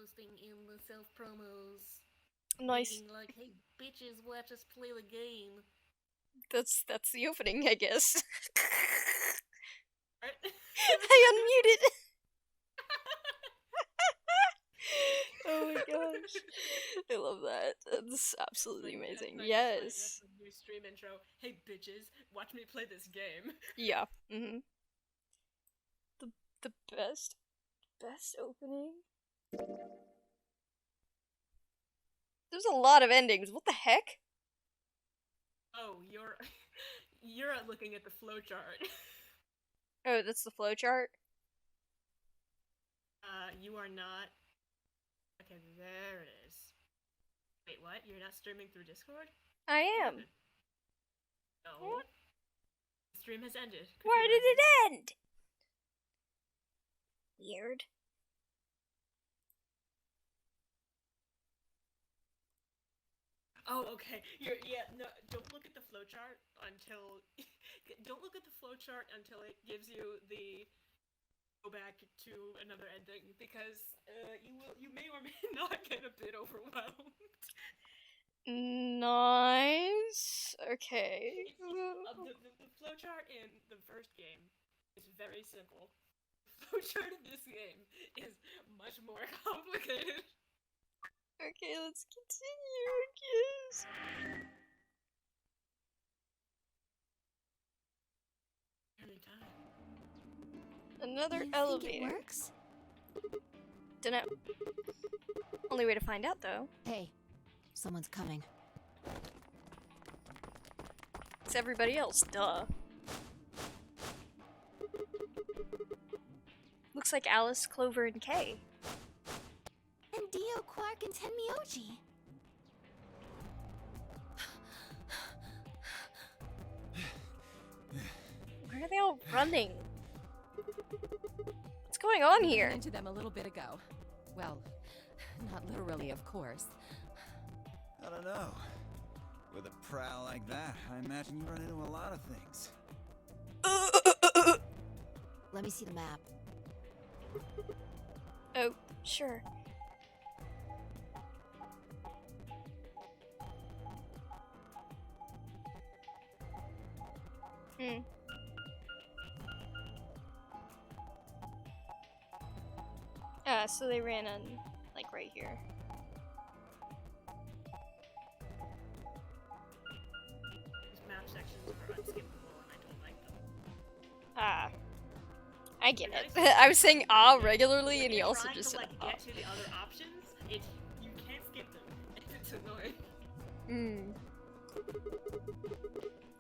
posting in the self promos, Nice. being like, "Hey, bitches, watch us play the game." That's the opening, I guess. Right? I unmuted. Oh my gosh. I love that. That's absolutely amazing. That's Yes. the new stream intro. Hey, bitches, watch me play this game. Yeah. The best opening. There's a lot of endings. What the heck? Oh, you're looking at the flowchart. Oh, that's the flowchart? You are not. Okay, there it is. Wait, what? You're not streaming through Discord? I am. No. The stream has ended. Why did it end? Weird. Oh, okay. No. Don't look at the flowchart until. Don't look at the flowchart until it gives you the go back to another ending, because you may or may not get a bit overwhelmed. Nice. Okay. The flowchart in the first game is very simple. The flowchart in this game is much more complicated. Okay, let's continue, I guess. Another elevator. Think it works? Dunno. Only way to find out, though. Hey, someone's coming. It's everybody else, duh. Looks like Alice, Clover, and Kay. And Dio, Quark, and Tenmyoji. Where are they all running? What's going on here? Ran into them a little bit ago. Well, not literally, of course. I don't know. With a prowl like that, I imagine you run into a lot of things. Let me see the map. Oh, sure. So they ran on, like, right here. These map sections are unskippable and I don't like them. I get it. I was saying regularly, and he also just said get to the other options, you can't skip them. It's annoying.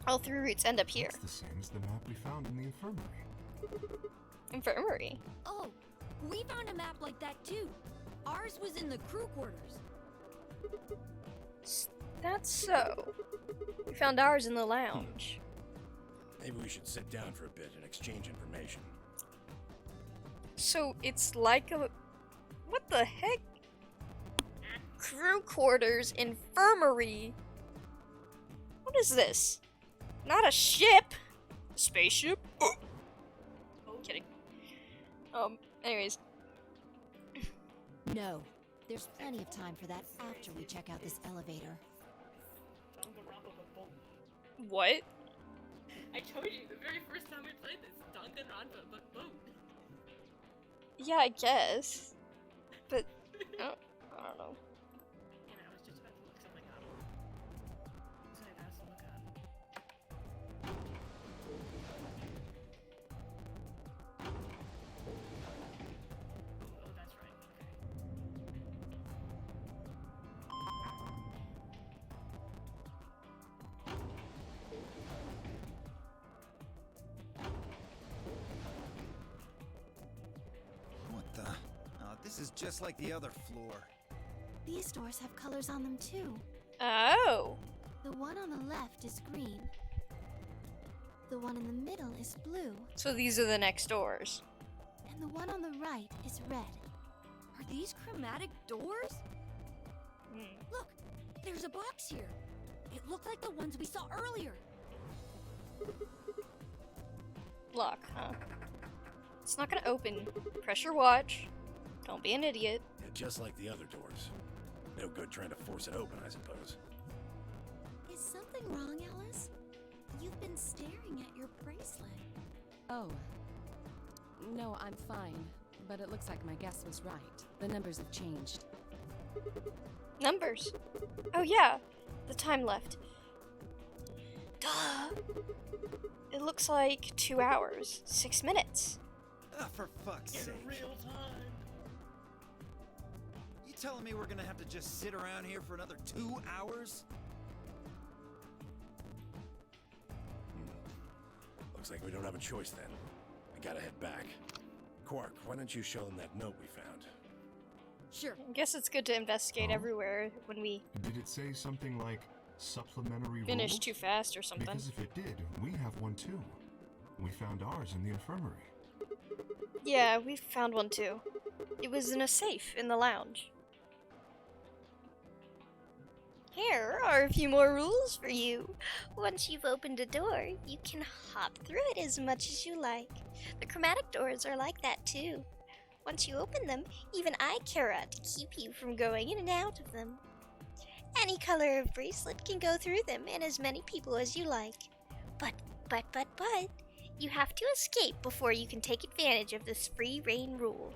All three routes end up here. It's the same as the map we found in the infirmary. Infirmary? Oh, we found a map like that too. Ours was in the crew quarters. That's so. We found ours in the lounge. Maybe we should sit down for a bit and exchange information. So it's like a... What the heck? Crew quarters, infirmary. What is this? Not a ship. A spaceship? Kidding. Anyways. No. There's plenty of time for that after we check out this elevator. What? I told you the very first time we played this, Danganronpa, but boat. Yeah, I guess. But, I don't know. Damn it, I was just about to look something up. What was I about to look up? Oh, that's right, okay. What the? Oh, this is just like the other floor. These doors have colors on them too. Oh. The one on the left is green. The one in the middle is blue. So these are the next doors. And the one on the right is red. Are these chromatic doors? Look, there's a box here. It looked like the ones we saw earlier. Lock, huh? It's not gonna open. Press your watch. Don't be an idiot. just like the other doors. No good trying to force it open, I suppose. Is something wrong, Alice? You've been staring at your bracelet. Oh. No, I'm fine. But it looks like my guess was right. The numbers have changed. Numbers. Oh yeah, the time left. Duh. It looks like 2 hours, 6 minutes. Ah, for fuck's In sake. real time. You telling me we're gonna have to just sit around here for another 2 hours? Looks like we don't have a choice then. I gotta head back. Quark, why don't you show them that note we found? Sure. I guess it's good to investigate Oh. everywhere when we Did it say something like supplementary finish rules? too fast or something. Because if it did, we have one too. We found ours in the infirmary. Yeah, we found one too. It was in a safe in the lounge. Here are a few more rules for you. Once you've opened a door, you can hop through it as much as you like. The chromatic doors are like that too. Once you open them, even I care to keep you from going in and out of them. Any color of bracelet can go through them and as many people as you like. But, you have to escape before you can take advantage of this free reign rule.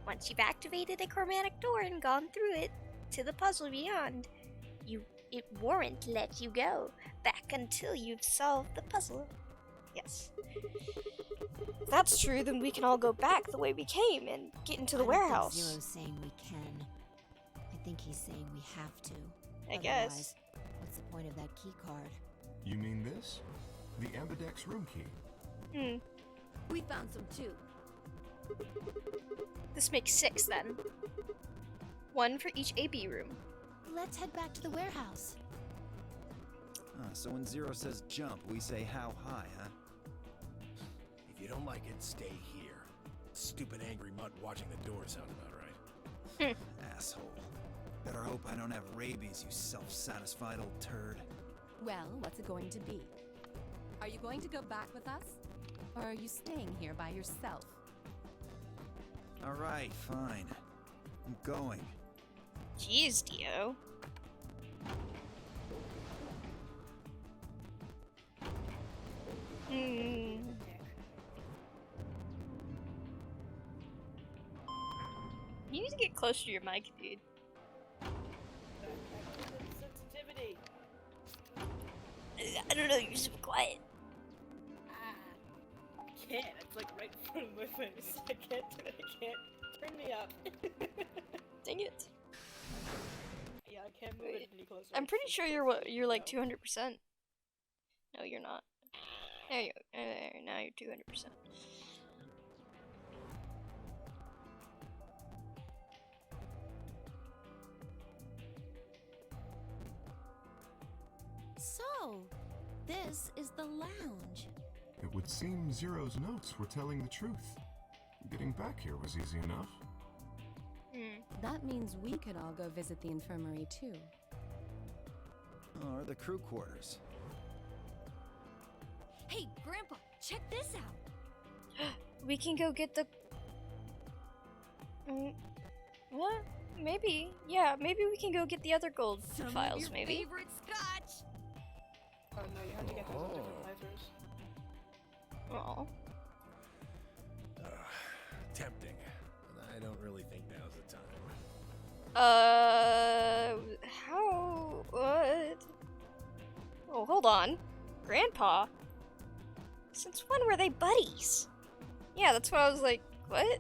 Once you've activated a chromatic door and gone through it to the puzzle beyond, it won't let you go back until you've solved the puzzle. Yes. If that's true, then we can all go back the way we came and get into the I don't think warehouse. Zero's saying we can. I think he's saying we have to. I guess. Otherwise, what's the point of that key card? You mean this? The Ambidex room key. We found some too. This makes 6 then. 1 for each AB room. Let's head back to the warehouse. So when Zero says jump, we say how high, huh? If you don't like it, stay here. Stupid angry mutt watching the door sound about right. Asshole. Better hope I don't have rabies, you self-satisfied old turd. Well, what's it going to be? Are you going to go back with us? Or are you staying here by yourself? Alright, fine. I'm going. Jeez, Dio. You need to get closer to your mic, dude. Sensitivity. I don't know, you're so quiet. I can't. It's like right in front of my face. I can't do it. I can't. Turn me up. Dang it. Yeah, I can't move it any closer. I'm pretty sure you're like 200%. No, you're not. There you go. There, now you're 200%. So, this is the lounge. It would seem Zero's notes were telling the truth. Getting back here was easy enough. That means we could all go visit the infirmary too. Or the crew quarters. Hey, Grandpa, check this out. We can go get the... What? Maybe. Yeah, maybe we can go get the other gold Some files, of your maybe. favorite scotch. Oh no, you have to get those in different playthroughs. Oh. Tempting. But I don't really think now's the time. How? What? Oh, hold on. Grandpa? Since when were they buddies? Yeah, that's what I was like, what?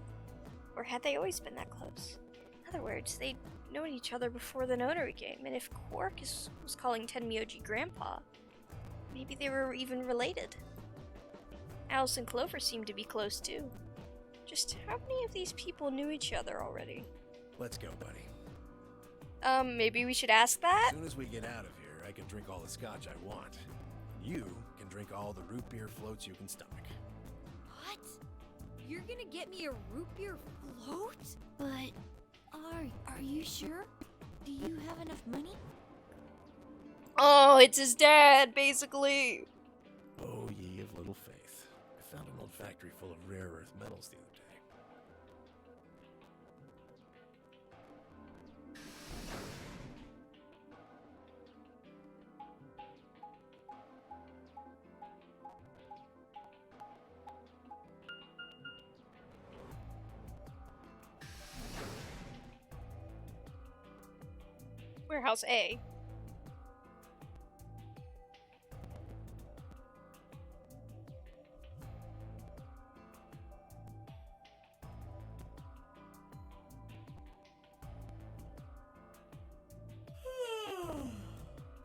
Or had they always been that close? In other words, they'd known each other before the notary game, and if Quark was calling Tenmyoji Grandpa, maybe they were even related. Alice and Clover seemed to be close too. Just how many of these people knew each other already? Let's go, buddy. Maybe we should ask that? As soon as we get out of here, I can drink all the scotch I want. You can drink all the root beer floats you can stomach. What? You're gonna get me a root beer float? But are you sure? Do you have enough money? Oh, it's his dad, basically. Oh, ye of little faith. I found an old factory full of rare earth metals the other day. Warehouse A.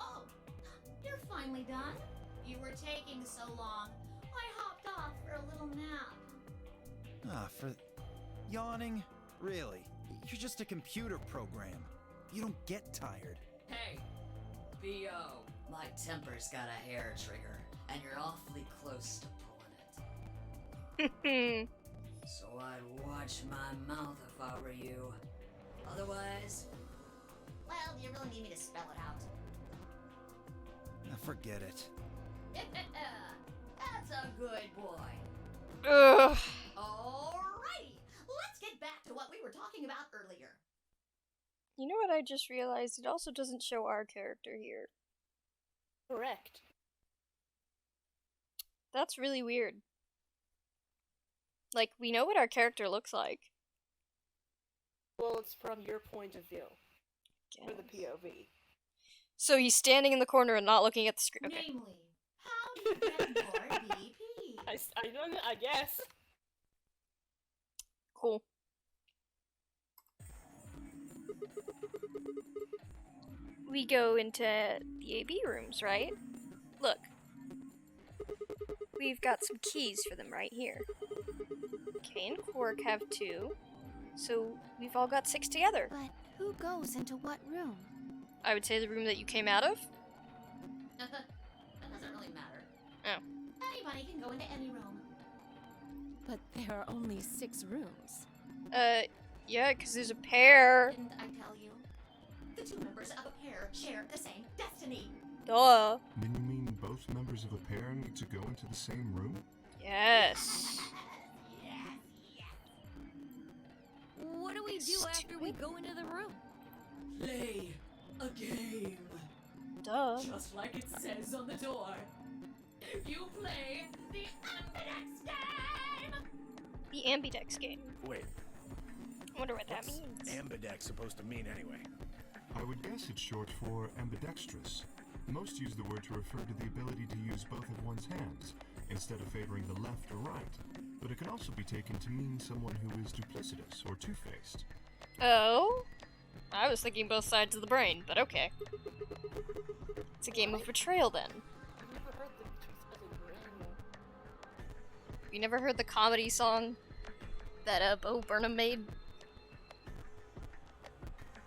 Oh, you're finally done? You were taking so long. I hopped off for a little nap. Ah, for yawning? Really? You're just a computer program. You don't get tired. Hey, B.O. My temper's got a hair trigger, and you're awfully close to pulling it. So I'd watch my mouth if I were you. Otherwise... Well, do you really need me to spell it out? Ah, forget it. That's a good boy. Ugh. Alrighty, let's get back to what we were talking about earlier. You know what I just realized? It also doesn't show our character here. Correct. That's really weird. Like, we know what our character looks like. Well, it's from your point of view. For the Guess. POV. So he's standing in the corner and not looking at the screen. Okay. Namely, how do you get more BP? I don't know, I guess. Cool. We go into the AB rooms, right? Look. We've got some keys for them right here. Kay and Quark have 2. So we've all got 6 together. But who goes into what room? I would say the room that you came out of. That doesn't really matter. Oh. Anybody can go into any room. But there are only 6 rooms. Yeah, because there's a pair. Didn't I tell you? The 2 members of a pair share the same destiny. Duh. Then you mean both members of a pair need to go into the same room? Yes. What do we do after we go into the room? Play a game. Duh. Just like it says on the door. You play the Ambidex game! The Ambidex game. Wait, I wonder what that what's means. ambidex supposed to mean anyway? I would guess it's short for ambidextrous. Most use the word to refer to the ability to use both of one's hands, instead of favoring the left or right. But it can also be taken to mean someone who is duplicitous or two-faced. Oh? I was thinking both sides of the brain, but okay. It's a game of betrayal then. I've never heard the truth of the brain. You never heard the comedy song that Bo Burnham made?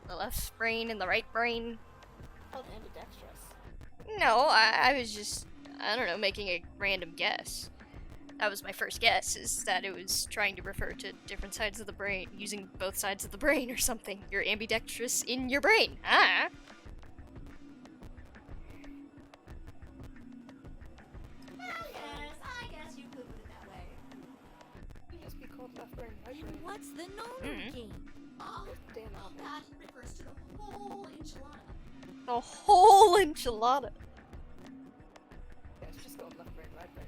The left brain and the right brain? Called ambidextrous. No, I was just, I don't know, making a random guess. That was my first guess, is that it was trying to refer to different sides of the brain, using both sides of the brain or something. You're ambidextrous in your brain. Ah! Well, yes, I guess you could put it that way. It must be called left brain, right brain. What's the known Mhm. game? Oh, Damn album. that refers to the whole enchilada. The whole enchilada. Yeah, it's just called left brain, right brain.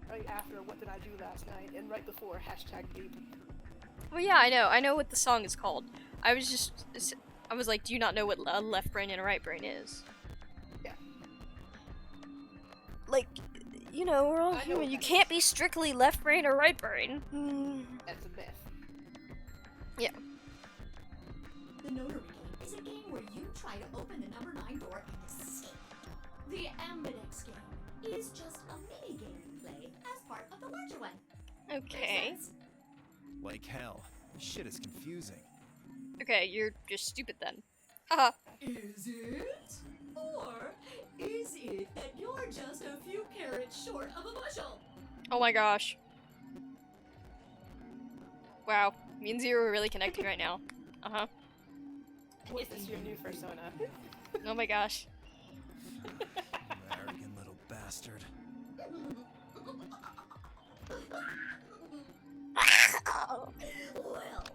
Right after what did I do last night, and right before hashtag beep. Well, yeah, I know what the song is called. I was like, do you not know what a left brain and a right brain is? Yeah. Like, you know, we're all I know human. what You that can't be strictly left brain or right brain. That's a myth. Yeah. The notary game is a game where you try to open the number 9 door and escape. The Ambidex game is just a mini game you play as part of the larger one. Okay. Makes sense? Like hell. This shit is confusing. Okay, you're just stupid then. Haha. Is it? Or is it that you're just a few carrots short of a bushel? Oh my gosh. Wow. Me and Zero are really connecting right now. Uh-huh. Is this your new persona? Oh my gosh. Arrogant little bastard. Well,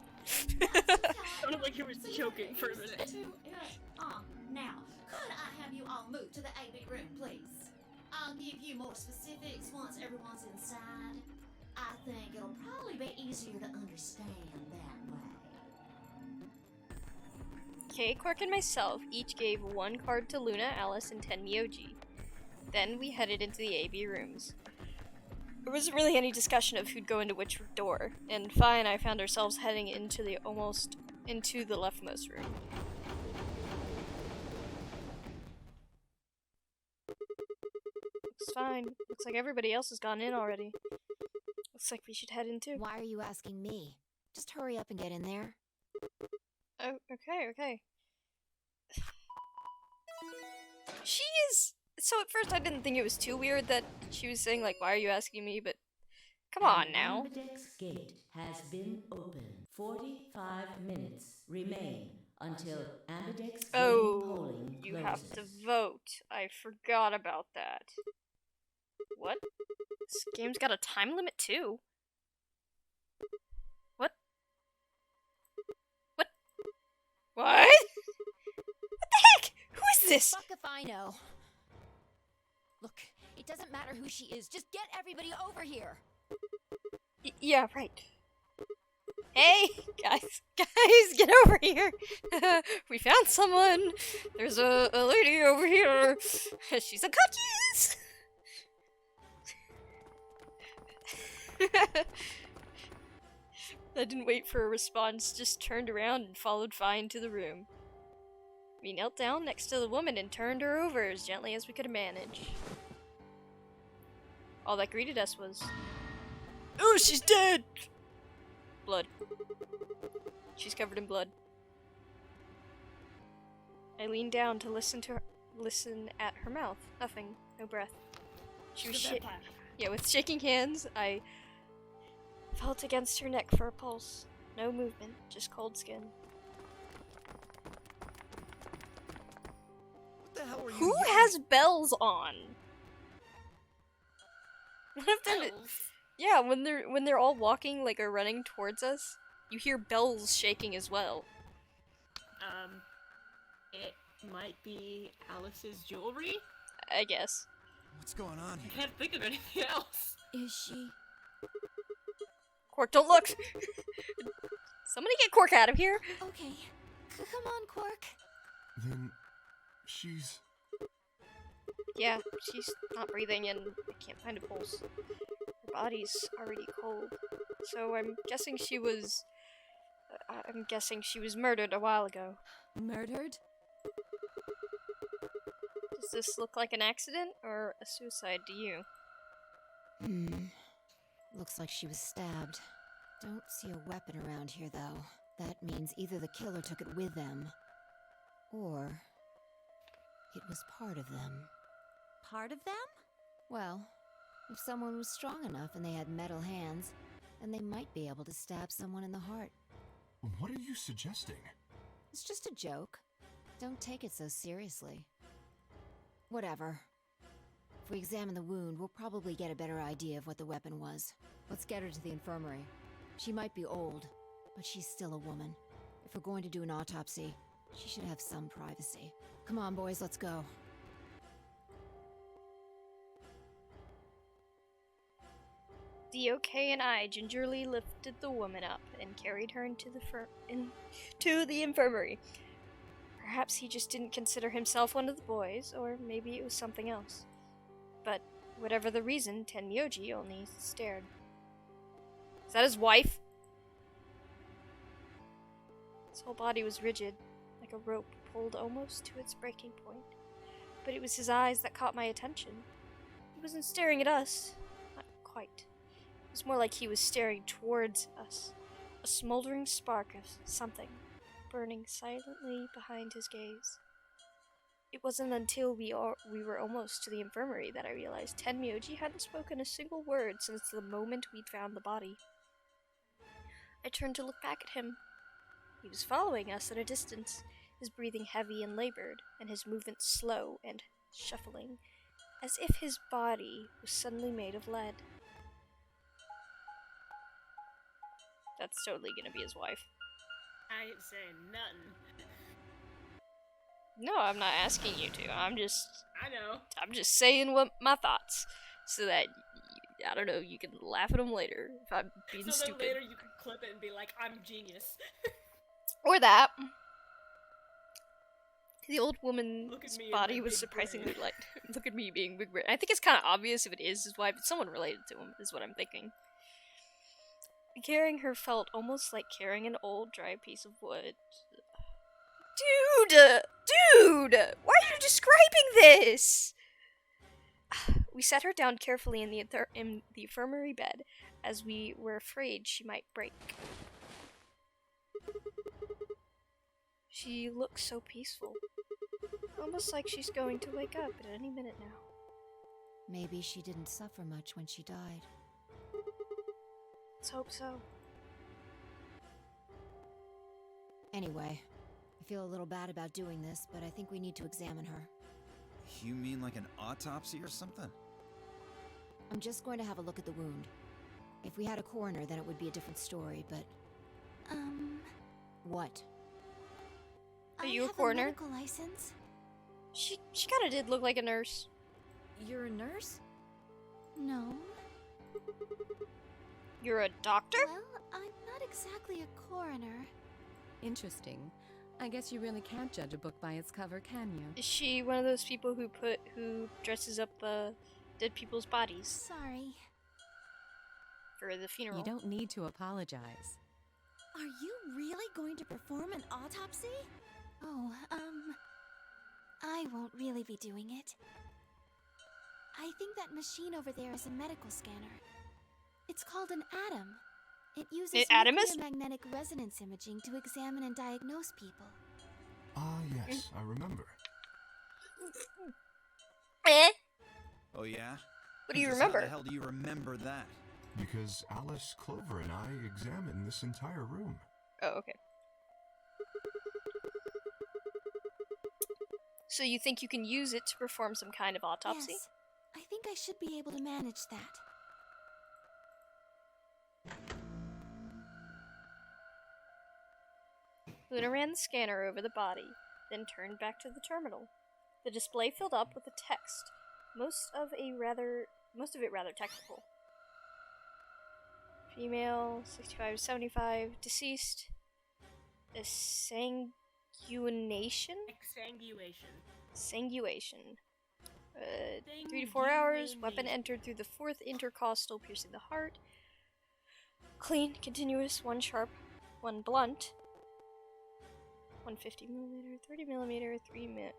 Sounded like you were joking for a minute. Now, could I have you all move to the AB room, please? I'll give you more specifics once everyone's inside. I think it'll probably be easier to understand that way. Okay, Quark and myself each gave 1 card to Luna, Alice, and 10 Myoji. Then we headed into the AB rooms. There wasn't really any discussion of who'd go into which door, and Fi and I found ourselves heading into the leftmost room. Looks fine. Looks like everybody else has gone in already. Looks like we should head in too. Why are you asking me? Just hurry up and get in there. Oh, okay. She is... So at first I didn't think it was too weird that she was saying, like, why are you asking me, but... Come on now. Ambidex gate has been open. 45 minutes remain until Ambidex game polling you closes. have to vote. I forgot about that. What? This game's got a time limit too. What? What? What? What the heck? Who is this? Fuck if I know. Look, it doesn't matter who she is. Just get everybody over here. Yeah, right. Hey, guys, get over here. We found someone. There's a lady over here. She's a cookies. I didn't wait for a response, just turned around and followed Fi into the room. We knelt down next to the woman and turned her over as gently as we could manage. All that greeted us was, "Oh, she's dead!" Blood. She's covered in blood. I leaned down to listen at her mouth. Nothing. No breath. She was with shaking hands, I felt against her neck for a pulse. No movement, just cold skin. What the hell were you Who yelling? has bells on? One of them. Yeah, when they're all walking, like, or running towards us, you hear bells shaking as well. It might be Alice's jewelry? I guess. What's going on I here? can't think of anything else. Is she? Quark, don't look! Somebody get Quark out of here! Okay. Come on, Quark. Then she's... Yeah, she's not breathing and I can't find a pulse. Her body's already cold. So I'm guessing she was murdered a while ago. Murdered? Does this look like an accident or a suicide to you? Looks like she was stabbed. Don't see a weapon around here, though. That means either the killer took it with them, or it was part of them. Part of them? Well, if someone was strong enough and they had metal hands, then they might be able to stab someone in the heart. What are you suggesting? It's just a joke. Don't take it so seriously. Whatever. If we examine the wound, we'll probably get a better idea of what the weapon was. Let's get her to the infirmary. She might be old, but she's still a woman. If we're going to do an autopsy, she should have some privacy. Come on, boys, let's go. DOK and I gingerly lifted the woman up and carried her into the infirmary. Perhaps he just didn't consider himself one of the boys, or maybe it was something else. But whatever the reason, Tenmyoji only stared. Is that his wife? His whole body was rigid, like a rope pulled almost to its breaking point. But it was his eyes that caught my attention. He wasn't staring at us. Not quite. It was more like he was staring towards us. A smoldering spark of something burning silently behind his gaze. It wasn't until we were almost to the infirmary that I realized Tenmyoji hadn't spoken a single word since the moment we'd found the body. I turned to look back at him. He was following us at a distance, his breathing heavy and labored, and his movements slow and shuffling, as if his body was suddenly made of lead. That's totally gonna be his wife. I ain't saying nothing. No, I'm not asking you to. I'm just saying what my thoughts, so that I don't know, you can laugh at them later if I'm being so stupid. Then later you can clip it and be like, I'm genius. Or that. The old woman's Look at me and body my was big surprisingly brain. light. Look at me being big brain. I think it's kind of obvious if it is his wife, but someone related to him is what I'm thinking. Carrying her felt almost like carrying an old, dry piece of wood. Dude! Why are you describing this? We set her down carefully in the infirmary bed, as we were afraid she might break. She looks so peaceful. Almost like she's going to wake up at any minute now. Maybe she didn't suffer much when she died. Let's hope so. Anyway, I feel a little bad about doing this, but I think we need to examine her. You mean like an autopsy or something? I'm just going to have a look at the wound. If we had a coroner, then it would be a different story, but... What? Are you a coroner? I have a medical license. She kind of did look like a nurse. You're a nurse? No. You're a doctor? Well, I'm not exactly a coroner. Interesting. I guess you really can't judge a book by its cover, can you? Is she one of those people who dresses up dead people's bodies Sorry. for the funeral? You don't need to apologize. Are you really going to perform an autopsy? Oh, I won't really be doing it. I think that machine over there is a medical scanner. It's called an ATOM. It uses Atomus? magnetic resonance imaging to examine and diagnose people. Ah, yes, I remember. Eh? Oh yeah? What do you Just remember? How the hell do you remember that? Because Alice, Clover, and I examined this entire room. Oh, okay. So you think you can use it to perform some kind of autopsy? Yes, I think I should be able to manage that. Luna ran the scanner over the body, then turned back to the terminal. The display filled up with the text, most of it rather technical. Female, 65 to 75, deceased. Sanguination? Sanguation. 3 to 4 hours. Weapon entered through the 4th intercostal, piercing the heart. Clean, continuous, 1 sharp, 1 blunt. 150mm, 30mm, 3mm.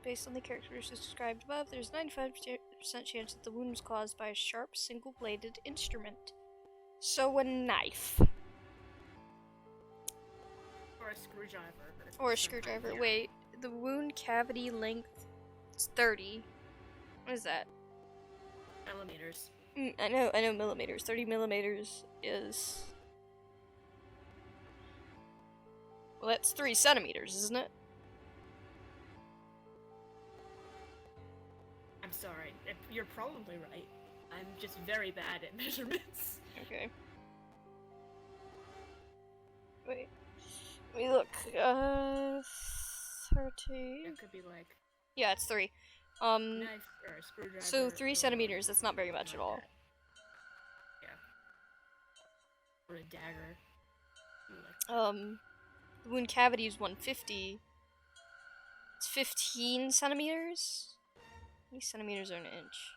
Based on the characteristics described above, there's a 95% chance that the wound was caused by a sharp, single-bladed instrument. So a knife. Or a screwdriver. Or a screwdriver. Yeah. Wait, the wound cavity length is 30. What is that? Millimeters. I know millimeters. 30 millimeters is... Well, that's 3 centimeters, isn't it? I'm sorry. You're probably right. I'm just very bad at measurements. Okay. Wait. Let me look. 30... It could be like Yeah, it's 3. knife or a screwdriver. So 3 or centimeters, that's not very much at all. that. Yeah. Or a dagger. The wound cavity is 150. It's 15 centimeters? How many centimeters are an inch?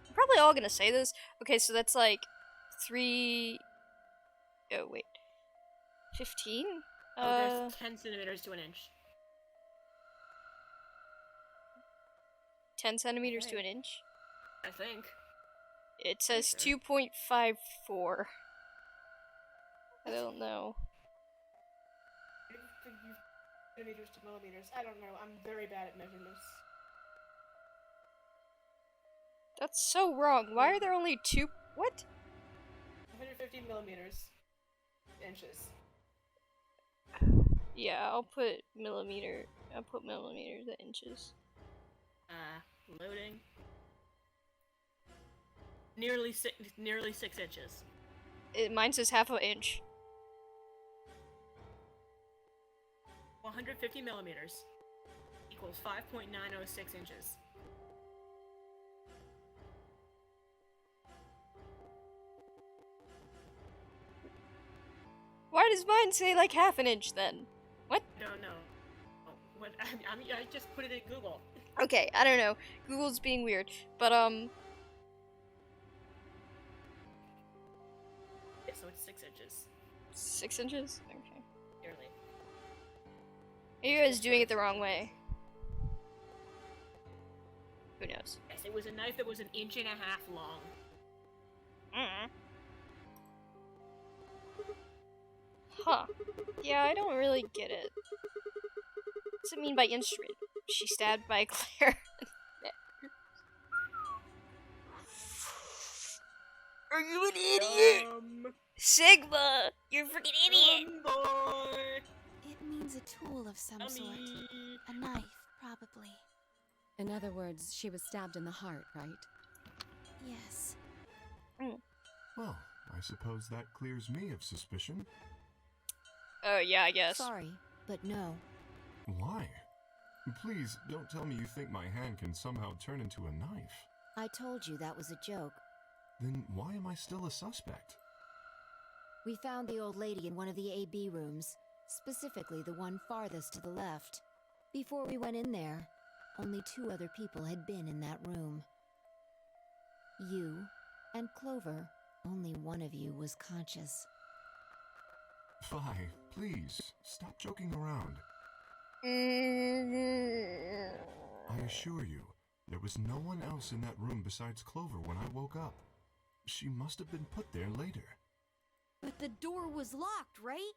I'm probably all gonna say this. Okay, so that's like 3... Oh, wait. 15? There's 10 centimeters to an inch. 10 centimeters to an inch? I think. It says Okay. 2.54. I don't know. Centimeters to millimeters. I don't know. I'm very bad at measurements. That's so wrong. Why are there only 2... What? 150 millimeters. Inches. Yeah, I'll put millimeters at inches. Loading. Nearly 6 inches. Mine says half an inch. 150 millimeters equals 5.906 inches. Why does mine say like half an inch then? What? No, no. What? I just put it in Google. Okay, I don't know. Google's being weird, but Yeah, so it's 6 inches. 6 inches. Okay. Nearly. You guys doing it the wrong way. Who knows? Yes, it was a knife that was 1.5 inches long. Huh. Yeah, I don't really get it. What's it mean by instrument? She stabbed by Claire. Are you an idiot? Sigma! You're a freaking idiot! It means a tool of some sort. A knife, probably. In other words, she was stabbed in the heart, right? Yes. Well, I suppose that clears me of suspicion. Oh, yeah, I guess. Sorry, but no. Why? Please, don't tell me you think my hand can somehow turn into a knife. I told you that was a joke. Then why am I still a suspect? We found the old lady in one of the AB rooms, specifically the one farthest to the left. Before we went in there, only 2 other people had been in that room. You and Clover. Only one of you was conscious. Fi, please, stop joking around. I assure you, there was no one else in that room besides Clover when I woke up. She must have been put there later. But the door was locked, right?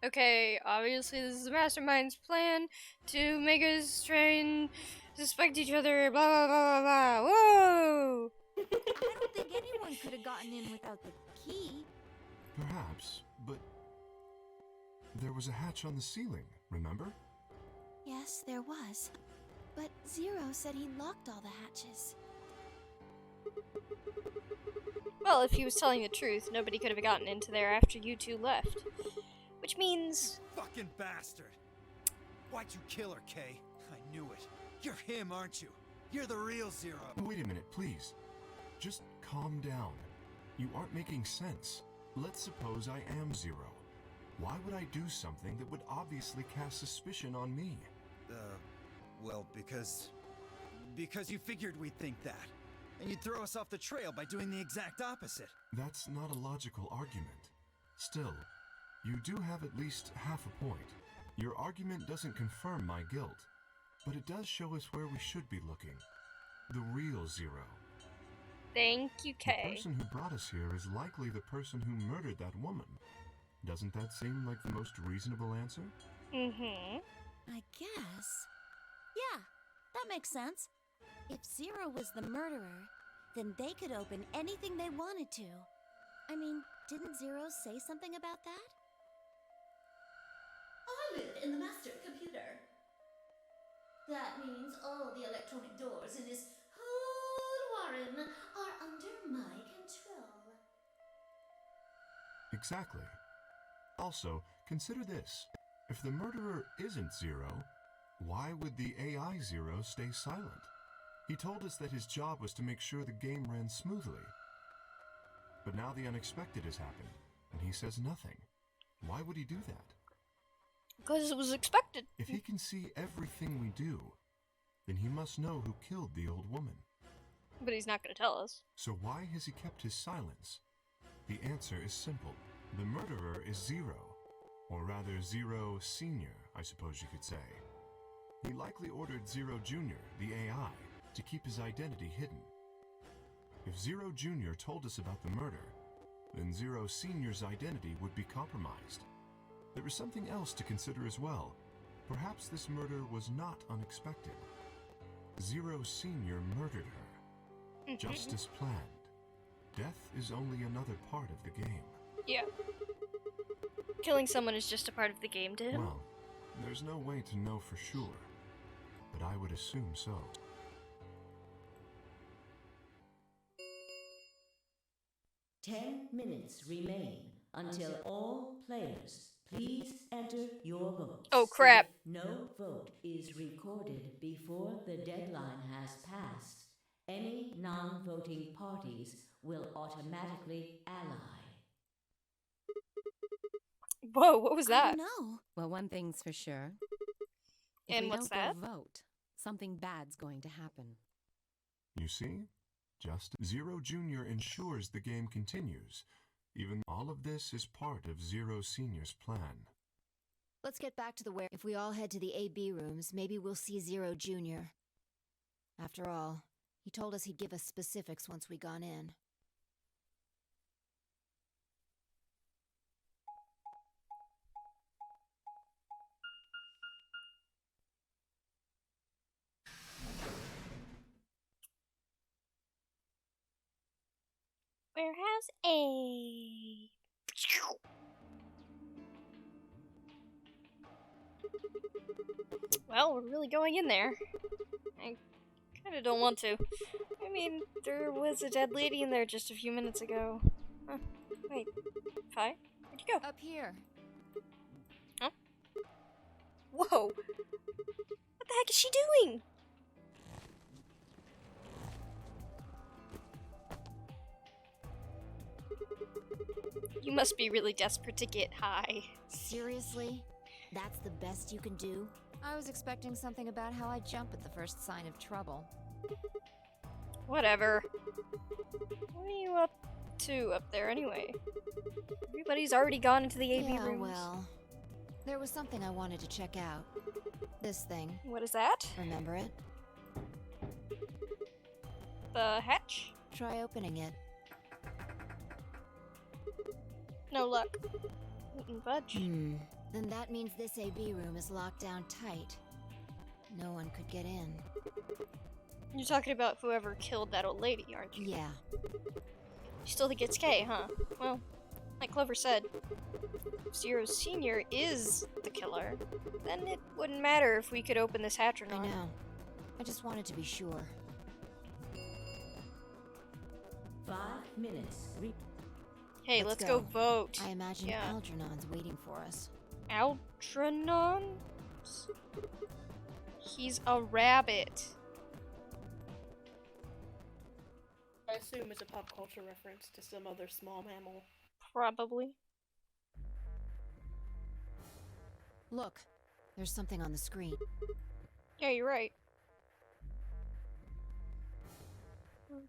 Okay, obviously this is the mastermind's plan to make us try and suspect each other, blah blah blah blah blah. Whoa! I don't think anyone could have gotten in without the key. Perhaps, but there was a hatch on the ceiling, remember? Yes, there was. But Zero said he locked all the hatches. Well, if he was telling the truth, nobody could have gotten into there after you two left. Which means... Fucking bastard! Why'd you kill her, Kay? I knew it. You're him, aren't you? You're the real Zero. Wait a minute, please. Just calm down. You aren't making sense. Let's suppose I am Zero. Why would I do something that would obviously cast suspicion on me? Well, because you figured we'd think that. And you'd throw us off the trail by doing the exact opposite. That's not a logical argument. Still, you do have at least half a point. Your argument doesn't confirm my guilt, but it does show us where we should be looking. The real Zero. Thank you, The Kay. person who brought us here is likely the person who murdered that woman. Doesn't that seem like the most reasonable answer? Mm-hmm. I guess. Yeah, that makes sense. If Zero was the murderer, then they could open anything they wanted to. I mean, didn't Zero say something about that? I live in the master computer. That means all the electronic doors in this whole warren are under my control. Exactly. Also, consider this. If the murderer isn't Zero, why would the AI Zero stay silent? He told us that his job was to make sure the game ran smoothly. But now the unexpected has happened, and he says nothing. Why would he do that? Because it was expected. If he can see everything we do, then he must know who killed the old woman. But he's not going to tell us. So why has he kept his silence? The answer is simple. The murderer is Zero. Or rather, Zero Senior, I suppose you could say. He likely ordered Zero Junior, the AI, to keep his identity hidden. If Zero Junior told us about the murder, then Zero Senior's identity would be compromised. There is something else to consider as well. Perhaps this murder was not unexpected. Zero Senior murdered her, just as planned. Death is only another part of the game. Yeah. Killing someone is just a part of the game to him. Well, there's no way to know for sure, but I would assume so. Ten minutes remain until all players please enter your votes. Oh, crap. If no vote is recorded before the deadline has passed, any non-voting parties will automatically ally. Whoa, what was I that? don't know. Well, one thing's for sure. If And we what's don't that? go vote, something bad's going to happen. You see? Just Zero Jr. ensures the game continues. Even all of this is part of Zero Sr.'s plan. Let's get back to the where. If we all head to the AB rooms, maybe we'll see Zero Jr. After all, he told us he'd give us specifics once we gone in. Warehouse A. Well, we're really going in there. I kinda don't want to. I mean, there was a dead lady in there just a few minutes ago. Huh. Wait. Fi? Where'd you go? Up here. Huh? Whoa! What the heck is she doing? You must be really desperate to get high. Seriously? That's the best you can do? I was expecting something about how I jump at the first sign of trouble. Whatever. What are you up to up there anyway? Everybody's already gone into the AV Yeah, rooms. well, there was something I wanted to check out. This thing. What is that? Remember it? The hatch? Try opening it. No luck. Wouldn't budge. Then that means this AB room is locked down tight. No one could get in. You're talking about whoever killed that old lady, aren't you? Yeah. You still think it's Kay, huh? Well, like Clover said, if Zero Sr. is the killer, then it wouldn't matter if we could open this hatch or not. I know. I just wanted to be sure. 5 minutes. Hey, let's go vote. I imagine Yeah. Algernon's waiting for us. Algernon? He's a rabbit. I assume it's a pop culture reference to some other small mammal. Probably. Look, there's something on the screen. Yeah, you're right.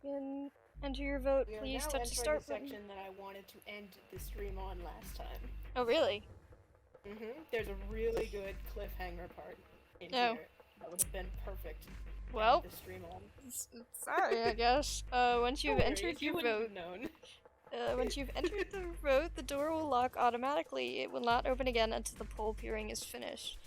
Again, enter your vote. We are Please now touch the entering start the button. section that I wanted to end the stream on last time. Oh, really? There's a really good cliffhanger part in Oh. here that would have been perfect. to Well, end the stream on. sorry, I guess. Once you've Don't worry, entered you your wouldn't vote, have known. once you've entered the vote, the door will lock automatically. It will not open again until the poll peering is finished.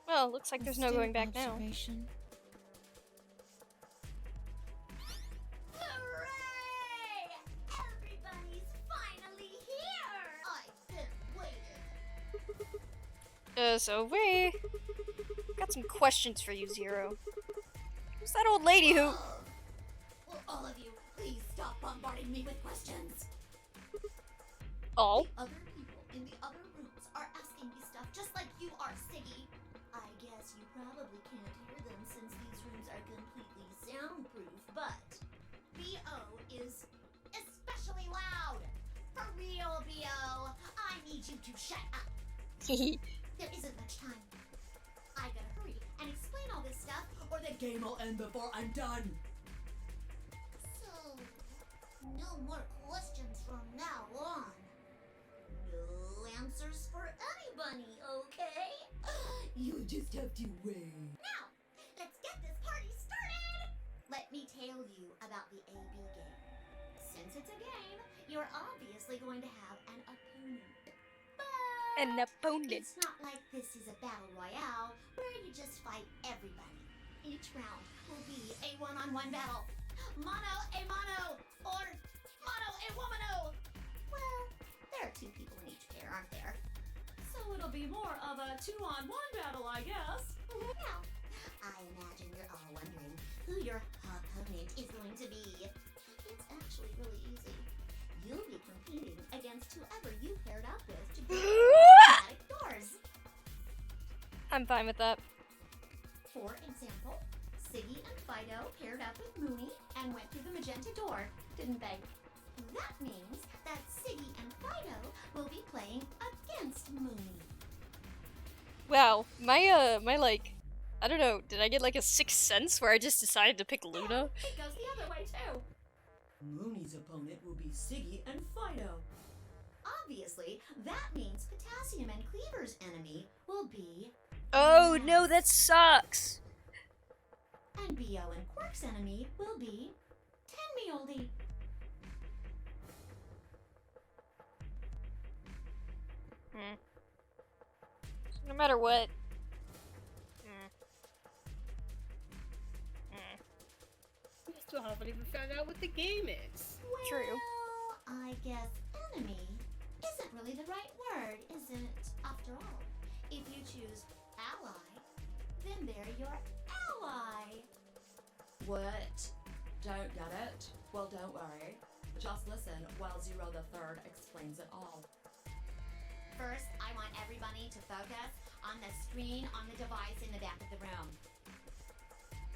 Well, looks like there's no going back now. Observation. Hooray! Everybody's finally here! I've been waiting. So we got some questions for you, Zero. Who's that old lady who... Will all of you please stop bombarding me with questions? Oh? The other people in the other rooms are asking me stuff just like you are, Siggy. I guess you probably can't hear them since these rooms are completely soundproof, but B.O. is especially loud. For real, B.O. I need you to shut up. There isn't much time. I gotta hurry and explain all this stuff, or the game will end before I'm done. So, no more questions from now on. No answers for anybody, okay? You just have to wait. Now, let's get this party started! Let me tell you about the AB game. Since it's a game, you're obviously going to have an opponent. But An opponent. it's not like this is a battle royale where you just fight everybody. Each round will be a one-on-one battle. Mono a mono, or mono a womano. Well, there are 2 people in each pair, aren't there? So it'll be more of a 2-on-1 battle, I guess. Now, I imagine you're all wondering who your opponent is going to be. It's actually really easy. You'll be competing against whoever you paired up with to get automatic doors. I'm fine with that. For example, Siggy and Fido paired up with Mooney and went through the magenta door, didn't they? That means that Siggy and Fido will be playing against Mooney. Wow, my like, I don't know, did I get like a sixth sense where I just decided to pick Luna? It goes the other way too. Mooney's opponent will be Siggy and Fido. Obviously, that means Potassium and Cleaver's enemy will be... Oh no, that sucks! And Bo and Quark's enemy will be... Tenmeoldy. No matter what. We still haven't even found out what the game is. True. Well, I guess enemy isn't really the right word, is it? After all, if you choose ally, then they're your ally. What? Don't get it? Well, don't worry. Just listen while Zero the Third explains it all. First, I want everybody to focus on the screen on the device in the back of the room.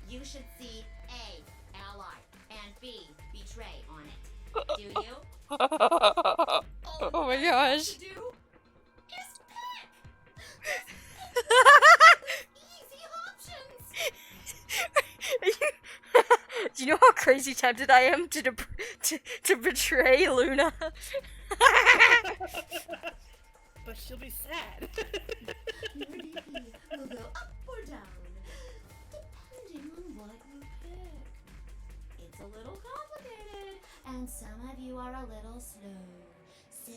You should see A, ally, and B, betray on it. Do you? Oh my gosh. To do is pick! Easy options! Do you know how crazy tempted I am to betray Luna? But she'll be sad. Your BP will go up or down, depending on what you pick. It's a little complicated, and some of you are a little slow. So,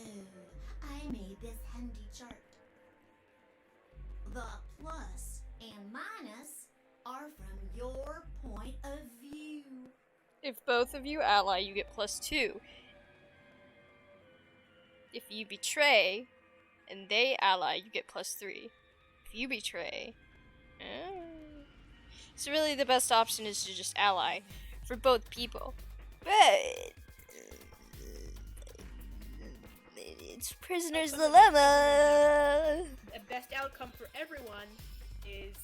I made this handy chart. The plus and minus are from your point of view. If both of you ally, you get +2. If you betray, and they ally, you get +3. If you betray... So really the best option is to just ally for both people. But... It's prisoner's dilemma! The best outcome for everyone is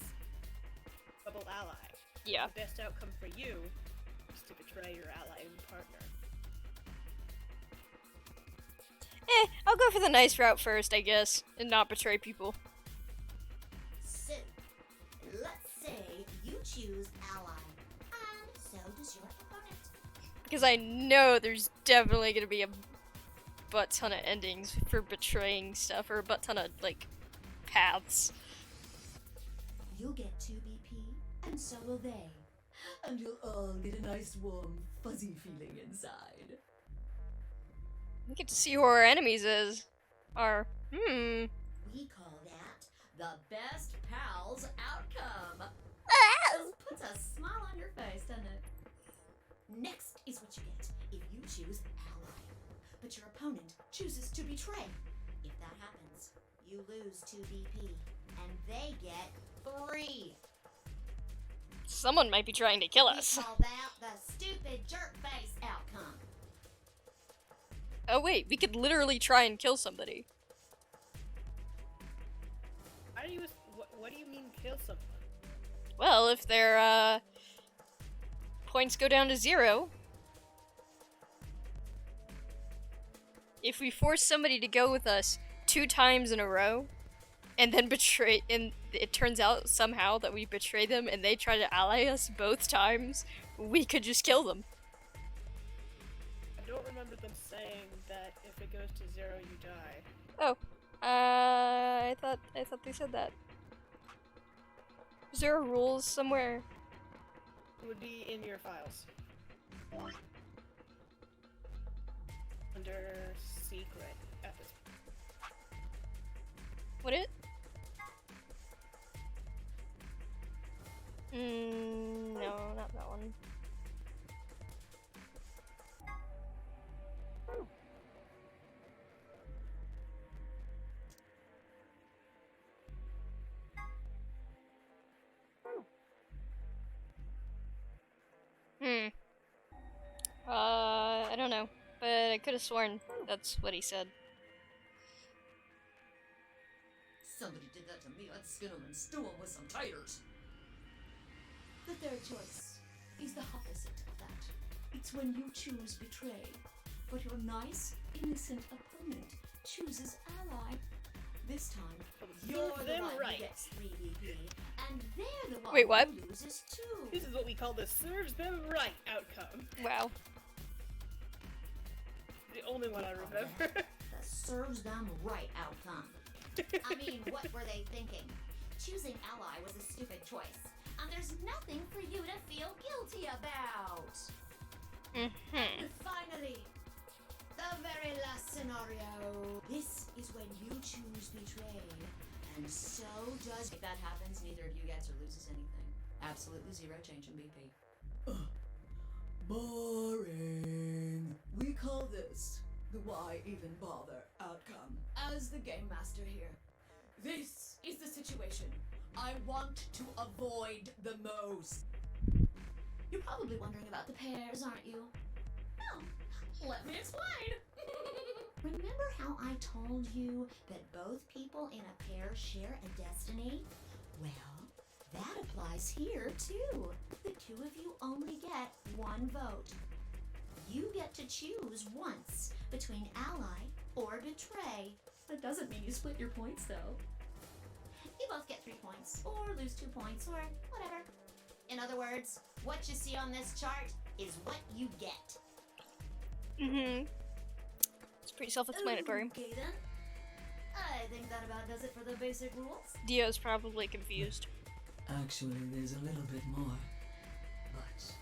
double ally. Yeah. The best outcome for you is to betray your ally and partner. I'll go for the nice route first, I guess, and not betray people. So, let's say you choose ally, and so does your opponent. Because I know there's definitely gonna be a butt ton of endings for betraying stuff, or a butt ton of, like, paths. You'll get 2 BP, and so will they. And you'll all get a nice, warm, fuzzy feeling inside. We get to see who our enemies are. We call that the best pals outcome. Just puts a smile on your face, doesn't it? Next is what you get if you choose ally, but your opponent chooses to betray. If that happens, you lose 2 BP, and they get 3. Someone might be trying to kill We us. call that the stupid jerk face outcome. Oh wait, we could literally try and kill somebody. How do you? What do you mean kill someone? Well, if their points go down to 0. If we force somebody to go with us 2 times in a row, and then betray, and it turns out somehow that we betray them and they try to ally us both times, we could just kill them. I don't remember them saying that if it goes to 0, you die. Oh, I thought they said that. Is there a rules somewhere? It would be in your files. Under secret at this point. Would it? No, not that one. I don't know, but I could have sworn that's what he said. Somebody did that to me, I'd skin him and stew him with some taters. The third choice is the opposite of that. It's when you choose betray, but your nice, innocent opponent chooses ally. This time, you're the one who gets 3 BP, and they're the one Wait, what? who loses 2. This is what we call the serves them right outcome. Wow. The only one I remember. The serves them right outcome. I mean, what were they thinking? Choosing ally was a stupid choice, and there's nothing for you to feel guilty about. And finally, the very last scenario. This is when you choose betray, and so does. If that happens, neither of you gets or loses anything. Absolutely 0 change in BP. Boring. We call this the why even bother outcome. As the game master here, this is the situation I want to avoid the most. You're probably wondering about the pairs, aren't you? Well, let me explain. Remember how I told you that both people in a pair share a destiny? Well, that applies here too. The 2 of you only get 1 vote. You get to choose once between ally or betray. That doesn't mean you split your points though. You both get 3 points, or lose 2 points, or whatever. In other words, what you see on this chart is what you get. It's pretty self-explanatory. Okay then. I think that about does it for the basic rules. Dio's probably confused. Actually, there's a little bit more. But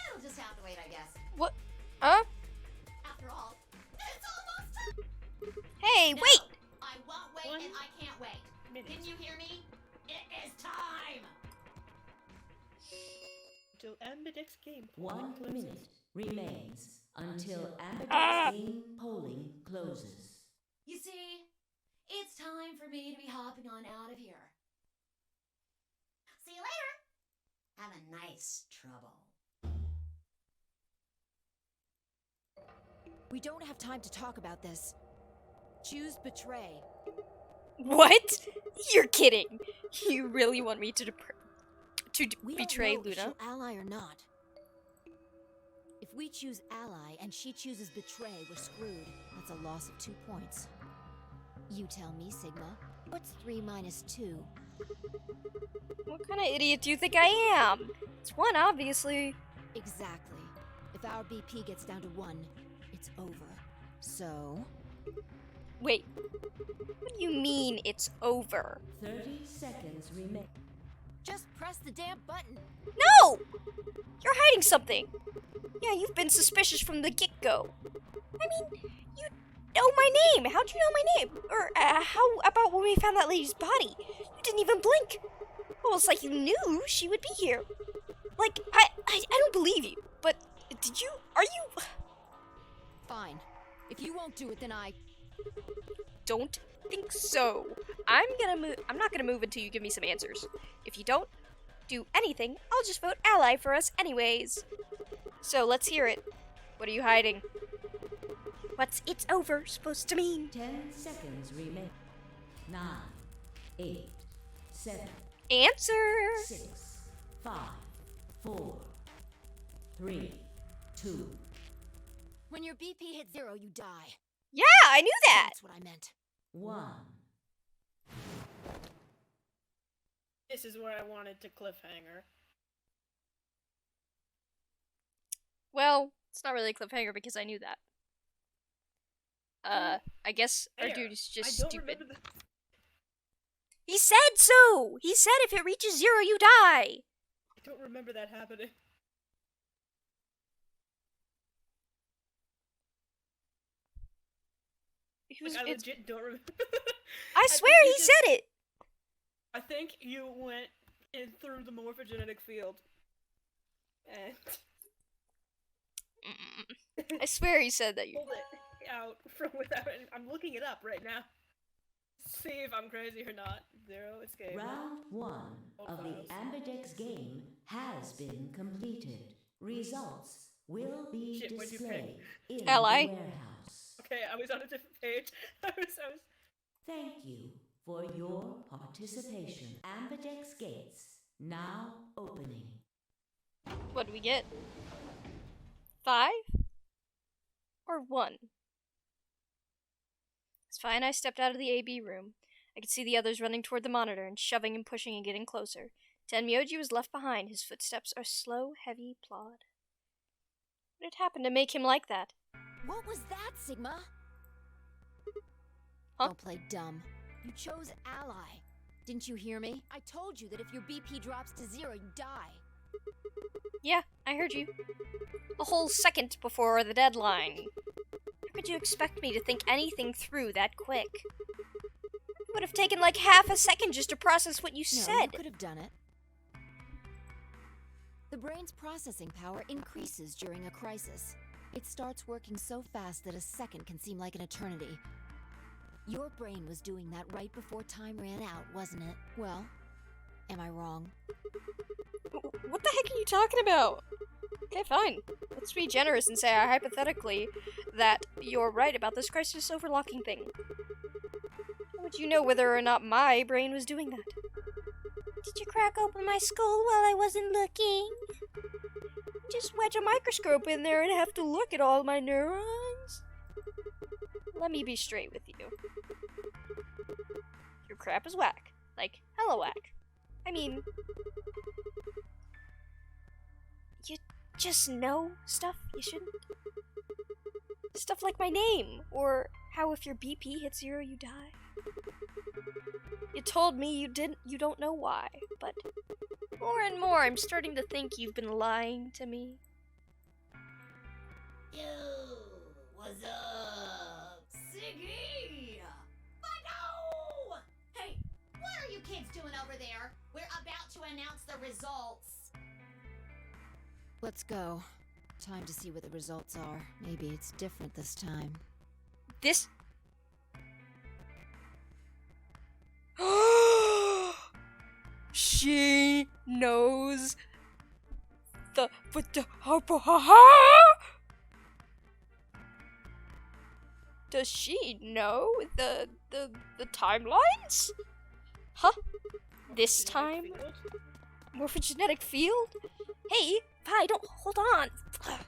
It'll just have to wait, I guess. What? Huh? After all, it's almost... Hey, No, wait! I won't wait and I can't wait. Didn't you hear me? It is time! Until Ambidex game. 1 minute remains until Ambidex game polling closes. You see, it's time for me to be hopping on out of here. See you later. Have a nice trouble. We don't have time to talk about this. Choose betray. What? You're kidding. You really want me to We betray don't know if Luna? she'll ally or not. If we choose ally and she chooses betray, we're screwed. That's a loss of 2 points. You tell me, Sigma. What's 3 minus 2? What kind of idiot do you think I am? It's 1, obviously. Exactly. If our BP gets down to 1, it's over. So... Wait. What do you mean it's over? 30 seconds remain. Just press the damn button. No! You're hiding something. Yeah, you've been suspicious from the get-go. I mean, you know my name. How'd you know my name? Or how about when we found that lady's body? You didn't even blink. Well, it's like you knew she would be here. Like, I don't believe you. But did you? Are you? Fine. If you won't do it, then I... Don't think so. I'm not gonna move until you give me some answers. If you don't do anything, I'll just vote ally for us anyways. So let's hear it. What are you hiding? What's "it's over" supposed to mean? 10 seconds remain. 9, 8, 7, Answer! 6, 5, 4, 3, 2. When your BP hits 0, you die. Yeah, I knew that! That's what I meant. 1. This is where I wanted to cliffhanger. Well, it's not really a cliffhanger because I knew that. I guess our Fair. dude is just I don't stupid. remember the... He said so! He said if it reaches 0, you die! I don't remember that happening. Like, I legit don't remember. I swear he said it! I think you went in through the morphogenetic field. And... I swear he said that. pulled it out from without it. I'm looking it up right now. See if I'm crazy or not. 0 escape. Round 1 of the Ambidex game has been completed. Results will be Shit, what'd you displayed in Ally. the warehouse. Okay, I was on a different page. I was... Thank you for your participation. Ambidex gates now opening. What do we get? 5? Or 1? It's fine, I stepped out of the AB room. I could see the others running toward the monitor and shoving and pushing and getting closer. Tenmyoji was left behind, his footsteps a slow, heavy plod. What had happened to make him like that? What was that, Sigma? Huh? Don't play dumb. You chose ally. Didn't you hear me? I told you that if your BP drops to 0, you die. Yeah, I heard you. A whole second before the deadline. How could you expect me to think anything through that quick? It would have taken like half a second just to process what you No, said. you could have done it. The brain's processing power increases during a crisis. It starts working so fast that a second can seem like an eternity. Your brain was doing that right before time ran out, wasn't it? Well, am I wrong? What the heck are you talking about? Okay, fine. Let's be generous and say hypothetically that you're right about this crisis overlocking thing. How would you know whether or not my brain was doing that? Did you crack open my skull while I wasn't looking? Just wedge a microscope in there and have to look at all my neurons? Let me be straight with you. Your crap is whack. Like, hella whack. I mean, you just know stuff you shouldn't. Stuff like my name, or how if your BP hits 0, you die. You told me you don't know why, but more and more I'm starting to think you've been lying to me. Yo, what's up? Siggy! Fido! Hey, what are you kids doing over there? We're about to announce the results. Let's go. Time to see what the results are. Maybe it's different this time. This... She knows the Does she know the timelines? Huh? This time? Morphogenetic field? Hey, Vi, don't hold on. Good.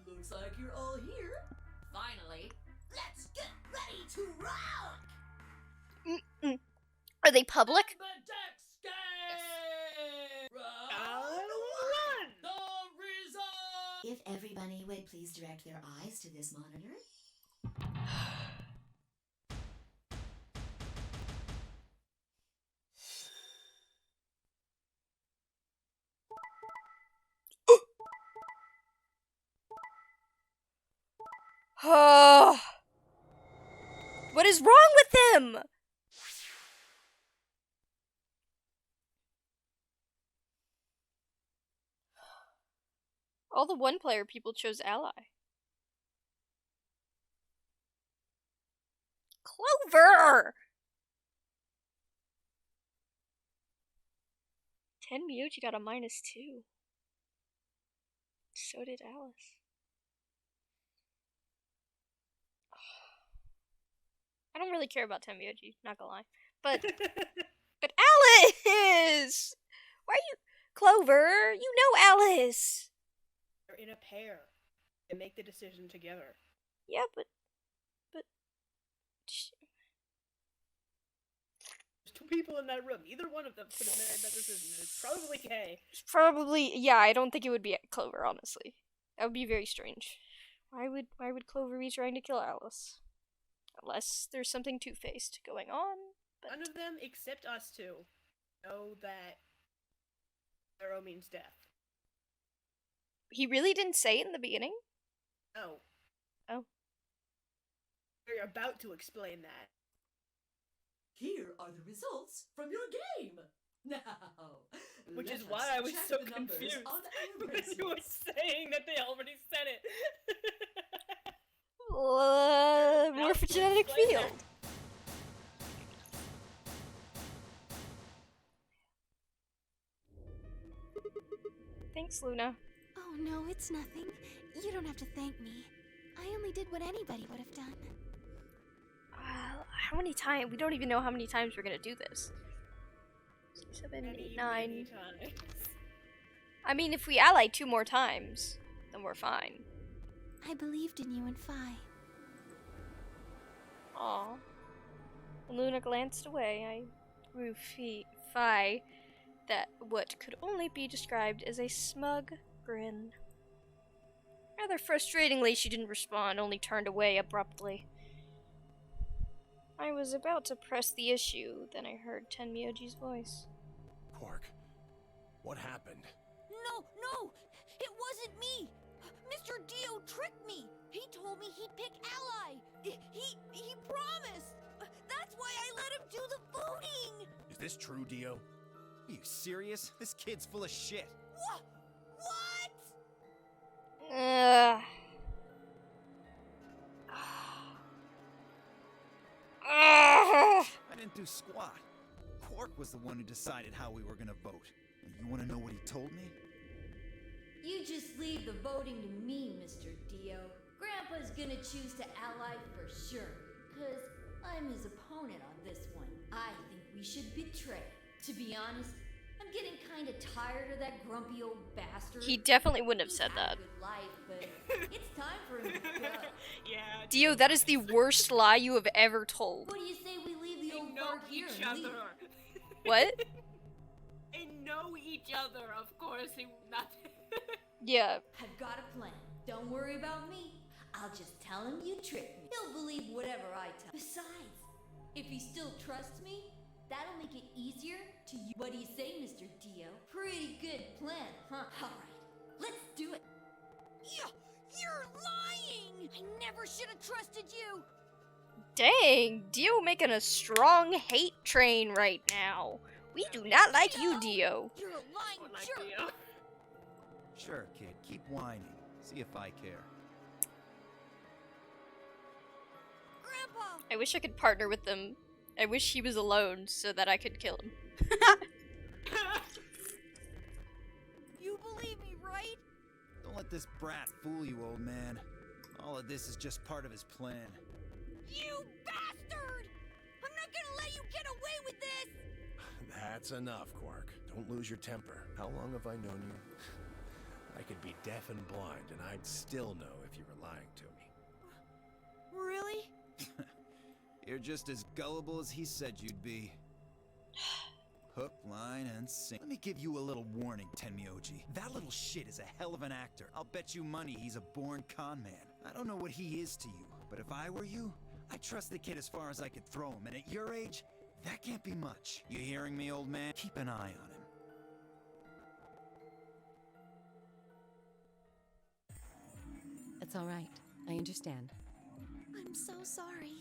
Looks like you're all here. Finally. Let's get ready to rock! Are they public? If everybody would please direct their eyes to this monitor. What is wrong with them? All the one-player people chose ally. Clover! Tenmyoji got a -2. So did Alice. I don't really care about Tenmyoji, not gonna lie. But Alice! Why are you... Clover, you know Alice! They're in a pair. They make the decision together. Yeah, but... There's 2 people in that room. Either one of them could have made that decision. It's probably Kay. Probably, yeah, I don't think it would be Clover, honestly. That would be very strange. Why would Clover be trying to kill Alice? Unless there's something two-faced going on, but... None of them, except us 2, know that arrow means death. He really didn't say it in the beginning? Oh. Oh. We're about to explain that. Here are the results from your game. Now, Which let is us why I was check so the numbers confused on when Amber's you were list. saying that they already said it. Morphogenetic field. Thanks, Luna. Oh no, it's nothing. You don't have to thank me. I only did what anybody would have done. how many times? We don't even know how many times we're gonna do this. 6, 7, 8, Many 9. times. I mean, if we ally 2 more times, then we're fine. I believed in you and Phi. Aw. When Luna glanced away, I grew Phi that what could only be described as a smug grin. Rather frustratingly, she didn't respond, only turned away abruptly. I was about to press the issue, then I heard Tenmyoji's voice. Quark, what happened? No! It wasn't me! Mr. Dio tricked me! He told me he'd pick Ally! He promised! That's why I let him do the voting! Is this true, Dio? Are you serious? This kid's full of shit. What? I didn't do squat. Quark was the one who decided how we were gonna vote. And you wanna know what he told me? You just leave the voting to me, Mr. Dio. Grandpa's gonna choose to ally for sure, 'cause I'm his opponent on this one. I think we should betray. To be honest, I'm getting kinda tired of that grumpy old bastard. He definitely wouldn't have He's said had that. a good life, but it's time for him to go. Yeah. Dio, that is the worst lie you have ever told. What do you say we leave the They old know fart here each and leave? other. What? They know each other, of course. He not. Yeah. I've got a plan. Don't worry about me. I'll just tell him you tricked me. He'll believe whatever I tell him. Besides, if he still trusts me, that'll make it easier to use. What do you say, Mr. Dio? Pretty good plan, huh? Alright, let's do it. You're lying! I never should have trusted you! Dang, Dio making a strong hate train right now. We do not like you, Dio. You're a lying Don't like jerk! Dio. Sure, kid, keep whining. See if I care. Grandpa! I wish I could partner with them. I wish he was alone so that I could kill him. You believe me, right? Don't let this brat fool you, old man. All of this is just part of his plan. You bastard! I'm not gonna let you get away with this! That's enough, Quark. Don't lose your temper. How long have I known you? I could be deaf and blind, and I'd still know if you were lying to me. Really? You're just as gullible as he said you'd be. Hook, line, and sinker. Let me give you a little warning, Tenmyoji. That little shit is a hell of an actor. I'll bet you money he's a born con man. I don't know what he is to you, but if I were you, I'd trust the kid as far as I could throw him, and at your age, that can't be much. You hearing me, old man? Keep an eye on him. It's all right. I understand. I'm so sorry.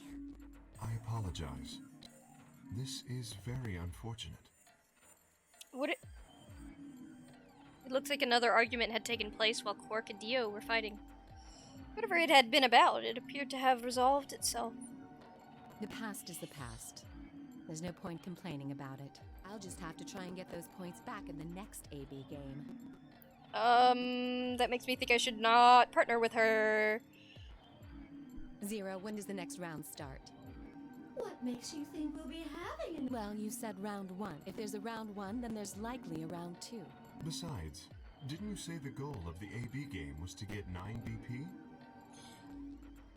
I apologize. This is very unfortunate. It looks like another argument had taken place while Quark and Dio were fighting. Whatever it had been about, it appeared to have resolved itself. The past is the past. There's no point complaining about it. I'll just have to try and get those points back in the next AB game. That makes me think I should not partner with her. Zero, when does the next round start? What makes you think we'll be having an... Well, you said round 1. If there's a round 1, then there's likely a round 2. Besides, didn't you say the goal of the AB game was to get 9 BP?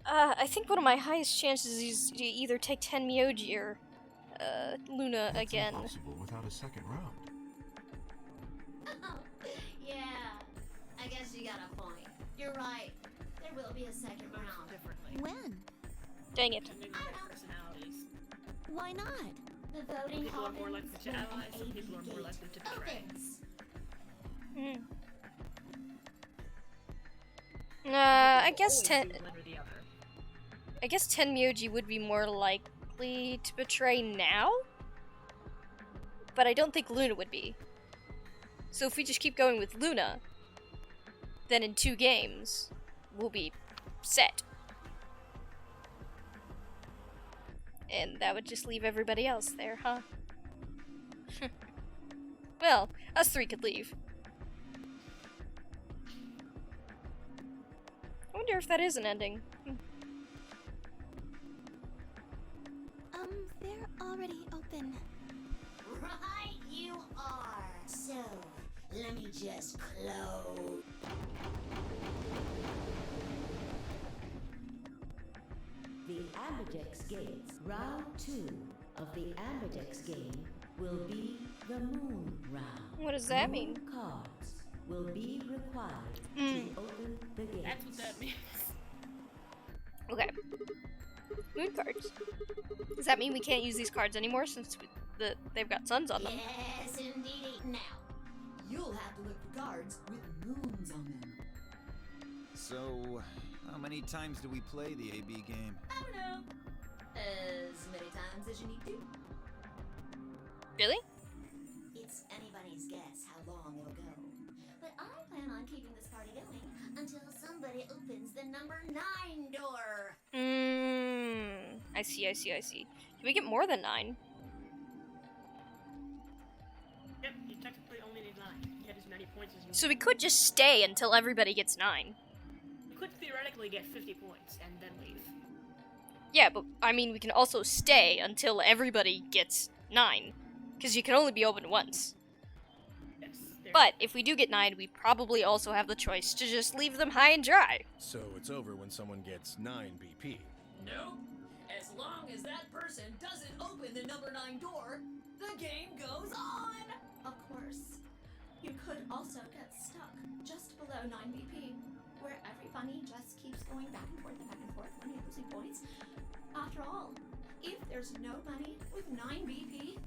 I think one of my highest chances is to either take Tenmyoji or, Luna That's again. impossible without a second round. Yeah, I guess you got a point. You're right. There will be a second round. Differently. When? Dang it. Depending on their personalities. Why not? The voting People are more likely happens to when ally, an some people are AV more gate likely to betray. opens. I guess Always do one or the other. I guess Tenmyoji would be more likely to betray now? But I don't think Luna would be. So if we just keep going with Luna, then in 2 games, we'll be set. And that would just leave everybody else there, huh? Well, us 3 could leave. I wonder if that is an ending. They're already open. Right, you are. So, let me just close. The Ambidex Gates, round 2 of the Ambidex game will be the Moon Round. What does that Moon mean? cards will be required to open the gates. That's what that means. Okay. Moon cards. Does that mean we can't use these cards anymore since they've got suns on them? Yes, indeedy. Now, you'll have to look for cards with moons on them. So, how many times do we play the AB game? I don't know. As many times as you need to. Really? It's anybody's guess how long it'll go. But I plan on keeping this party going until somebody opens the number 9 door. I see. Do we get more than 9? Yep, you technically only need 9. You get as many points as you So we could just stay until everybody gets 9. You could theoretically get 50 points and then leave. Yeah, but I mean, we can also stay until everybody gets 9. Because you can only be open once. Yes. But if we do get 9, we probably also have the choice to just leave them high and dry. So it's over when someone gets 9 BP. Nope. As long as that person doesn't open the number 9 door, the game goes on! Of course, you could also get stuck just below 9 BP, where every bunny just keeps going back and forth when you're losing points. After all, if there's no bunny with 9 BP,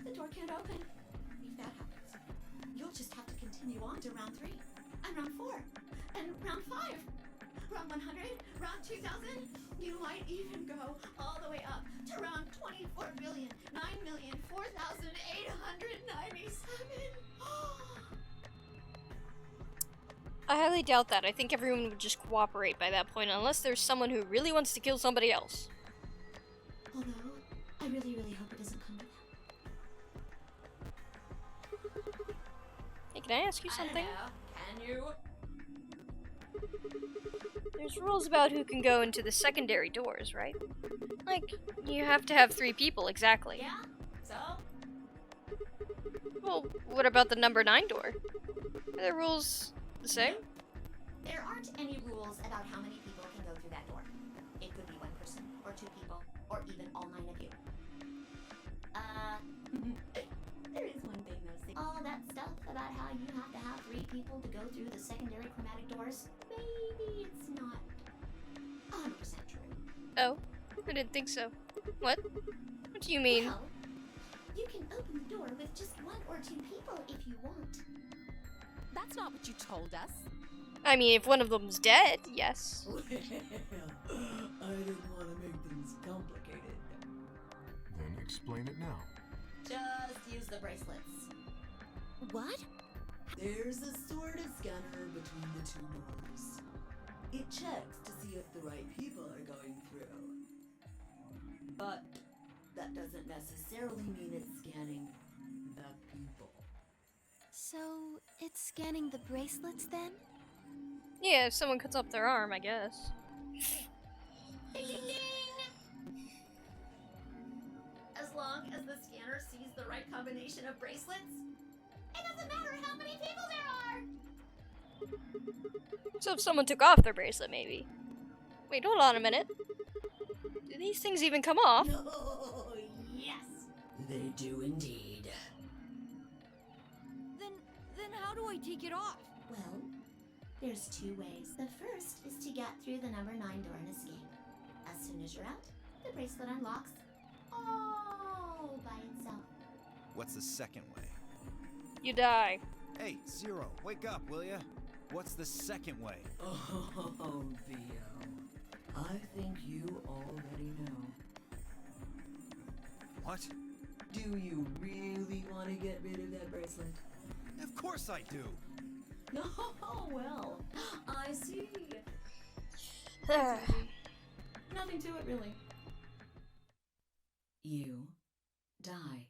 the door can't open. If that happens, you'll just have to continue on to round 3, and round 4, and round 5, round 100, round 2000. You might even go all the way up to round 24,9,004,897. I highly doubt that. I think everyone would just cooperate by that point, unless there's someone who really wants to kill somebody else. Although, I really, really hope it doesn't come to that. Hey, can I ask you something? Can you? There's rules about who can go into the secondary doors, right? Like, you have to have 3 people, exactly. Yeah? So? Well, what about the number 9 door? Are the rules the same? There aren't any rules about how many people can go through that door. It could be 1 person, or 2 people, or even all 9 of you. There is one thing though. All that stuff about how you have to have 3 people to go through the secondary chromatic doors, maybe it's not 100% true. Oh, I didn't think so. What? What do you mean? Well, you can open the door with just 1 or 2 people if you want. That's not what you told us. I mean, if one of them's dead, yes. Well, I didn't want to make things complicated. Then explain it now. Just use the bracelets. What? There's a sort of scanner between the 2 doors. It checks to see if the right people are going through. But that doesn't necessarily mean it's scanning the people. So, it's scanning the bracelets then? Yeah, if someone cuts off their arm, I guess. Ding, ding, ding! As long as the scanner sees the right combination of bracelets, it doesn't matter how many people there are! So if someone took off their bracelet, maybe. Wait, hold on a minute. Do these things even come off? Oh, yes! They do indeed. Then how do I take it off? Well, there's 2 ways. The first is to get through the number 9 door and escape. As soon as you're out, the bracelet unlocks all by itself. What's the second way? You die. Hey, Zero, wake up, will ya? What's the second way? Oh, Theo. I think you already know. What? Do you really want to get rid of that bracelet? Of course I do. Oh, well, I see. Nothing to it, really. You die.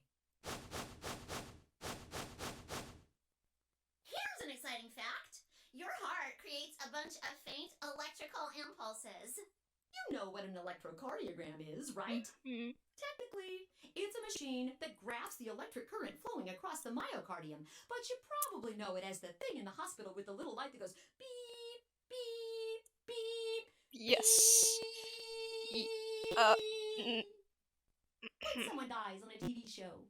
Here's an exciting fact. Your heart creates a bunch of faint electrical impulses. You know what an electrocardiogram is, right? Mm-hmm. Technically, it's a machine that graphs the electric current flowing across the myocardium, but you probably know it as the thing in the hospital with the little light that goes beep, beep, beep. Yes. Beep. Mm, When someone dies on a TV show.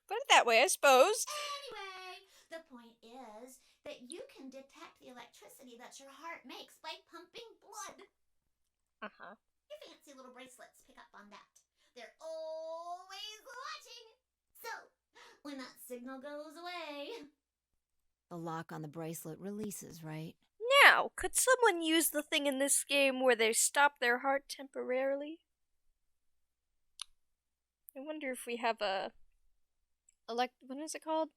Put it that way, I suppose. Anyway, the point is that you can detect the electricity that your heart makes by pumping blood. Uh-huh. Your fancy little bracelets pick up on that. They're always watching. So, when that signal goes away... The lock on the bracelet releases, right? Now, could someone use the thing in this game where they stop their heart temporarily? I wonder if we have a... what is it called?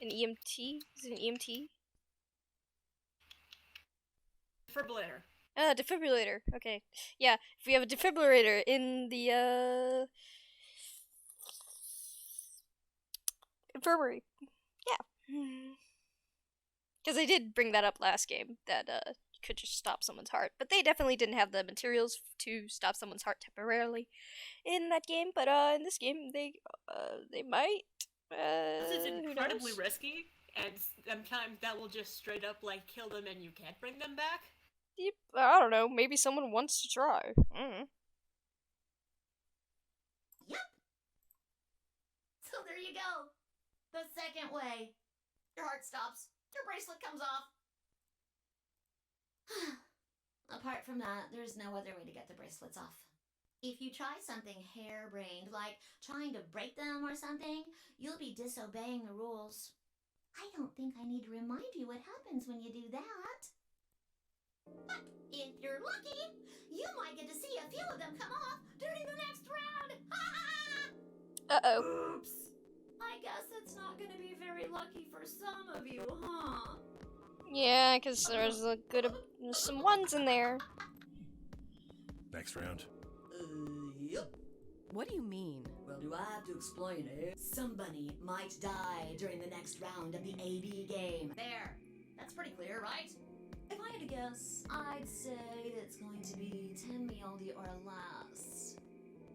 An EMT? Is it an EMT? Defibrillator. Defibrillator. Okay. Yeah, if we have a defibrillator in the, infirmary. Yeah. Because they did bring that up last game, that, you could just stop someone's heart. But they definitely didn't have the materials to stop someone's heart temporarily in that game. But, in this game, they might. This is who incredibly knows? risky, and sometimes that will just straight up, like, kill them and you can't bring them back. Yep, I don't know, maybe someone wants to try. Yep. So there you go. The second way. Your heart stops. Your bracelet comes off. Apart from that, there's no other way to get the bracelets off. If you try something harebrained, like trying to break them or something, you'll be disobeying the rules. I don't think I need to remind you what happens when you do that. But if you're lucky, you might get to see a few of them come off during the next round. Uh-oh. Oops. I guess it's not going to be very lucky for some of you, huh? Yeah, because there's some ones in there. Next round. Yep. What do you mean? Well, do I have to explain it? Somebody might die during the next round of the AB game. There. That's pretty clear, right? If I had to guess, I'd say it's going to be 10 Mialdi or less.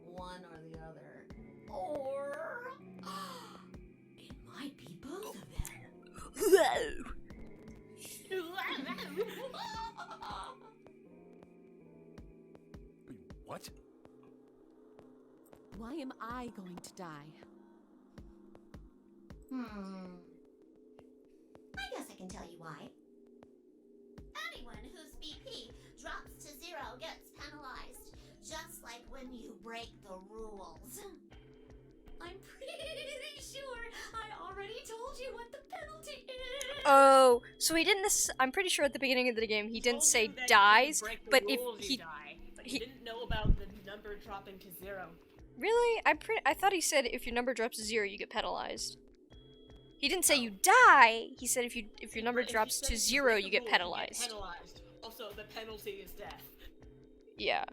One or the other. Or... it might be both of them. What? Why am I going to die? I guess I can tell you why. Anyone whose BP drops to 0 gets penalized, just like when you break the rules. I'm pretty sure I already told you what the penalty is. Oh, so he didn't. I'm pretty sure at the beginning of the game he didn't say dies, but if he die, but he didn't know about the number dropping to 0. Really, I thought he said if your number drops to 0, you get penalized. He didn't say you die. He said if your number drops to 0, you get penalized. Also, the penalty is death. Yeah.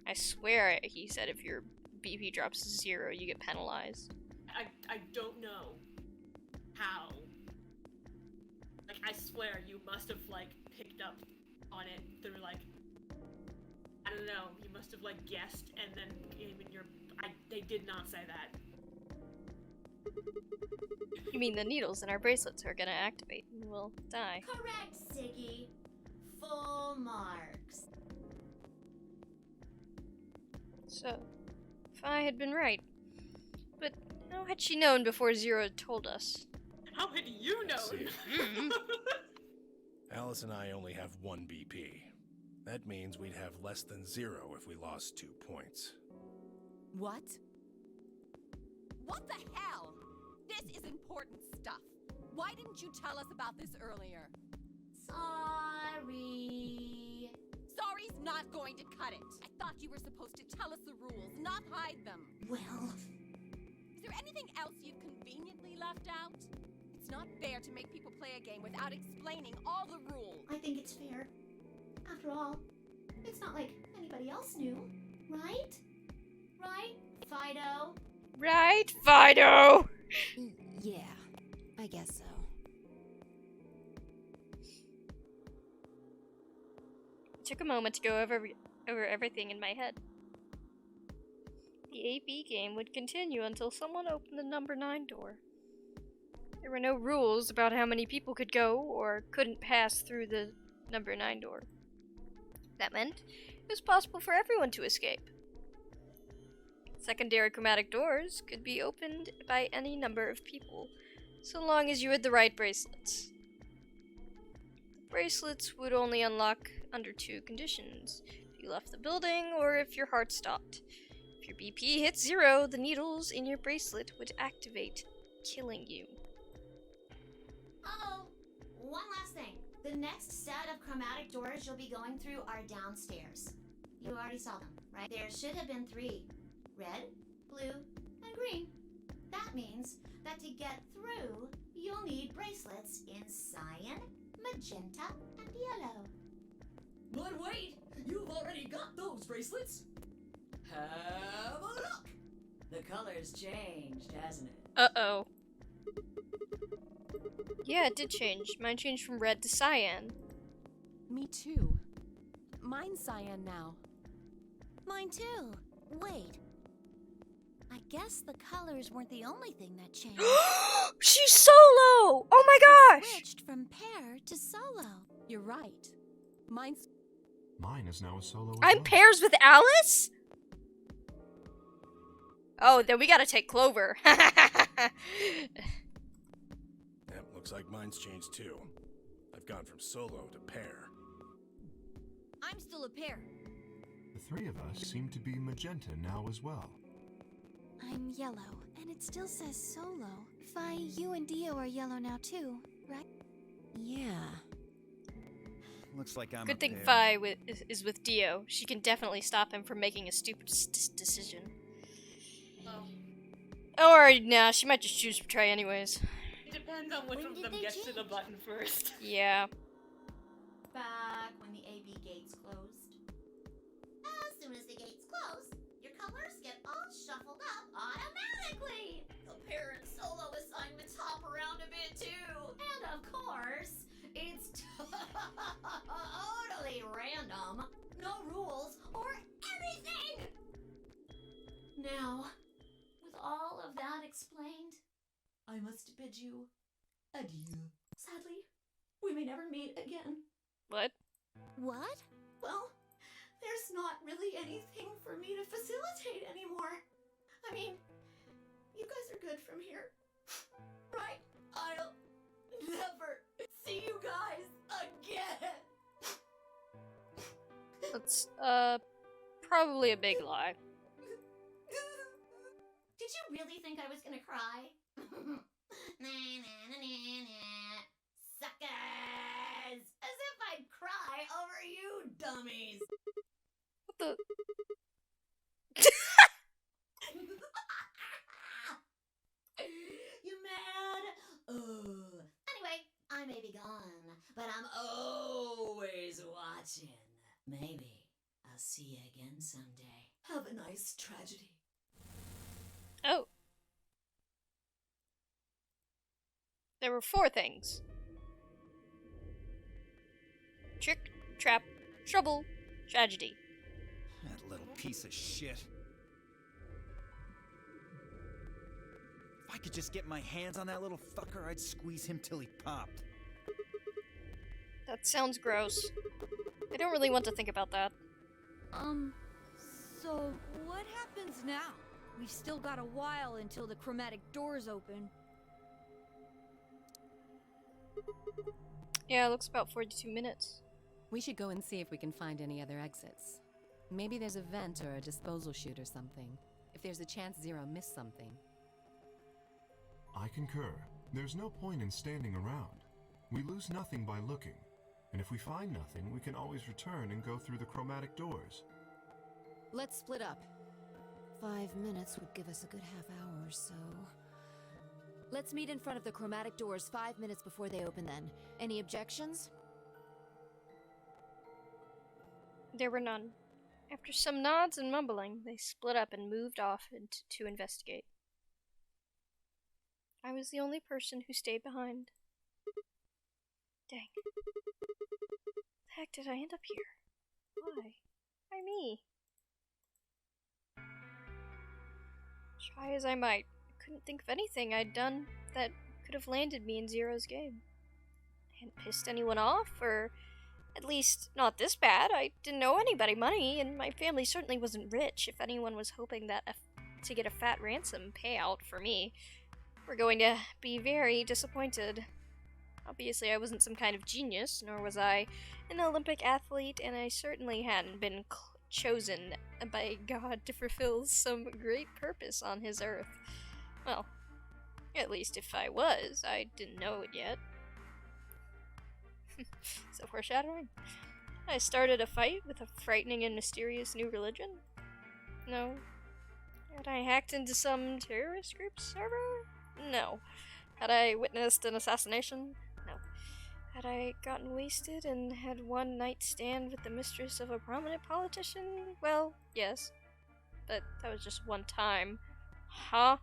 I swear he said if your BP drops to 0, you get penalized. I don't know how. Like, I swear you must have, like, picked up on it through, like, I don't know, you must have, like, guessed and then even they did not say that. You mean the needles in our bracelets are gonna activate and we'll die. Correct, Siggy. Full marks. So, if I had been right. But how had she known before 0 told us? How had you known? Alice and I only have 1 BP. That means we'd have less than 0 if we lost 2 points. What? What the hell? This is important stuff. Why didn't you tell us about this earlier? Sorry. Sorry's not going to cut it. I thought you were supposed to tell us the rules, not hide them. Well... Is there anything else you've conveniently left out? It's not fair to make people play a game without explaining all the rules. I think it's fair. After all, it's not like anybody else knew, right? Right, Fido? Right, Fido? Yeah, I guess so. It took a moment to go over everything in my head. The AB game would continue until someone opened the number 9 door. There were no rules about how many people could go or couldn't pass through the number 9 door. That meant it was possible for everyone to escape. Secondary chromatic doors could be opened by any number of people, so long as you had the right bracelets. The bracelets would only unlock under 2 conditions: if you left the building or if your heart stopped. If your BP hit 0, the needles in your bracelet would activate, killing you. Oh, one last thing. The next set of chromatic doors you'll be going through are downstairs. You already saw them, right? There should have been 3. Red, blue, and green. That means that to get through, you'll need bracelets in cyan, magenta, and yellow. But wait, you've already got those bracelets. Have a look. The color's changed, hasn't it? Uh-oh. Yeah, it did change. Mine changed from red to cyan. Me too. Mine's cyan now. Mine too. Wait. I guess the colors weren't the only thing that changed. She's solo! Oh my It gosh! switched from pair to solo. You're right. Mine's Mine is now a solo. as I'm well. pairs with Alice? Oh, then we gotta take Clover. Yep, looks like mine's changed too. I've gone from solo to pair. I'm still a pair. The 3 of us seem to be magenta now as well. I'm yellow, and it still says solo. Fi, you and Dio are yellow now too, right? Yeah. Looks like I'm Good a thing pair. Fi is with Dio. She can definitely stop him from making a stupid decision. Or, nah, she might just choose to try anyways. It depends on which When of did them they gets to the change? button first. Yeah. Back when the AB gates closed. As soon as the gates close, your colors get all shuffled up automatically. The pair and solo assignments hop around a bit too. And of course, it's totally random. No rules or anything. Now, with all of that explained, I must bid you adieu. Sadly, we may never meet again. What? What? Well, there's not really anything for me to facilitate anymore. I mean, you guys are good from here, right? I'll never see you guys again. That's, probably a big lie. Did you really think I was gonna cry? Nah. Suckers! As if I'd cry over you dummies! What the? You mad? Oh. Anyway, I may be gone, but I'm always watching. Maybe I'll see you again someday. Have a nice tragedy. Oh. There were 4 things. Trick, trap, trouble, tragedy. That little piece of shit. If I could just get my hands on that little fucker, I'd squeeze him till he popped. That sounds gross. I don't really want to think about that. So what happens now? We've still got a while until the chromatic doors open. Yeah, it looks about 42 minutes. We should go and see if we can find any other exits. Maybe there's a vent or a disposal chute or something. If there's a chance Zero missed something. I concur. There's no point in standing around. We lose nothing by looking. And if we find nothing, we can always return and go through the chromatic doors. Let's split up. 5 minutes would give us a good half hour or so. Let's meet in front of the chromatic doors 5 minutes before they open then. Any objections? There were none. After some nods and mumbling, they split up and moved off to investigate. I was the only person who stayed behind. Dang. The heck did I end up here? Why? Why me? Try as I might, I couldn't think of anything I'd done that could have landed me in Zero's game. I hadn't pissed anyone off, or at least not this bad. I didn't owe anybody money, and my family certainly wasn't rich. If anyone was hoping to get a fat ransom payout for me, we're going to be very disappointed. Obviously, I wasn't some kind of genius, nor was I an Olympic athlete, and I certainly hadn't been chosen by God to fulfill some great purpose on his earth. Well, at least if I was, I didn't know it yet. So foreshadowing. I started a fight with a frightening and mysterious new religion? No. Had I hacked into some terrorist group's server? No. Had I witnessed an assassination? No. Had I gotten wasted and had one night stand with the mistress of a prominent politician? Well, yes. But that was just one time. Huh?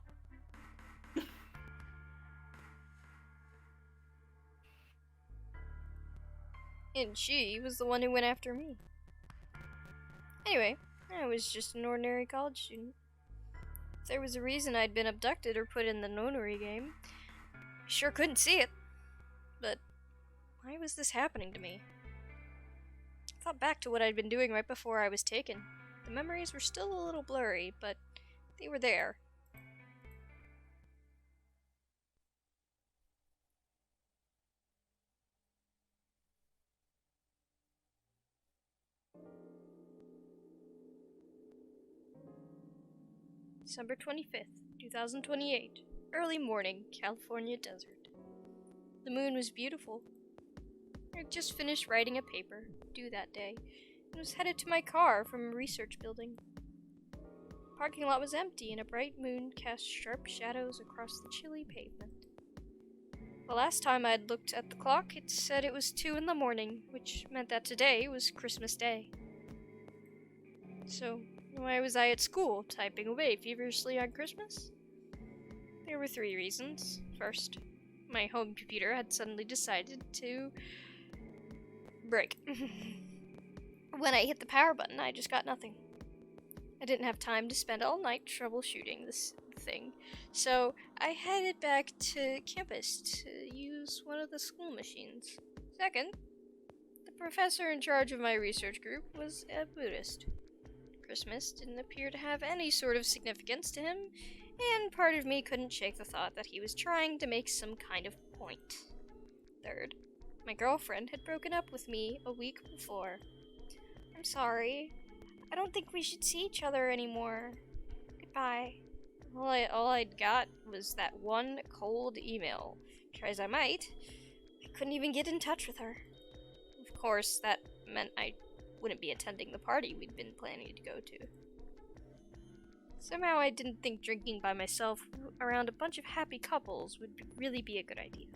And she was the one who went after me. Anyway, I was just an ordinary college student. If there was a reason I'd been abducted or put in the nonary game, I sure couldn't see it. But why was this happening to me? I thought back to what I'd been doing right before I was taken. The memories were still a little blurry, but they were there. December 25th, 2028. Early morning, California desert. The moon was beautiful. I had just finished writing a paper, due that day, and was headed to my car from a research building. The parking lot was empty, and a bright moon cast sharp shadows across the chilly pavement. The last time I'd looked at the clock, it said it was 2 in the morning, which meant that today was Christmas Day. So, why was I at school, typing away feverishly on Christmas? There were 3 reasons. First, my home computer had suddenly decided to break. When I hit the power button, I just got nothing. I didn't have time to spend all night troubleshooting this thing, so I headed back to campus to use one of the school machines. Second, the professor in charge of my research group was a Buddhist. Christmas didn't appear to have any sort of significance to him, and part of me couldn't shake the thought that he was trying to make some kind of point. Third, my girlfriend had broken up with me a week before. I'm sorry. I don't think we should see each other anymore. Goodbye. All I'd got was that one cold email. Try as I might, I couldn't even get in touch with her. Of course, that meant I wouldn't be attending the party we'd been planning to go to. Somehow I didn't think drinking by myself around a bunch of happy couples would really be a good idea.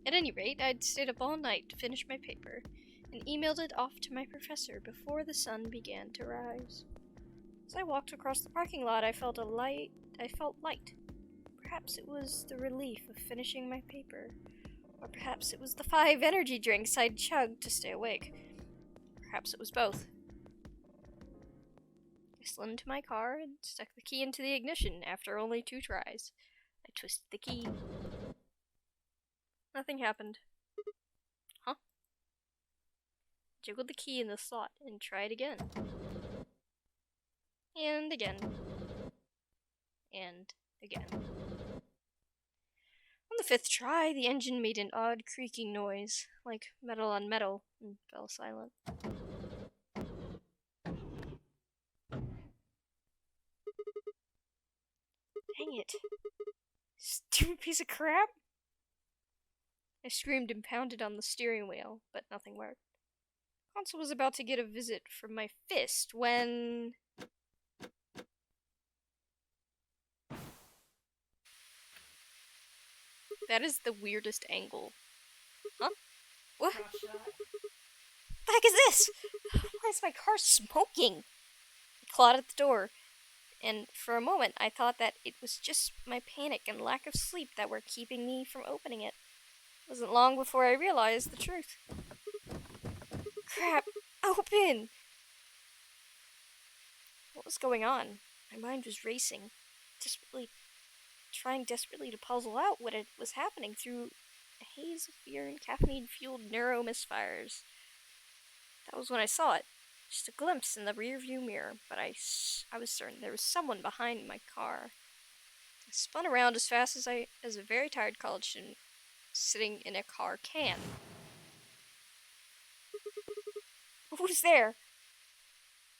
At any rate, I'd stayed up all night to finish my paper, and emailed it off to my professor before the sun began to rise. As I walked across the parking lot, I felt light. Perhaps it was the relief of finishing my paper, or perhaps it was the 5 energy drinks I'd chugged to stay awake. Perhaps it was both. I slid into my car and stuck the key into the ignition after only 2 tries. I twisted the key. Nothing happened. Huh? Jiggled the key in the slot and tried again. And again. And again. On the 5th try, the engine made an odd creaking noise, like metal on metal, and fell silent. Dang it. Stupid piece of crap! I screamed and pounded on the steering wheel, but nothing worked. The console was about to get a visit from my fist when... That is the weirdest angle. Huh? What? The heck is this? Why is my car smoking? I clawed at the door, and for a moment I thought that it was just my panic and lack of sleep that were keeping me from opening it. It wasn't long before I realized the truth. Crap! Open! What was going on? My mind was racing, trying desperately to puzzle out what it was happening through a haze of fear and caffeine-fueled neuro misfires. That was when I saw it. Just a glimpse in the rearview mirror, but I was certain there was someone behind my car. I spun around as fast as a very tired college student sitting in a car can. Who's there?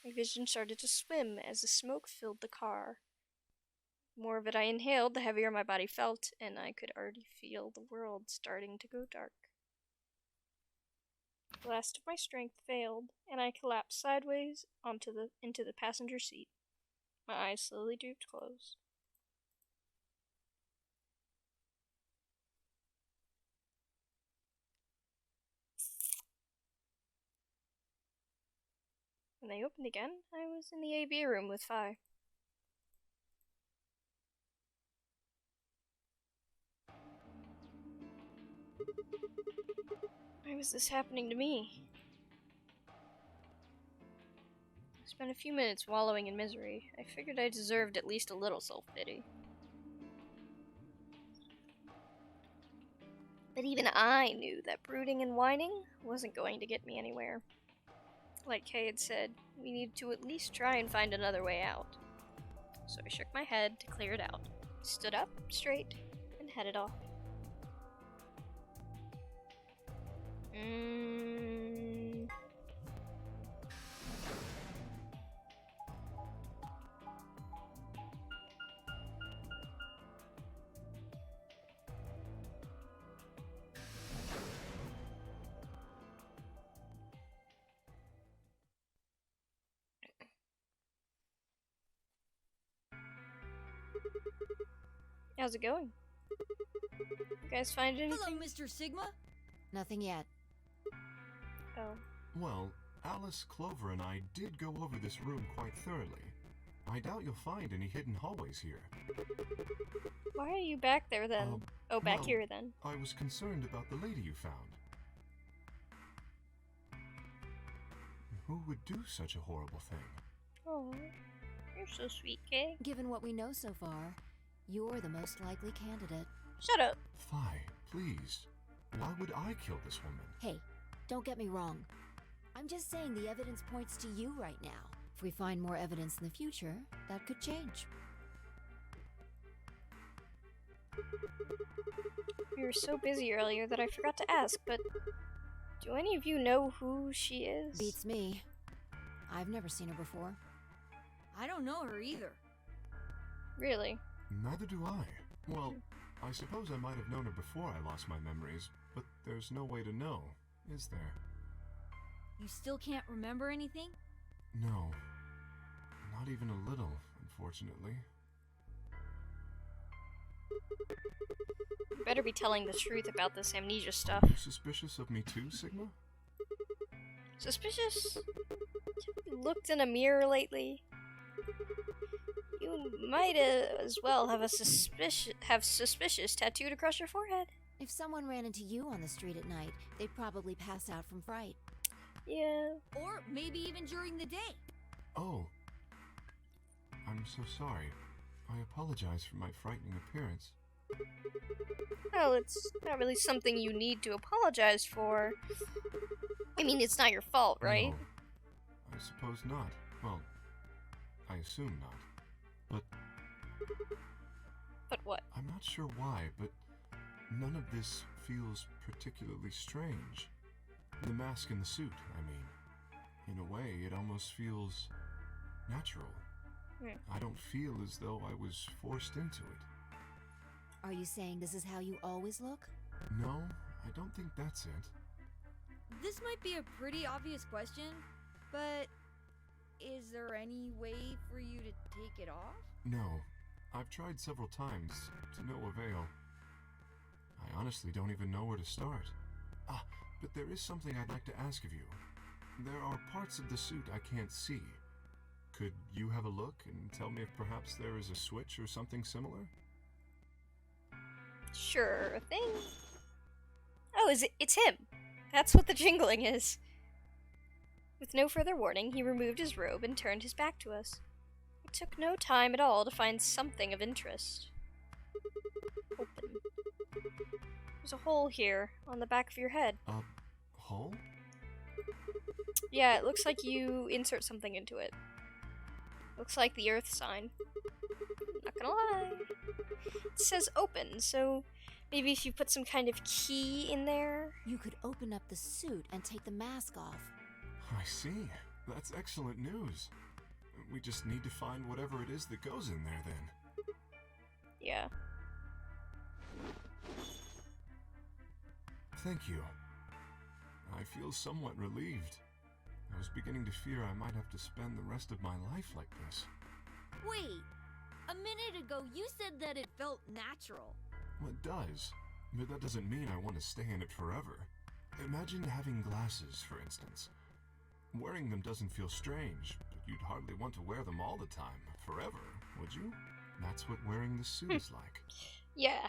My vision started to swim as the smoke filled the car. The more of it I inhaled, the heavier my body felt, and I could already feel the world starting to go dark. The last of my strength failed, and I collapsed sideways into the passenger seat. My eyes slowly drooped closed. When they opened again, I was in the AB room with Phi. Why was this happening to me? I spent a few minutes wallowing in misery. I figured I deserved at least a little self-pity. But even I knew that brooding and whining wasn't going to get me anywhere. Like Kay had said, we needed to at least try and find another way out. So I shook my head to clear it out, stood up straight, and headed off. How's it going? You guys find anything? Hello, Mr. Sigma. Nothing yet. Oh. Well, Alice, Clover, and I did go over this room quite thoroughly. I doubt you'll find any hidden hallways here. Why are you back there then? Back well, here then. I was concerned about the lady you found. Who would do such a horrible thing? Oh, you're so sweet, Kay. Given what we know so far, you're the most likely candidate. Shut up. Phi, please. Why would I kill this woman? Hey, don't get me wrong. I'm just saying the evidence points to you right now. If we find more evidence in the future, that could change. We were so busy earlier that I forgot to ask, but do any of you know who she is? Beats me. I've never seen her before. I don't know her either. Really? Neither do I. Well, I suppose I might have known her before I lost my memories, but there's no way to know, is there? You still can't remember anything? No. Not even a little, unfortunately. You better be telling the truth about this amnesia stuff. Are you suspicious of me too, Sigma? Suspicious? You looked in a mirror lately? You might as well have suspicious tattooed across your forehead. If someone ran into you on the street at night, they'd probably pass out from fright. Yeah. Or maybe even during the day. Oh. I'm so sorry. I apologize for my frightening appearance. Well, it's not really something you need to apologize for. I mean, it's not your fault, right? No, I suppose not. Well, I assume not. But what? I'm not sure why, but none of this feels particularly strange. The mask and the suit, I mean. In a way, it almost feels natural. I don't feel as though I was forced into it. Are you saying this is how you always look? No, I don't think that's it. This might be a pretty obvious question, but is there any way for you to take it off? No, I've tried several times, to no avail. I honestly don't even know where to start. But there is something I'd like to ask of you. There are parts of the suit I can't see. Could you have a look and tell me if perhaps there is a switch or something similar? Sure thing. Oh, it's him. That's what the jingling is. With no further warning, he removed his robe and turned his back to us. It took no time at all to find something of interest. Open. There's a hole here on the back of your head. A hole? Yeah, it looks like you insert something into it. Looks like the Earth sign. Not gonna lie. It says open, so maybe if you put some kind of key in there. You could open up the suit and take the mask off. I see. That's excellent news. We just need to find whatever it is that goes in there then. Yeah. Thank you. I feel somewhat relieved. I was beginning to fear I might have to spend the rest of my life like this. Wait, a minute ago you said that it felt natural. Well, it does, but that doesn't mean I want to stay in it forever. Imagine having glasses, for instance. Wearing them doesn't feel strange, but you'd hardly want to wear them all the time, forever, would you? That's what wearing the suit is like. Yeah.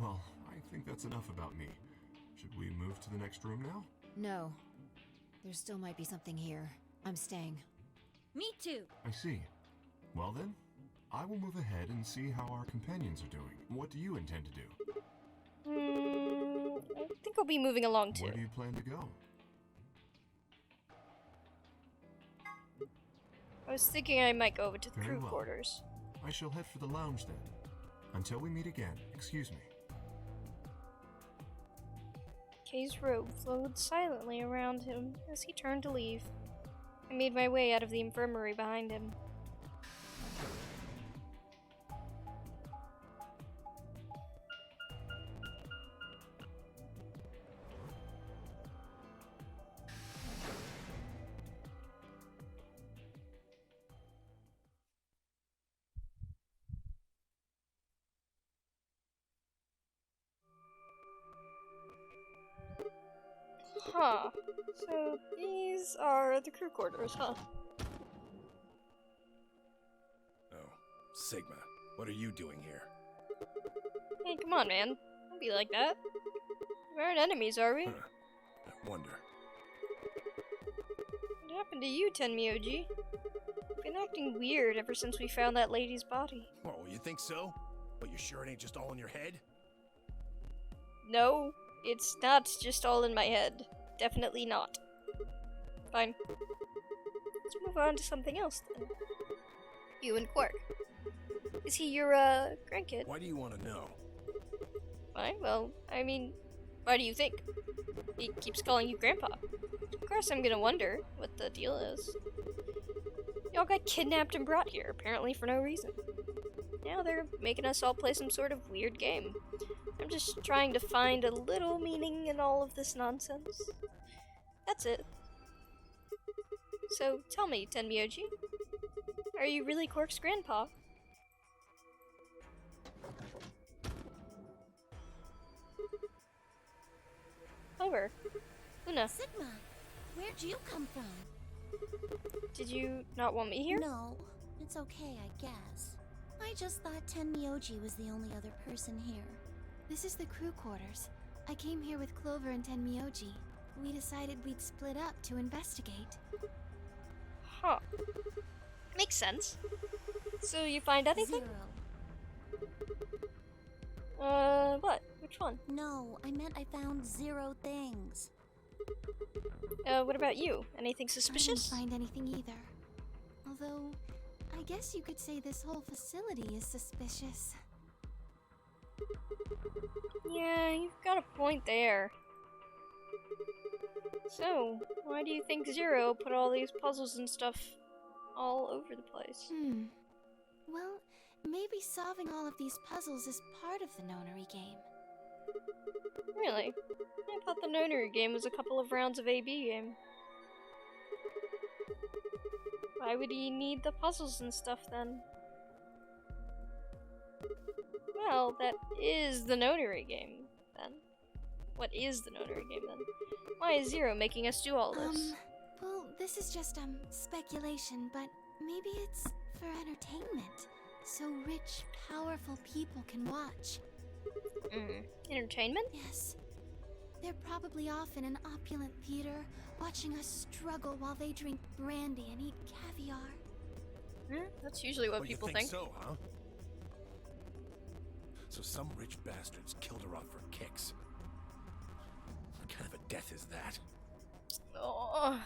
Well, I think that's enough about me. Should we move to the next room now? No. There still might be something here. I'm staying. Me too. I see. Well then, I will move ahead and see how our companions are doing. What do you intend to do? I think I'll be moving along too. Where do you plan to go? I was thinking I might go over to the Very crew well. quarters. I shall head for the lounge then. Until we meet again, excuse me. Kay's robe flowed silently around him as he turned to leave. I made my way out of the infirmary behind him. Huh. So these are the crew quarters, huh? Oh, Sigma, what are you doing here? Hey, come on, man. Don't be like that. We aren't enemies, are we? I wonder. What happened to you, Tenmyoji? You've been acting weird ever since we found that lady's body. Oh, you think so? But you sure it ain't just all in your head? No, it's not just all in my head. Definitely not. Fine. Let's move on to something else then. You and Quark. Is he your, grandkid? Why do you want to know? Fine, well, I mean, why do you think? He keeps calling you Grandpa. Of course I'm gonna wonder what the deal is. Y'all got kidnapped and brought here, apparently for no reason. Now they're making us all play some sort of weird game. I'm just trying to find a little meaning in all of this nonsense. That's it. So, tell me, Tenmyoji, are you really Quark's grandpa? Over. Luna, Sigma, where'd you come from? did you not want me here? No, it's okay, I guess. I just thought Tenmyoji was the only other person here. This is the crew quarters. I came here with Clover and Tenmyoji. We decided we'd split up to investigate. Huh. Makes sense. So you find anything? 0. What? Which one? No, I meant I found 0 things. What about you? Anything I suspicious? didn't find anything either. Although, I guess you could say this whole facility is suspicious. Yeah, you've got a point there. So, why do you think Zero put all these puzzles and stuff all over the place? Well, maybe solving all of these puzzles is part of the nonary game. Really? I thought the nonary game was a couple of rounds of AB game. Why would he need the puzzles and stuff then? Well, that is the nonary game, then. What is the nonary game, then? Why is Zero making us do all this? Well, this is just, speculation, but maybe it's for entertainment. So rich, powerful people can watch. Entertainment? Yes. They're probably off in an opulent theater, watching us struggle while they drink brandy and eat caviar. That's usually what Oh, people you think. So, huh? So some rich bastards killed her off for kicks. What kind of a death is that? Oh.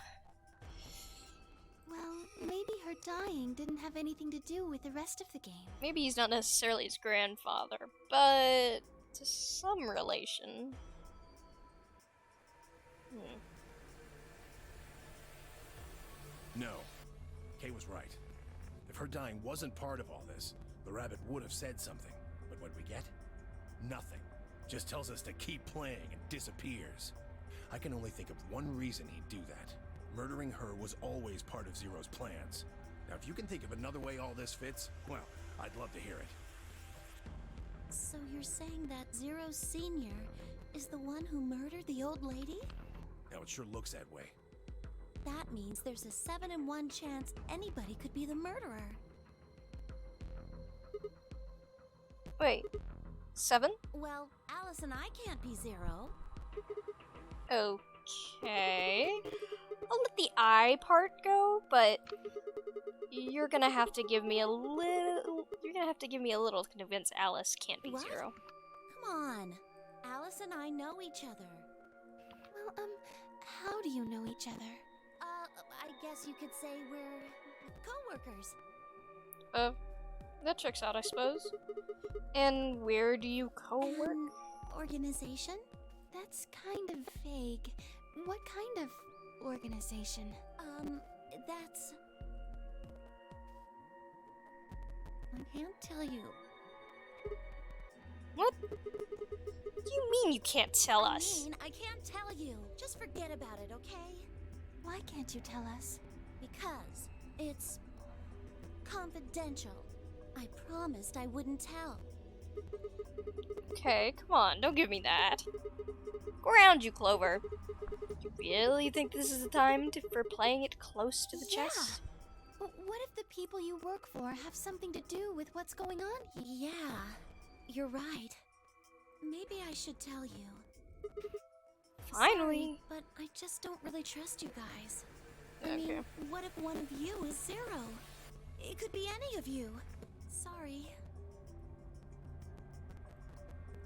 Well, maybe her dying didn't have anything to do with the rest of the game. Maybe he's not necessarily his grandfather, but to some relation. No. Kay was right. If her dying wasn't part of all this, the rabbit would have said something. But what we get? Nothing. Just tells us to keep playing and disappears. I can only think of one reason he'd do that. Murdering her was always part of Zero's plans. Now, if you can think of another way all this fits, well, I'd love to hear it. So you're saying that Zero Sr. is the one who murdered the old lady? Now, it sure looks that way. That means there's a 7 in 1 chance anybody could be the murderer. Wait, 7? Well, Alice and I can't be Zero. Okay. I'll let the I part go, but you're gonna have to give me a little. You're gonna have to give me a little to convince Alice can't be What? Zero. Come on. Alice and I know each other. Well, how do you know each other? I guess you could say we're co-workers. That checks out, I suppose. And where do you co-work? An organization? That's kind of vague. What kind of organization? That's... I can't tell you. What? What do you mean you can't tell us? I can't tell you. Just forget about it, okay? Why can't you tell us? Because it's confidential. I promised I wouldn't tell. Okay, come on, don't give me that. Go around, you Clover. You really think this is the time for playing it close to the chest? But what if the people you work for have something to do with what's going on here? Yeah, you're right. Maybe I should tell you. Finally. Sorry, but I just don't really trust you guys. Okay. I mean, what if one of you is Zero? It could be any of you. Sorry.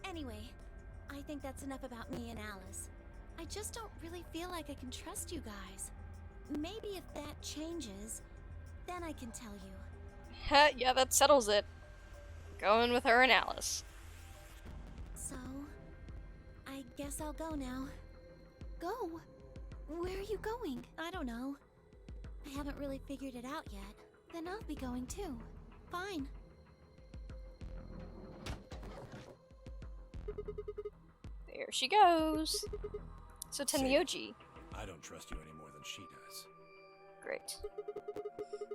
Anyway, I think that's enough about me and Alice. I just don't really feel like I can trust you guys. Maybe if that changes, then I can tell you. Yeah, that settles it. Going with her and Alice. So, I guess I'll go now. Go? Where are you going? I don't know. I haven't really figured it out yet. Then I'll be going too. Fine. There she goes. So Tenmyoji. I don't trust you any more than she does. Great.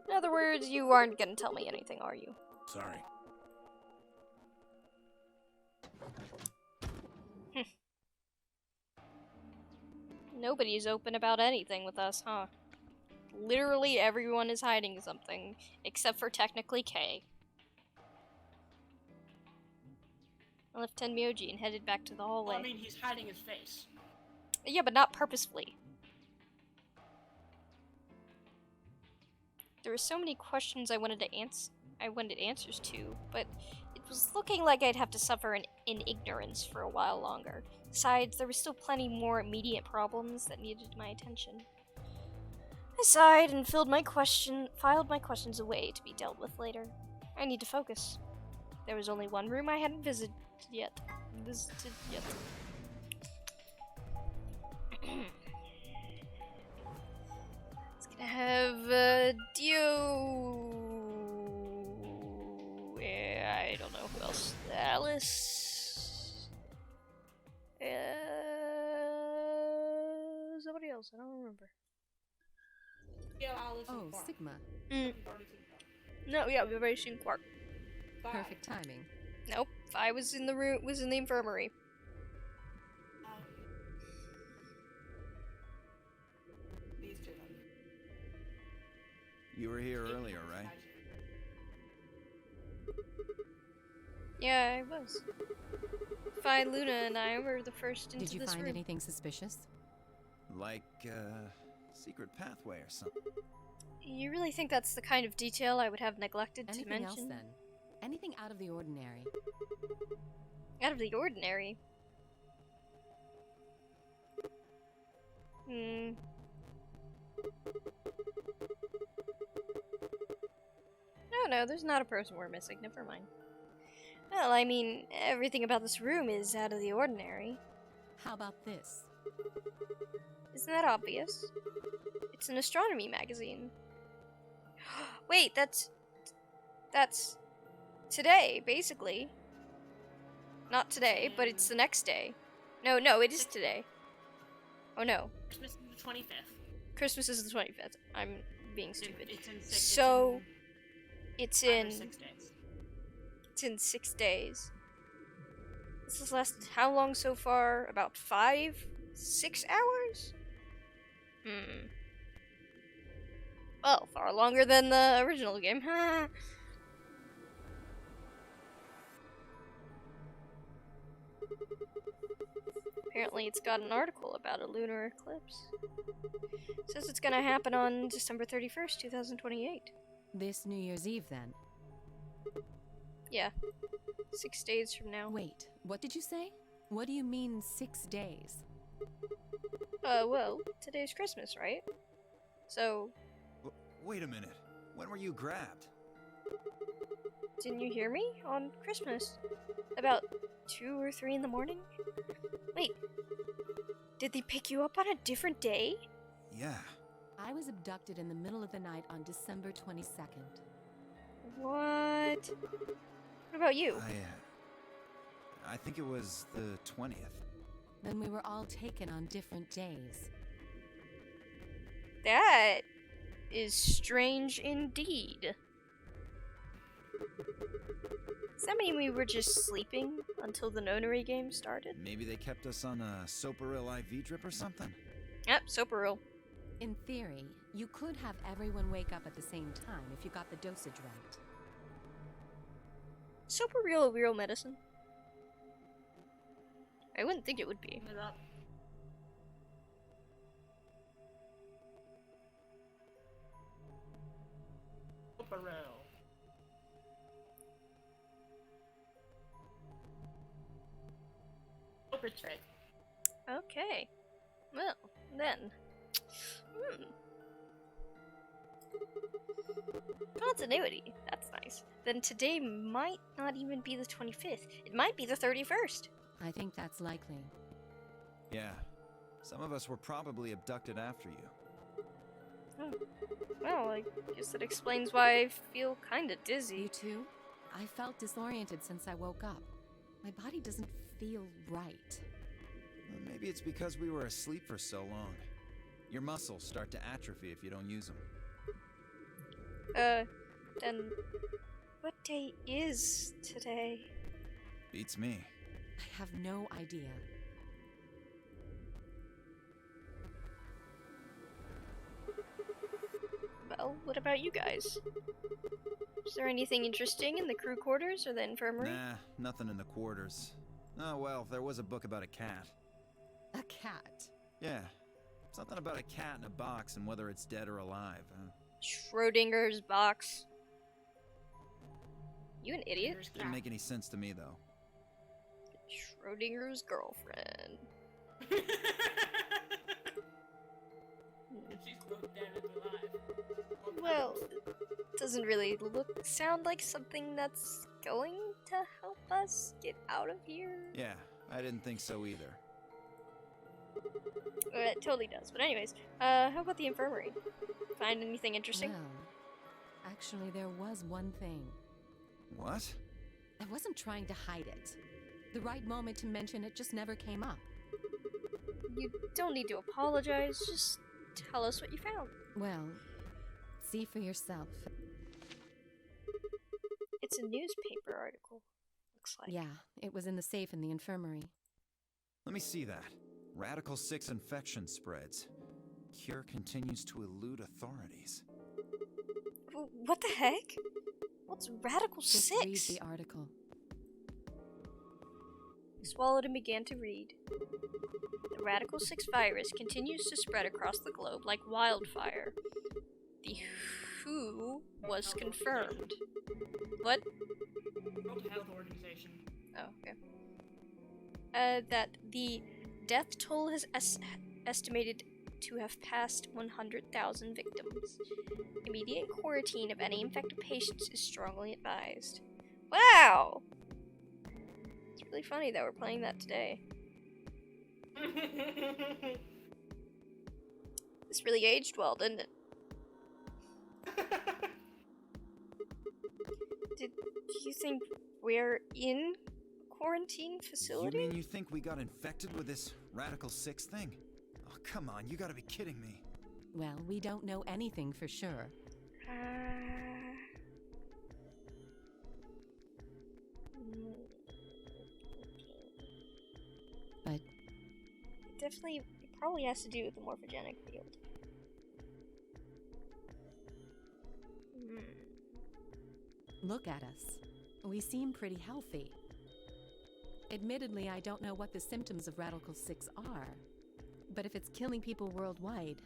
In other words, you aren't gonna tell me anything, are you? Sorry. Nobody's open about anything with us, huh? Literally everyone is hiding something, except for technically Kay. I left Tenmyoji and headed back to the hallway. Well, I mean, he's hiding his face. Yeah, but not purposefully. There were so many questions I wanted answers to, but it was looking like I'd have to suffer in ignorance for a while longer. Besides, there were still plenty more immediate problems that needed my attention. I sighed and filed my questions away to be dealt with later. I need to focus. There was only one room I hadn't visited yet. It's gonna have Dio. I don't know who else. Alice. Somebody else. I don't remember. Yeah, Alice Oh, and Quark. Sigma. No, yeah, we've already seen Quark. Perfect timing. Nope, I was in the room. Was in the infirmary. You were here earlier, right? Yeah, I was. Phi Luna and I were the first into Did you this find room. anything suspicious? Like, secret pathway or something. You really think that's the kind of detail I would have neglected to Anything mention? else then? Anything out of the ordinary? Out of the ordinary? No, there's not a person we're missing. Never mind. Well, I mean, everything about this room is out of the ordinary. How about this? Isn't that obvious? It's an astronomy magazine. Wait, that's today, basically. Not today, but it's the next day. No, it is today. Oh no. Christmas is the 25th. Christmas is the 25th. I'm being stupid. It's in So, it's in 6 days. It's in 6 days. This has lasted how long so far? About 5? 6 hours? Well, far longer than the original game. Apparently it's got an article about a lunar eclipse. It says it's gonna happen on December 31st, 2028. This New Year's Eve, then? Yeah. 6 days from now. Wait, what did you say? What do you mean 6 days? Well, today's Christmas, right? So... Wait a minute. When were you grabbed? Didn't you hear me? On Christmas. About 2 or 3 in the morning? Wait. Did they pick you up on a different day? Yeah. I was abducted in the middle of the night on December 22nd. What? What about you? I think it was the 20th. Then we were all taken on different days. That is strange indeed. Does that mean we were just sleeping until the nonary game started? Maybe they kept us on a Soparil IV drip or something? Yep, Soparil. In theory, you could have everyone wake up at the same time if you got the dosage right. Soparil a real medicine? I wouldn't think it would be. Okay. Well, then. Continuity. That's nice. Then today might not even be the 25th. It might be the 31st. I think that's likely. Yeah. Some of us were probably abducted after you. Oh. Well, I guess that explains why I feel kinda dizzy. You too? I felt disoriented since I woke up. My body doesn't feel right. Well, maybe it's because we were asleep for so long. Your muscles start to atrophy if you don't use them. Then what day is today? Beats me. I have no idea. Well, what about you guys? Is there anything interesting in the crew quarters or the infirmary? Nah, nothing in the quarters. Oh well, there was a book about a cat. A cat? Yeah. Something about a cat in a box and whether it's dead or alive. Schrodinger's box. You an idiot? Didn't make any sense to me though. Schrodinger's girlfriend. Well, it doesn't really sound like something that's going to help us get out of here. Yeah, I didn't think so either. It totally does. But anyways, how about the infirmary? Find anything interesting? Well, actually there was one thing. What? I wasn't trying to hide it. The right moment to mention it just never came up. You don't need to apologize, just tell us what you found. Well, see for yourself. It's a newspaper article, looks like. Yeah, it was in the safe in the infirmary. Let me see that. Radical 6 infection spreads. Cure continues to elude authorities. What the heck? What's Radical Just 6? read the article. He swallowed and began to read. The Radical 6 virus continues to spread across the globe like wildfire. The WHO was confirmed. What? World Health Organization. Oh, okay. That the death toll has estimated to have passed 100,000 victims. Immediate quarantine of any infected patients is strongly advised. Wow! It's really funny that we're playing that today. This really aged well, didn't it? Do you think we're in a quarantine facility? You mean you think we got infected with this Radical 6 thing? Oh, come on, you gotta be kidding me. Well, we don't know anything for sure. But It probably has to do with the morphogenic field. look at us. We seem pretty healthy. Admittedly, I don't know what the symptoms of Radical 6 are. But if it's killing people worldwide,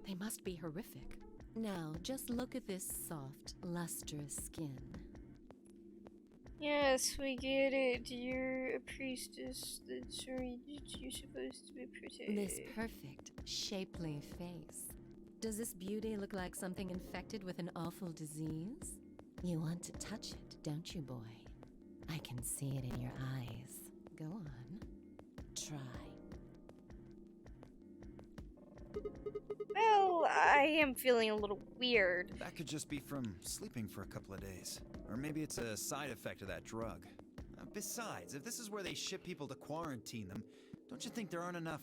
they must be horrific. Now, just look at this soft, lustrous skin. Yes, we get it. You're a priestess. That's right. You're supposed to be pretty. This perfect, shapely face. Does this beauty look like something infected with an awful disease? You want to touch it, don't you, boy? I can see it in your eyes. Go on. Try. Well, I am feeling a little weird. That could just be from sleeping for a couple of days. Or maybe it's a side effect of that drug. Besides, if this is where they ship people to quarantine them, don't you think there aren't enough,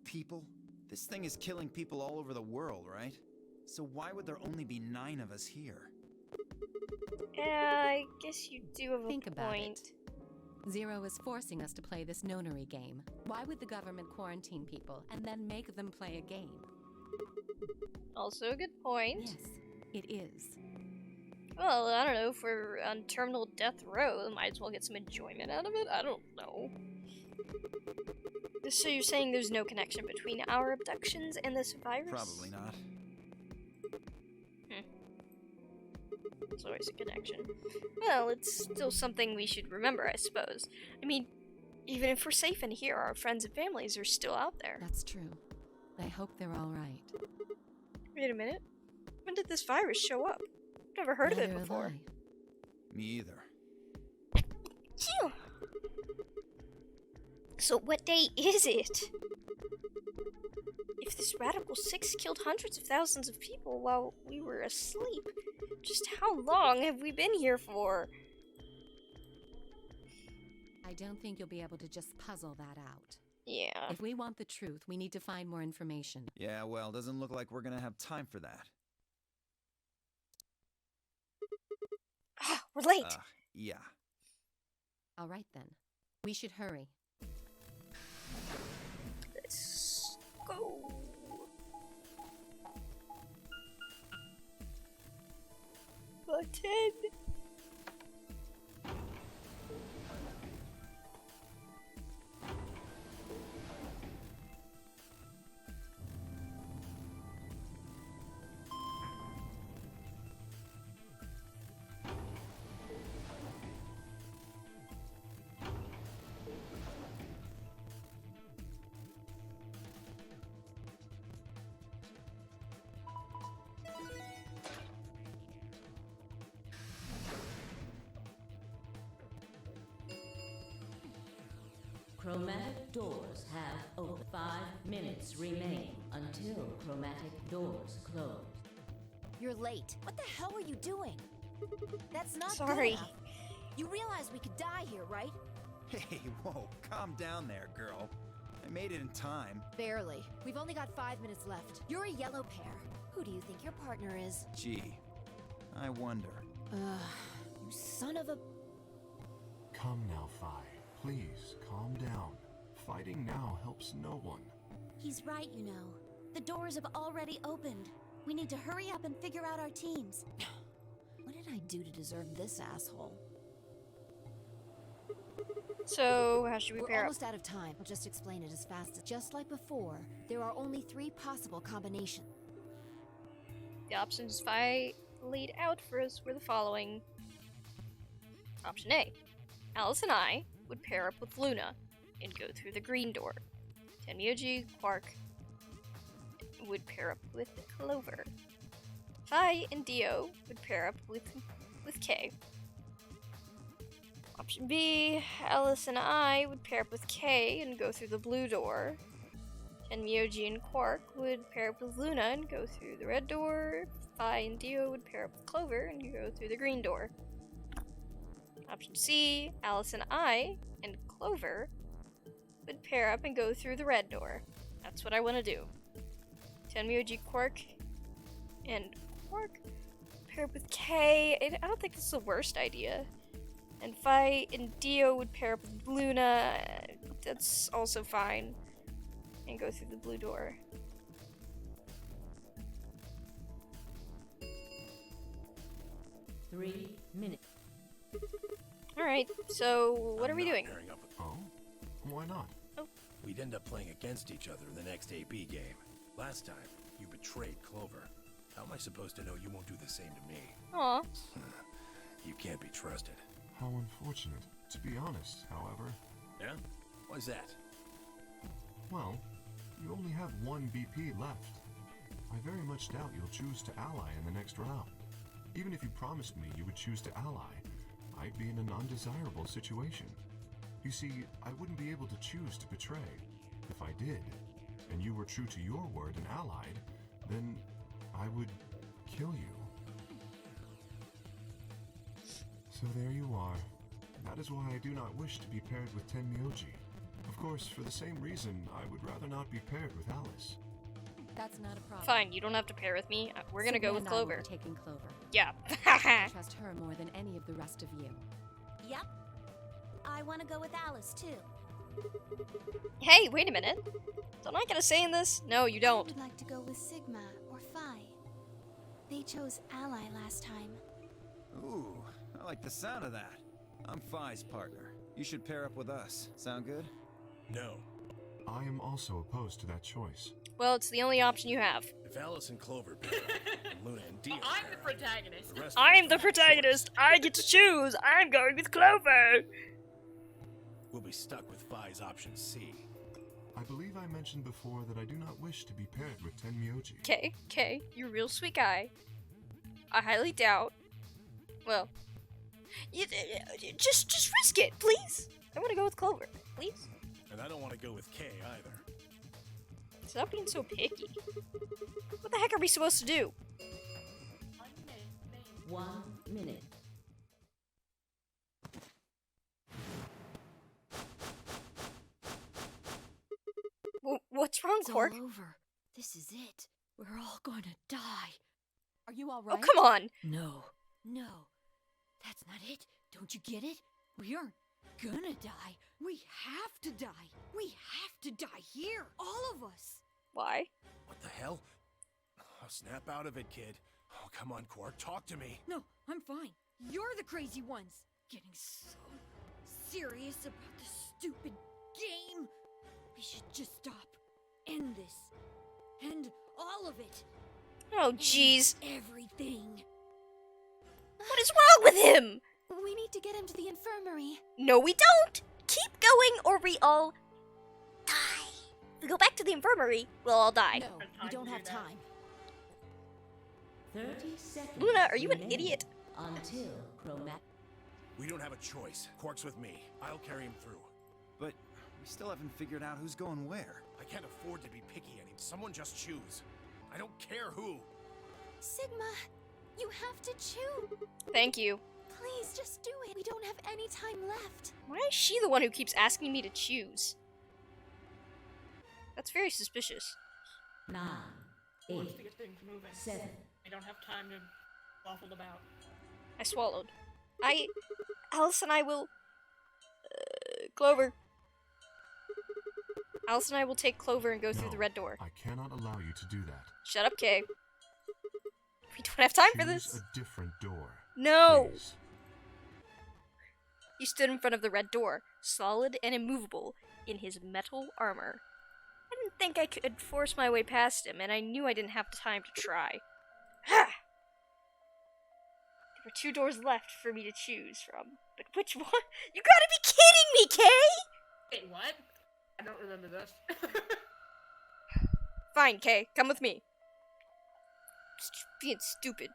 people? This thing is killing people all over the world, right? So why would there only be 9 of us here? Yeah, I guess you do have a Think point. about it. Zero is forcing us to play this nonary game. Why would the government quarantine people and then make them play a game? Also a good point. Yes, it is. Well, I don't know, if we're on terminal death row, might as well get some enjoyment out of it? I don't know. So you're saying there's no connection between our abductions and this virus? Probably not. There's always a connection. Well, it's still something we should remember, I suppose. I mean, even if we're safe in here, our friends and families are still out there. That's true. I hope they're all right. Wait a minute. When did this virus show up? Never heard of it Neither have before. Me either. Phew. So what day is it? If this Radical 6 killed hundreds of thousands of people while we were asleep, just how long have we been here for? I don't think you'll be able to just puzzle that out. Yeah. If we want the truth, we need to find more information. Yeah, well, doesn't look like we're gonna have time for that. We're late. Yeah. All right then. We should hurry. Let's go. Button. Chromatic doors have over 5 minutes remaining until chromatic doors close. You're late. What the hell are you doing? That's not Sorry. good enough. You realize we could die here, right? Hey, whoa, calm down there, girl. I made it in time. Barely. We've only got 5 minutes left. You're a yellow pair. Who do you think your partner is? Gee, I wonder. You son of a... Come now, Phi. Please, calm down. Fighting now helps no one. He's right, you know. The doors have already opened. We need to hurry up and figure out our teams. What did I do to deserve this asshole? So, how should we We're pair up? almost out of time. I'll just explain it as fast as... Just like before, there are only 3 possible combinations. The options I laid out for us were the following. Option A. Alice and I would pair up with Luna and go through the green door. Tenmyoji, Quark would pair up with Clover. Fi and Dio would pair up with Kay. Option B. Alice and I would pair up with Kay and go through the blue door. Tenmyoji and Quark would pair up with Luna and go through the red door. Fi and Dio would pair up with Clover and go through the green door. Option C, Alice and I and Clover would pair up and go through the red door. That's what I want to do. Tenmyoji, Quark, and Quark pair up with Kay. I don't think this is the worst idea. And Fi and Dio would pair up with Luna. That's also fine. And go through the blue door. Three minutes. Alright, so what are we doing? Pairing up with- Oh? Why not? We'd end up playing against each other in the next AB game. Last time, you betrayed Clover. How am I supposed to know you won't do the same to me? Aw. You can't be trusted. How unfortunate. To be honest, however. Yeah? Why's that? Well, you only have 1 BP left. I very much doubt you'll choose to ally in the next round. Even if you promised me you would choose to ally, I'd be in an undesirable situation. You see, I wouldn't be able to choose to betray. If I did, and you were true to your word and allied, then I would kill you. So there you are. That is why I do not wish to be paired with Tenmyoji. Of course, for the same reason, I would rather not be paired with Alice. That's not a problem. Fine, you don't have to pair with me. We're gonna go with Sigma and I will Clover. be taking Clover. Yeah. I trust her more than any of the rest of you. Yep. I want to go with Alice, too. Hey, wait a minute. Don't I get a say in this? No, you I don't. would like to go with Sigma or Phi. They chose Ally last time. Ooh, I like the sound of that. I'm Phi's partner. You should pair up with us. Sound good? No. I am also opposed to that choice. Well, it's the only option you have. If Alice and Clover pair up, and Luna and Dio I'm the pair up, protagonist. the rest of I'm us the don't have a protagonist. choice. I get to choose. I'm going with Clover. We'll be stuck with Phi's option C. I believe I mentioned before that I do not wish to be paired with Tenmyoji. Okay, you're a real sweet guy. I highly doubt. Well, just risk it, please. I want to go with Clover, please. And I don't want to go with Kay either. Stop being so picky. What the heck are we supposed to do? 1 minute. What's wrong, It's Quark? all over. This is it. We're all gonna die. Are you all Oh, right? come on. No. No. That's not it. Don't you get it? We aren't gonna die. We have to die. We have to die here. All of us. Why? What the hell? Oh, snap out of it, kid. Oh, come on, Quark, talk to me. No, I'm fine. You're the crazy ones. Getting so serious about this stupid game. We should just stop. End this. End all of it. Oh, jeez. Everything. What is wrong with him? We need to get him to the infirmary. No, we don't. Keep going, or we all die. If we go back to the infirmary, we'll all die. No, we don't have time. 30 seconds. Luna, are you an remaining idiot? Until chromatic. We don't have a choice. Quark's with me. I'll carry him through. But we still haven't figured out who's going where. I can't afford to be picky anymore. Someone just choose. I don't care who. Sigma, you have to choose. Thank you. Please, just do it. We don't have any time left. Why is she the one who keeps asking me to choose? That's very suspicious. 9, Wants 8, to get things moving. 7. I don't have time to waffle about. I swallowed. Alice and I will... Clover. Alice and I will take Clover and go through No, the red door. I cannot allow you to do that. Shut up, Kay. don't have time for Choose this. a different door. No! Please. He stood in front of the red door, solid and immovable, in his metal armor. I didn't think I could force my way past him, and I knew I didn't have time to try. Ha! There were 2 doors left for me to choose from, but which one? You gotta be kidding me, Kay! Wait, what? I don't remember this. Fine, Kay, come with me. Being stupid.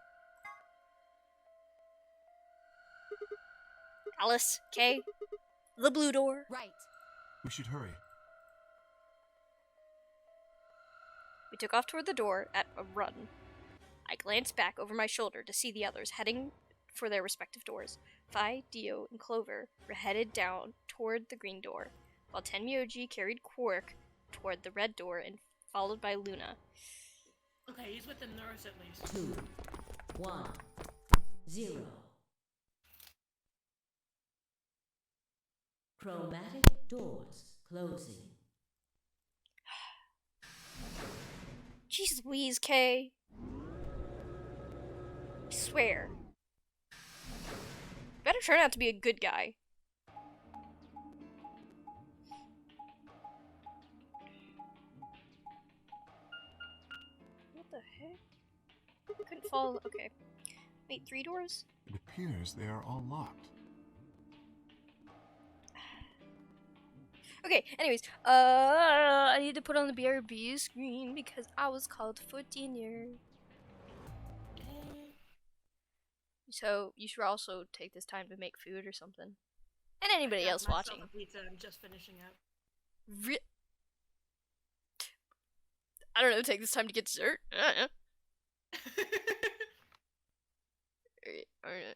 Alice, Kay, the blue door. Right. We should hurry. We took off toward the door at a run. I glanced back over my shoulder to see the others heading for their respective doors. Fi, Dio, and Clover were headed down toward the green door, while Tenmyoji carried Quark toward the red door and followed by Luna. Okay, he's with the nurse at least. 2, 1, 0. Chromatic doors closing. Jeez Louise, Kay. I swear. Better turn out to be a good guy. What the heck? Couldn't follow. Okay. Wait, 3 doors? It appears they are all locked. Okay, anyways, I need to put on the BRB screen because I was called for dinner. So, you should also take this time to make food or something. And anybody else watching. Pizza, I'm just finishing up. I don't know, take this time to get dessert? Alright.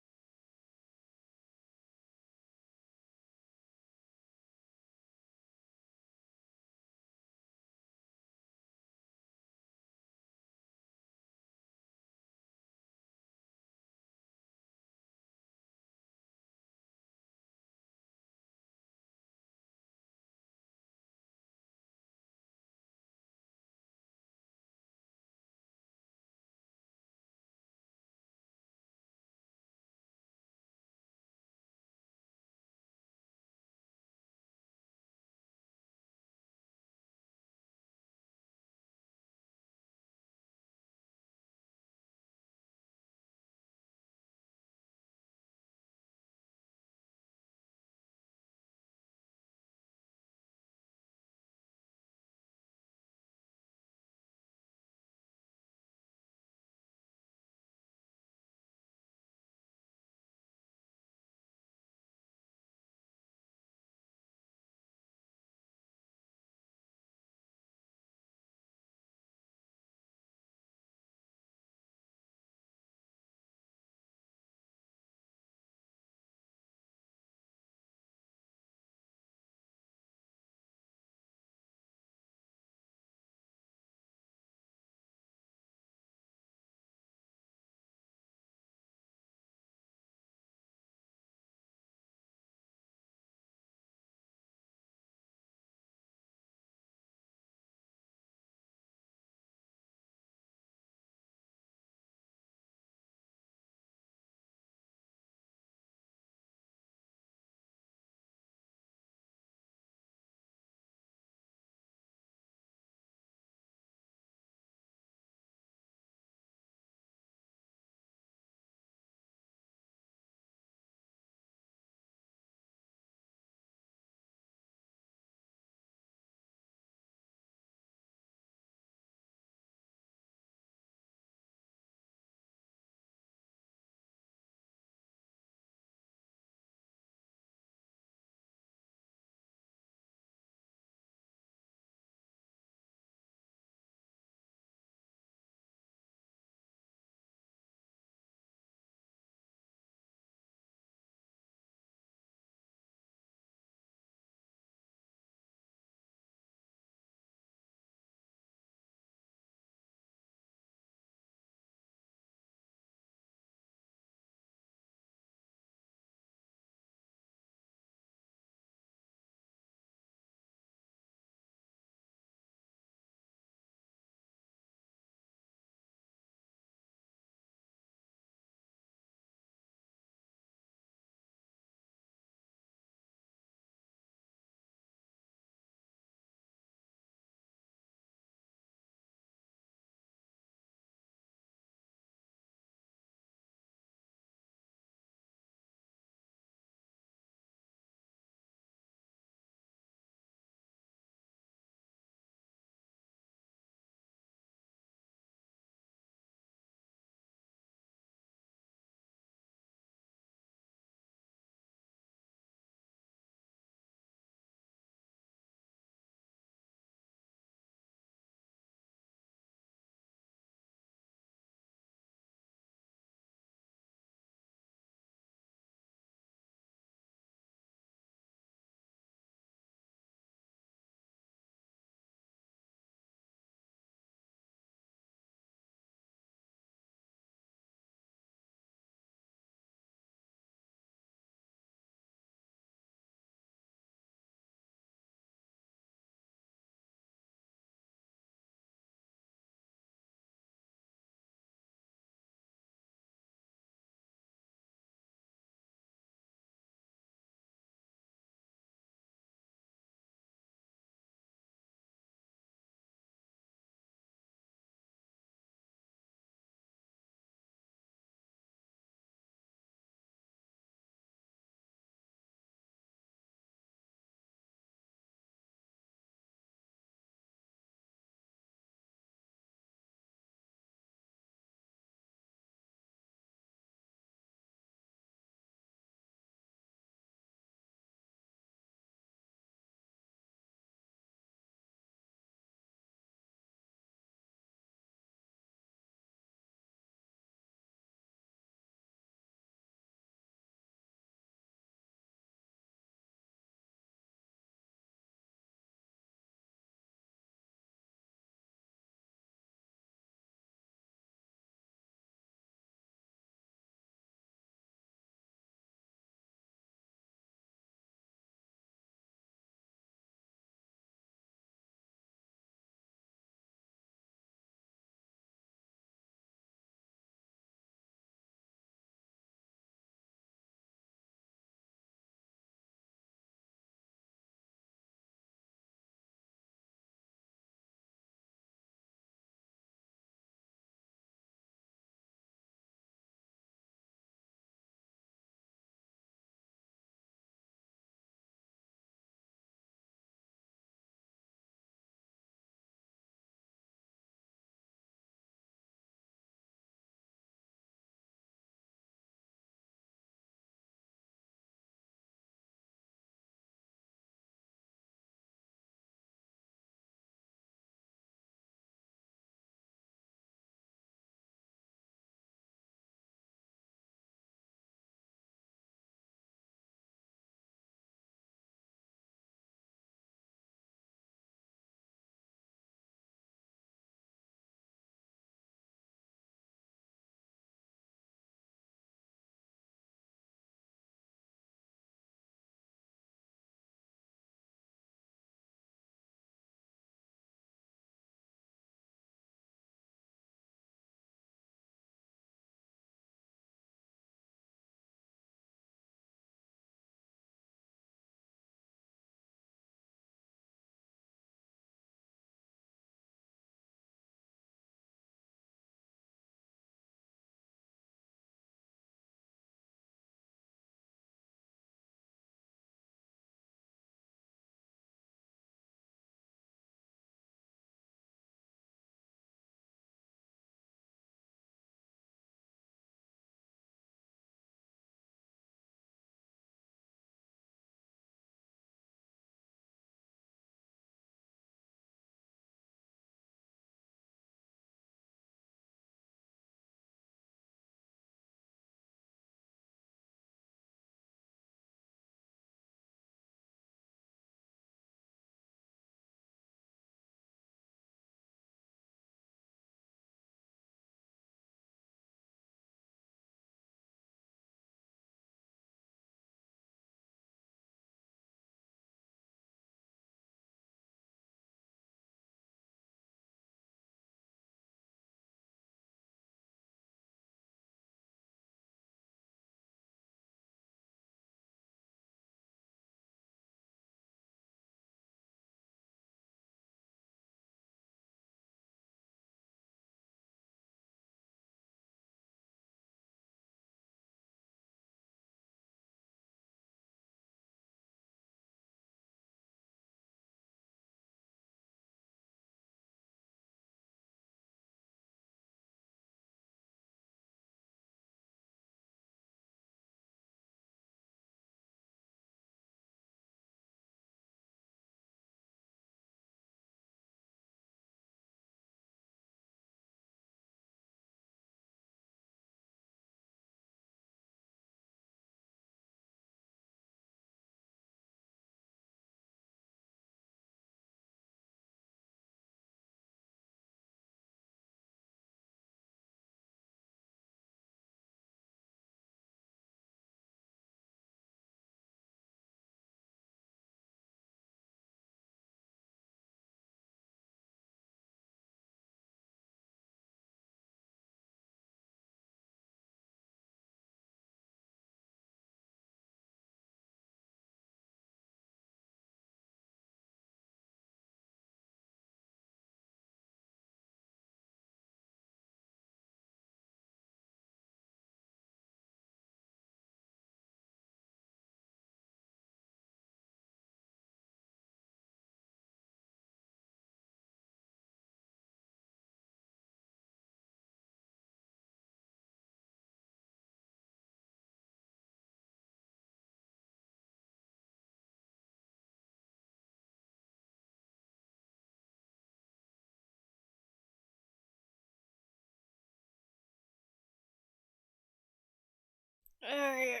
I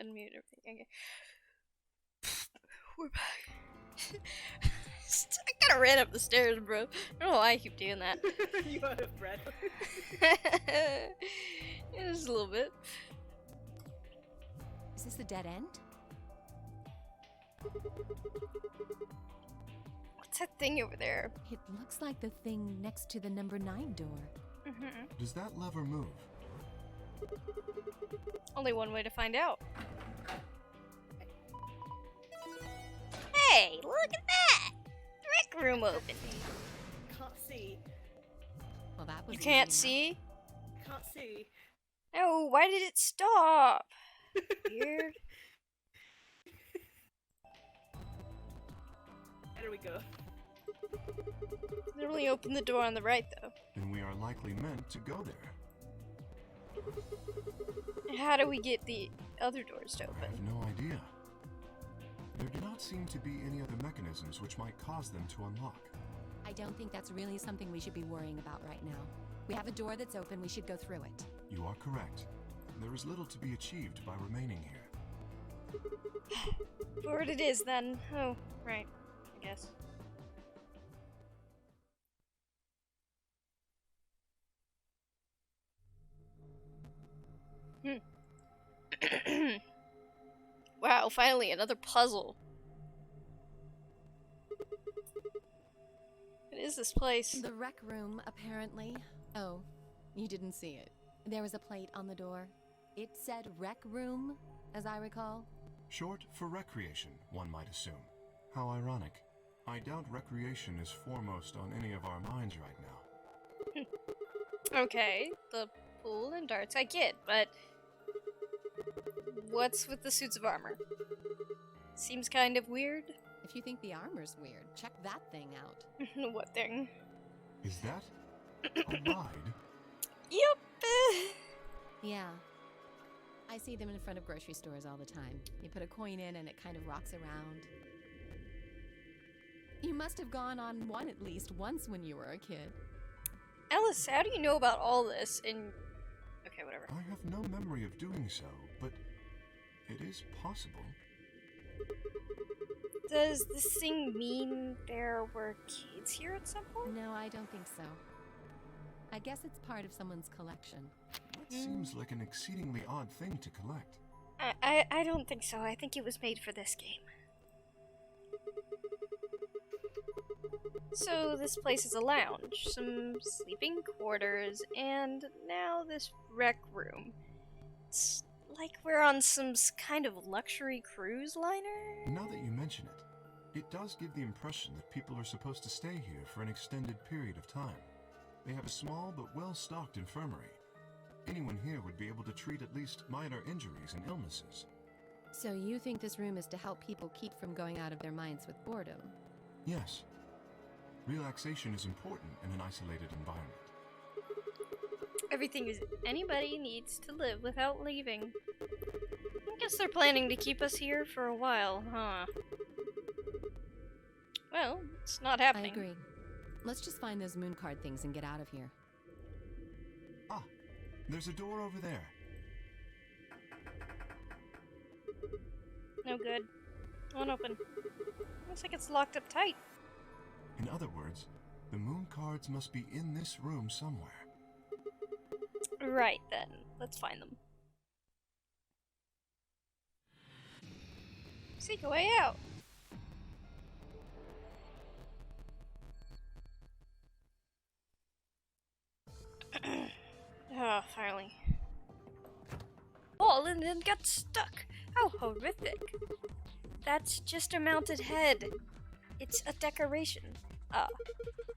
unmute everything. Okay. We're back. I kinda ran up the stairs, bro. I don't know why I keep doing that. You out of breath? Just a little bit. Is this the dead end? What's that thing over there? It looks like the thing next to the number 9 door. Does that lever move? Only one way to find out. Hey, look at that! The rec room open. Can't see. Well, that was You can't easy see? Can't see. Oh, why did it stop? Weird. There we go. They only opened the door on the right, though. Then we are likely meant to go there. How do we get the other doors to I open? have no idea. There do not seem to be any other mechanisms which might cause them to unlock. I don't think that's really something we should be worrying about right now. We have a door that's open, we should go through it. You are correct. There is little to be achieved by remaining here. Where it is, then. Oh, right. I guess. Wow, finally another puzzle. What is this place? The rec room, apparently. Oh, you didn't see it. There was a plate on the door. It said rec room, as I recall. Short for recreation, one might assume. How ironic. I doubt recreation is foremost on any of our minds right now. Okay, the pool and darts I get, but what's with the suits of armor? Seems kind of weird. If you think the armor's weird, check that thing out. What thing? Is that a ride? Yep. Yeah. I see them in front of grocery stores all the time. You put a coin in and it kind of rocks around. You must have gone on one at least once when you were a kid. Alice, how do you know about all this? And okay, whatever. I have no memory of doing so, but it is possible. Does this thing mean there were kids here at some point? No, I don't think so. I guess it's part of someone's collection. That seems like an exceedingly odd thing to collect. I don't think so. I think it was made for this game. So this place is a lounge, some sleeping quarters, and now this rec room. It's like we're on some kind of luxury cruise liner? Now that you mention it, it does give the impression that people are supposed to stay here for an extended period of time. They have a small but well-stocked infirmary. Anyone here would be able to treat at least minor injuries and illnesses. So you think this room is to help people keep from going out of their minds with boredom? Yes. Relaxation is important in an isolated environment. Everything is anybody needs to live without leaving. I guess they're planning to keep us here for a while, huh? Well, it's not happening. I agree. Let's just find those moon card things and get out of here. Ah, there's a door over there. No good. Won't open. Looks like it's locked up tight. In other words, the moon cards must be in this room somewhere. Right then. Let's find them. Seek a way out. Oh, finally. Fallen and got stuck. How horrific. That's just a mounted head. It's a decoration. Ah,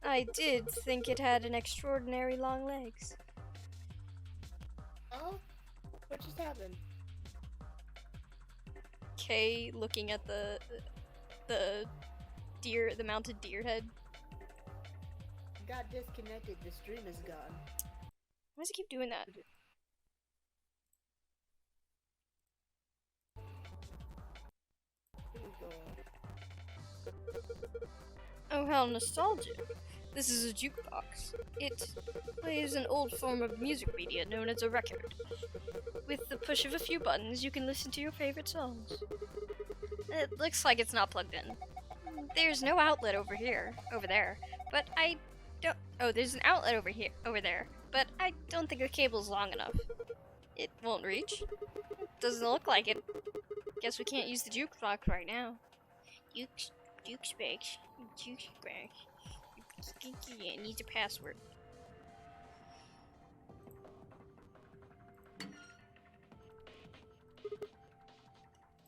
I did think it had an extraordinary long legs. Oh? What just happened? Kay looking at the mounted deer head. Got disconnected. The stream is gone. Why does it keep doing that? Oh, how nostalgic. This is a jukebox. It plays an old form of music media known as a record. With the push of a few buttons, you can listen to your favorite songs. It looks like it's not plugged in. There's no outlet over there, but I don't. Oh, there's an outlet over there, but I don't think the cable's long enough. It won't reach. Doesn't look like it. Guess we can't use the jukebox right now. Jukebox. It needs a password.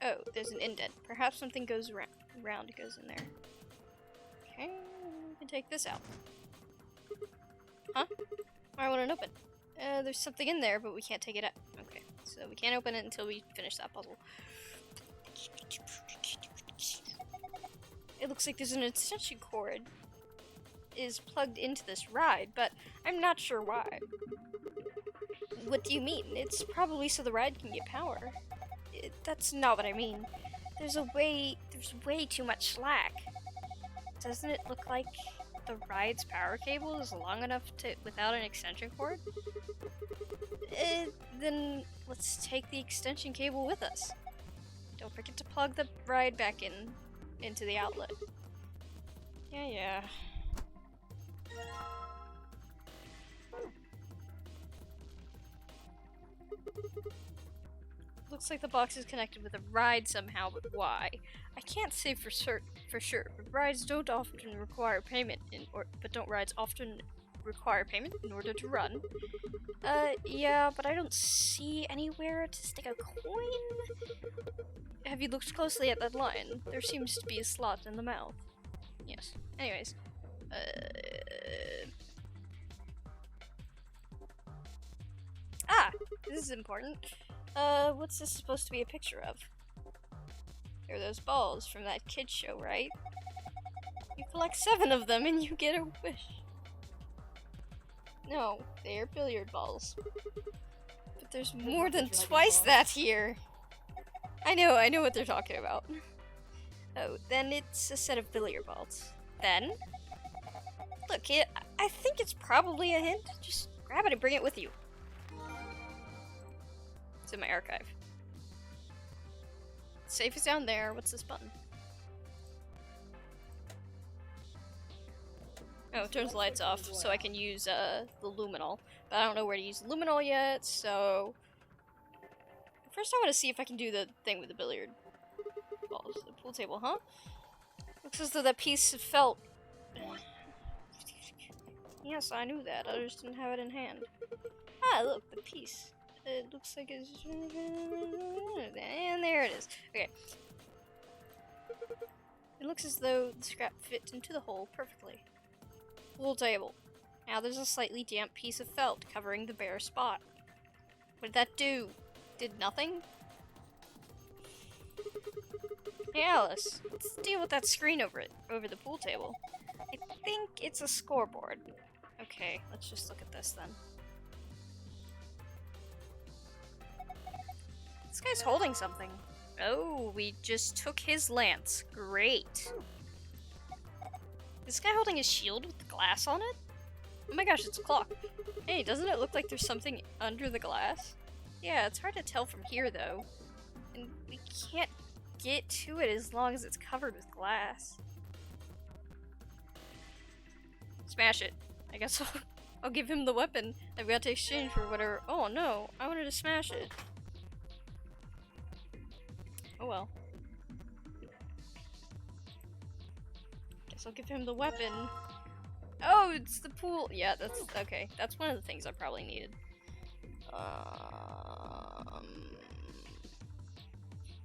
Oh, there's an indent. Perhaps something goes round goes in there. Okay, we can take this out. Huh? Why won't it open? There's something in there, but we can't take it out. Okay, so we can't open it until we finish that puzzle. It looks like there's an extension cord is plugged into this ride, but I'm not sure why. What do you mean? It's probably so the ride can get power. That's not what I mean. There's way too much slack. Doesn't it look like the ride's power cable is long enough to without an extension cord? Then let's take the extension cable with us. Don't forget to plug the ride back into the outlet. Yeah. Looks like the box is connected with a ride somehow, but why? I can't say for sure. But rides don't often require payment, but don't rides often require payment in order to run? Yeah, but I don't see anywhere to stick a coin. Have you looked closely at that line? There seems to be a slot in the mouth. Yes. Anyways, this is important. What's this supposed to be a picture of? They're those balls from that kid's show, right? You collect 7 of them and you get a wish. No, they are billiard balls. But there's more than twice that here. I know what they're talking about. Oh, then it's a set of billiard balls. Then? Look, I think it's probably a hint. Just grab it and bring it with you. In my archive. Safe is down there. What's this button? Oh, it turns the lights off so I can use the luminol. But I don't know where to use the luminol yet, so first I want to see if I can do the thing with the billiard balls. The pool table, huh? Looks as though that piece of felt. Yes, I knew that. I just didn't have it in hand. Ah, look, the piece. It looks like it's... And there it is. Okay. It looks as though the scrap fits into the hole perfectly. Pool table. Now there's a slightly damp piece of felt covering the bare spot. What did that do? Did nothing? Hey Alice, what's the deal with that screen over the pool table? I think it's a scoreboard. Okay, let's just look at this then. This guy's holding something. Oh, we just took his lance. Great. This guy holding his shield with the glass on it? Oh my gosh, it's a clock. Hey, doesn't it look like there's something under the glass? Yeah, it's hard to tell from here though. And we can't get to it as long as it's covered with glass. Smash it. I guess I'll give him the weapon I've got to exchange for whatever. Oh no, I wanted to smash it. Oh well. Guess I'll give him the weapon. Oh, it's the pool. Yeah, that's okay. That's one of the things I probably needed.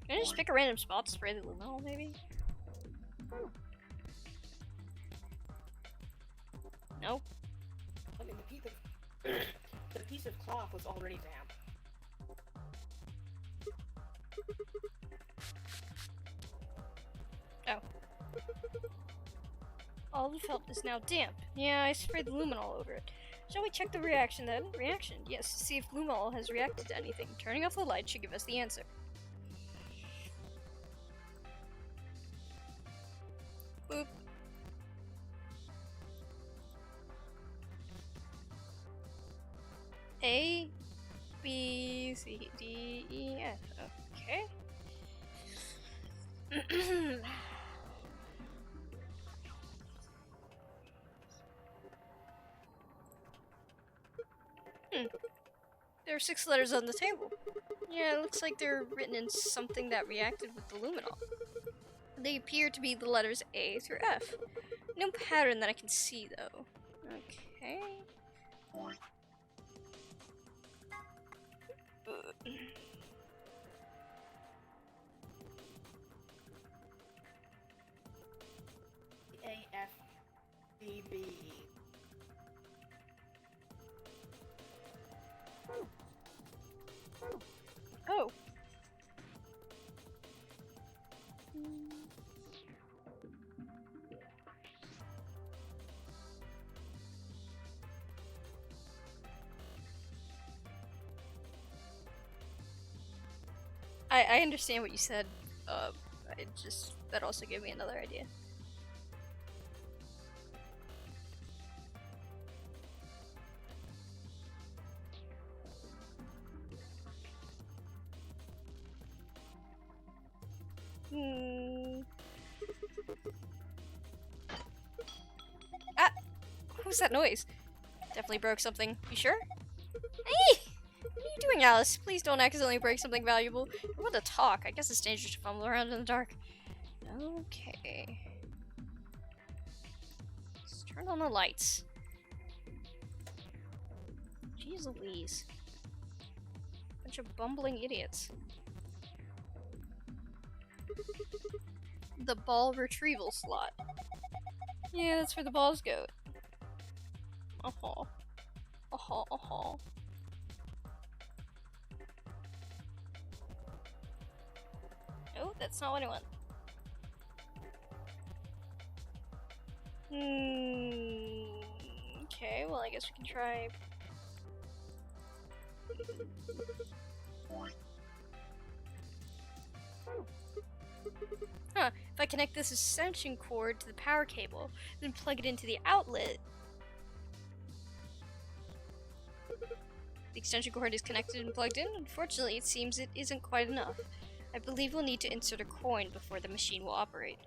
Can I just pick a random spot to spray the luminol, maybe? No. I mean, the piece of cloth was already damp. Oh. All the felt is now damp. Yeah, I sprayed the luminol over it. Shall we check the reaction then? Reaction? Yes, to see if luminol has reacted to anything. Turning off the light should give us the answer. Boop. A, B, C, D, E, F. Okay. There are 6 letters on the table. Yeah, it looks like they're written in something that reacted with the luminol. They appear to be the letters A through F. No pattern that I can see, though. Okay. A F B B. Oh. I understand what you said. That also gave me another idea. Ah! What was that noise? Definitely broke something. You sure? Hey! What are you doing, Alice? Please don't accidentally break something valuable. I want to talk. I guess it's dangerous to fumble around in the dark. Okay. Let's turn on the lights. Jeez Louise. Bunch of bumbling idiots. The ball retrieval slot. Yeah, that's where the balls go. Uh-huh. Uh-huh, uh-huh. Oh, that's not what I want. Okay, well I guess we can try... Huh, if I connect this extension cord to the power cable, then plug it into the outlet... The extension cord is connected and plugged in. Unfortunately, it seems it isn't quite enough. I believe we'll need to insert a coin before the machine will operate.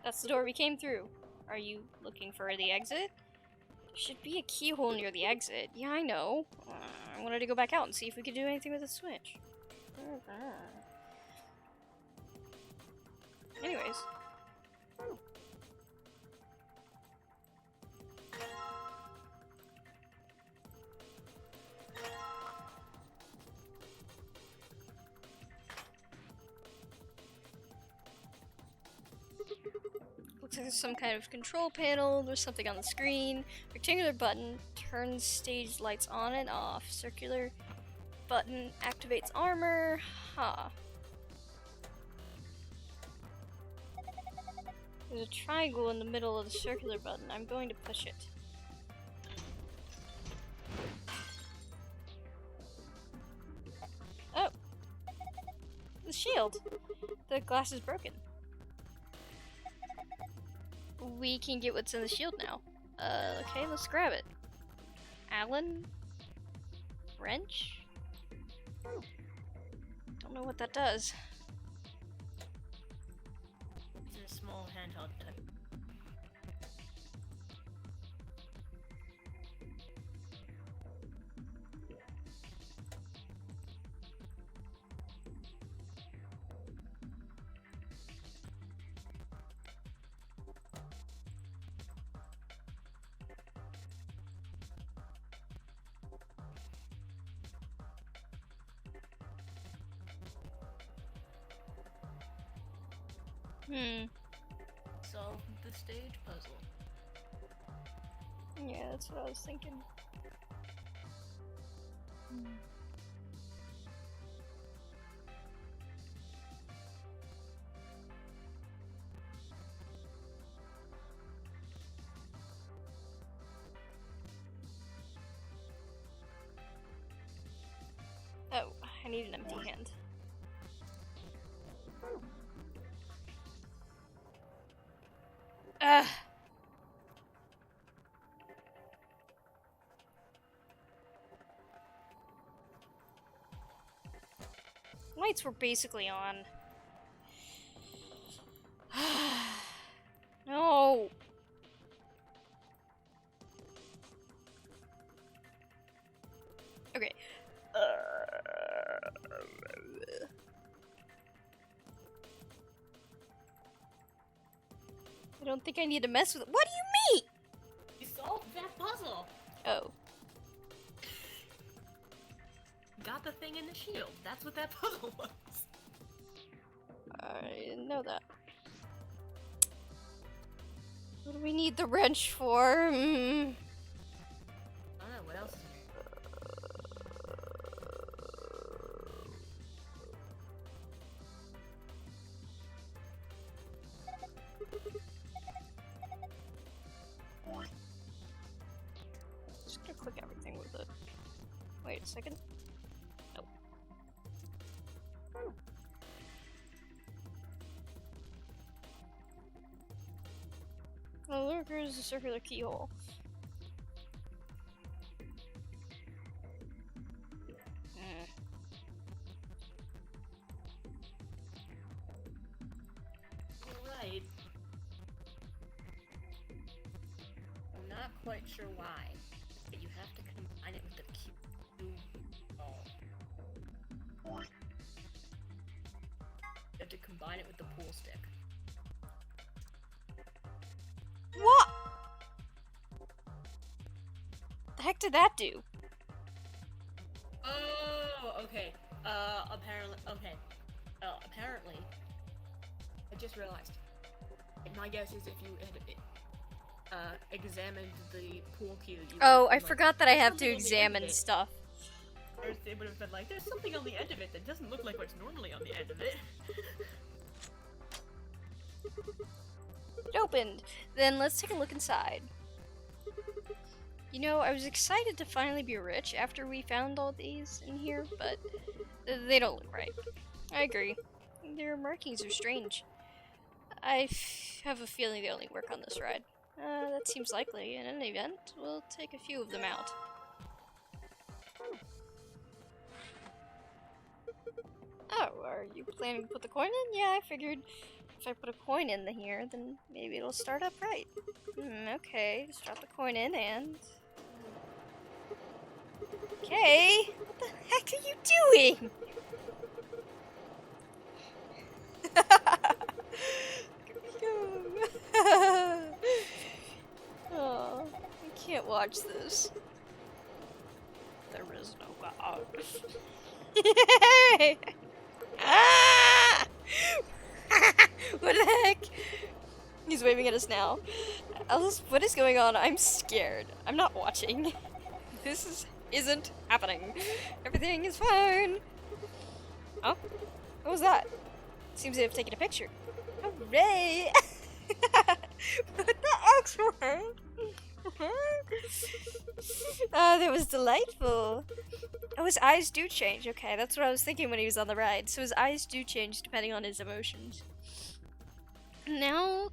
That's the door we came through. Are you looking for the exit? There should be a keyhole near the exit. Yeah, I know. I wanted to go back out and see if we could do anything with the switch. Anyways. Looks like there's some kind of control panel. There's something on the screen. Rectangular button turns stage lights on and off. Circular button activates armor. Huh. There's a triangle in the middle of the circular button. I'm going to push it. Oh! The shield! The glass is broken. We can get what's in the shield now. Okay, let's grab it. Allen? Wrench? Don't know what that does. It's a small handheld type. Solve the stage puzzle. Yeah, that's what I was thinking. Oh, I need an empty hand. Ugh. Lights were basically on. No. Okay. I don't think I need to mess with it. What do you mean? You solved that puzzle. Oh. Got the thing in the shield. That's what that puzzle was. I didn't know that. What do we need the wrench for? I don't know, what else is here? Just gonna click everything with it. Wait a second. Nope. The lurker is a circular keyhole. Right. I'm not quite sure why, but you have to combine it with the cue ball. You have to combine it with the pool stick. What? The heck did that do? Oh, okay. Apparently, I just realized. My guess is if you had examined the pool cue, you Oh, I like, forgot that I have to something on the end of examine it. stuff. It would have been like, there's something on the end of it that doesn't look like what's normally on the end of it. It opened. Then let's take a look inside. You know, I was excited to finally be rich after we found all these in here, but they don't look right. I agree. Their markings are strange. I have a feeling they only work on this ride. That seems likely. In any event, we'll take a few of them out. Oh, are you planning to put the coin in? Yeah, I figured if I put a coin in here, then maybe it'll start up right. Okay, just drop the coin in and... Okay, what the heck are you doing? Oh, I can't watch this. There is no God. Ah! What the heck? He's waving at us now. Alice, what is going on? I'm scared. I'm not watching. This isn't happening. Everything is fine. Oh, what was that? Seems to have taken a picture. Hooray! What the X-ray? Oh, that was delightful. Oh, his eyes do change. Okay, that's what I was thinking when he was on the ride. So his eyes do change depending on his emotions. Now,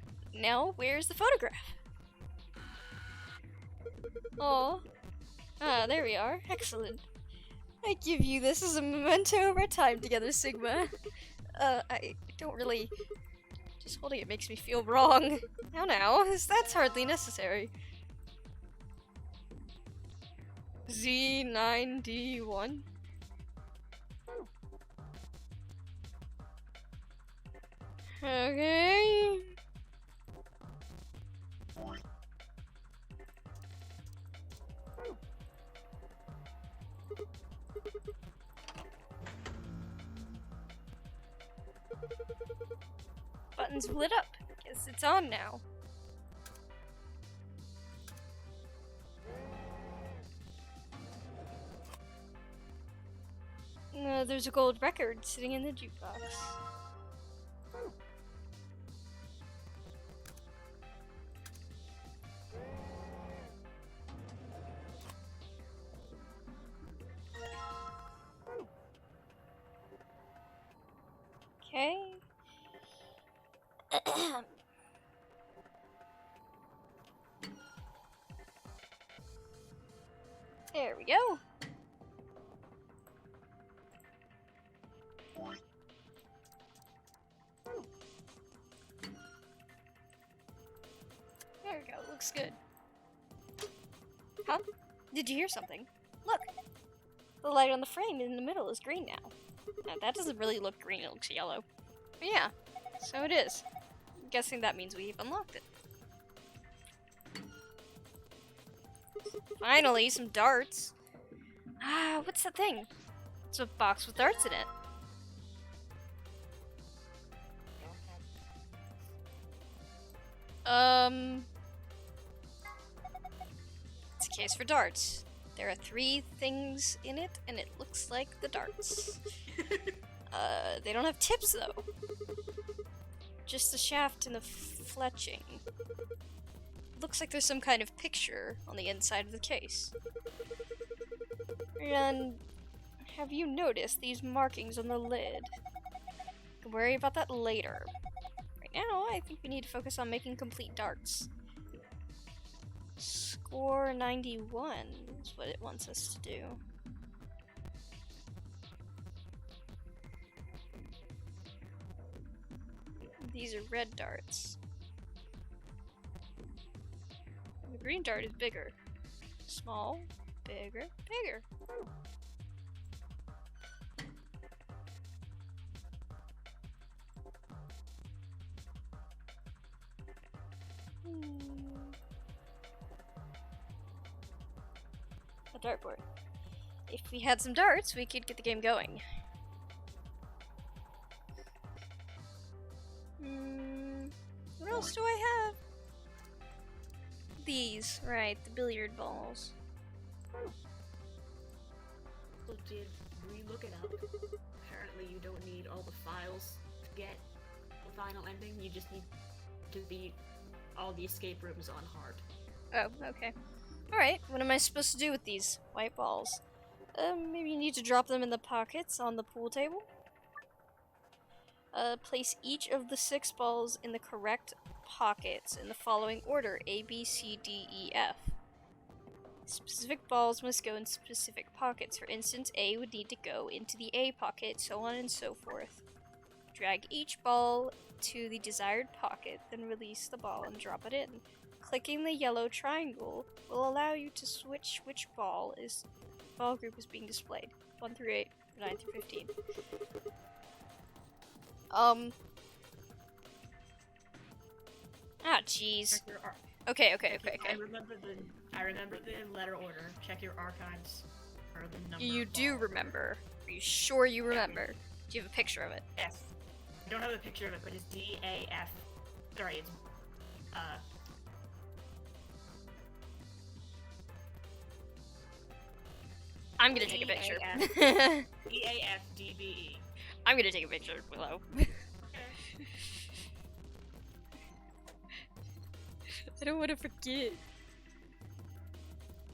where's the photograph? Oh. Ah, there we are. Excellent. I give you this as a memento of our time together, Sigma. I don't really... Just holding it makes me feel wrong. Now, that's hardly necessary. Z9D1? Okay. Button's lit up. Guess it's on now. There's a gold record sitting in the jukebox. Okay. There we go. There we go. Looks good. Huh? Did you hear something? Look! The light on the frame in the middle is green now. Now, that doesn't really look green, it looks yellow. But yeah, so it is. I'm guessing that means we've unlocked it. Finally, some darts. Ah, what's the thing? It's a box with darts in it. It's a case for darts. There are 3 things in it, and it looks like the darts. They don't have tips, though. Just the shaft and the fletching. Looks like there's some kind of picture on the inside of the case. And have you noticed these markings on the lid? We can worry about that later. Right now, I think we need to focus on making complete darts. Score 91 is what it wants us to do. These are red darts. The green dart is bigger. Small, bigger, bigger. A dartboard. If we had some darts, we could get the game going. What else do I have? These, right, the billiard balls. So did we look it up? Apparently you don't need all the files to get the final ending, you just need to beat all the escape rooms on hard. Oh, okay. Alright, what am I supposed to do with these white balls? Maybe you need to drop them in the pockets on the pool table? Place each of the 6 balls in the correct pockets in the following order: A, B, C, D, E, F. Specific balls must go in specific pockets. For instance, A would need to go into the A pocket, so on and so forth. Drag each ball to the desired pocket, then release the ball and drop it in. Clicking the yellow triangle will allow you to switch which ball group is being displayed. 1 through 8, 9 through 15. Ah, jeez. Okay. I remember the letter order. Check your archives for the number. You do remember. Are you sure you remember? Do you have a picture of it? Yes. I don't have a picture of it, but it's D-A-F. Sorry, it's I'm gonna take a picture. D-A-F-D-B-E. I'm gonna take a picture, Willow. I don't want to forget.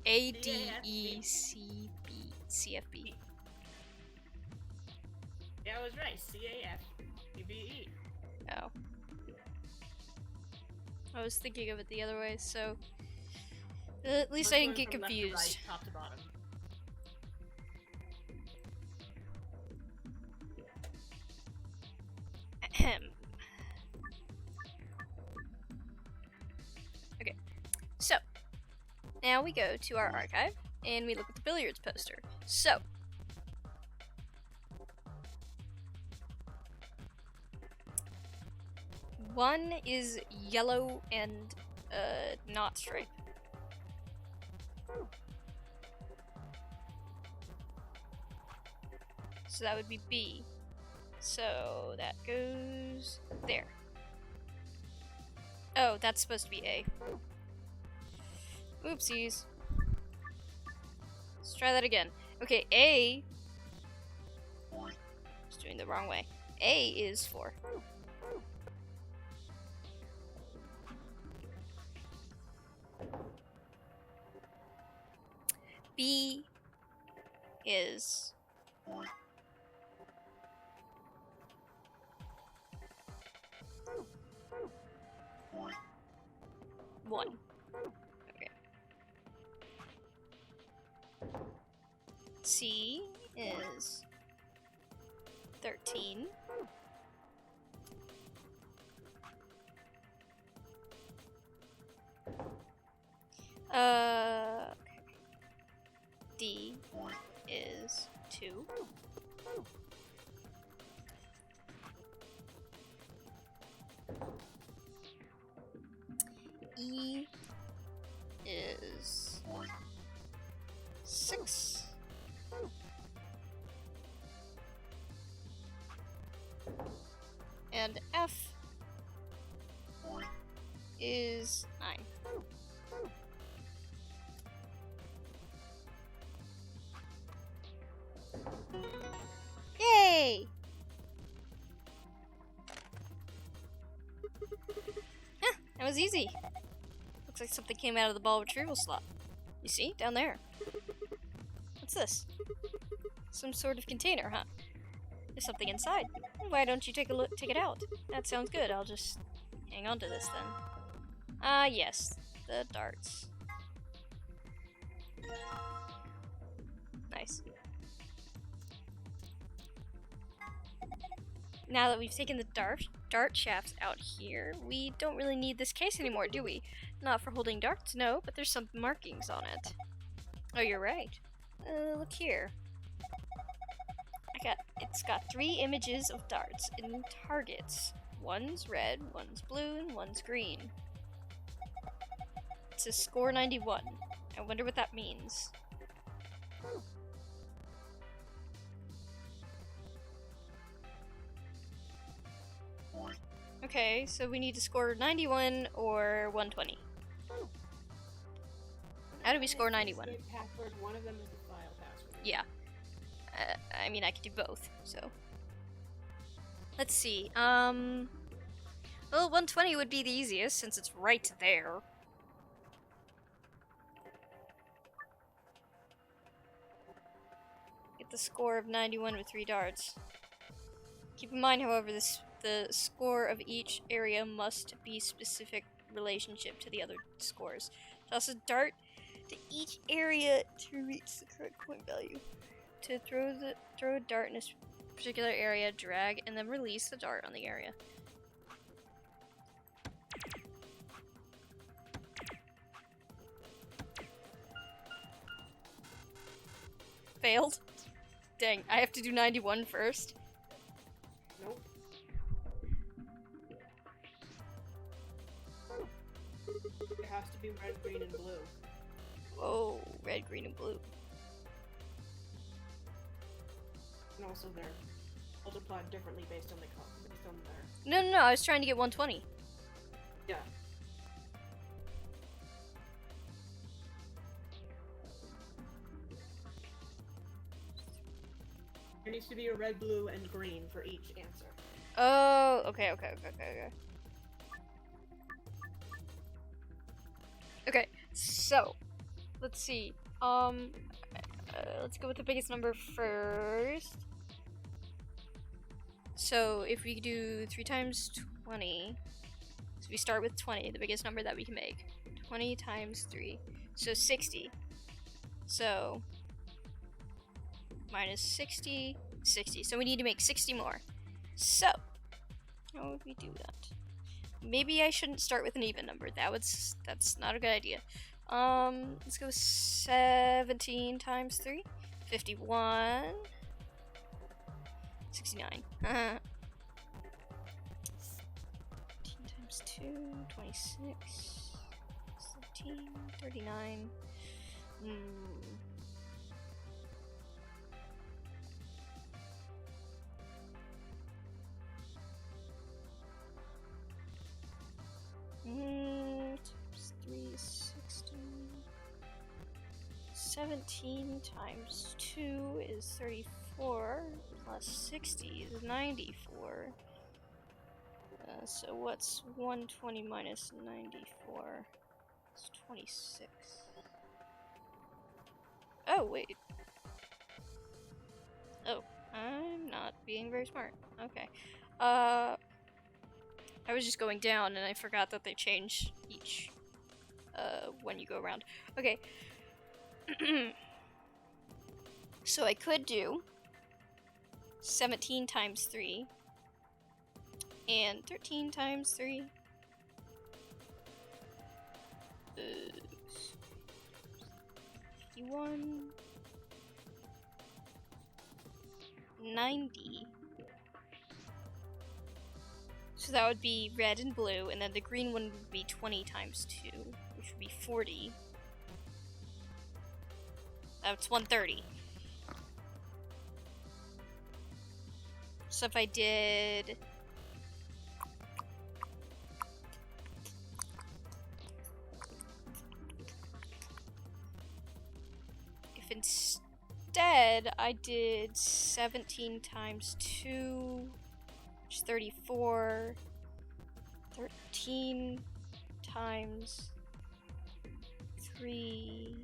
A-D-E-C-B. C-F-B. Yeah, I was right. C-A-F-D-B-E. Oh. I was thinking of it the other way, so... At least I didn't get confused. Left to right, top to bottom. Okay, so now we go to our archive and we look at the billiards poster. So, one is yellow and knot stripe. So that would be B. So that goes there. Oh, that's supposed to be A. Oopsies. Let's try that again. Okay, A. Just doing the wrong way. A is 4. B is 1. Okay. C is 13. Okay. D is 2. E is 6. And F is 9. Yay! Huh, that was easy. Looks like something came out of the ball retrieval slot. You see? Down there. What's this? Some sort of container, huh? There's something inside. Why don't you take a look? Take it out. That sounds good. I'll just hang on to this then. Ah, yes. The darts. Nice. Now that we've taken the dart shafts out here, we don't really need this case anymore, do we? Not for holding darts, no, but there's some markings on it. Oh, you're right. Look here. It's got 3 images of darts in targets. One's red, one's blue, and one's green. It says score 91. I wonder what that means. Okay, so we need to score 91 or 120. How do we score 91? Password, one of them is the file password. Yeah. I mean, I could do both, so. Let's see. Well, 120 would be the easiest since it's right there. Get the score of 91 with 3 darts. Keep in mind, however, the score of each area must be specific relationship to the other scores. Toss a dart to each area to reach the correct point value. To throw a dart in a particular area, drag and then release the dart on the area. Failed? Dang, I have to do 91 first. Nope. It has to be red, green, and blue. Oh, red, green, and blue. And also they're multiplied differently based on their. No, I was trying to get 120. Yeah. There needs to be a red, blue, and green for each answer. Oh, okay. Okay, so let's see. Let's go with the biggest number first. So if we do 3 times 20, so we start with 20, the biggest number that we can make. 20 times 3, so 60. So minus 60, 60. So we need to make 60 more. So how would we do that? Maybe I shouldn't start with an even number. That's not a good idea. Let's go 17 times 3, 51, 69. 18 times 2, 26, 17, 39. Times 3, 16. 17 times 2 is 34, plus 60 is 94. So what's 120 minus 94? It's 26. Oh, wait. Oh, I'm not being very smart. Okay. I was just going down and I forgot that they change each when you go around. Okay. So I could do 17 times 3 and 13 times 3. 51. 90. So that would be red and blue, and then the green one would be 20 times 2, which would be 40. That's 130. So if I did... If instead I did 17 times 2, which is 34, 13 times 3,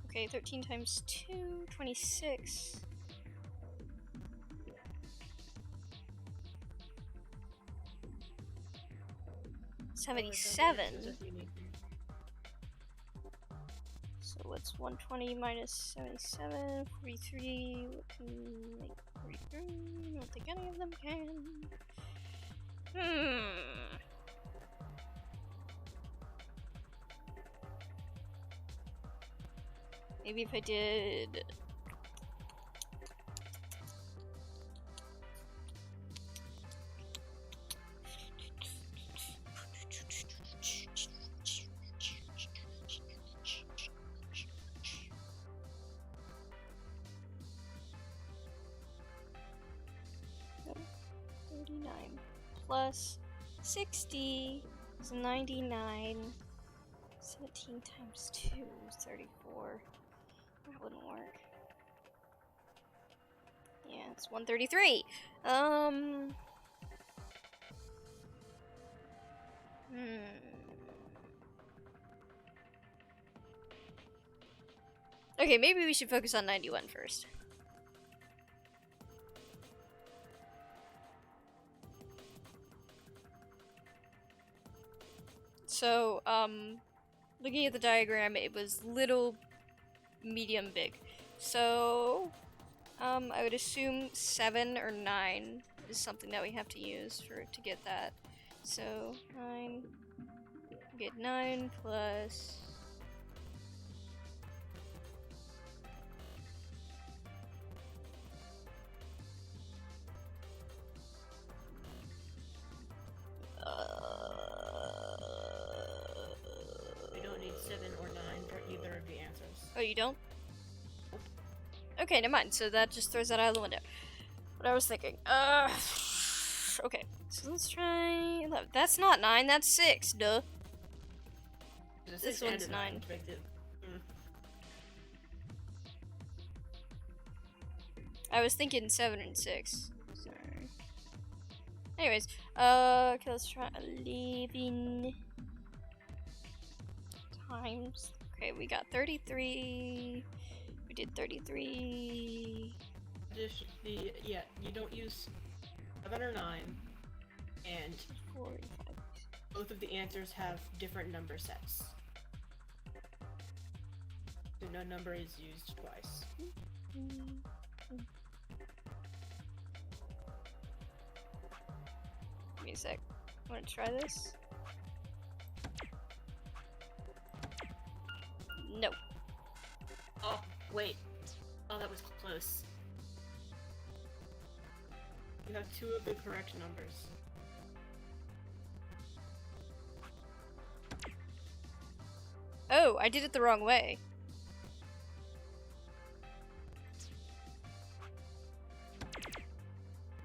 okay, 13 times 2, 26. $77. So what's 120 minus 77? 43. What can make 43? I don't think any of them can. Maybe if I did... No, 39 plus 60 is 99. 17 times 2 is 34. That wouldn't work. Yeah, it's 133. Okay, maybe we should focus on 91 first. So, looking at the diagram, it was little, medium, big. So, I would assume 7 or 9 is something that we have to use to get that. So, 9, get 9 plus... We don't need 7 or 9 for either of the answers. Oh, you don't? Okay, never mind. So that just throws that out of the window. What I was thinking. Okay. So let's try... That's not 9, that's 6, duh. This one's 9. I was thinking 7 and 6. Sorry. Anyways, okay, let's try 11 times. Okay, we got 33. We did 33. Yeah, you don't use 7 or 9, and 45. Both of the answers have different number sets. So no number is used twice. Give me a sec. Wanna try this? No. Oh, wait. Oh, that was close. You have 2 of the correct numbers. Oh, I did it the wrong way.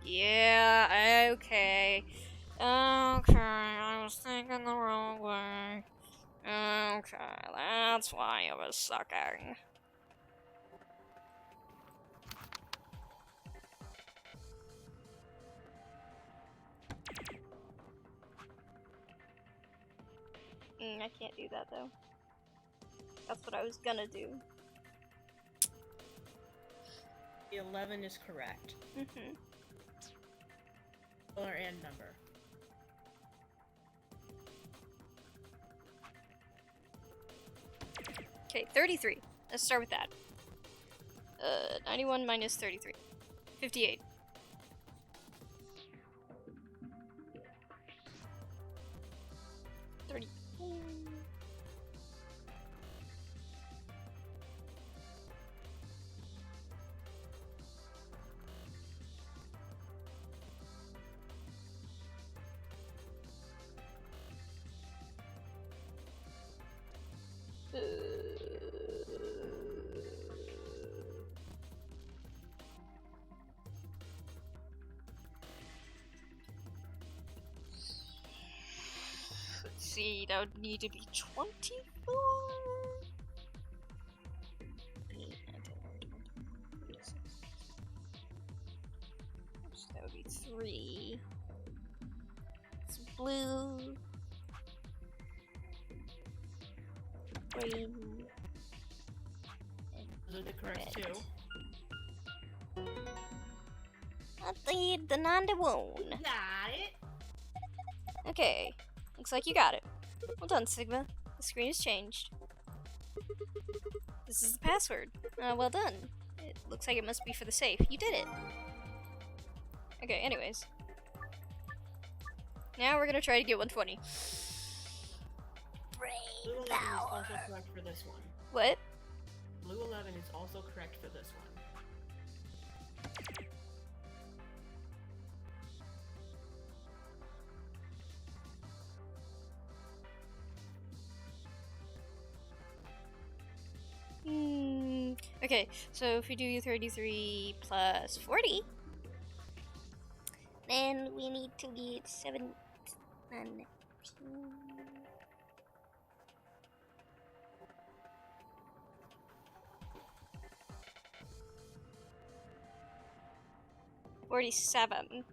Yeah, okay. Okay, I was thinking the wrong way. Okay, that's why I was sucking. I can't do that though. That's what I was gonna do. The 11 is correct. Color and number. Okay, 33. Let's start with that. 91 minus 33. 58. Let's see, that would need to be 24. So that would be 3. It's blue. Green. Those are the correct red. two. I did the 91. Got it. Okay, looks like you got it. Well done, Sigma. The screen has changed. This is the password. Well done. It looks like it must be for the safe. You did it. Okay, anyways. Now we're gonna try to get 120. Blue 11 is also correct for this one. What? Blue 11 is also correct for this one. Okay, so if we do 33 plus 40, then we need to get 7, 19. 47.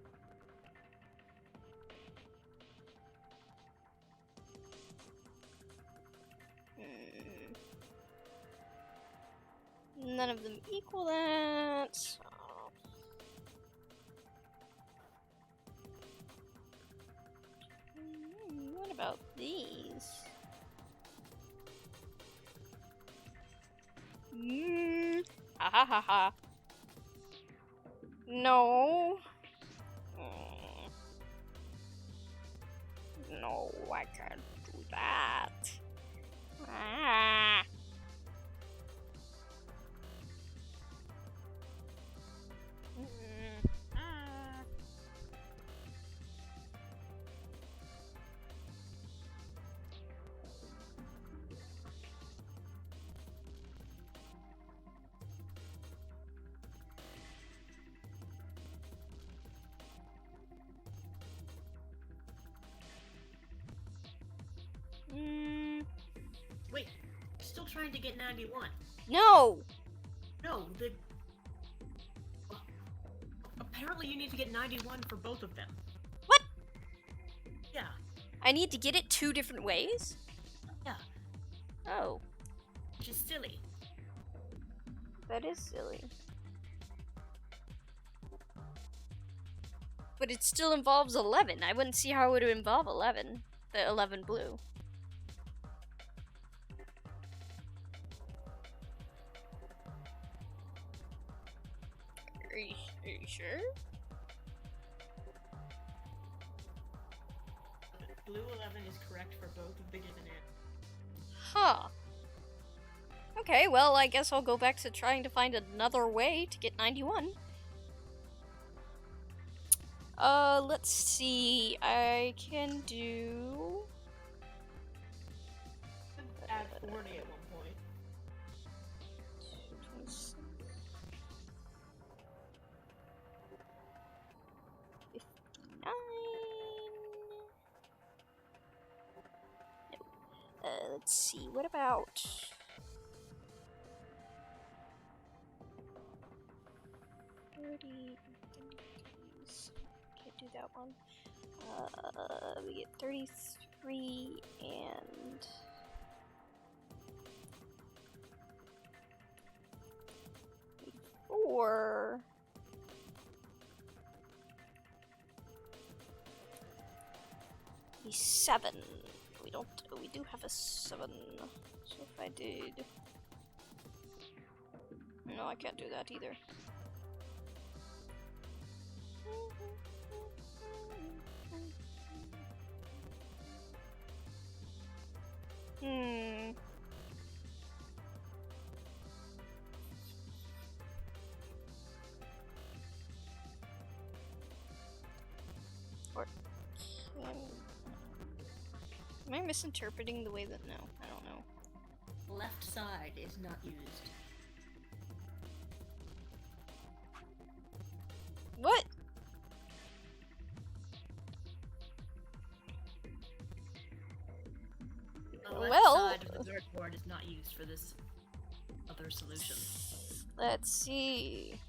None of them equal that. So. What about these? Ha ha ha ha. No. No, I can't do that. Ah. Wait, still trying to get 91. No! No, apparently you need to get 91 for both of them. What? Yeah. I need to get it 2 different ways? Yeah. Oh. Which is silly. That is silly. But it still involves 11. I wouldn't see how it would involve 11. The 11 blue. Are you sure? Blue 11 is correct for both of the given answers. Huh. Okay, well, I guess I'll go back to trying to find another way to get 91. Let's see. I can do... Add 40 at one point. 26. 59. No. Let's see. What about... 30. Can't do that one. We get 33 and... Or 7. We don't. We do have a 7. So if I did. No, I can't do that either. Or am I misinterpreting the way that? No, I don't know. Left side is not used. What? The left Well, side of the dartboard is not used for this other solution. let's see.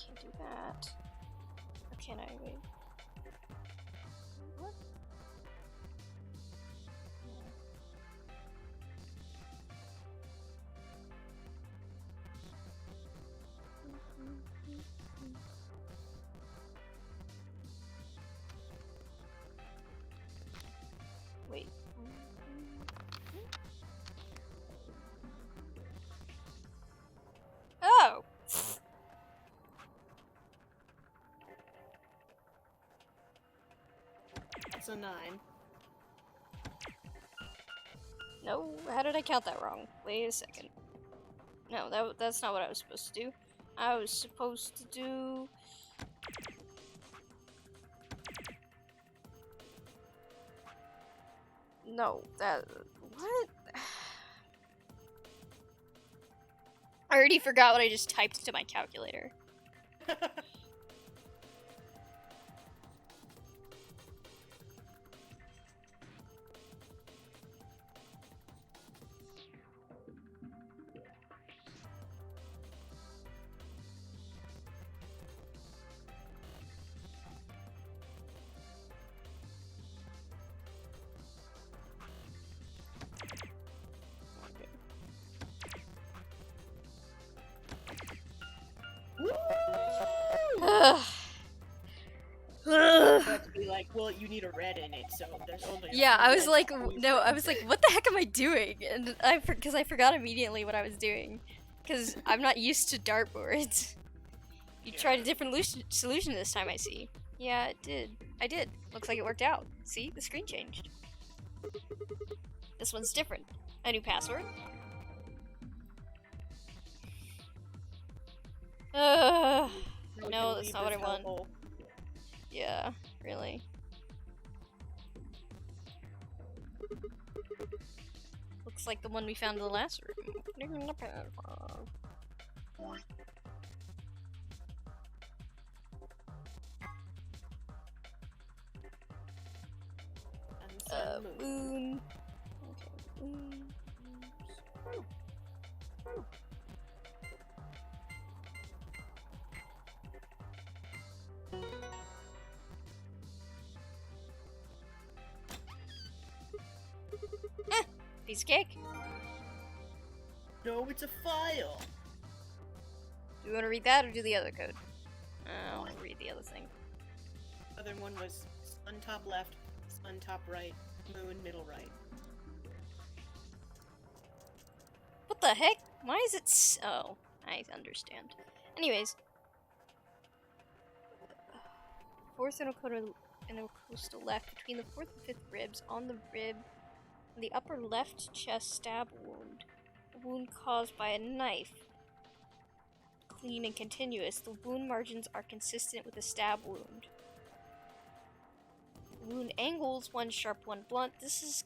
Can't do that. Or can I? Wait. What? Wait. Oh! That's a 9. No, how did I count that wrong? Wait a second. No, that's not what I was supposed to do. I was supposed to do... No, that... What? I already forgot what I just typed into my calculator. But to be like, well, you need a red in it, so there's only. Yeah, I was like, no, I red. was like, what the heck am I doing? And because I forgot immediately what I was doing, because I'm not used to dartboards. You tried a different solution this time, I see. Yeah, it did. I did. Looks like it worked out. See, the screen changed. This one's different. A new password. No, that's not what I want. Yeah, really. Looks like the one we found in the last room. Moon. Okay, moon. Piece of cake. No, it's a file. Do you want to read that or do the other code? I'll read the other thing. Other one was sun top left, sun top right, moon middle right. What the heck? Why is it oh, I understand. Anyways. Fourth intercostal left between the fourth and fifth ribs on the rib. The upper left chest stab wound. A wound caused by a knife. Clean and continuous. The wound margins are consistent with a stab wound. Wound angles, one sharp, one blunt. This is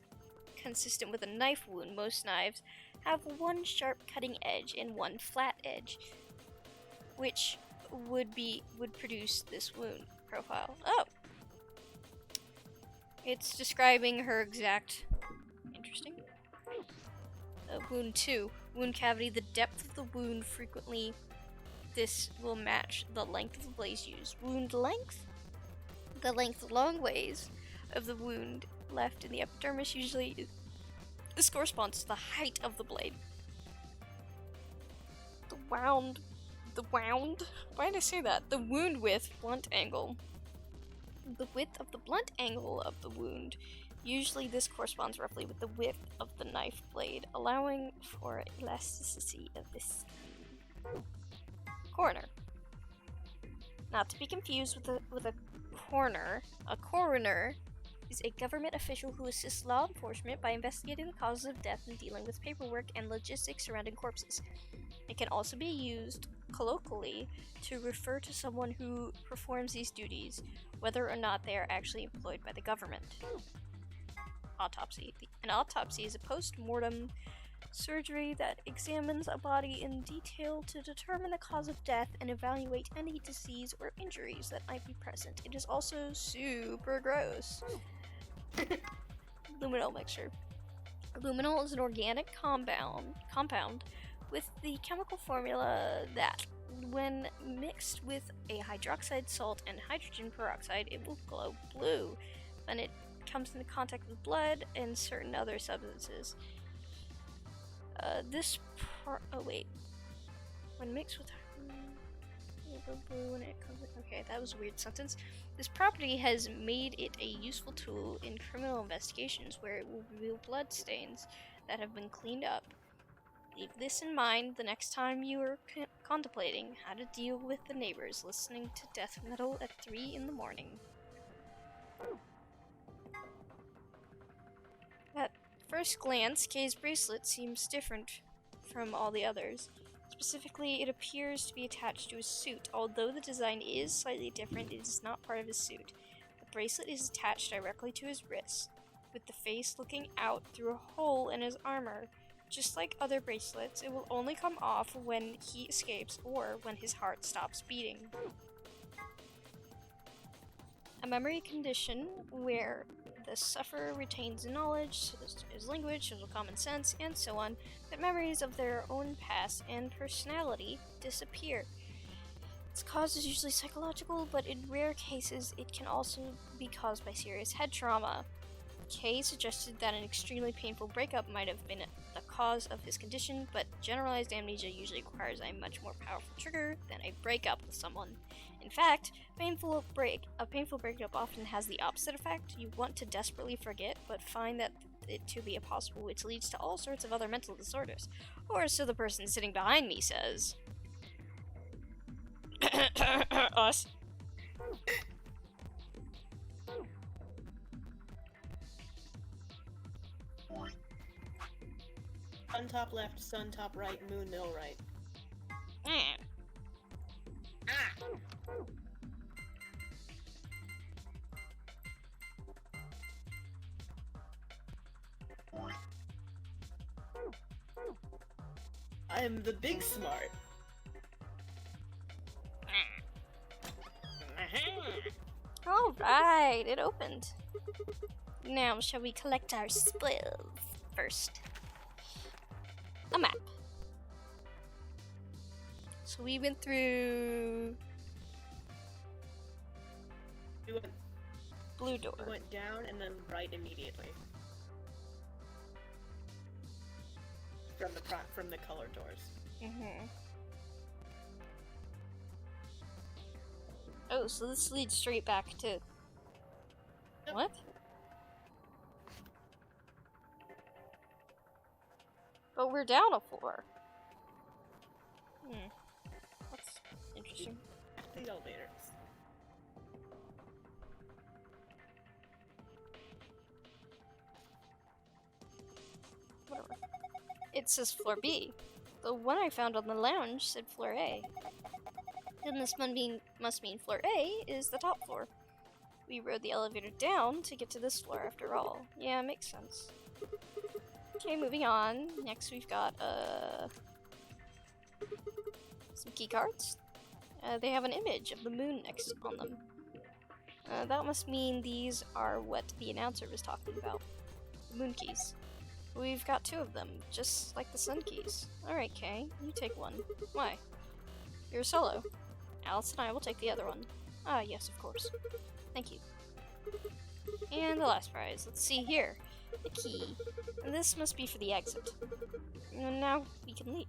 consistent with a knife wound. Most knives have one sharp cutting edge and one flat edge, which would produce this wound profile. Oh! It's describing her exact... Interesting. wound 2. Wound cavity. The depth of the wound frequently. This will match the length of the blaze used. Wound length. The length long ways of the wound left in the epidermis usually. This corresponds to the height of the blade. The wound. Why did I say that? The wound width, blunt angle. The width of the blunt angle of the wound. Usually this corresponds roughly with the width of the knife blade, allowing for elasticity of the skin. Coroner. Not to be confused with a coroner. A coroner is a government official who assists law enforcement by investigating the causes of death and dealing with paperwork and logistics surrounding corpses. It can also be used colloquially to refer to someone who performs these duties, whether or not they are actually employed by the government. Autopsy. An autopsy is a post-mortem surgery that examines a body in detail to determine the cause of death and evaluate any disease or injuries that might be present. It is also super gross. Luminol mixture. Luminol is an organic compound with the chemical formula that, when mixed with a hydroxide salt and hydrogen peroxide, it will glow blue when it comes into contact with blood and certain other substances. When mixed with blue when it comes. Okay, that was a weird sentence. This property has made it a useful tool in criminal investigations where it will reveal blood stains that have been cleaned up. Keep this in mind the next time you are contemplating how to deal with the neighbors listening to death metal at 3 in the morning. At first glance, Kay's bracelet seems different from all the others. Specifically, it appears to be attached to his suit. Although the design is slightly different, it is not part of his suit. The bracelet is attached directly to his wrist, with the face looking out through a hole in his armor. Just like other bracelets, it will only come off when he escapes or when his heart stops beating. A memory condition where the sufferer retains knowledge, his language, social common sense, and so on, but memories of their own past and personality disappear. Its cause is usually psychological, but in rare cases it can also be caused by serious head trauma. Kay suggested that an extremely painful breakup might have been the cause of his condition, but generalized amnesia usually requires a much more powerful trigger than a breakup with someone. In fact, a painful breakup often has the opposite effect. You want to desperately forget, but find that it to be impossible, which leads to all sorts of other mental disorders. Or so the person sitting behind me says. Us. Sun top left, sun top right, moon middle right. I'm the big smart. Alright, it opened. Now, shall we collect our spoils first? A map. So we went through... We went blue door. We went down and then right immediately. From the color doors. Mm-hmm. Oh, so this leads straight back to... Yep. What? But we're down a floor. That's interesting. The elevators. Whatever. It says floor B. The one I found on the lounge said floor A. Then this must mean floor A is the top floor. We rode the elevator down to get to this floor after all. Yeah, makes sense. Okay, moving on. Next we've got some key cards. They have an image of the moon next on them. That must mean these are what the announcer was talking about. The moon keys. We've got 2 of them, just like the sun keys. Alright, Kay, you take one. Why? You're solo. Alice and I will take the other one. Ah, yes, of course. Thank you. And the last prize. Let's see here. The key. And this must be for the exit. And now we can leave.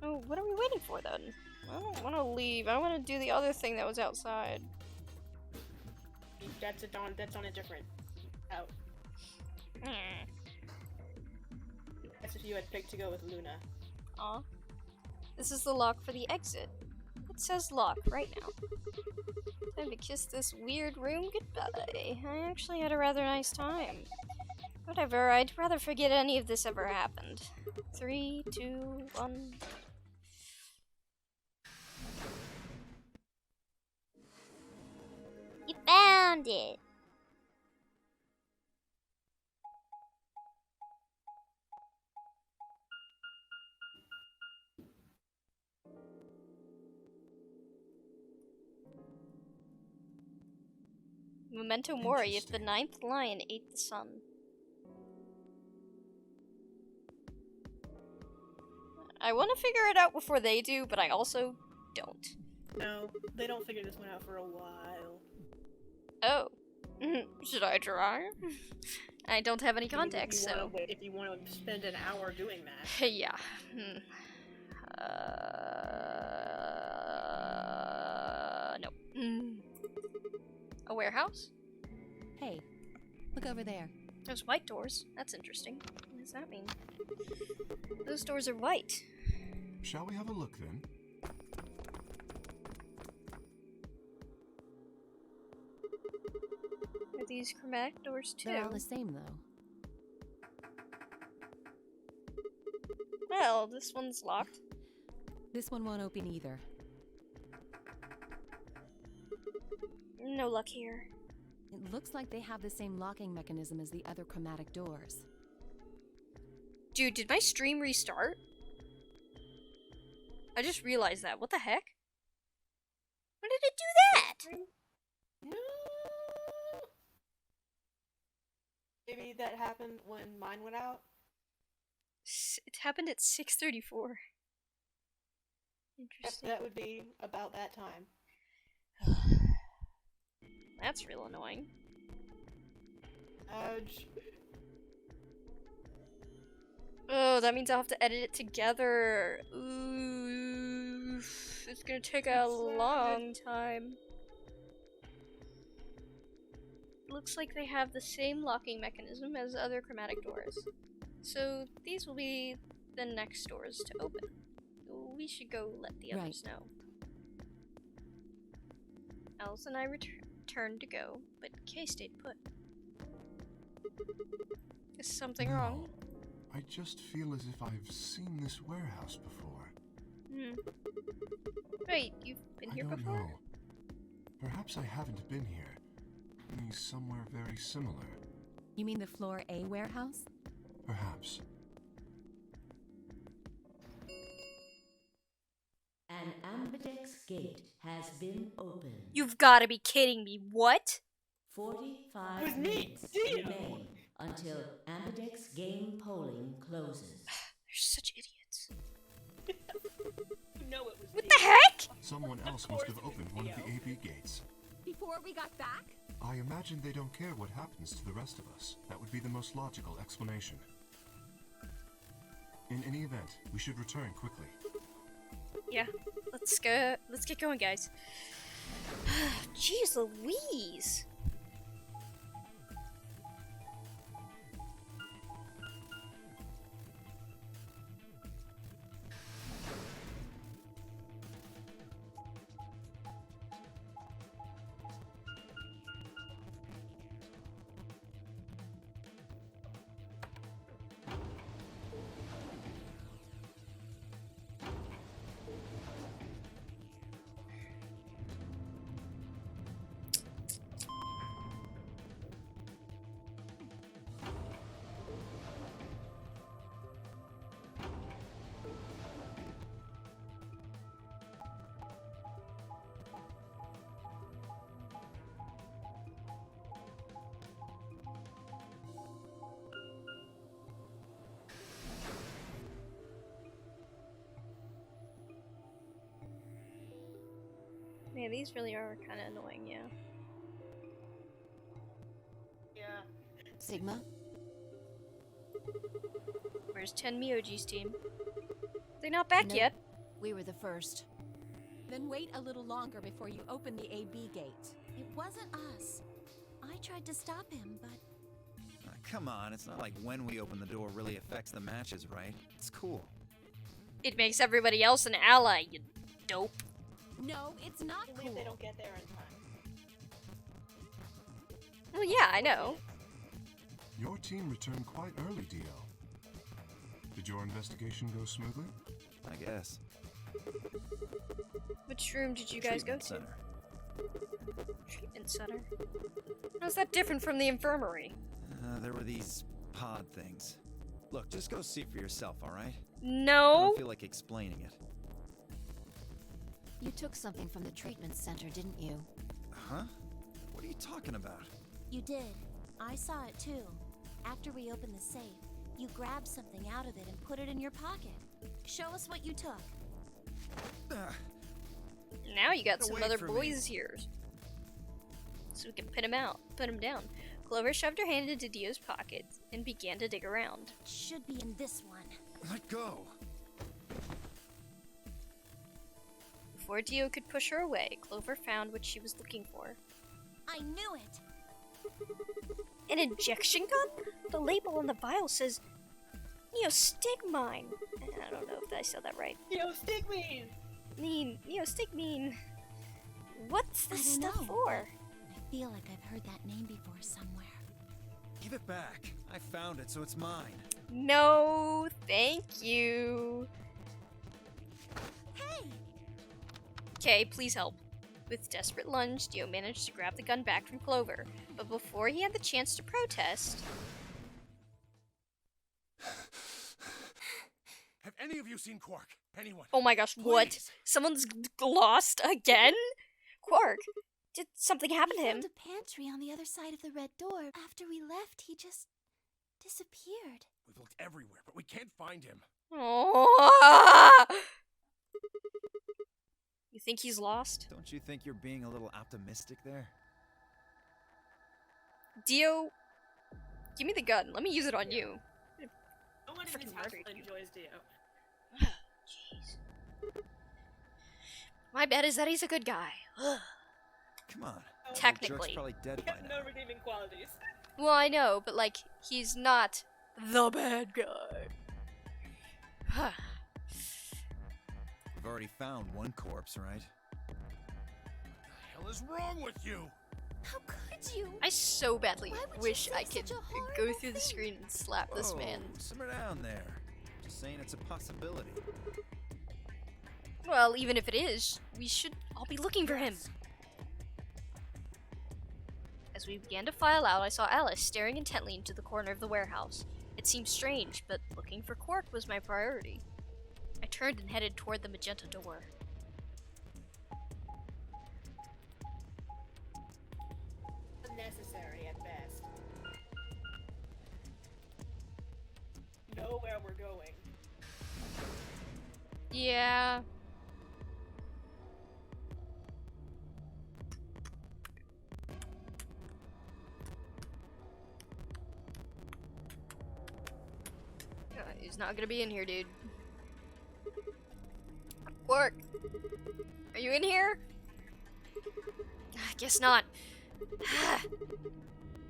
Oh, what are we waiting for then? I don't want to leave. I want to do the other thing that was outside. That's on a different out. That's if you had picked to go with Luna. Aw. This is the lock for the exit. It says lock right now. Time to kiss this weird room goodbye. I actually had a rather nice time. Whatever, I'd rather forget any of this ever happened. 3, 2, 1. You found it! Memento mori if the 9th lion ate the sun. I want to figure it out before they do, but I also don't. No, they don't figure this one out for a while. Oh. Should I try? I don't have any context, so... If you want to spend an hour doing that. Yeah. No. A warehouse? Hey, look over there. There's white doors. That's interesting. What does that mean? Those doors are white. Shall we have a look then? Are these chromatic doors too? They're all the same, though. Well, this one's locked. This one won't open either. No luck here. It looks like they have the same locking mechanism as the other chromatic doors. Dude, did my stream restart? I just realized that. What the heck? When did it do that? No. Maybe that happened when mine went out? It happened at 6:34. Interesting. That would be about that time. That's real annoying. Ouch. Oh, that means I'll have to edit it together. Ooh, it's gonna take a long time. Looks like they have the same locking mechanism as other chromatic doors. So these will be the next doors to open. We should go let the others know. Alice and I returned to go, but Kay stayed put. Is something wrong? I just feel as if I've seen this warehouse before. Wait, you've been here before? I don't know. Perhaps I haven't been here. Maybe somewhere very similar. You mean the Floor A warehouse? Perhaps. An ambidex gate has been opened. You've gotta be kidding me. What? 45 minutes remain until ambidex game polling closes. They're such idiots. You know it was What the heck? Someone else must have opened one of the AB gates. Before we got back? I imagine they don't care what happens to the rest of us. That would be the most logical explanation. In any event, we should return quickly. Yeah, let's go. Let's get going, guys. Jeez Louise. Yeah, these really are kind of annoying, yeah. Yeah. Sigma? Where's Tenmyoji's team? They're not back Nope. yet. We were the first. Then wait a little longer before you open the AB gate. It wasn't us. I tried to stop him, but Come on, it's not like when we open the door really affects the matches, right? It's cool. It makes everybody else an ally, you dope. no, it's not I believe cool. they don't get there in time. Well, yeah, I know. Your team returned quite early, Dio. Did your investigation go smoothly? I guess. Which room did you guys go Treatment to? center. Treatment center. How's that different from the infirmary? There were these pod things. Look, just go see for yourself, alright? I No. don't feel like explaining it. You took something from the treatment center, didn't you? Huh? What are you talking about? You did. I saw it too. After we opened the safe, you grabbed something out of it and put it in your pocket. Show us what you took. Now you got Get some away other from me. boys here. So we can put him down. Clover shoved her hand into Dio's pocket and began to dig around. It should be in this one. Let go. Before Dio could push her away, Clover found what she was looking for. I knew it! An injection gun? The label on the vial says Neostigmine. I don't know if I said that right. Neostigmine! Neostigmine. What's I this don't stuff know. for? I feel like I've heard that name before somewhere. Give it back. I found it, so it's mine. No, thank you. Hey! Okay, please help. With desperate lunge, Dio managed to grab the gun back from Clover, but before he had the chance to protest, Have any of you seen Quark? Anyone? oh my gosh, what? Please. Someone's lost again? Quark, did something happen to We him? found a pantry on the other side of the red door. After we left, he just disappeared. We've looked everywhere, but we can't find him. Oh. You think he's lost? Don't you think you're being a little optimistic there? Dio, give me the gun. Let me use it on you. No one in Freaking this house murdered you. enjoys Dio. Jeez. My bet is that he's a good guy. Come on. That Technically. jerk's probably dead He by has now. no redeeming qualities. Well, I know, but like, he's not the bad guy. We've already found one corpse, right? What the hell is wrong with you? How could you? I so badly Why would you wish say I could such a go horrible through the thing? screen and slap this man. Whoa, simmer down there. Just saying it's a possibility. Well, even if it is, we should all be looking for him. As we began to file out, I saw Alice staring intently into the corner of the warehouse. It seemed strange, but looking for Quark was my priority. I turned and headed toward the magenta door. Unnecessary at best. Know where we're going. Yeah. He's not gonna be in here, dude. Quark! Are you in here? Guess not.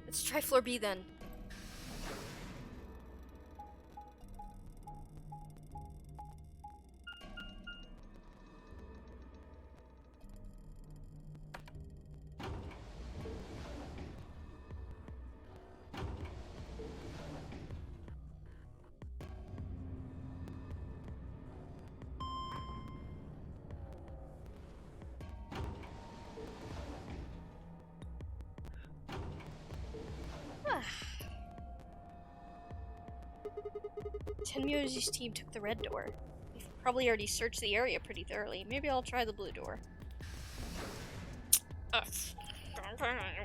Let's try floor B then. Tenmyoji's team took the red door. They've probably already searched the area pretty thoroughly. Maybe I'll try the blue door.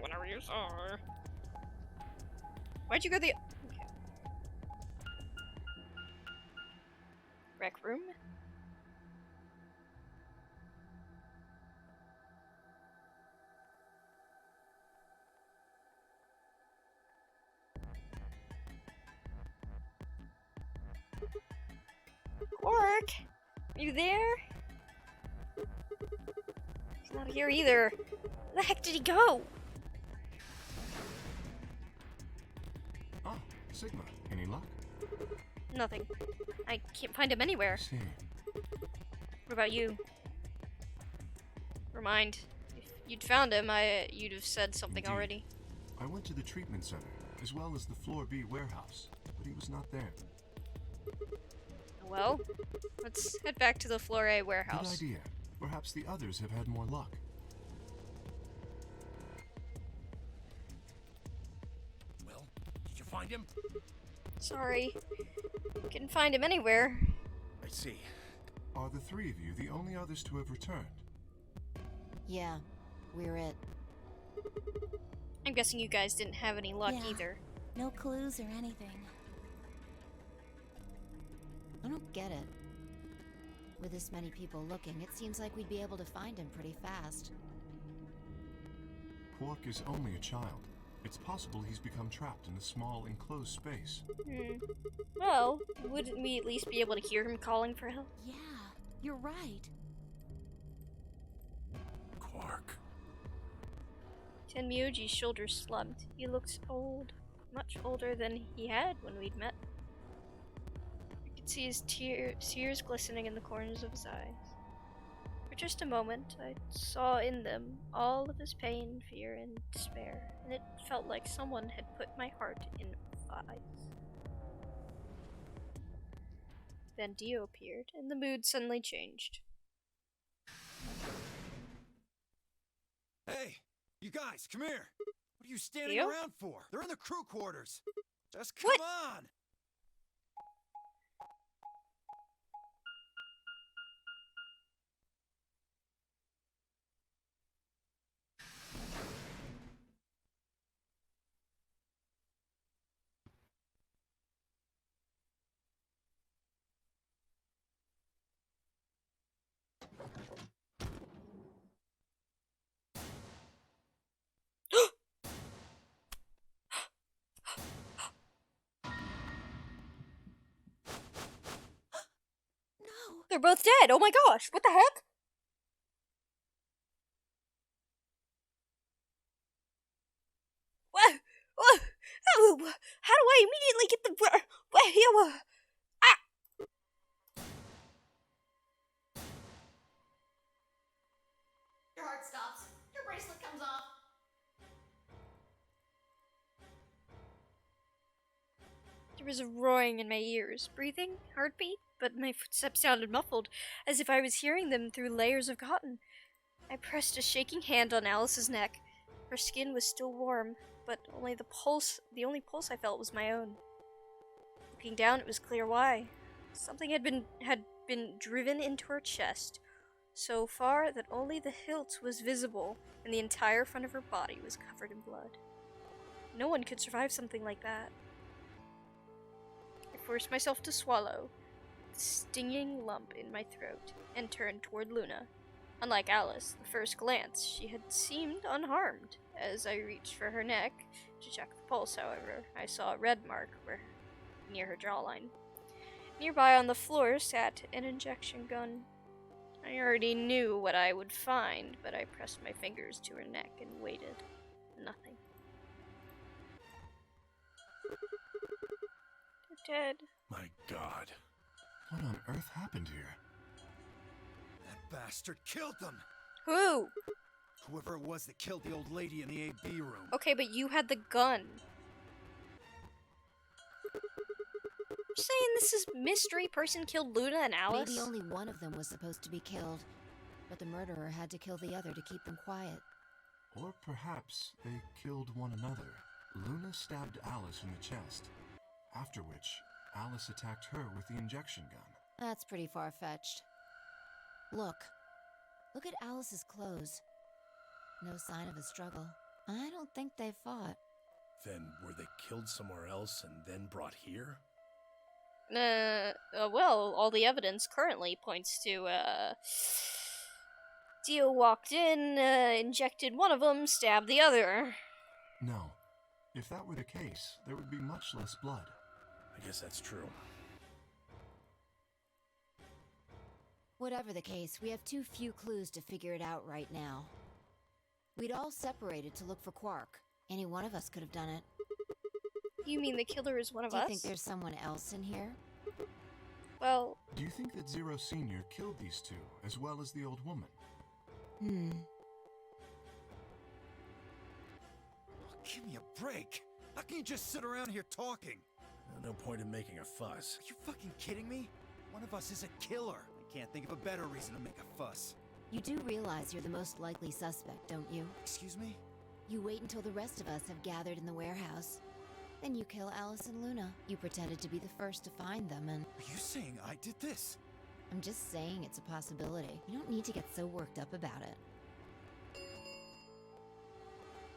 Whatever you saw. Why'd you go the... Okay. Rec room? Quark? You there? He's not here either. Where the heck did he go? Ah, Sigma. Any luck? Nothing. I can't find him anywhere. See. What about you? Remind. If you'd found him, you'd have said something Indeed. already. I went to the treatment center, as well as the Floor B warehouse, but he was not there. Well, let's head back to the Floor A warehouse. Good idea. Perhaps the others have had more luck. Well, did you find him? Sorry. Couldn't find him anywhere. I see. Are the three of you the only others to have returned? Yeah, we're it. I'm guessing you guys didn't have any luck Yeah. either. No clues or anything. I don't get it. With this many people looking, it seems like we'd be able to find him pretty fast. Quark is only a child. It's possible he's become trapped in a small, enclosed space. Well, wouldn't we at least be able to hear him calling for help? Yeah, you're right. Quark. Tenmyoji's shoulders slumped. He looked old. Much older than he had when we'd met. I could see his tears glistening in the corners of his eyes. For just a moment, I saw in them all of his pain, fear, and despair, and it felt like someone had put my heart in a vise. Then Dio appeared, and the mood suddenly changed. Hey, you guys, come here. What are you standing Dio? around for? They're in the crew quarters. Just come What? on. No. They're both dead! Oh my gosh! What the heck? What? Oh, how do I immediately get the... Ah! Your heart stops. Your bracelet comes off. There was a roaring in my ears, breathing, heartbeat, but my footsteps sounded muffled, as if I was hearing them through layers of cotton. I pressed a shaking hand on Alice's neck. Her skin was still warm, but the only pulse I felt was my own. Looking down, it was clear why. Something had been driven into her chest, so far that only the hilt was visible, and the entire front of her body was covered in blood. No one could survive something like that. I forced myself to swallow the stinging lump in my throat and turned toward Luna. Unlike Alice, the first glance, she had seemed unharmed. As I reached for her neck to check the pulse, however, I saw a red mark near her jawline. Nearby on the floor sat an injection gun. I already knew what I would find, but I pressed my fingers to her neck and waited. Nothing. They're dead. My God. What on earth happened here? That bastard killed them. Who? Whoever it was that killed the old lady in the AB room. Okay, but you had the gun. You're saying this is mystery person killed Luna and Alice? Maybe only one of them was supposed to be killed, but the murderer had to kill the other to keep them quiet. Or perhaps they killed one another. Luna stabbed Alice in the chest, after which Alice attacked her with the injection gun. That's pretty far-fetched. Look at Alice's clothes. No sign of a struggle. I don't think they fought. Then were they killed somewhere else and then brought here? Well, all the evidence currently points to, Dio walked in, injected one of them, stabbed the other. No. If that were the case, there would be much less blood. I guess that's true. Whatever the case, we have too few clues to figure it out right now. We'd all separated to look for Quark. Any one of us could have done it. You mean the killer is one of Do you us? think there's someone else in here? Well... Do you think that Zero Senior killed these two, as well as the old woman? Give me a break. How can you just sit around here talking? No point in making a fuss. Are you fucking kidding me? One of us is a killer. I can't think of a better reason to make a fuss. You do realize you're the most likely suspect, don't you? Excuse me? You wait until the rest of us have gathered in the warehouse. Then you kill Alice and Luna. You pretended to be the first to find them and... Are you saying I did this? I'm just saying it's a possibility. You don't need to get so worked up about it.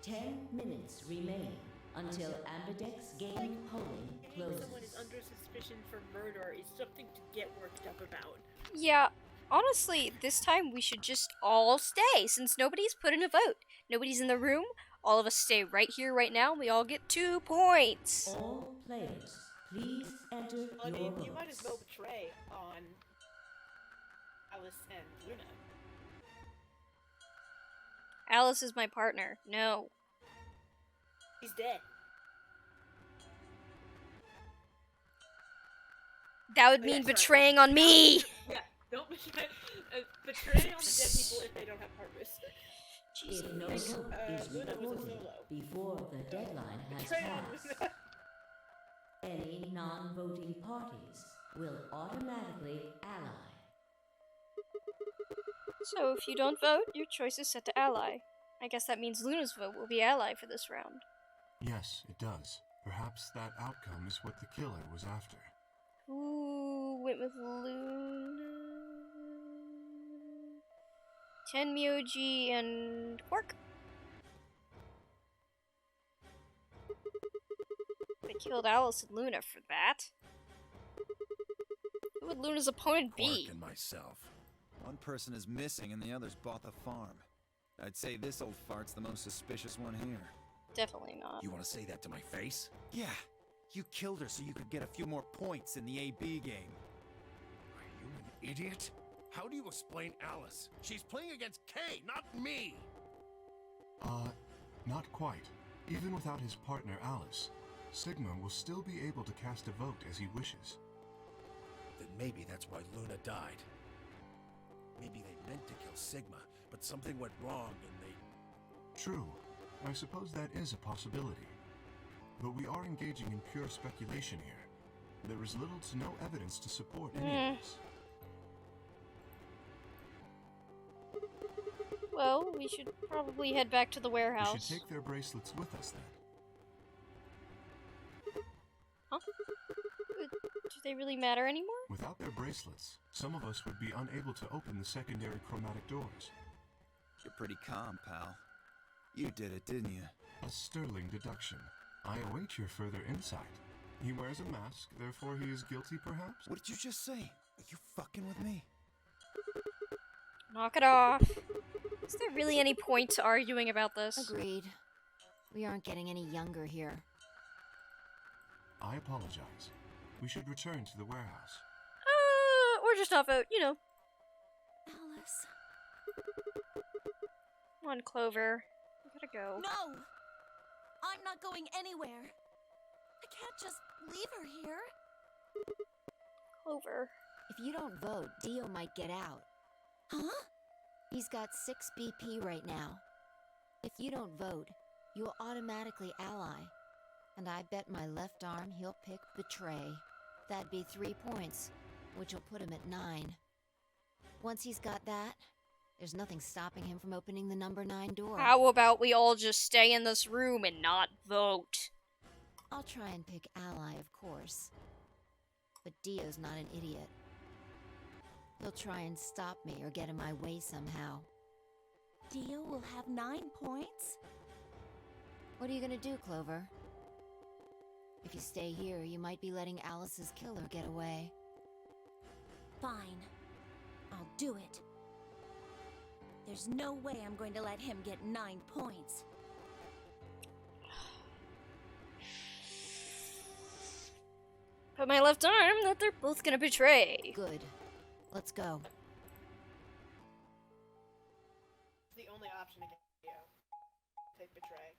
10 minutes remain until Ambidex game polling If someone is closes. under suspicion for murder is something to get worked up about. Yeah, honestly, this time we should just all stay, since nobody's put in a vote. Nobody's in the room. All of us stay right here, right now, and we all get 2 points. All players, please enter I your mean, votes. you might as well betray on Alice and Luna. Alice is my partner. No. He's dead. That would Oh, yeah, mean sorry. betraying on me! Yeah, don't betray on the dead people if they don't have purpose. If no vote is Luna was a recorded solo. before the deadline has Betray on passed, Luna. any non-voting parties will automatically ally. So if you don't vote, your choice is set to ally. I guess that means Luna's vote will be ally for this round. Yes, it does. Perhaps that outcome is what the killer was after. Ooh, went with Luna. Tenmyoji and Quark. They killed Alice and Luna for that. Who would Luna's opponent be? Quark and myself. One person is missing and the others bought the farm. I'd say this old fart's the most suspicious one here. Definitely not. You want to say that to my face? Yeah, you killed her so you could get a few more points in the AB game. Are you an idiot? How do you explain Alice? She's playing against Kay, not me! Not quite. Even without his partner Alice, Sigma will still be able to cast a vote as he wishes. Then maybe that's why Luna died. Maybe they meant to kill Sigma, but something went wrong and they... True. I suppose that is a possibility. But we are engaging in pure speculation here. There is little to no evidence to support any of this. Well, we should probably head back to the We warehouse. should take their bracelets with us then. Huh? Do they really matter anymore? Without their bracelets, some of us would be unable to open the secondary chromatic doors. You're pretty calm, pal. You did it, didn't you? A sterling deduction. I await your further insight. He wears a mask, therefore he is guilty, perhaps? What did you just say? Are you fucking with me? Knock it off. Is there really any point to arguing about this? Agreed. We aren't getting any younger here. I apologize. We should return to the warehouse. Or just not vote, you know. Alice. Come on, Clover. We gotta go. No! I'm not going anywhere. I can't just leave her here. Clover. If you don't vote, Dio might get out. Huh? He's got 6 BP right now. If you don't vote, you'll automatically ally. And I bet my left arm he'll pick betray. That'd be 3 points, which will put him at 9. Once he's got that, there's nothing stopping him from opening the number 9 door. How about we all just stay in this room and not vote? I'll try and pick ally, of course. But Dio's not an idiot. He'll try and stop me or get in my way somehow. Dio will have 9 points? What are you gonna do, Clover? If you stay here, you might be letting Alice's killer get away. Fine. I'll do it. There's no way I'm going to let him get 9 points. Put my left arm that they're both gonna betray. Good. Let's go. option again, Dio. Take betray.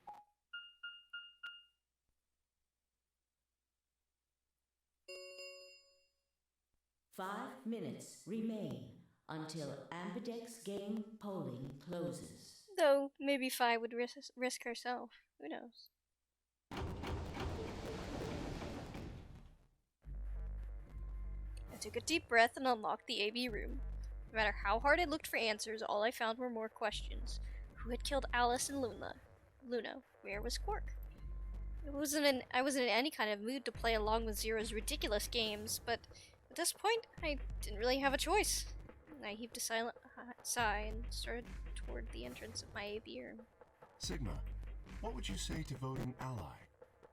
Five minutes remain until Ambidex game polling closes. Though maybe Fi would risk herself. Who knows? I took a deep breath and unlocked the AB room. No matter how hard I looked for answers, all I found were more questions. Who had killed Alice and Luna? Where was Quark? I wasn't in any kind of mood to play along with Zero's ridiculous games, but at this point, I didn't really have a choice. I heaved a silent sigh and started toward the entrance of my AB room. Sigma, what would you say to voting ally?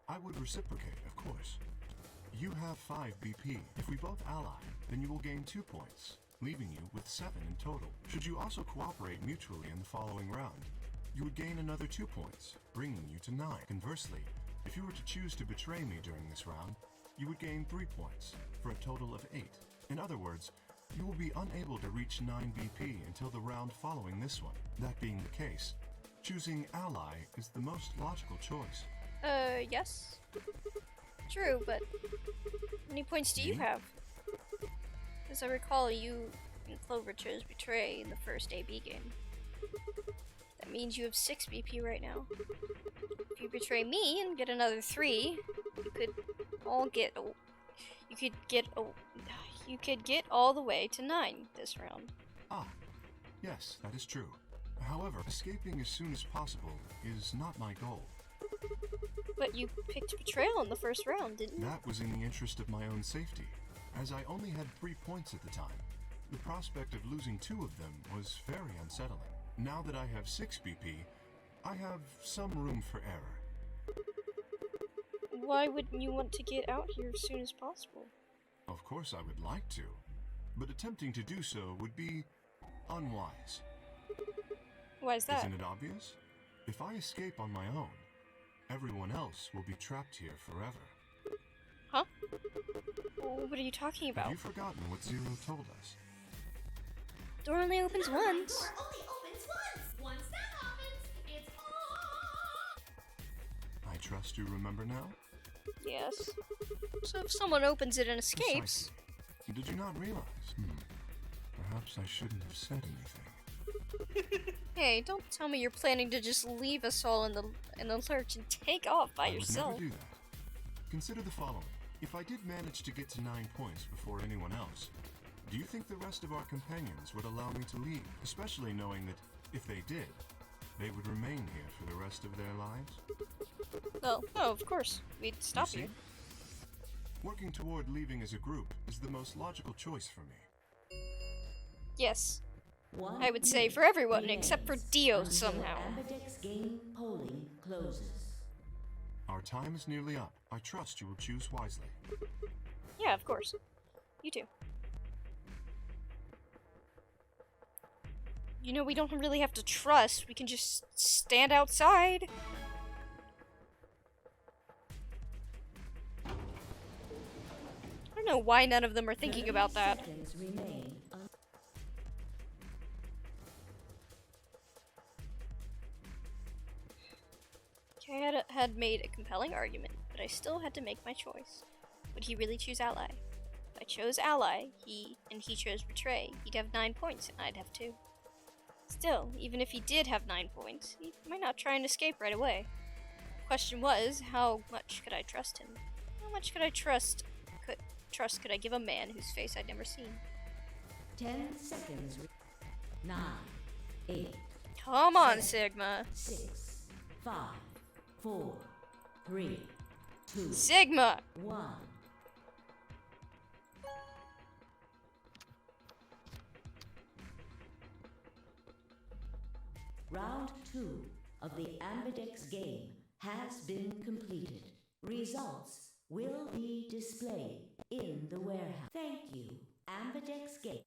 I would reciprocate, of course. You have 5 BP. If we both ally, then you will gain 2 points, leaving you with 7 in total. Should you also cooperate mutually in the following round, you would gain another 2 points, bringing you to 9. Conversely, if you were to choose to betray me during this round, you would gain 3 points, for a total of 8. In other words, you will be unable to reach 9 BP until the round following this one. That being the case, choosing ally is the most logical choice. Yes. True, but how many points do you have? As I recall, you and Clover chose Betray in the first AB game. That means you have 6 BP right now. If you betray me and get another 3, you could get all the way to 9 this round. Ah, yes, that is true. However, escaping as soon as possible is not my goal. But you picked Betrayal in the first round, didn't you? That was in the interest of my own safety, as I only had 3 points at the time. The prospect of losing 2 of them was very unsettling. Now that I have 6 BP, I have some room for error. Why wouldn't you want to get out here as soon as possible? Of course I would like to, but attempting to do so would be unwise. Why is that? Isn't it obvious? If I escape on my own, everyone else will be trapped here forever. Huh? Well, what are you talking about? Have you forgotten what Zero told us? Door only opens once. Door only opens once. Once that happens, it's on. I trust you remember now? Yes. So if someone opens it and escapes... Precisely. Did you not realize? Perhaps I shouldn't have said anything. Hey, don't tell me you're planning to just leave us all in the lurch and take off by yourself. I would never do that. Consider the following. If I did manage to get to 9 points before anyone else, do you think the rest of our companions would allow me to leave? Especially knowing that if they did, they would remain here for the rest of their lives? Well, no, of course. We'd stop you. Working toward leaving as a group is the most logical choice for me. Yes. I would say for everyone except for Dio somehow. Ambidex game polling closes. Our time is nearly up. I trust you will choose wisely. Yeah, of course. You too. You know, we don't really have to trust. We can just stand outside. I don't know why none of them are thinking about that. I had made a compelling argument, but I still had to make my choice. Would he really choose Ally? If I chose Ally, he chose Betray, he'd have 9 points and I'd have 2. Still, even if he did have 9 points, he might not try and escape right away. The question was, how much could I trust him? How much could I trust could I give a man whose face I'd never seen? 10 seconds. 9, 8. Come on, Sigma. 6, 5, 4, 3, 2. Sigma! 1. Round 2 of the Ambidex game has been completed. Results will be displayed in the warehouse. Thank you, Ambidex game.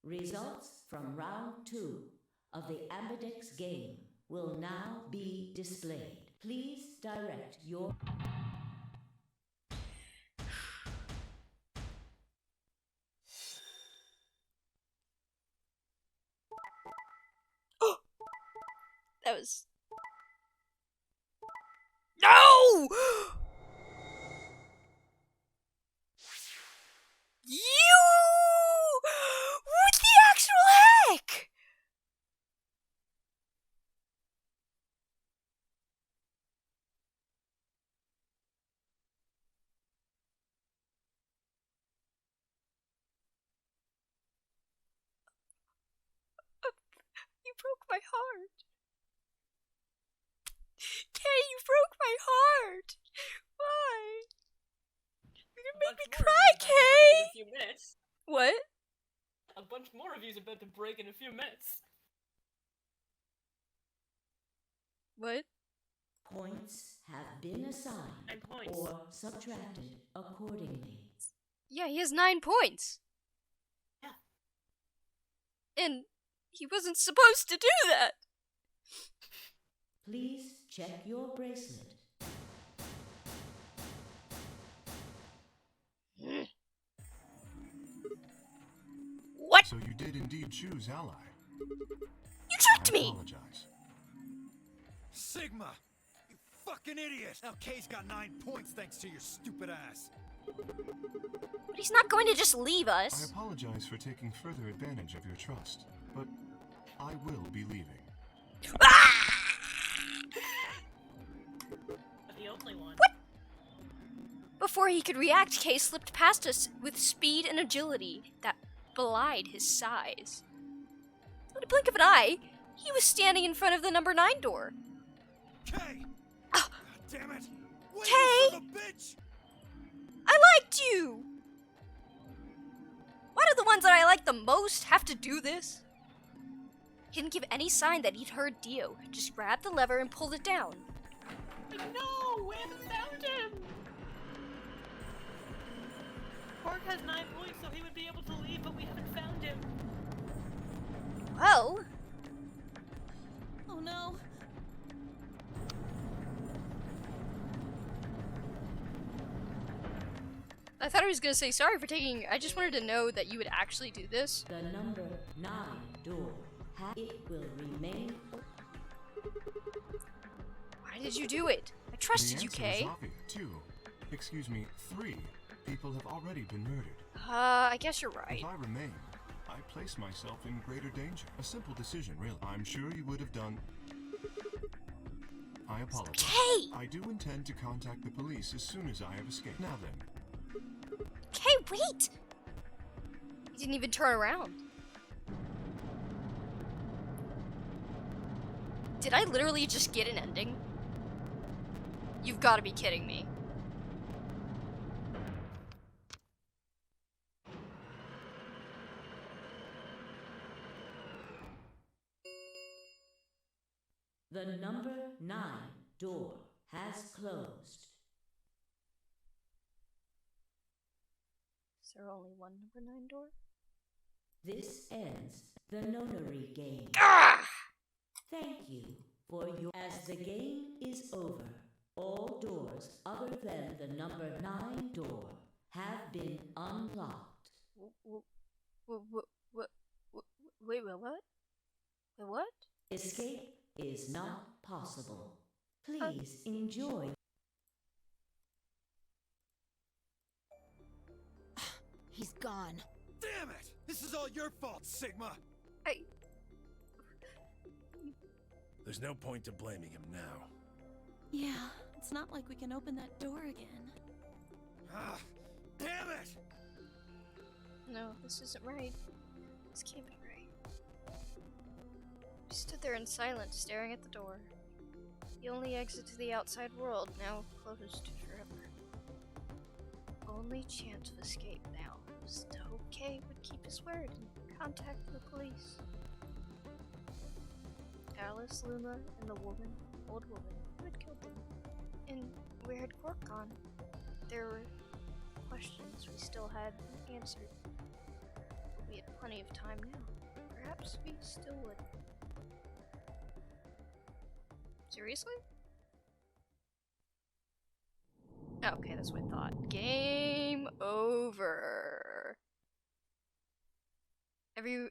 Results from round 2 of the Ambidex game will now be displayed. Please direct your... us. No! You! What the actual heck? You broke my heart. Kay, you broke my heart. Why? You're gonna make me cry, Kay! In a few minutes. What? A bunch more of you's about to break in a few minutes. What? Points have been assigned And points. or subtracted accordingly. Yeah, he has 9 points. Yeah. And he wasn't supposed to do that. Please check your bracelet. What? So you did indeed choose Ally. You tricked me! I apologize. Sigma! You fucking idiot! Now Kay's got 9 points thanks to your stupid ass. But he's not going to just leave I us. apologize for taking further advantage of your trust, but I will be leaving. The only one. What? Before he could react, Kay slipped past us with speed and agility that belied his size. In a blink of an eye, he was standing in front of the number 9 door. Kay! Ah. God damn it! Wait, Kay! you son of a bitch! I liked you! Why do the ones that I like the most have to do this? He didn't give any sign that he'd heard Dio, just grabbed the lever and pulled it down. No, we haven't found him! Quark has 9 points, so he would be able to leave, but we haven't found him. Well... Oh no. I thought I was gonna say sorry for taking... I just wanted to know that you would actually do this. The number 9 door. It will remain. Why did you do it? I trusted you, The Kay. answer is obvious. 2. Excuse me, 3 people have already been murdered. I guess you're right. If I remain, I place myself in greater danger. A simple decision, really. I'm sure you would have done... I apologize. Kay! I do intend to contact the police as soon as I have escaped. Now then. Kay, wait! He didn't even turn around. Did I literally just get an ending? You've got to be kidding me. The number 9 door has closed. Is there only one number 9 door? This ends the nonary game. Ah! Thank you for your. As the game is over, all doors other than the number 9 door have been unlocked. Wait, what? Wait, what? Escape is not possible. Please enjoy. He's gone. Damn it! This is all your fault, Sigma! There's no point to blaming him now. Yeah, it's not like we can open that door again. Ah, damn it! No, this isn't right. This can't be right. We stood there in silence, staring at the door. The only exit to the outside world, now closed forever. Only chance of escape now was to hope Kay would keep his word and contact the police. Alice, Luma, and the woman, old woman, who had killed them. And where had Quark gone? There were questions we still hadn't answered. We had plenty of time now. Perhaps we still would. Seriously? Okay, that's what I thought. Game over. Every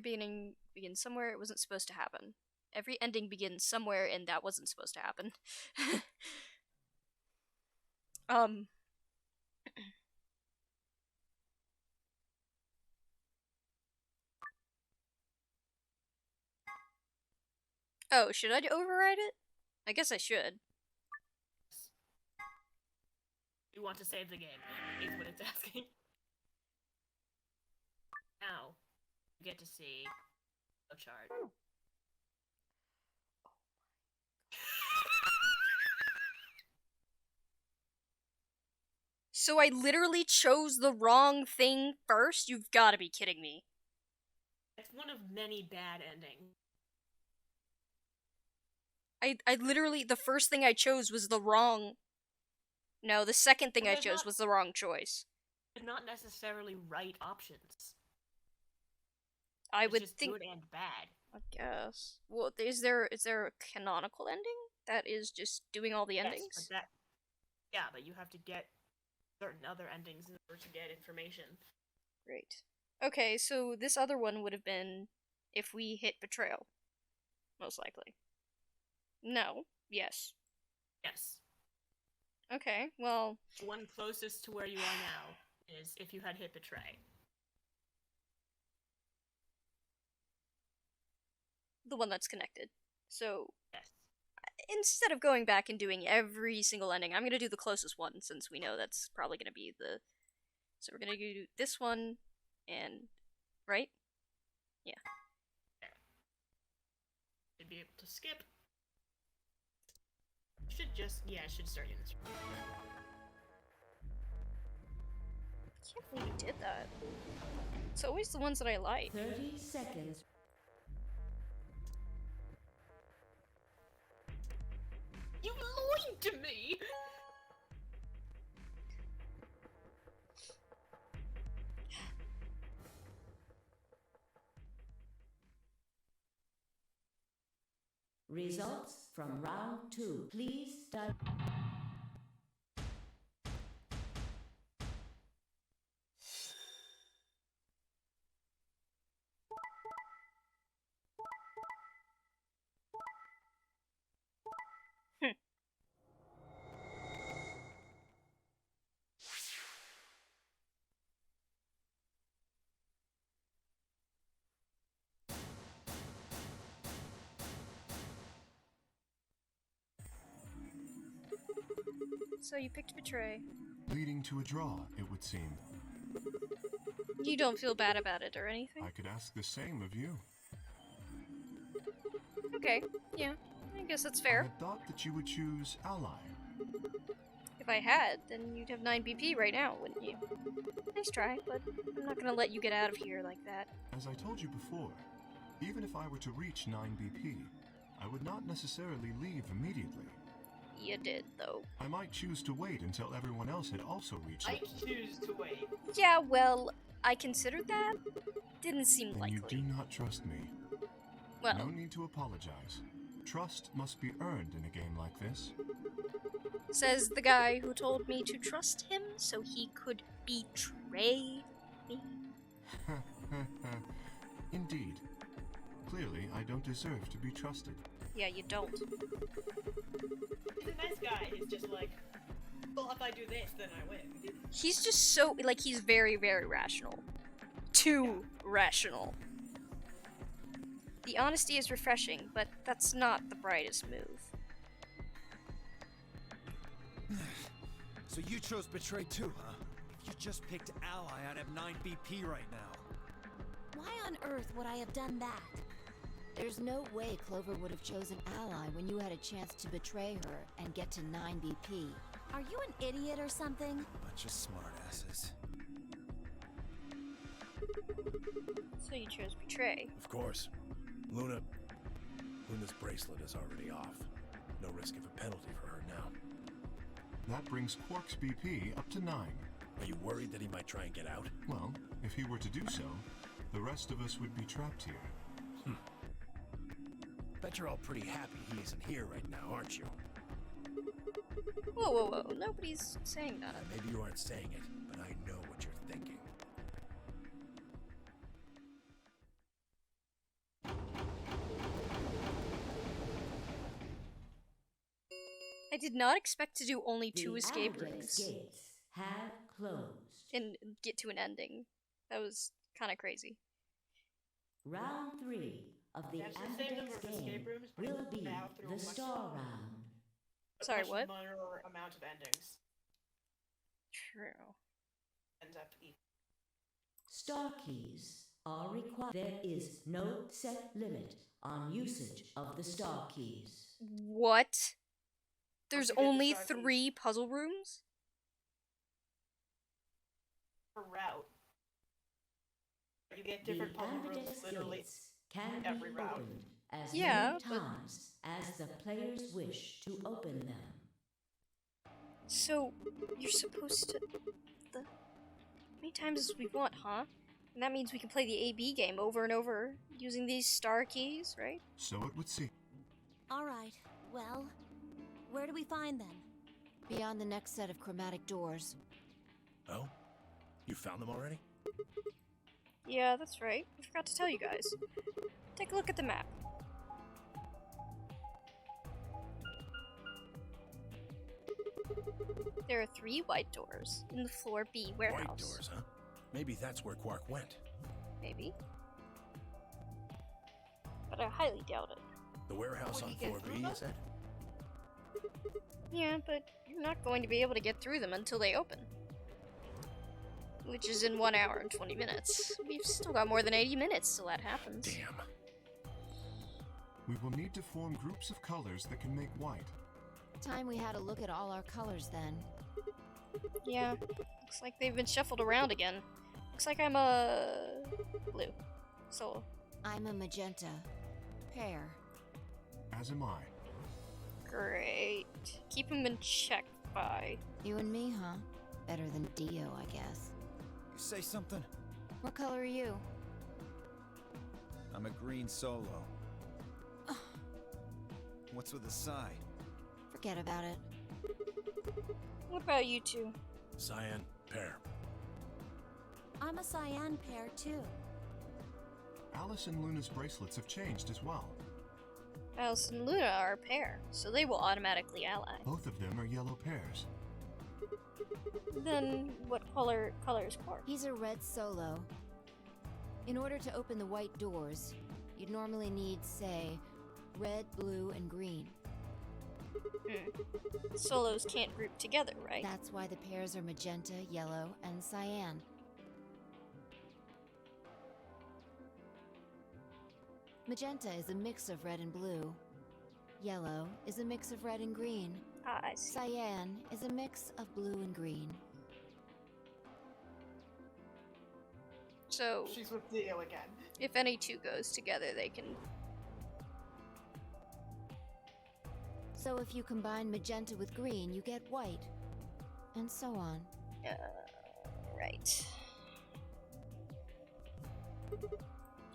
beginning begins somewhere it wasn't supposed to happen. Every ending begins somewhere, and that wasn't supposed to happen. um. Oh, should I override it? I guess I should. You want to save the game, is what it's asking. Now, you get to see a chart. So I literally chose the wrong thing first? You've got to be kidding me. It's one of many bad endings. I literally, the first thing I chose was the wrong... No, the second thing I chose was the wrong choice. There's not necessarily right options. I It's would just think... good and bad. I guess. Well, is there a canonical ending? That is just doing all the endings? Yes, but yeah, but you have to get certain other endings in order to get information. Great. Okay, so this other one would have been if we hit betrayal. Most likely. No. Yes. Yes. Okay, well... The one closest to where you are now is if you had hit betray. The one that's connected. So... Yes. Instead of going back and doing every single ending, I'm gonna do the closest one, since we know that's probably gonna be the... So we're gonna do this one, and... Right? Yeah. There. Should be able to skip. Should just... Yeah, it should start in this room. I can't believe you did that. It's always the ones that I like. 30 seconds. You lied to me! Results from round 2. Please start. So you picked betray. Leading to a draw, it would seem. You don't feel bad about it or anything? I could ask the same of you. Okay, yeah. I guess that's I fair. had thought that you would choose ally. If I had, then you'd have 9 BP right now, wouldn't you? Nice try, but I'm not gonna let you get out of here like that. As I told you before, even if I were to reach 9 BP, I would not necessarily leave immediately. You did, though. I might choose to wait until everyone else had also reached I it. choose to wait. Yeah, well, I considered that. Didn't seem Then likely. you do not trust me. Well, No need to apologize. Trust must be earned in a game like this. says the guy who told me to trust him so he could betray me. Indeed. Clearly, I don't deserve to be trusted. Yeah, you don't. He's a nice guy. He's just like, well, if I do this, then I win. He's just so, like, he's very, very rational. Too rational. The honesty is refreshing, but that's not the brightest move. So you chose betray too, huh? You just picked ally out of 9 BP right now. Why on earth would I have done that? There's no way Clover would have chosen ally when you had a chance to betray her and get to 9 BP. Are you an idiot or something? Bunch of smartasses. So you chose betray. Of course. Luna's bracelet is already off. No risk of a penalty for her now. That brings Quark's BP up to 9. Are you worried that he might try and get out? Well, if he were to do so, the rest of us would be trapped here. Bet you're all pretty happy he isn't here right now, aren't you? Whoa, whoa, whoa. Nobody's saying that. Maybe you aren't saying it, but I know what you're thinking. did not expect to do only The 2 escape Ambedex rooms gates have closed. and get to an ending. That was kind of crazy. Round 3 of the That's the same number Ambedex of escape game rooms, but will it's be now through a the much- star round. Sorry, much what? Minor amount of endings True. ends up equal. Star keys are required. There is no set limit on usage of the star keys. What? There's you get the only star keys. 3 puzzle rooms? Per route. You get The different puzzle rooms Ambedex literally gates can every be route. opened as Yeah, many but- times as the players wish to open them. So, you're supposed to... How many times as we want, huh? And that means we can play the AB game over and over using these star keys, right? So it would seem. Alright, well, where do we find them? Beyond the next set of chromatic doors. Oh? You found them already? Yeah, that's right. I forgot to tell you guys. Take a look at the map. There are 3 white doors in the floor B warehouse. White doors, huh? Maybe that's where Quark went. Maybe. But I highly doubt it. The warehouse on floor B, you said? Yeah, but you're not going to be able to get through them until they open. Which is in 1 hour and 20 minutes. We've still got more than 80 minutes till that happens. Damn. We will need to form groups of colors that can make white. Time we had a look at all our colors then. Yeah, looks like they've been shuffled around again. Looks like I'm a blue. So, I'm a magenta. Pear. As am I. great. Keep them in check, bye. You and me, huh? Better than Dio, I guess. You say something? What color are you? I'm a green solo. What's with the sigh? Forget about it. What about you two? Cyan, pear. I'm a cyan pair too. Alice and Luna's bracelets have changed as well. Alice and Luna are a pair, so they will automatically ally. Both of them are yellow pears. Then what color is Quark? He's a red solo. In order to open the white doors, you'd normally need, say, red, blue, and green. Solos can't group together, right? That's why the pairs are magenta, yellow, and cyan. Magenta is a mix of red and blue. Yellow is a mix of red and green. I see. Cyan is a mix of blue and green. So, She's with Dio again. if any two goes together, they can... So if you combine magenta with green, you get white. And so on. Right.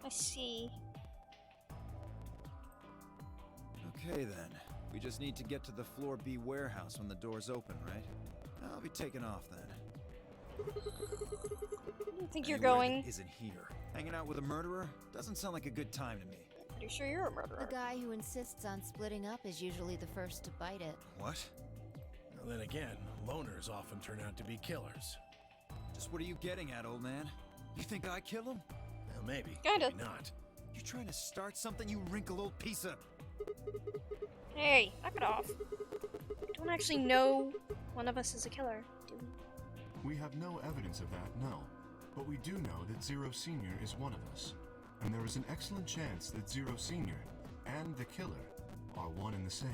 I see. Okay then. We just need to get to the floor B warehouse when the doors open, right? I'll be taking off then. I don't think you're Anywhere going. that isn't here. Hanging out with a murderer? Doesn't sound like a good time to me. Pretty sure you're a murderer. The guy who insists on splitting up is usually the first to bite it. What? Well, then again, loners often turn out to be killers. Just what are you getting at, old man? You think I kill him? Well, maybe. Kinda. Maybe not. You trying to start something, you wrinkled old piece of... Hey, knock it off. We don't actually know one of us is a killer, do we? We have no evidence of that, no. But we do know that Zero Senior is one of us. And there is an excellent chance that Zero Senior and the killer are one and the same.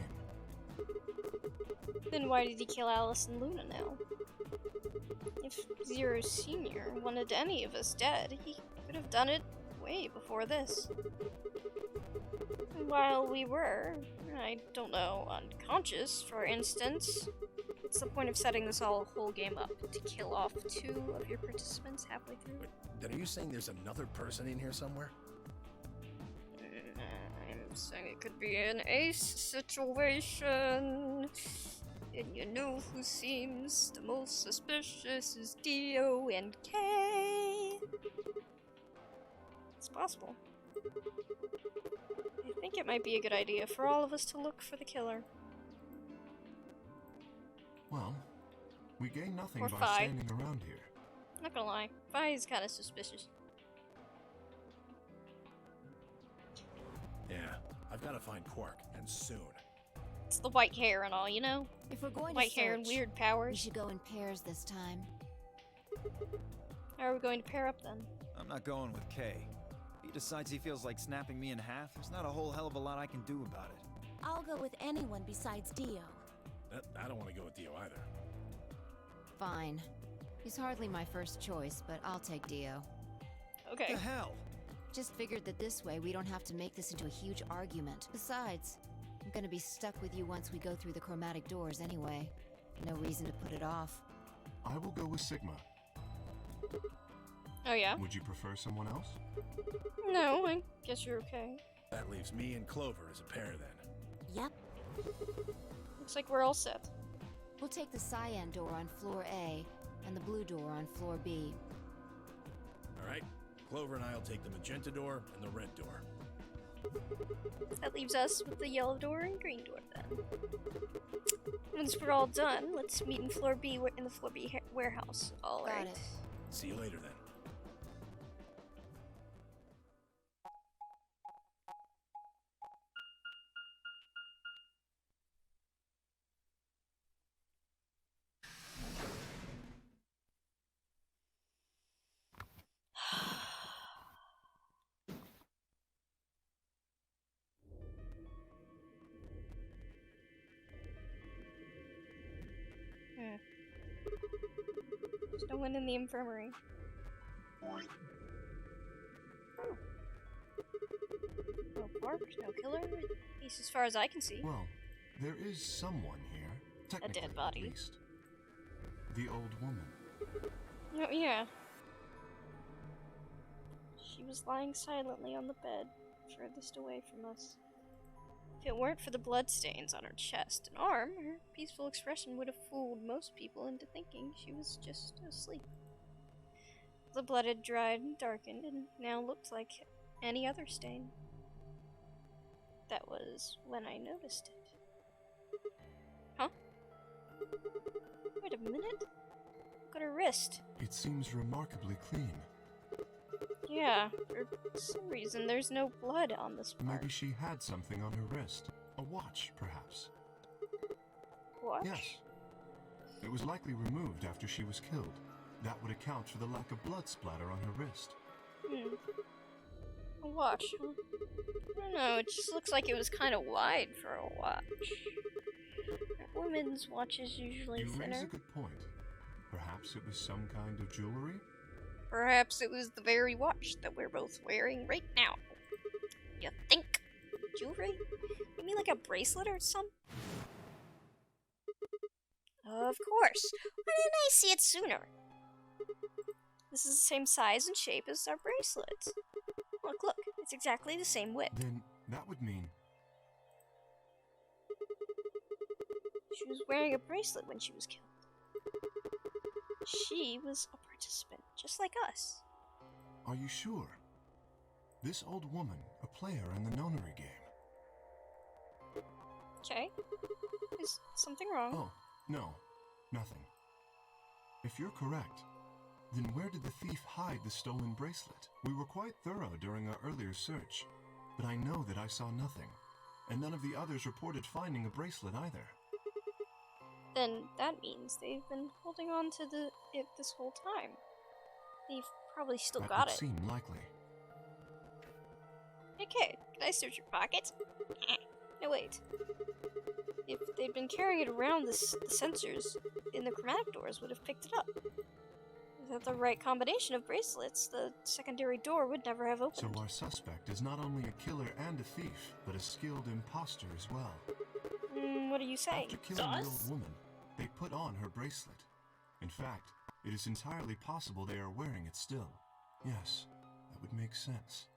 Then why did he kill Alice and Luna now? If Zero Senior wanted any of us dead, he could have done it way before this. And while we were, I don't know, unconscious, for instance, what's the point of setting this whole game up? To kill off 2 of your participants halfway through? Wait, then are you saying there's another person in here somewhere? I'm saying it could be an ace situation. And you know who seems the most suspicious is Dio and Kay. It's possible. I think it might be a good idea for all of us to look for the killer. Well, we gain nothing Or by Fi. standing around here. Not gonna lie, Fi is kind of suspicious. Yeah, I've got to find Quark, and soon. It's the white hair and all, you know? If we're going White to hair and search, weird we powers. should go in pairs this time. How are we going to pair up then? I'm not going with Kay. If he decides he feels like snapping me in half, there's not a whole hell of a lot I can do about it. I'll go with anyone besides Dio. I don't want to go with Dio either. Fine. He's hardly my first choice, but I'll take Dio. Okay. What the hell? Just figured that this way we don't have to make this into a huge argument. Besides, I'm gonna be stuck with you once we go through the chromatic doors anyway. No reason to put it off. I will go with Sigma. Oh yeah? Would you prefer someone else? No, I guess you're okay. That leaves me and Clover as a pair then. Yep. Looks like we're all set. We'll take the cyan door on floor A and the blue door on floor B. Alright, Clover and I'll take the magenta door and the red door. That leaves us with the yellow door and green door then. Once we're all done, let's meet in floor B in the floor B warehouse. All Got right. it. See you later then. There's no one in the infirmary. Oh. No Quark, no killer, at least as far as I can see. Well, there is someone here. Technically, dead body. At least. The old woman. Oh, yeah. She was lying silently on the bed, furthest away from us. If it weren't for the bloodstains on her chest and arm, her peaceful expression would have fooled most people into thinking she was just asleep. The blood had dried and darkened and now looked like any other stain. That was when I noticed it. Huh? Wait a minute? Look at her wrist. It seems remarkably clean. Yeah, for some reason there's no blood on this part. Maybe she had something on her wrist. A watch, perhaps. Watch? Yes. It was likely removed after she was killed. That would account for the lack of blood splatter on her wrist. A watch, huh? I don't know, it just looks like it was kind of wide for a watch. A women's watch is usually You thinner. raise a good point. Perhaps it was some kind of jewelry? Perhaps it was the very watch that we're both wearing right now. You think? Jewelry? You mean like a bracelet or something? Of course. Why didn't I see it sooner? This is the same size and shape as our bracelets. Look, it's exactly the same width. Then that would mean... She was wearing a bracelet when she was killed. She was a participant, just like us. Are you sure? This old woman, a player in the nonary game. Okay. Is something wrong? Oh, no. Nothing. If you're correct, then where did the thief hide the stolen bracelet? We were quite thorough during our earlier search, but I know that I saw nothing, and none of the others reported finding a bracelet either. Then that means they've been holding on to it this whole time. They've probably still got That it. would seem likely. Hey kid, can I search your pockets? No, wait. If they'd been carrying it around, the sensors in the chromatic doors would have picked it up. Without the right combination of bracelets, the secondary door would never have opened. So our suspect is not only a killer and a thief, but a skilled imposter as well. What do you say? After killing the old woman, they put on her bracelet. In fact, it is entirely possible they are wearing it still. Yes, that would make sense.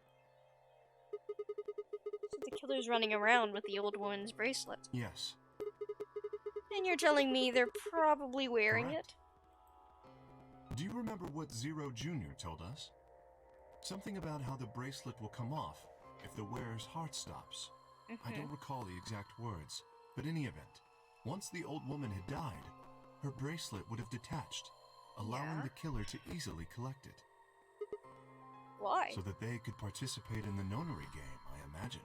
So the killer's running around with the old woman's bracelet. Yes. And you're telling me they're probably wearing Correct. Do you remember what Zero Jr. told us? Something about how the bracelet will come off if the wearer's heart stops. I don't recall the exact words, but in any event, once the old woman had died, her bracelet would have detached, allowing the killer to easily collect it. Why? So that they could participate in the nonary game, I imagine.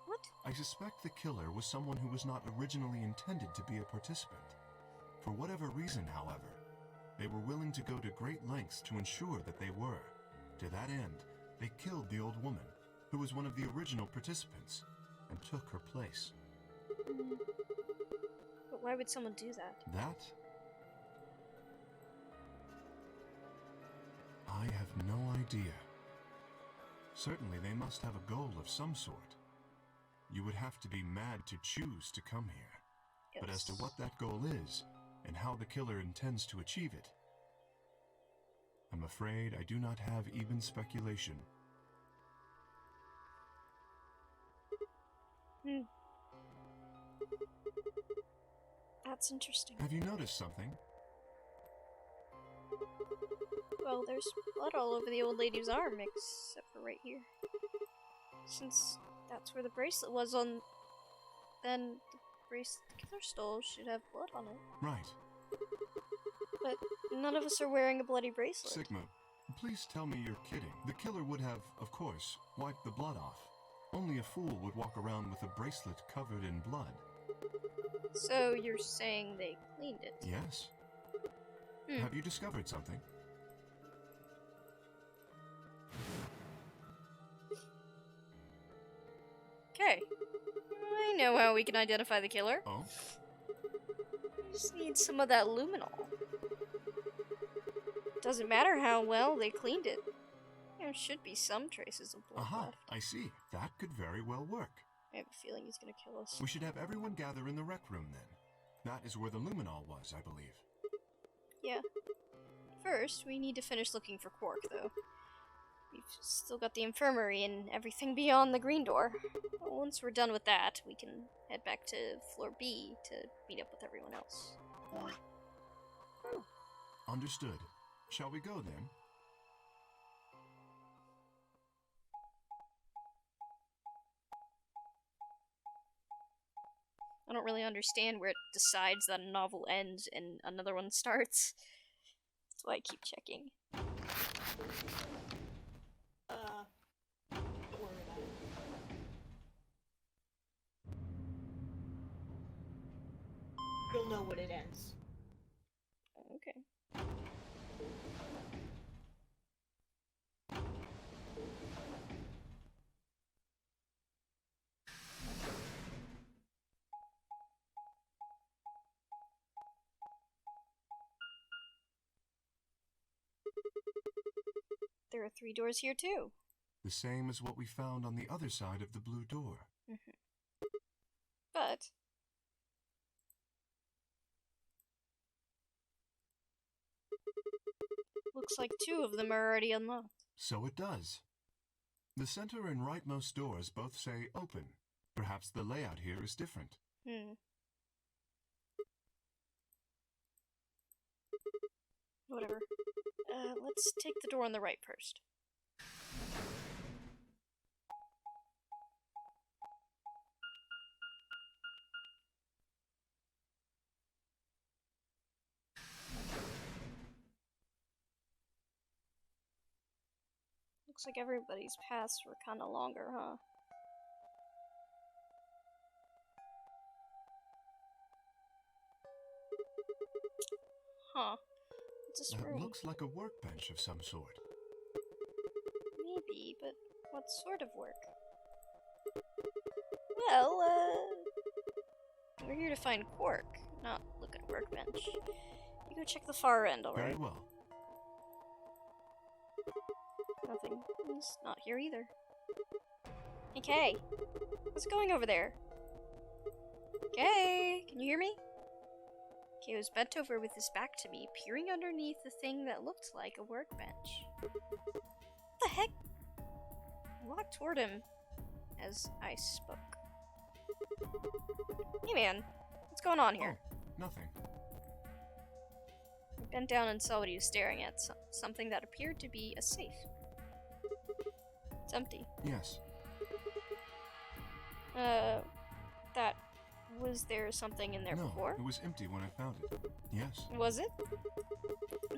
What? I suspect the killer was someone who was not originally intended to be a participant. For whatever reason, however, they were willing to go to great lengths to ensure that they were. To that end, they killed the old woman, who was one of the original participants, and took her place. But why would someone do that? That? I have no idea. Certainly they must have a goal of some sort. You would have to be mad to choose to come here. Yes. But as to what that goal is, and how the killer intends to achieve it, I'm afraid I do not have even speculation. That's interesting. Have you noticed something? Well, there's blood all over the old lady's arm, except for right here. Since that's where the bracelet was on, then the bracelet the killer stole should have blood on it. Right. But none of us are wearing a bloody bracelet. Sigma, please tell me you're kidding. The killer would have, of course, wiped the blood off. Only a fool would walk around with a bracelet covered in blood. So you're saying they cleaned it? Yes. Have you discovered something? Okay. I know how we can identify the killer. Oh? Just need some of that luminol. Doesn't matter how well they cleaned it. There should be some traces of blood Aha, left. I see. That could very well work. I have a feeling he's gonna kill us. We should have everyone gather in the rec room then. That is where the luminol was, I believe. Yeah. First, we need to finish looking for Quark, though. We've still got the infirmary and everything beyond the green door. But once we're done with that, we can head back to floor B to meet up with everyone else. Understood. Shall we go then? I don't really understand where it decides that a novel ends and another one starts. That's why I keep checking. Don't worry about it. You'll know when it ends. Okay. There are 3 doors here too. The same as what we found on the other side of the blue door. But looks like 2 of them are already unlocked. So it does. The center and rightmost doors both say open. Perhaps the layout here is different. Whatever. Let's take the door on the right first. Looks like everybody's paths were kinda longer, huh? Huh. What's this That room? looks like a workbench of some sort. Maybe, but what sort of work? Well, we're here to find Quark, not look at a workbench. You go check the far end, alright? Very well. Nothing. He's not here either. Hey, Kay. What's going over there? Kay, can you hear me? Kay was bent over with his back to me, peering underneath the thing that looked like a workbench. What the heck? I walked toward him as I spoke. Hey man, what's going on here? Oh, nothing. I bent down and saw what he was staring at, something that appeared to be a safe. It's empty. Yes. That Was there something in there No, before? it was empty when I found it. Yes. Was it?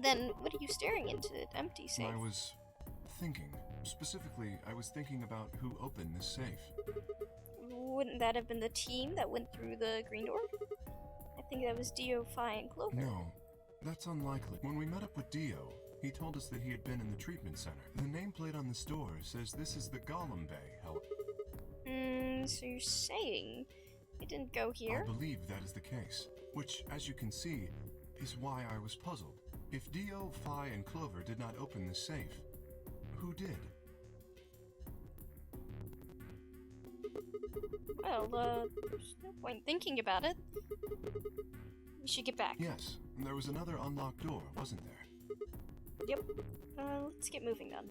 Then what are you staring into it? Empty safe. I was thinking. Specifically, I was thinking about who opened this safe. Wouldn't that have been the team that went through the green door? I think that was Dio, Phi, and Clover. No, that's unlikely. When we met up with Dio, he told us that he had been in the treatment center. The nameplate on the store says this is the Golem Bay, however. So you're saying he didn't go here? I believe that is the case, which, as you can see, is why I was puzzled. If Dio, Phi, and Clover did not open this safe, who did? Well, there's no point thinking about it. We should get back. Yes, and there was another unlocked door, wasn't there? Yep. Let's get moving then.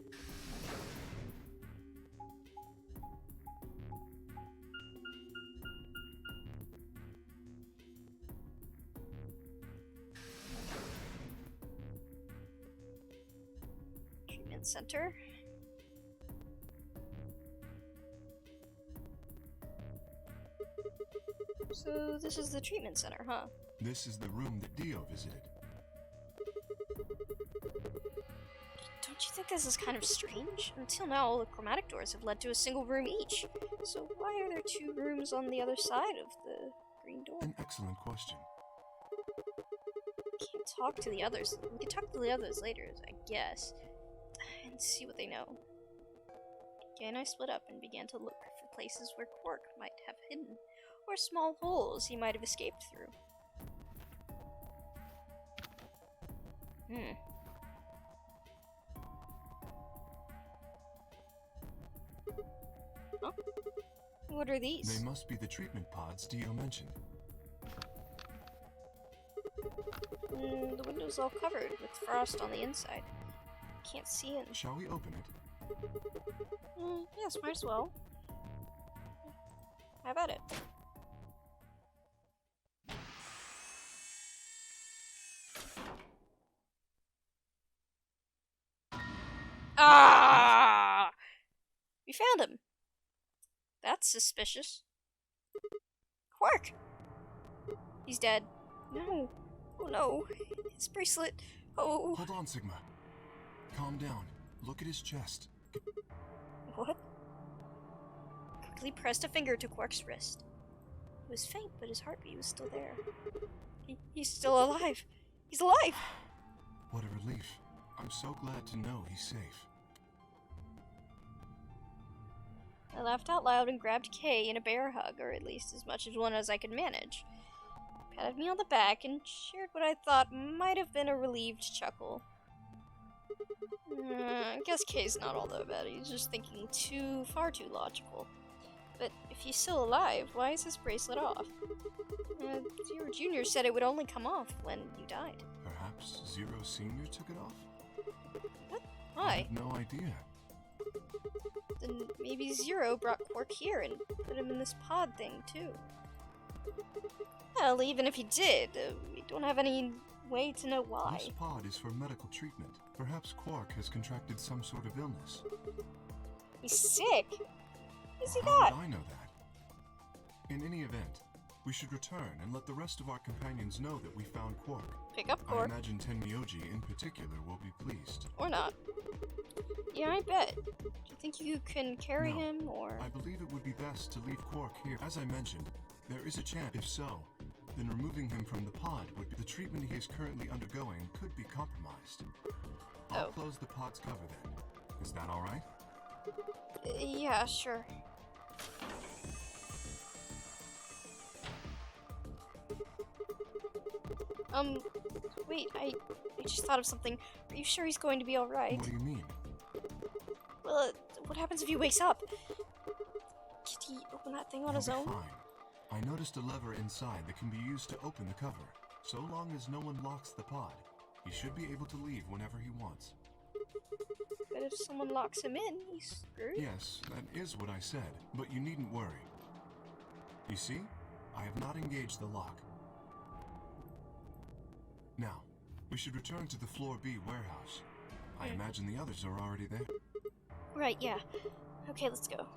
Treatment center. So this is the treatment center, huh? This is the room that Dio visited. Don't you think this is kind of strange? Until now, all the chromatic doors have led to a single room each. So why are there two rooms on the other side of the green door? An excellent question. Can't talk to the others. We can talk to the others later, I guess, and see what they know. Kay and I split up and began to look for places where Quark might have hidden, or small holes he might have escaped through. Huh? What are these? They must be the treatment pods Dio mentioned. The window's all covered with frost on the inside. Can't see in. Shall we open it? Yes, might as well. How about it? Ah! We found him. That's suspicious. Quark! He's dead. No. Oh no. His bracelet. Oh. Hold on, Sigma. Calm down. Look at his chest. What? Quickly pressed a finger to Quark's wrist. It was faint, but his heartbeat was still there. He's still alive. He's alive! What a relief. I'm so glad to know he's safe. I laughed out loud and grabbed Kay in a bear hug, or at least as much of one as I could manage. He patted me on the back and shared what I thought might have been a relieved chuckle. I guess Kay's not all that bad. He's just thinking far too logical. But if he's still alive, why is his bracelet off? Zero Jr. said it would only come off when you died. Perhaps Zero Sr. took it off? What? I Why? have no idea. Then maybe Zero brought Quark here and put him in this pod thing, too. Well, even if he did, we don't have any way to know why. This pod is for medical treatment. Perhaps Quark has contracted some sort of illness. He's sick. What's he How got? would I know that? In any event, we should return and let the rest of our companions know that we found Quark. Pick up I Quark. imagine Tenmyoji in particular will be pleased. Or not. Yeah, I bet. Do you think you can carry No, him, or...? I believe it would be best to leave Quark here. As I mentioned, there is a chance. If so, then removing him from the pod would be... The treatment he is currently undergoing could be compromised. I'll close the pod's cover then. Is that alright? Yeah, sure. Wait, I just thought of something. Are you sure he's going to be alright? What do you mean? Well, what happens if he wakes up? Can he open that thing on his He'll own? be fine. I noticed a lever inside that can be used to open the cover. So long as no one locks the pod, he should be able to leave whenever he wants. But if someone locks him in, he's screwed. Yes, that is what I said, but you needn't worry. You see? I have not engaged the lock. Now, we should return to the Floor B warehouse. I imagine the others are already there. Right, yeah. Okay, let's go.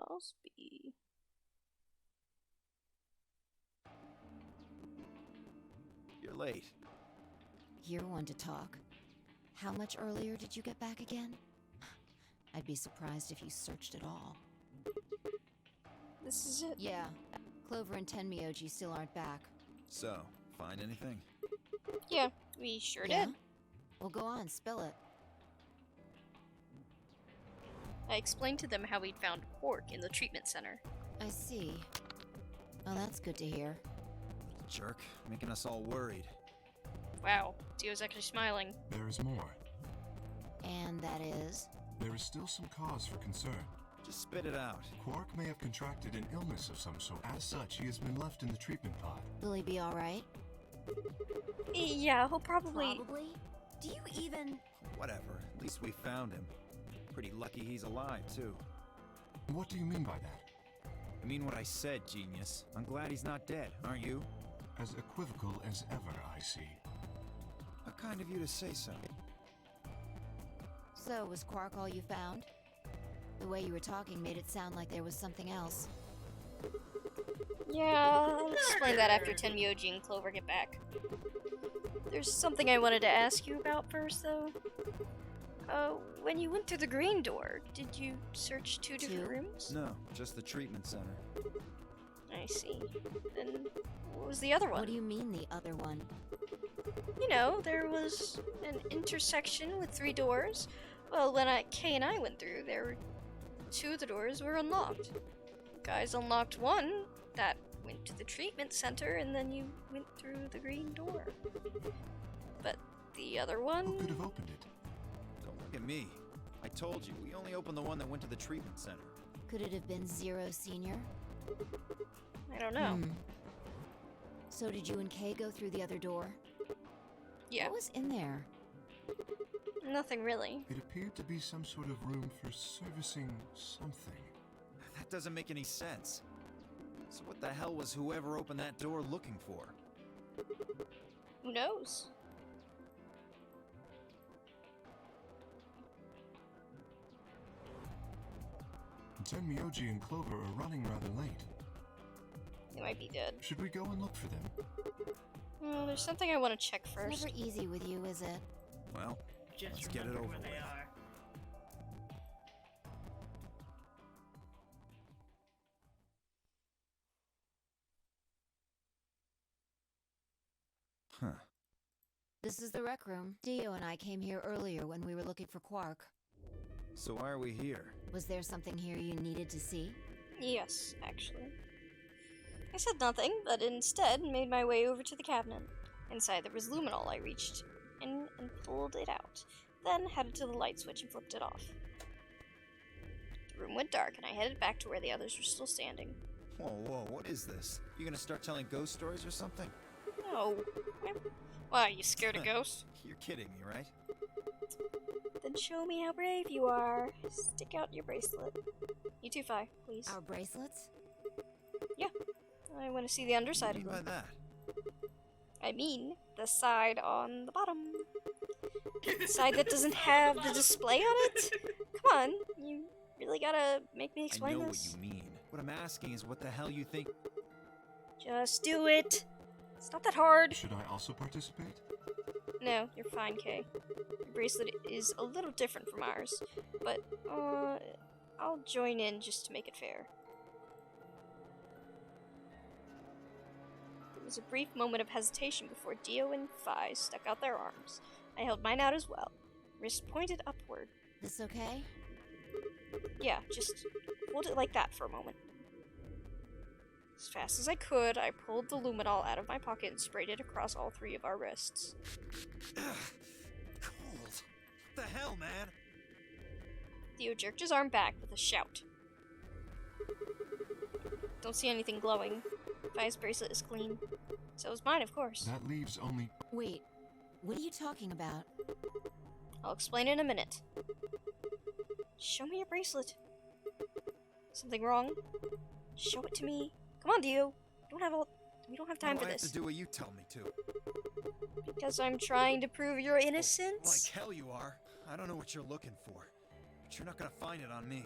must be. You're late. You're one to talk. How much earlier did you get back again? I'd be surprised if you searched at all. This is it. Yeah. Clover and Tenmyoji still aren't back. So, find anything? Yeah, we sure Yeah? did. Well, go on, spill it. I explained to them how we'd found Quark in the treatment center. I see. Well, that's good to hear. Jerk, making us all worried. Wow, Dio's actually smiling. There is more. And that is? There is still some cause for concern. Just spit it out. Quark may have contracted an illness of some sort. As such, he has been left in the treatment pod. Will he be alright? Yeah, he'll probably... Probably? Do you even... Whatever, at least we found him. Pretty lucky he's alive, too. What do you mean by that? I mean what I said, genius. I'm glad he's not dead, aren't you? As equivocal as ever, I see. How kind of you to say so. So, was Quark all you found? The way you were talking made it sound like there was something else. Yeah, I'll explain that after Tenmyoji and Clover get back. There's something I wanted to ask you about first, though. When you went through the green door, did you search two different rooms? No, just the treatment center. I see. Then what was the other one? What do you mean, the other one? You know, there was an intersection with 3 doors. Well, when Kay and I went through, two of the doors were unlocked. Guys unlocked one that went to the treatment center, and then you went through the green door. But the other one... Who could have opened it? Don't look at me. I told you, we only opened the one that went to the treatment center. Could it have been Zero Senior? I don't know. So did you and Kay go through the other door? Yeah. What was in there? Nothing really. It appeared to be some sort of room for servicing something. That doesn't make any sense. So what the hell was whoever opened that door looking for? Who knows? Tenmyoji and Clover are running rather late. They might be dead. Should we go and look for them? Well, there's something I want to check It's first. never easy with you, is it? Well, Just let's get it remember over where with. they are. Huh. This is the rec room. Dio and I came here earlier when we were looking for Quark. So why are we here? Was there something here you needed to see? Yes, actually. I said nothing, but instead made my way over to the cabinet. Inside there was luminol. I reached in and pulled it out, then headed to the light switch and flipped it off. The room went dark, and I headed back to where the others were still standing. Whoa, what is this? You gonna start telling ghost stories or something? No. Why, are you scared of ghosts? You're kidding me, right? Then show me how brave you are. Stick out your bracelet. You too, Fi, please. Our bracelets? Yeah. I want to see the underside What do of you mean them. by that? I mean, the side on the bottom. The side that doesn't have the display on it? Come on, you really gotta make me explain I know this. what you mean. What I'm asking is what the hell you think... Just do it. It's not that hard. Should I also participate? No, you're fine, Kay. Your bracelet is a little different from ours, but, I'll join in just to make it fair. There was a brief moment of hesitation before Dio and Fi stuck out their arms. I held mine out as well, wrist pointed upward. This okay? Yeah, just hold it like that for a moment. As fast as I could, I pulled the luminol out of my pocket and sprayed it across all 3 of our wrists. Cold. What the hell, man? Theo jerked his arm back with a shout. Don't see anything glowing. Fi's bracelet is clean. So is mine, of course. That leaves only... Wait, what are you talking about? I'll explain in a minute. Show me your bracelet. Something wrong? Show it to me. Come on, Dio. We don't have time for I have this. to do what you tell me to. Because I'm trying to prove your Like innocence? hell you are. I don't know what you're looking for. But you're not gonna find it on me.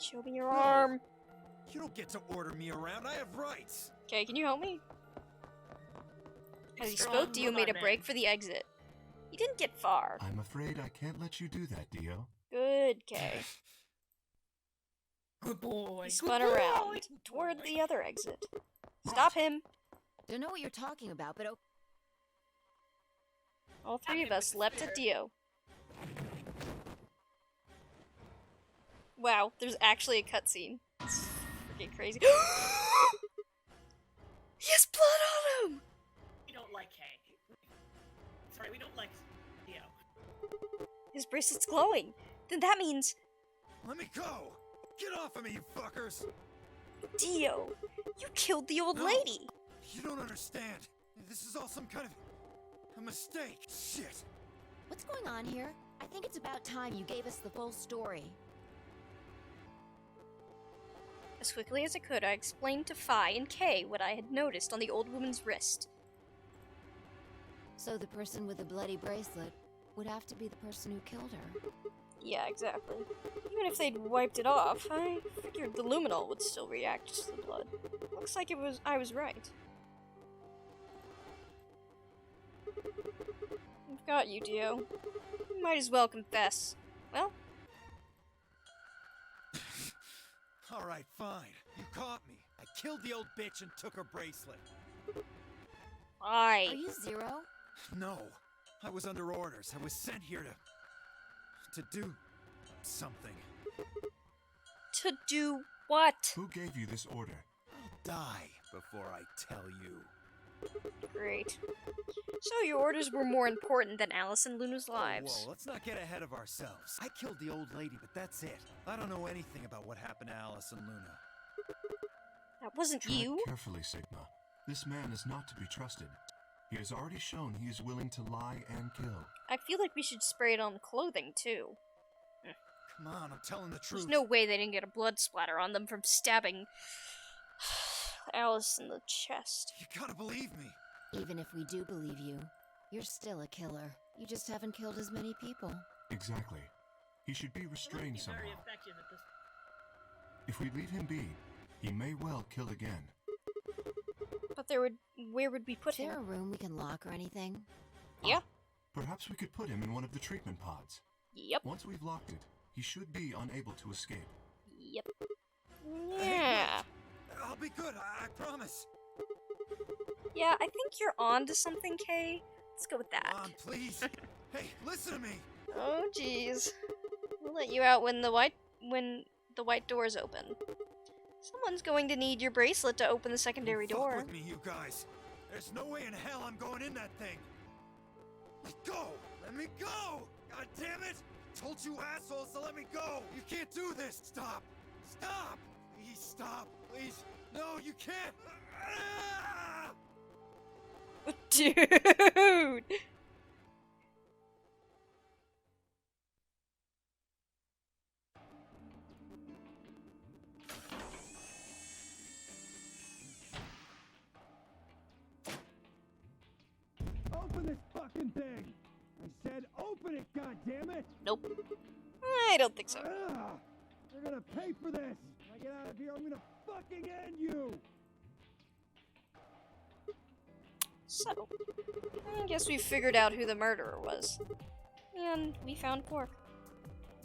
Show me your arm. You don't get to order me around. I have rights. Okay, can you help me? As he Strong spoke, Dio made a robot break man. for the exit. He didn't get far. I'm afraid I can't let you do that, Dio. Good, Kay. Good boy. He good spun boy, around good toward boy. the other exit. Stop him! Don't know what you're talking about, but All three of us leapt at Dio. Wow, there's actually a cutscene. It's freaking crazy. He has blood on him! We don't like Kay. Sorry, we don't like Dio. His bracelet's glowing. Then that means Let me go. Get off of me, you fuckers. Dio, you killed the old No. lady. You don't understand. This is all some kind of a mistake. Shit. what's going on here? I think it's about time you gave us the full story. As quickly as I could, I explained to Phi and Kay what I had noticed on the old woman's wrist. So the person with the bloody bracelet would have to be the person who killed her. Yeah, exactly. Even if they'd wiped it off, I figured the luminol would still react to the blood. Looks like I was right. I've got you, Dio. You might as well confess. Well, All right, fine. You caught me. I killed the old bitch and took her bracelet. why? Are you Zero? No, I was under orders. I was sent here to do something. To do what? Who gave you this order? I'll die before I tell you. Great. So your orders were more important than Alice and Luna's lives. Whoa, let's not get ahead of ourselves. I killed the old lady, but that's it. I don't know anything about what happened to Alice and Luna. That wasn't Tread you. carefully, Sigma. This man is not to be trusted. He has already shown he is willing to lie and kill. I feel like we should spray it on the clothing, too. Come on, I'm telling the truth. There's no way they didn't get a blood splatter on them from stabbing Alice in the chest. You gotta believe me. Even if we do believe you, you're still a killer. You just haven't killed as many people. Exactly. He should be He might restrained be somehow. very effective at this. If we leave him be, he may well kill again. But where would we put Is there a him? room we can lock or anything? Yeah. Perhaps we could put him in one of the treatment pods. Yep. Once we've locked it, he should be unable to escape. Yep. Yeah. I'll be good, I promise. Yeah, I think you're on to something, Kay. Let's go with that. Come on, please. Hey, listen to me. Oh, jeez. We'll let you out when the white doors open. Someone's going to need your bracelet to open the secondary Fuck door. with me, you guys. There's no way in hell I'm going in that thing. Let go! Let me go! God damn it! Told you assholes to let me go! You can't do this! Stop! Stop! Please stop! Please! No, you can't! Ah! Dude! Open this fucking thing! I said open it, goddammit! Nope. I don't think so. Ah! You're gonna pay for this! When I get out of here, I'm gonna fucking end you! So, I guess we figured out who the murderer was. And we found Quark.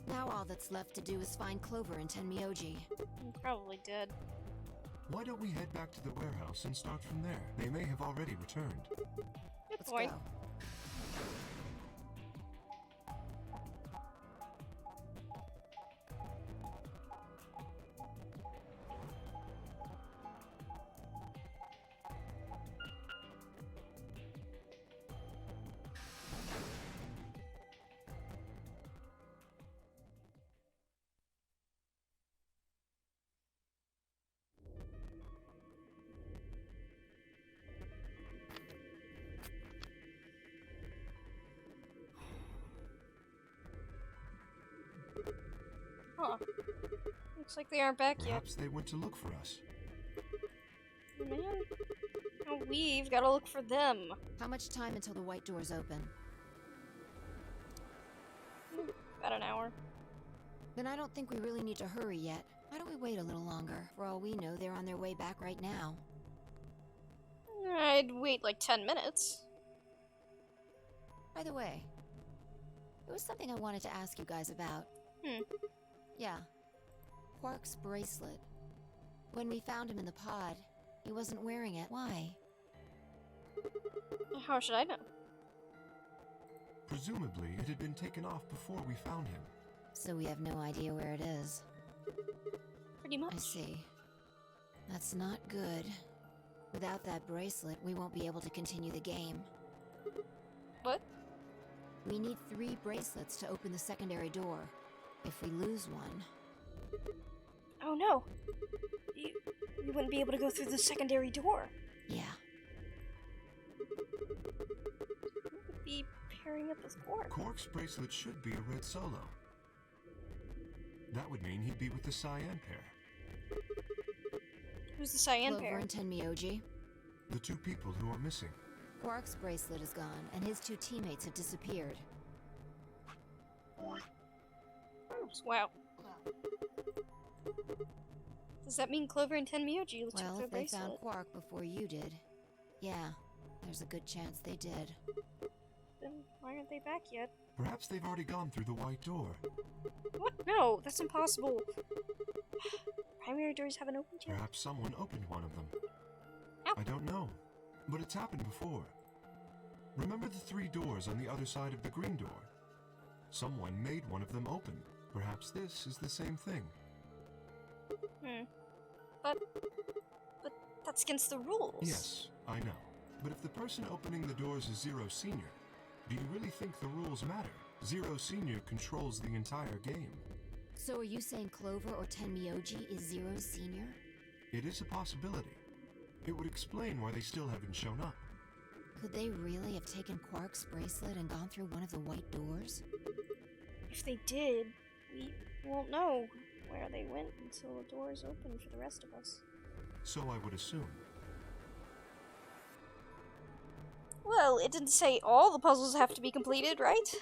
Now all that's left to do is find Clover and Tenmyoji. I'm probably dead. Why don't we head back to the warehouse and start from there? They may have already returned. Good Let's point. go. Huh. Looks like they aren't back yet. Perhaps they went to look for us. Man. Now we've gotta look for them. How much time until the white doors open? About an hour. Then I don't think we really need to hurry yet. Why don't we wait a little longer? For all we know, they're on their way back right now. I'd wait like 10 minutes. By the way, there was something I wanted to ask you guys about. Yeah. Quark's bracelet. When we found him in the pod, he wasn't wearing it. Why? How should I know? Presumably, it had been taken off before we found him. So we have no idea where it is. Pretty much. I see. That's not good. Without that bracelet, we won't be able to continue the game. What? We need 3 bracelets to open the secondary door. If we lose one... Oh no! You wouldn't be able to go through the secondary door. Yeah. Who would be pairing up with Quark? Quark's bracelet should be a red solo. That would mean he'd be with the cyan pair. Who's the cyan Clover pair? and Tenmyoji. The 2 people who are missing. Quark's bracelet is gone, and his 2 teammates have disappeared. Wow. Does that mean Clover and Tenmyoji took Well, their if they bracelet? found Quark before you did, yeah, there's a good chance they did. Then why aren't they back yet? Perhaps they've already gone through the white door. What? No, that's impossible. Primary doors haven't opened yet. Perhaps someone opened one of them. Ow. I don't know, but it's happened before. Remember the 3 doors on the other side of the green door? Someone made one of them open. Perhaps this is the same thing. But that's against the rules. Yes, I know. But if the person opening the doors is Zero Senior, do you really think the rules matter? Zero Senior controls the entire game. So are you saying Clover or Tenmyoji is Zero Senior? It is a possibility. It would explain why they still haven't shown up. Could they really have taken Quark's bracelet and gone through one of the white doors? If they did, we won't know where they went until the doors open for the rest of us. So I would assume. Well, it didn't say all the puzzles have to be completed, right?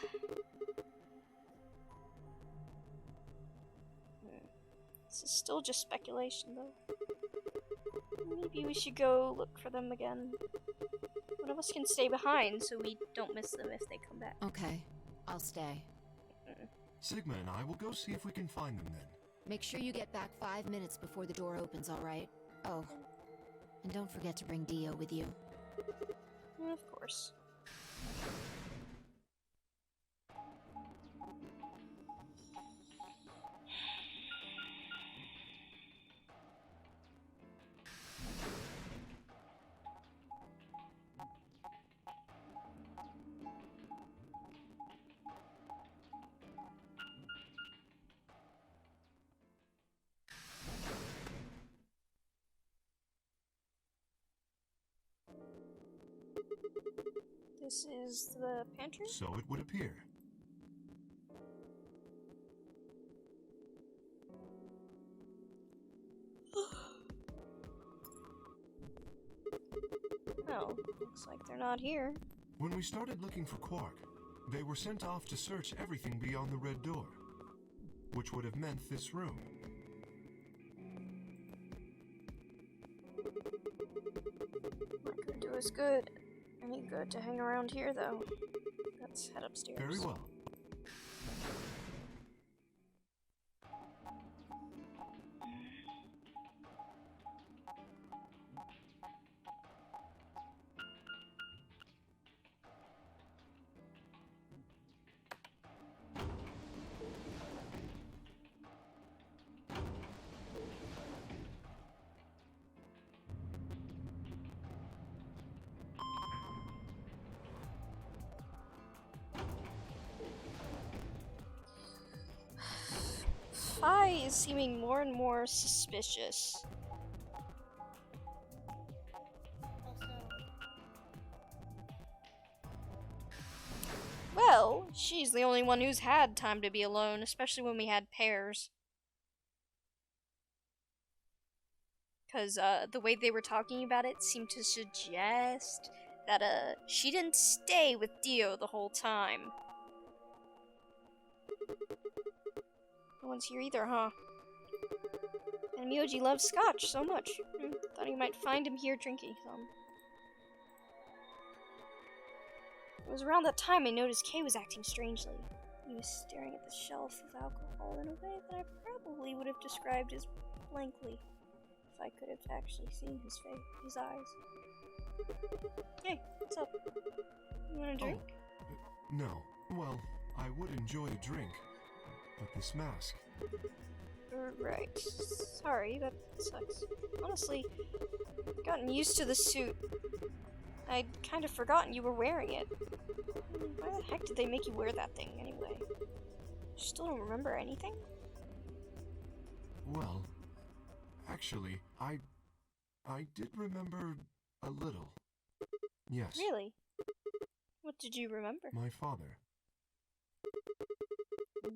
This is still just speculation, though. Maybe we should go look for them again. One of us can stay behind so we don't miss them if they come back. Okay, I'll stay. Sigma and I will go see if we can find them then. Make sure you get back 5 minutes before the door opens, alright? Oh, and don't forget to bring Dio with you. Of course. This is the pantry? So it would appear. Oh, looks like they're not here. When we started looking for Quark, they were sent off to search everything beyond the red door, which would have meant this room. Not gonna do us good. Any good to hang around here, though. Let's head upstairs. Very well. Phi is seeming more and more suspicious. Well, she's the only one who's had time to be alone, especially when we had pairs. Because the way they were talking about it seemed to suggest that she didn't stay with Dio the whole time. No one's here either, huh? And Myoji loves scotch so much. Thought he might find him here drinking some. It was around that time I noticed Kay was acting strangely. He was staring at the shelf of alcohol in a way that I probably would have described as blankly, if I could have actually seen his face, his eyes. Hey, what's up? You want a drink? No. Well, I would enjoy a drink, but this mask... Right. Sorry, that sucks. Honestly, I've gotten used to the suit. I'd kind of forgotten you were wearing it. Why the heck did they make you wear that thing, anyway? You still don't remember anything? Well, actually, I did remember a little. Yes. Really? What did you remember? My father.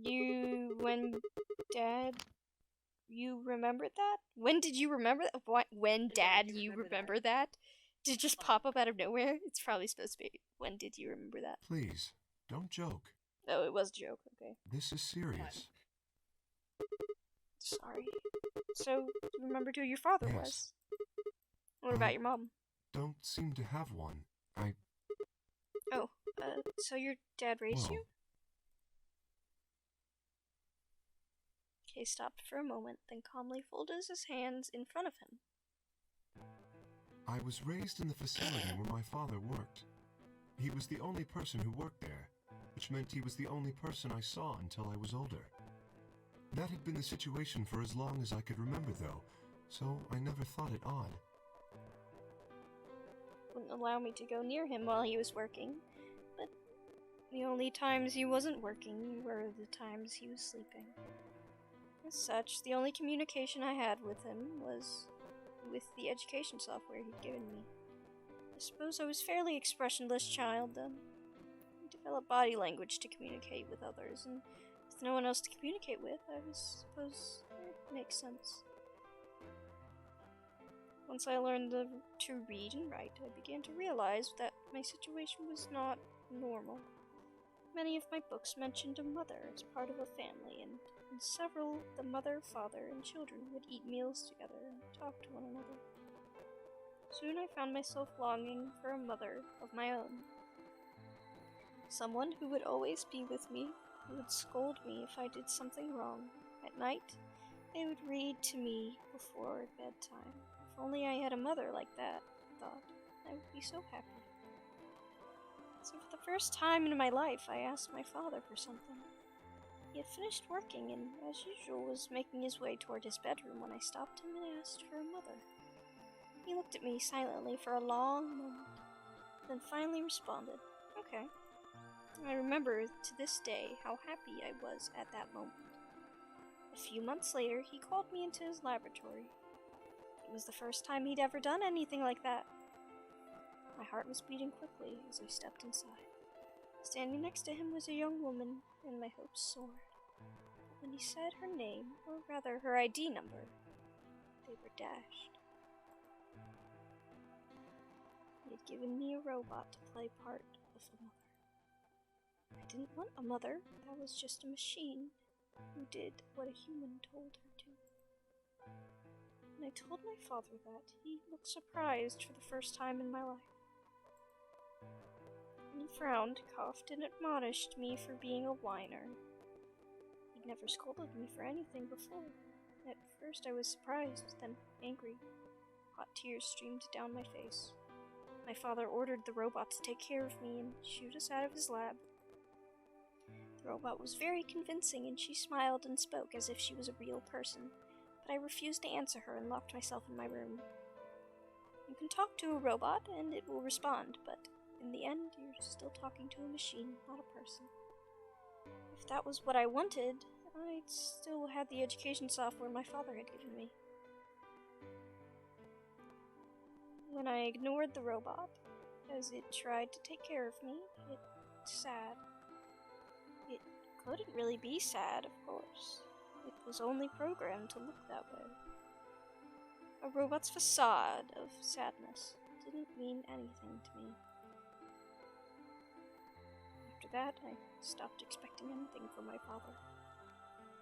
You remembered that? When did you remember that? What? When, Dad, you remember that? Did it just pop up out of nowhere? It's probably supposed to be, when did you remember that? Please, don't joke. Oh, it was a joke, okay. This is serious. Sorry. So, you remembered who your father was? What about your mom? Don't seem to have one. So your dad raised you? Kay stopped for a moment, then calmly folded his hands in front of him. I was raised in the facility where my father worked. He was the only person who worked there, which meant he was the only person I saw until I was older. That had been the situation for as long as I could remember, though, so I never thought it odd. Wouldn't allow me to go near him while he was working, but the only times he wasn't working were the times he was sleeping. As such, the only communication I had with him was with the education software he'd given me. I suppose I was a fairly expressionless child then. I developed body language to communicate with others, and with no one else to communicate with, I suppose it makes sense. Once I learned to read and write, I began to realize that my situation was not normal. Many of my books mentioned a mother as part of a family, and in several, the mother, father, and children would eat meals together and talk to one another. Soon I found myself longing for a mother of my own. Someone who would always be with me, who would scold me if I did something wrong. At night, they would read to me before bedtime. If only I had a mother like that, I thought, I would be so happy. So for the first time in my life, I asked my father for something. He had finished working and, as usual, was making his way toward his bedroom when I stopped him and asked for a mother. He looked at me silently for a long moment, then finally responded, "Okay." I remember to this day how happy I was at that moment. A few months later, he called me into his laboratory. It was the first time he'd ever done anything like that. My heart was beating quickly as I stepped inside. Standing next to him was a young woman, and my hopes soared. But when he said her name, or rather her ID number, they were dashed. He had given me a robot to play part of a mother. I didn't want a mother, that was just a machine who did what a human told her to. When I told my father that, he looked surprised for the first time in my life. He frowned, coughed, and admonished me for being a whiner. He'd never scolded me for anything before. At first I was surprised, then angry. Hot tears streamed down my face. My father ordered the robot to take care of me and shoot us out of his lab. The robot was very convincing, and she smiled and spoke as if she was a real person, but I refused to answer her and locked myself in my room. You can talk to a robot, and it will respond, but in the end, you're still talking to a machine, not a person. If that was what I wanted, I'd still had the education software my father had given me. When I ignored the robot, as it tried to take care of me, it was sad. It couldn't really be sad, of course. It was only programmed to look that way. A robot's facade of sadness didn't mean anything to me. After that, I stopped expecting anything from my father.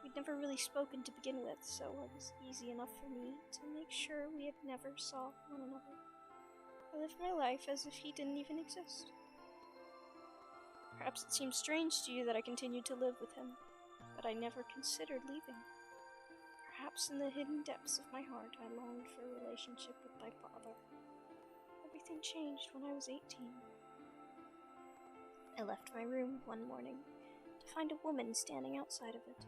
We'd never really spoken to begin with, so it was easy enough for me to make sure we had never saw one another. I lived my life as if he didn't even exist. Perhaps it seems strange to you that I continued to live with him, but I never considered leaving. Perhaps in the hidden depths of my heart, I longed for a relationship with my father. Everything changed when I was 18. I left my room one morning to find a woman standing outside of it.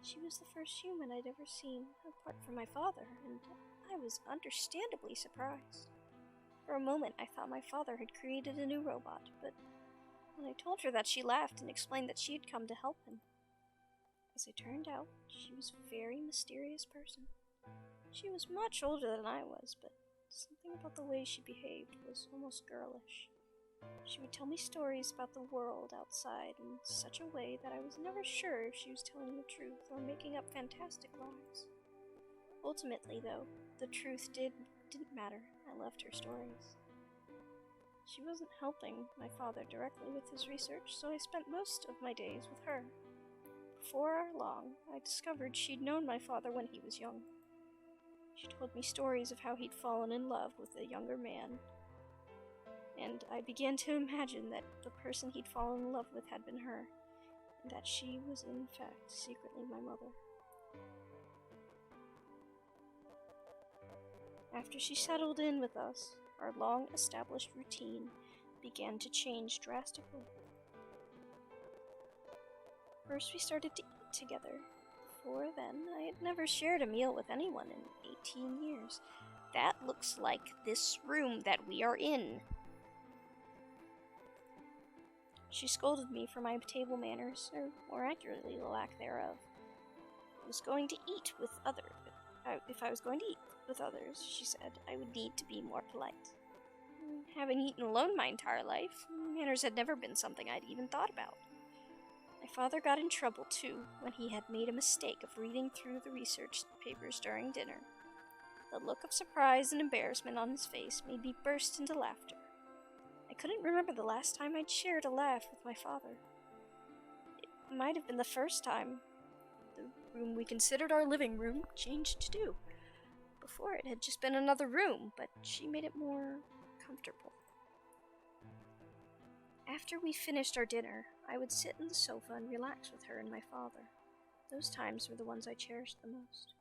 She was the first human I'd ever seen, apart from my father, and I was understandably surprised. For a moment, I thought my father had created a new robot, but when I told her that, she laughed and explained that she had come to help him. As it turned out, she was a very mysterious person. She was much older than I was, but something about the way she behaved was almost girlish. She would tell me stories about the world outside in such a way that I was never sure if she was telling the truth or making up fantastic lies. Ultimately, though, the truth didn't matter. I loved her stories. She wasn't helping my father directly with his research, so I spent most of my days with her. Before long, I discovered she'd known my father when he was young. She told me stories of how he'd fallen in love with a younger man, and I began to imagine that the person he'd fallen in love with had been her, and that she was in fact secretly my mother. After she settled in with us, our long-established routine began to change drastically. First, we started to eat together. Before then, I had never shared a meal with anyone in 18 years. That looks like this room that we are in. She scolded me for my table manners, or more accurately, the lack thereof. If I was going to eat with others, she said, I would need to be more polite. Having eaten alone my entire life, manners had never been something I'd even thought about. My father got in trouble, too, when he had made a mistake of reading through the research papers during dinner. The look of surprise and embarrassment on his face made me burst into laughter. I couldn't remember the last time I'd shared a laugh with my father. It might have been the first time the room we considered our living room changed too. Before, it had just been another room, but she made it more comfortable. After we finished our dinner, I would sit on the sofa and relax with her and my father. Those times were the ones I cherished the most.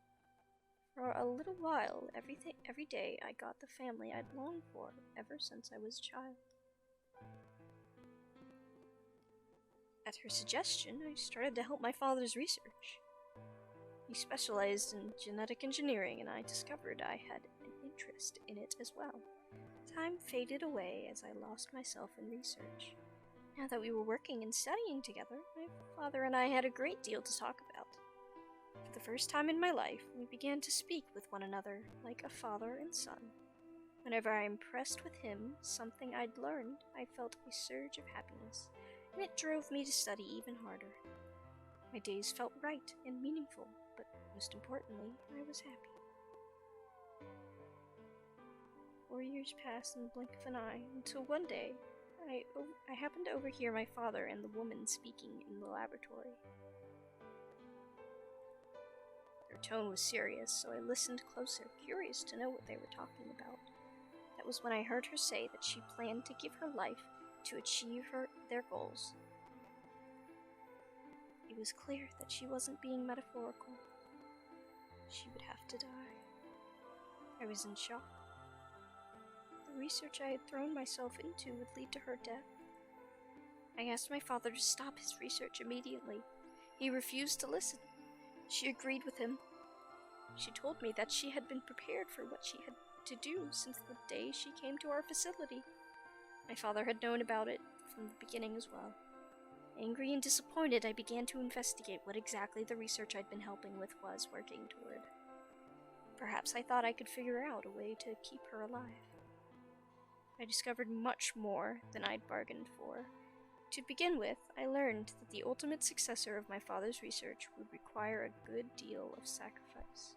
For a little while, every day, I got the family I'd longed for ever since I was a child. At her suggestion, I started to help my father's research. He specialized in genetic engineering, and I discovered I had an interest in it as well. Time faded away as I lost myself in research. Now that we were working and studying together, my father and I had a great deal to talk about. For the first time in my life, we began to speak with one another like a father and son. Whenever I impressed with him something I'd learned, I felt a surge of happiness, and it drove me to study even harder. My days felt right and meaningful, but most importantly, I was happy. 4 years passed in the blink of an eye, until one day, I happened to overhear my father and the woman speaking in the laboratory. Their tone was serious, so I listened closer, curious to know what they were talking about. That was when I heard her say that she planned to give her life to achieve their goals. It was clear that she wasn't being metaphorical. She would have to die. I was in shock. The research I had thrown myself into would lead to her death. I asked my father to stop his research immediately. He refused to listen. She agreed with him. She told me that she had been prepared for what she had to do since the day she came to our facility. My father had known about it from the beginning as well. Angry and disappointed, I began to investigate what exactly the research I'd been helping with was working toward. Perhaps I thought I could figure out a way to keep her alive. I discovered much more than I'd bargained for. To begin with, I learned that the ultimate successor of my father's research would require a good deal of sacrifice.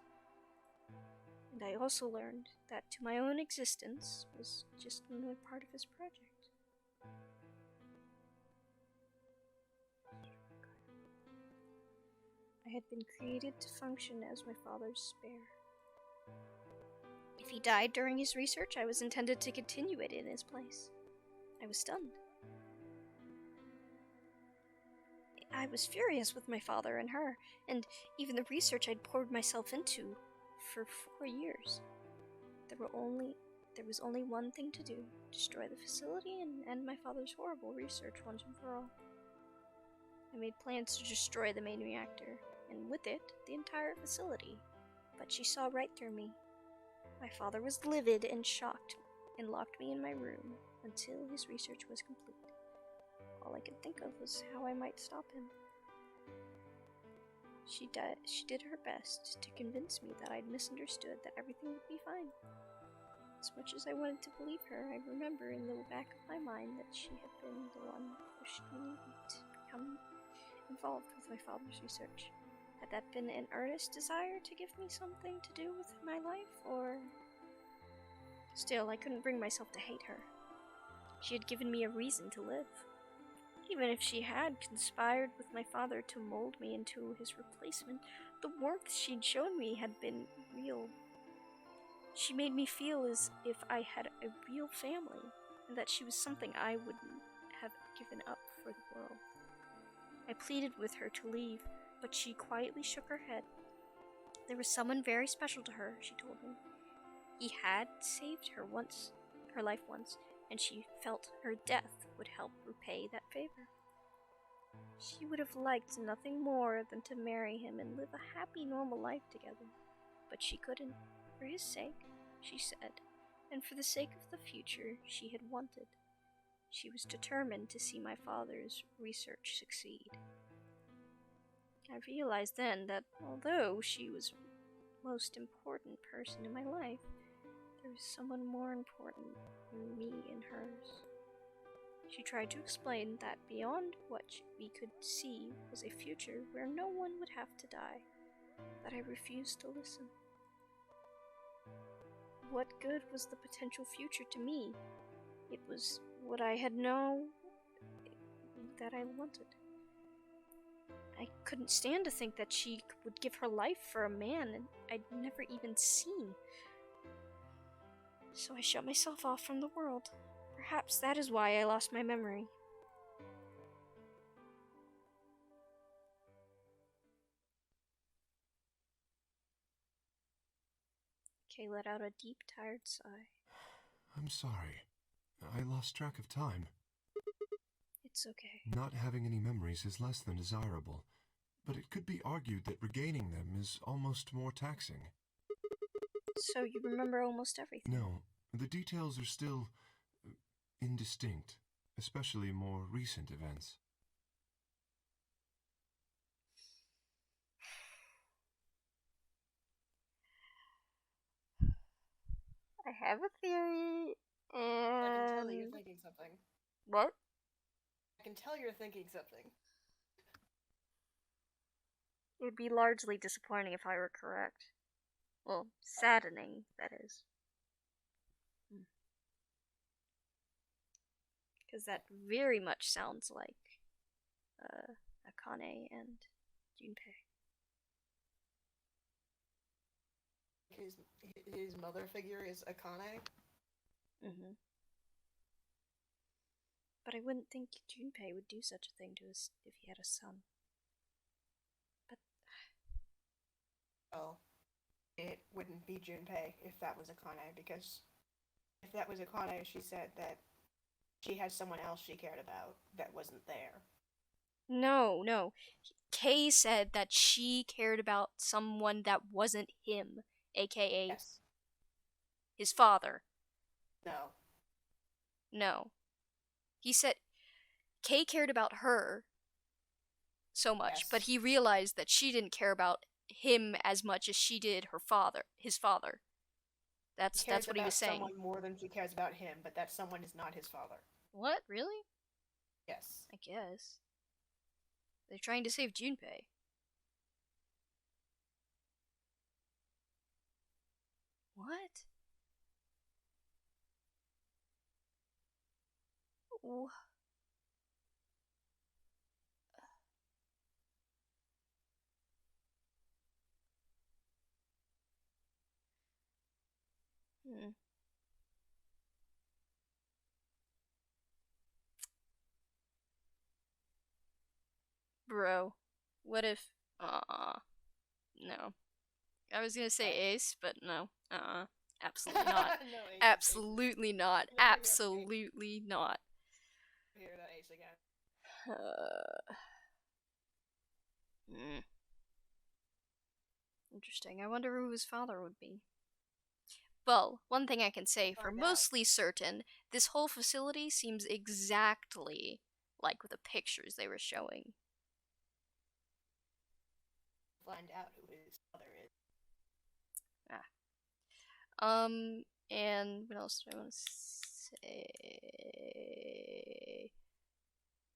And I also learned that to my own existence was just another part of his project. I I had been created to function as my father's spare. If he died during his research, I was intended to continue it in his place. I was stunned. I was furious with my father and her, and even the research I'd poured myself into for 4 years. There was only one thing to do: destroy the facility and end my father's horrible research once and for all. I made plans to destroy the main reactor, and with it, the entire facility. But she saw right through me. My father was livid and shocked, and locked me in my room until his research was complete. All I could think of was how I might stop him. She did her best to convince me that I'd misunderstood, that everything would be fine. As much as I wanted to believe her, I remember in the back of my mind that she had been the one who pushed me to become involved with my father's research. Had that been an earnest desire to give me something to do with my life, or... Still, I couldn't bring myself to hate her. She had given me a reason to live. Even if she had conspired with my father to mold me into his replacement, the warmth she'd shown me had been real. She made me feel as if I had a real family, and that she was something I wouldn't have given up for the world. I pleaded with her to leave, but she quietly shook her head. There was someone very special to her, she told me. He had saved her life once, and she felt her death would help repay that favor. She would have liked nothing more than to marry him and live a happy, normal life together. But she couldn't, for his sake, she said, and for the sake of the future she had wanted. She was determined to see my father's research succeed. I realized then that although she was the most important person in my life, there was someone more important than me and hers. She tried to explain that beyond what we could see was a future where no one would have to die, but I refused to listen. What good was the potential future to me? It was what I had known that I wanted. I couldn't stand to think that she would give her life for a man I'd never even seen. So I shut myself off from the world. Perhaps that is why I lost my memory. Kay let out a deep, tired sigh. I'm sorry. I lost track of time. It's okay. Not having any memories is less than desirable, but it could be argued that regaining them is almost more taxing. So you remember almost everything? No, the details are still indistinct, especially more recent events. I have a theory, and... I can tell that you're thinking something. What? I can tell you're thinking something. It would be largely disappointing if I were correct. Well, saddening, that is. Because that very much sounds like Akane and Junpei. His mother figure is Akane? Mm-hmm. But I wouldn't think Junpei would do such a thing to us if he had a son. But... Well, it wouldn't be Junpei if that was Akane, because if that was Akane, she said that she had someone else she cared about that wasn't there. No. Kay said that she cared about someone that wasn't him, aka Yes. his father. No. He said Kay cared about her so much, Yes. but he realized that she didn't care about him as much as she did his father. That's what he was saying. Someone more than she cares about him, but that someone is not his father. What? Really? Yes. I guess. They're trying to save Junpei. What? Ooh. Hmm. Bro, what if... no. I was gonna say Ace, but no. Absolutely not. No, Ace. Absolutely not. Never hear- Absolutely not. Hear that Ace again. Interesting. I wonder who his father would be. Well, one thing I can say for Find out. mostly certain, this whole facility seems exactly like the pictures they were showing. Find out who his father is. And what else do I want to say?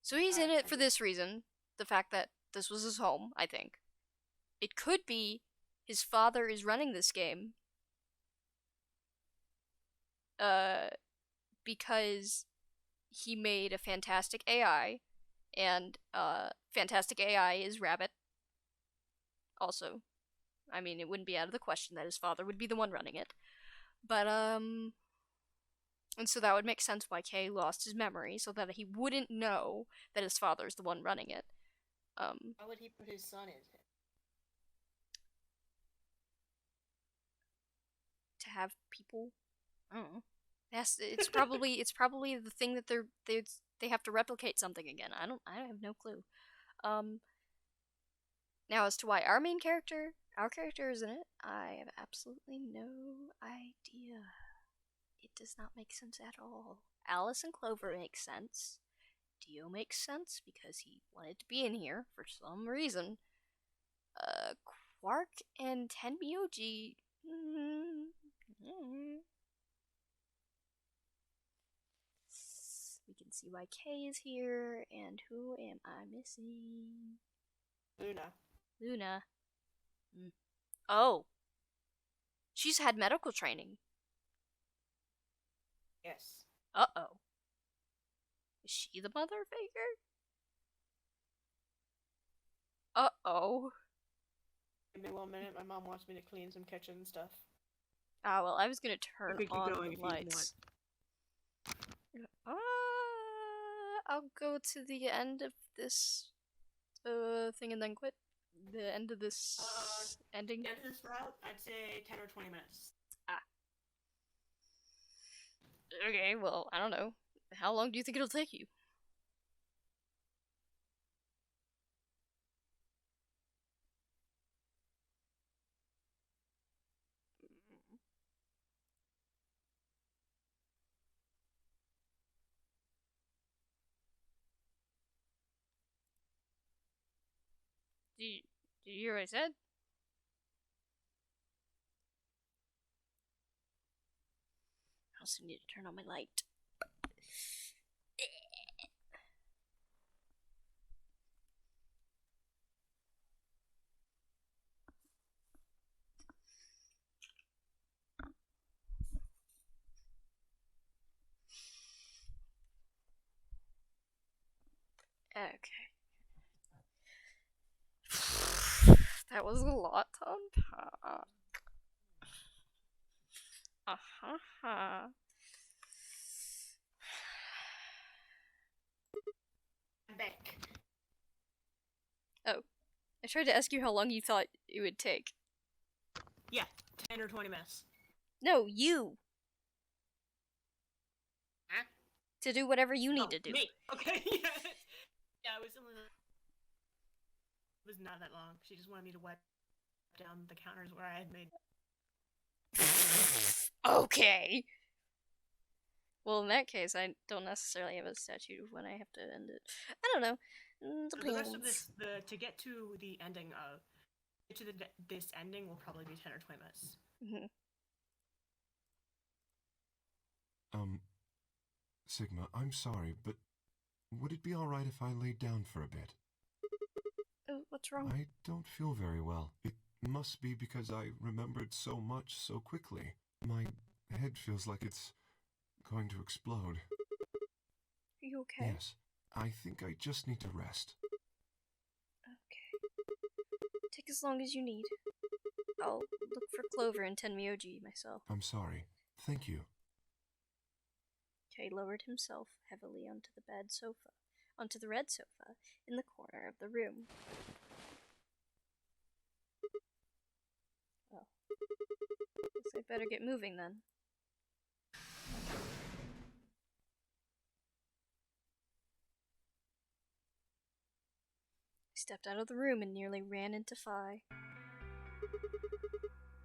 So he's in it for this reason, the fact that this was his home, I think. It could be his father is running this game. Because he made a fantastic AI, and fantastic AI is Rabbit. Also, I mean, it wouldn't be out of the question that his father would be the one running it. But and so that would make sense why Kay lost his memory, so that he wouldn't know that his father's the one running it. How would he put his son in it? To have people, I don't know. It's probably the thing that they have to replicate something again. I have no clue. Now as to why our character is in it, I have absolutely no idea. It does not make sense at all. Alice and Clover makes sense. Dio makes sense because he wanted to be in here for some reason. Quark and Tenmyoji. We can see why Kay is here, and who am I missing? Luna. Oh. She's had medical training. Yes. Uh-oh. Is she the mother figure? Uh-oh. Give me 1 minute. My mom wants me to clean some kitchen stuff. Ah, well, I was gonna turn on the if lights. I'll go to the end of this thing and then quit. The end of this ending. The end of this route, I'd say 10 or 20 minutes. Okay, well, I don't know. How long do you think it'll take you? Did you hear what I said? I also need to turn on my light. Okay. That was a lot to unpack. I'm back. Oh. I tried to ask you how long you thought it would take. Yeah, 10 or 20 minutes. No, you! Huh? To do whatever you need to do. Me! Okay, yeah, it was only... It was not that long. She just wanted me to wipe down the counters where I had made... Okay! Well, in that case, I don't necessarily have a statute of when I have to end it. I don't know. So the rest of this, to get to the ending of... this ending will probably be 10 or 20 minutes. Mm-hmm. Sigma, I'm sorry, but would it be alright if I laid down for a bit? What's wrong? I don't feel very well. It must be because I remembered so much so quickly. My head feels like it's going to explode. Are you okay? Yes, I think I just need to rest. Okay. Take as long as you need. I'll look for Clover and Tenmyoji myself. I'm sorry. Thank you. Kay lowered himself heavily onto the red sofa in the corner of the room. Well, guess I better get moving then. I stepped out of the room and nearly ran into Phi.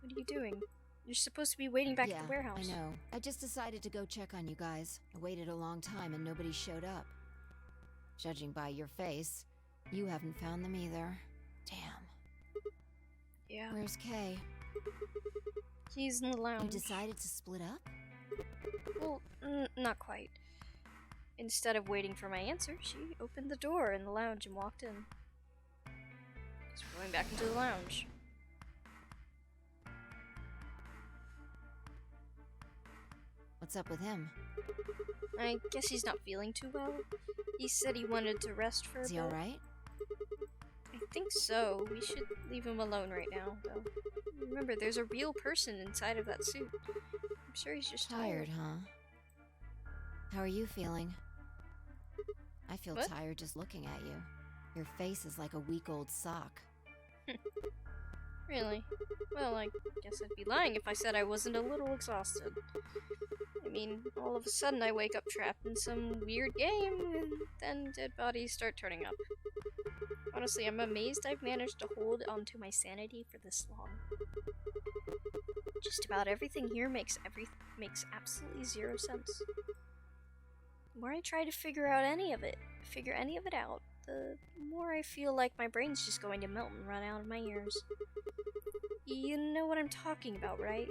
What are you doing? You're supposed to be waiting back at the warehouse. I know. I just decided to go check on you guys. I waited a long time and nobody showed up. Judging by your face, you haven't found them either. Damn. Yeah. Where's Kay? He's in the lounge. You decided to split up? Well, not quite. Instead of waiting for my answer, she opened the door in the lounge and walked in. So we're going back into the lounge. What's up with him? I guess he's not feeling too well. He said he wanted to rest for a bit. Is he alright? I think so. We should leave him alone right now, though. Remember, there's a real person inside of that suit. I'm sure he's just tired. Huh? How are you feeling? I feel What? tired just looking at you. Your face is like a week-old sock. Really? Well, I guess I'd be lying if I said I wasn't a little exhausted. I mean, all of a sudden I wake up trapped in some weird game, and then dead bodies start turning up. Honestly, I'm amazed I've managed to hold onto my sanity for this long. Just about everything here makes absolutely zero sense. The more I try to figure any of it out, the more I feel like my brain's just going to melt and run out of my ears. You know what I'm talking about, right?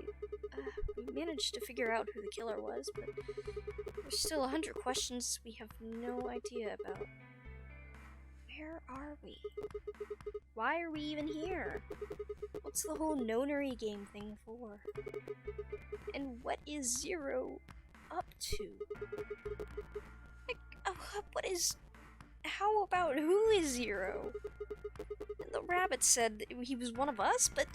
We managed to figure out who the killer was, but there's still 100 questions we have no idea about. Where are we? Why are we even here? What's the whole nonary game thing for? And what is Zero up to? How about who is Zero? The rabbit said that he was one of us, but...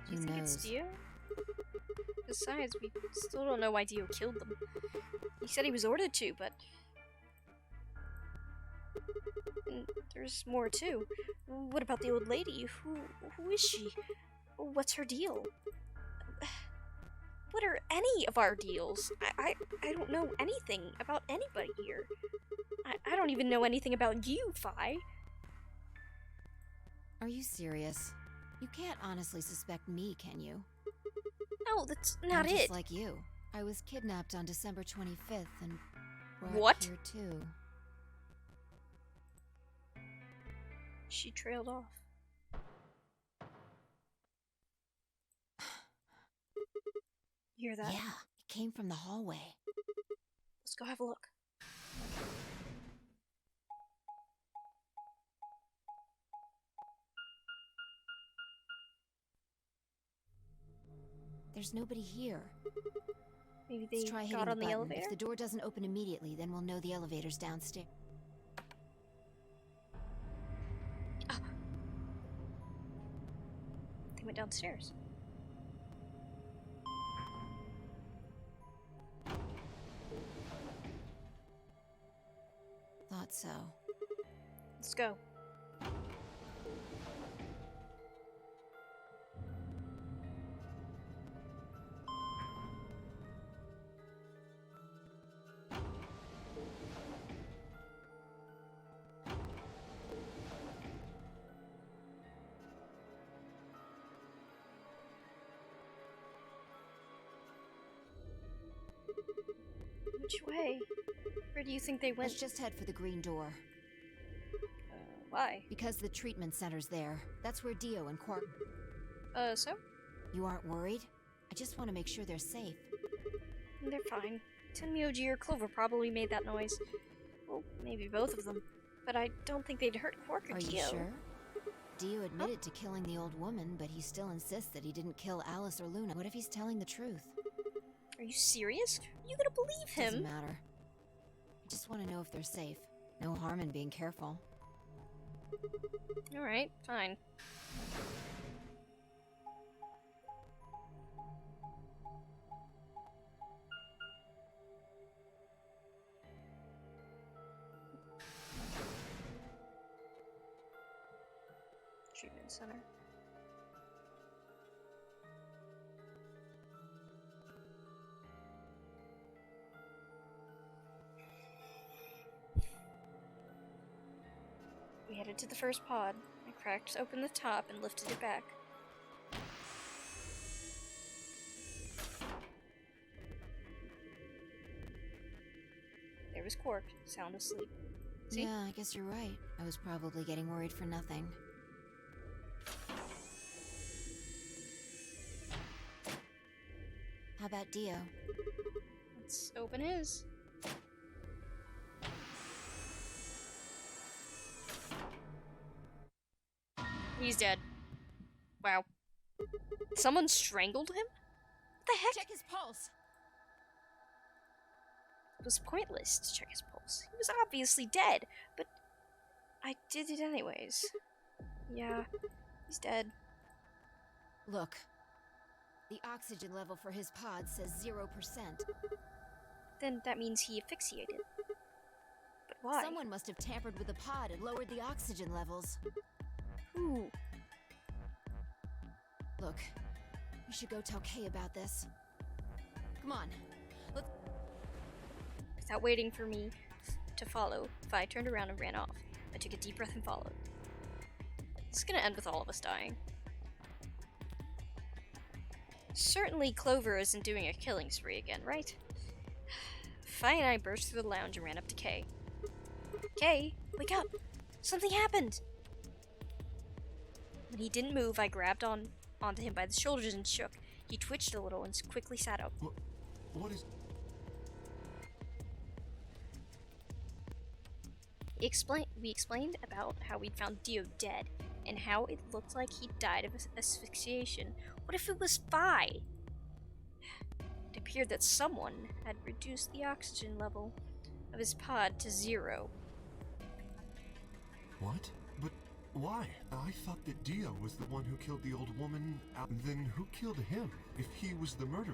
Do you think it's Dio? Besides, we still don't know why Dio killed them. He said he was ordered to, but... There's more too. What about the old lady? Who is she? What's her deal? What are any of our deals? I don't know anything about anybody here. I don't even know anything about you, Phi. Are you serious? You can't honestly suspect me, can you? No, that's not I'm it. Just like you. I was kidnapped on December 25th and brought What? here too. She trailed off. You hear that? Yeah, it came from the hallway. Let's go have a look. There's nobody here. Maybe they Let's try hitting got on the button. elevator? If the door doesn't open immediately, then we'll know the elevator's downstairs. They went downstairs. Thought so. Let's go. Which way? Where do you think they went? Let's just head for the green door. Why? Because the treatment center's there. That's where Dio and Quark... So? You aren't worried? I just want to make sure they're safe. They're fine. Tenmyoji or Clover probably made that noise. Well, maybe both of them. But I don't think they'd hurt Quark or Are Dio. you sure? Dio admitted to killing the old woman, but he still insists that he didn't kill Alice or Luna. What if he's telling the truth? Are you serious? Are you gonna believe him? Doesn't matter. I just want to know if they're safe. No harm in being careful. Alright, fine. Treatment center. We headed to the first pod. I cracked open the top and lifted it back. There was Quark, sound asleep. See? Yeah, I guess you're right. I was probably getting worried for nothing. How about Dio? Let's open his. He's dead. Wow. Someone strangled him? What the heck? Check his pulse. It was pointless to check his pulse. He was obviously dead, but I did it anyways. Yeah, he's dead. Look. The oxygen level for his pod says 0%. Then that means he asphyxiated. But why? Someone must have tampered with the pod and lowered the oxygen levels. Who? Look, we should go tell Kay about this. Come on. Let's... Without waiting for me to follow, Vi turned around and ran off. I took a deep breath and followed. This is gonna end with all of us dying. Certainly Clover isn't doing a killing spree again, right? Vi and I burst through the lounge and ran up to Kay. Kay, wake up! Something happened! When he didn't move, I grabbed onto him by the shoulders and shook. He twitched a little and quickly sat up. What is... We explained about how we'd found Dio dead, and how it looked like he died of asphyxiation. What if it was Vi? It appeared that someone had reduced the oxygen level of his pod to 0. What? But why? I thought that Dio was the one who killed the old woman. Then who killed him, if he was the murderer?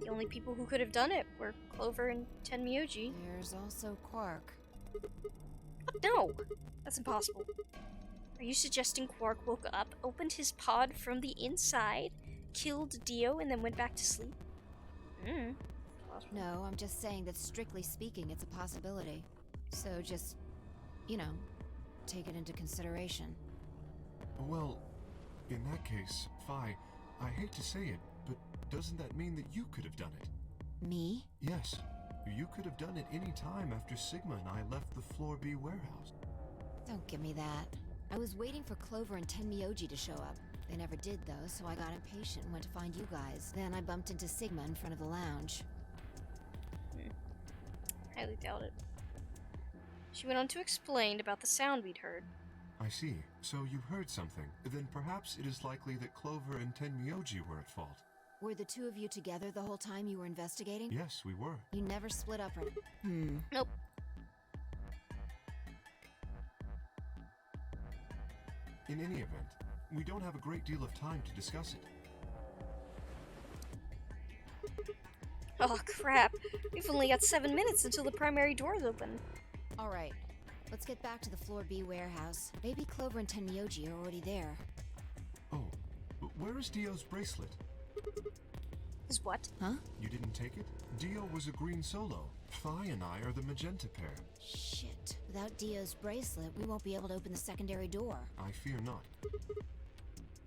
The only people who could have done it were Clover and Tenmyoji. There's also Quark. What? No! That's impossible. Are you suggesting Quark woke up, opened his pod from the inside, killed Dio, and then went back to sleep? No, I'm just saying that strictly speaking, it's a possibility. So just, you know, take it into consideration. Well, in that case, Fi, I hate to say it, but doesn't that mean that you could have done it? Me? Yes. You could have done it any time after Sigma and I left the Floor B warehouse. Don't give me that. I was waiting for Clover and Tenmyoji to show up. They never did, though, so I got impatient and went to find you guys. Then I bumped into Sigma in front of the lounge. Highly doubt it. She went on to explain about the sound we'd heard. I see. So you heard something. Then perhaps it is likely that Clover and Tenmyoji were at fault. Were the two of you together the whole time you were investigating? Yes, we were. You never split up or... Nope. In any event, we don't have a great deal of time to discuss it. Oh crap. We've only got 7 minutes until the primary door's open. Alright, let's get back to the Floor B warehouse. Maybe Clover and Tenmyoji are already there. Oh, where is Dio's bracelet? Is what? Huh? You didn't take it? Dio was a green solo. Fi and I are the magenta pair. Shit. Without Dio's bracelet, we won't be able to open the secondary door. I fear not.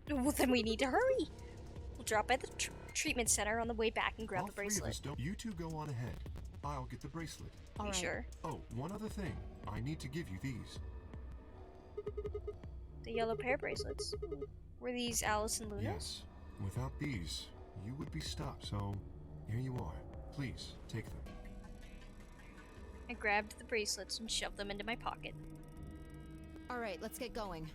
Well, then we need to hurry. We'll drop by the treatment center on the way back and grab All the three of bracelet. us don't. You two go on ahead. I'll get the bracelet. Are you sure? Oh, one other thing. I need to give you these. The yellow pair bracelets. Were these Alice and Luna's? Yes. Without these, you would be stuck. So, here you are. Please, take them. I grabbed the bracelets and shoved them into my pocket. Alright, let's get going.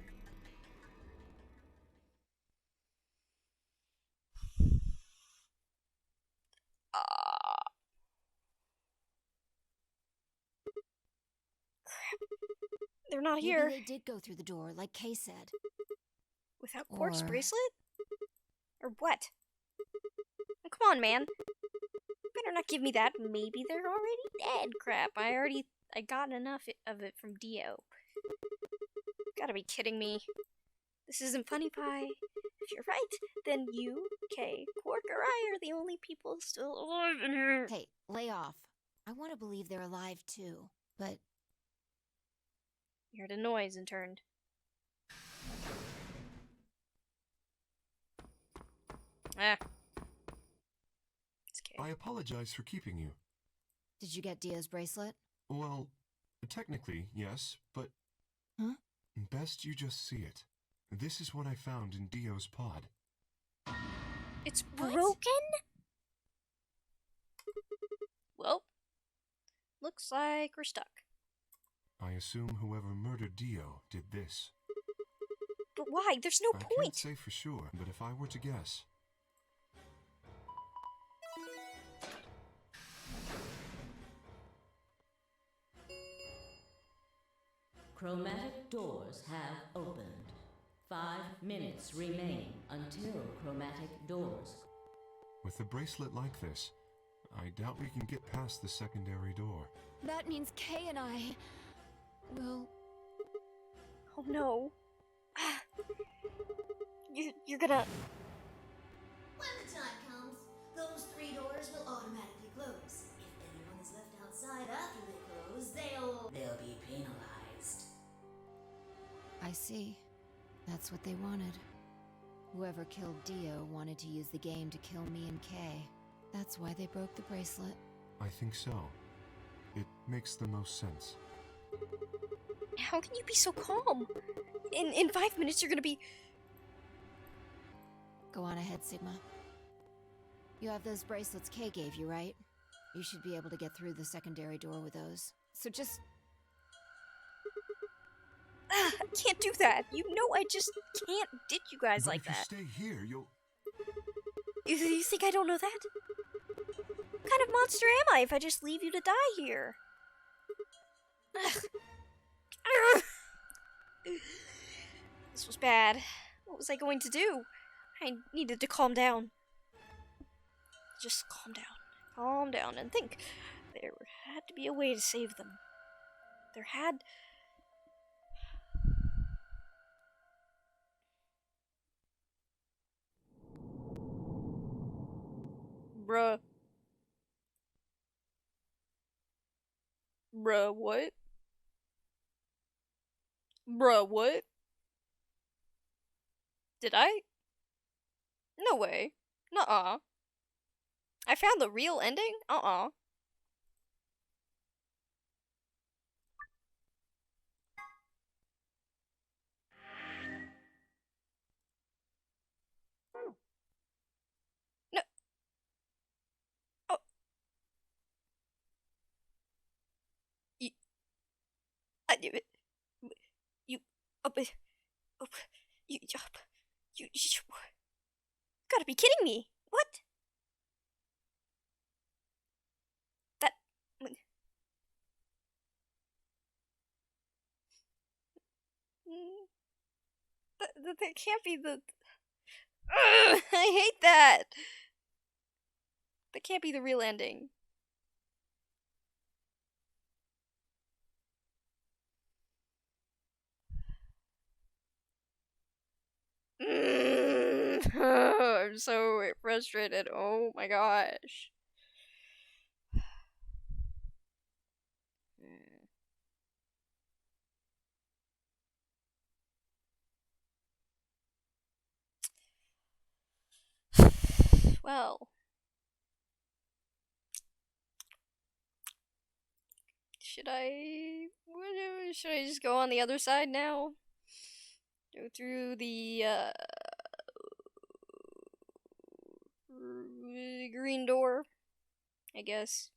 They're not here. Maybe they did go through the door, like Kay said. Without Quark's bracelet? Or what? Oh, come on, man. Better not give me that. Maybe they're already dead. Crap, I got enough of it from Dio. Gotta be kidding me. This isn't Funny Pie. If you're right, then you, Kay, Quark, or I are the only people still alive in here. Hey, lay off. I want to believe they're alive too, but... You heard a noise and turned. Ah. It's Kay. I apologize for keeping you. Did you get Dio's bracelet? Well, technically, yes, but... Huh? Best you just see it. This is what I found in Dio's pod. It's broken? Well, looks like we're stuck. I assume whoever murdered Dio did this. But why? There's no I point. can't say for sure, but if I were to guess... Chromatic doors have opened. 5 minutes remain until chromatic doors. With a bracelet like this, I doubt we can get past the secondary door. That means Kay and I will... Oh no. You're gonna... When the time comes, those 3 doors will automatically close. If anyone is left outside after they close, they'll be penalized. I see. That's what they wanted. Whoever killed Dio wanted to use the game to kill me and Kay. That's why they broke the bracelet. I think so. It makes the most sense. How can you be so calm? In 5 minutes you're gonna be... Go on ahead, Sigma. You have those bracelets Kay gave you, right? You should be able to get through the secondary door with those. So just... I can't do that. You know I just can't ditch you guys But like if you that. stay here, you'll... You think I don't know that? What kind of monster am I if I just leave you to die here? This was bad. What was I going to do? I needed to calm down. Just calm down. Calm down and think. There had to be a way to save them. There had... Bruh. Bruh, what? Bruh, what? Did I? No way. Nuh-uh. I found the real ending? Uh-uh. No. Oh. I knew it. You gotta be kidding me. What? That that can't be the... Ugh, I hate that. That can't be the real ending. I'm so frustrated. Oh my gosh. Well. Should I just go on the other side now? Go through the green door, I guess.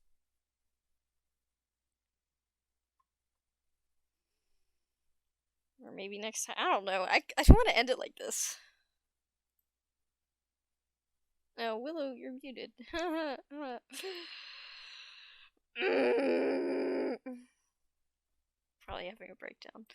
Or maybe next time. I don't know. I don't want to end it like this. Oh, Willow, you're muted. Probably having a breakdown.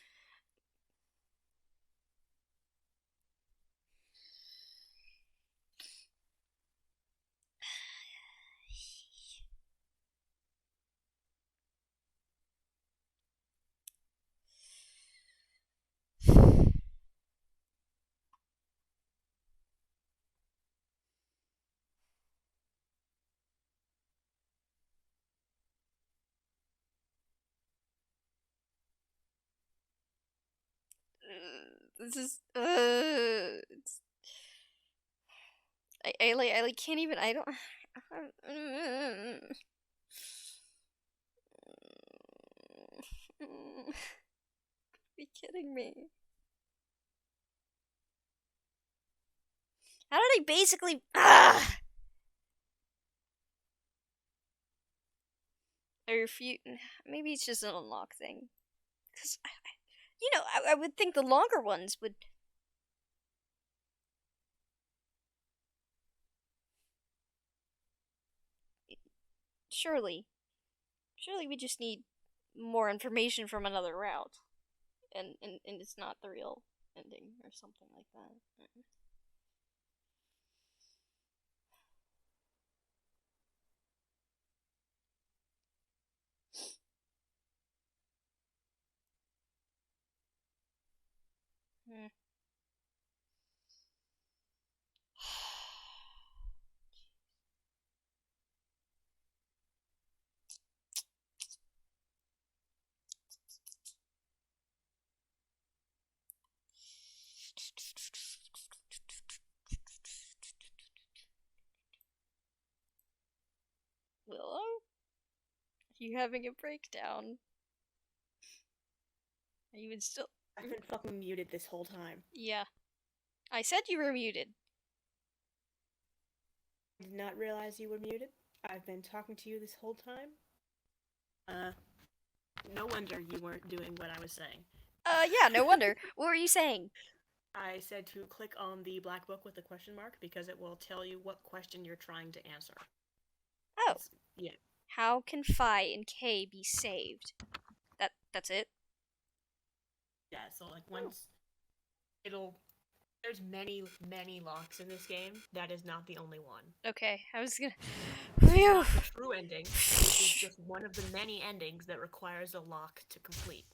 This is it's, I like can't even I don't Be kidding me. How did I basically I refuse. Maybe it's just an unlock thing. Cause I would think the longer ones would. Surely we just need more information from another route, and it's not the real ending or something like that. Hmm. Willow? Are you having a breakdown? Are you still? I've been fucking muted this whole time. Yeah. I said you were muted. I did not realize you were muted. I've been talking to you this whole time. No wonder you weren't doing what I was saying. Yeah, no wonder. What were you saying? I said to click on the black book with the question mark because it will tell you what question you're trying to answer. Oh. Yeah. How can Phi and K be saved? That's it? Yeah, so like once there's many locks in this game. That is not the only one. Okay, I was gonna It's not the true ending. This is just one of the many endings that requires a lock to complete.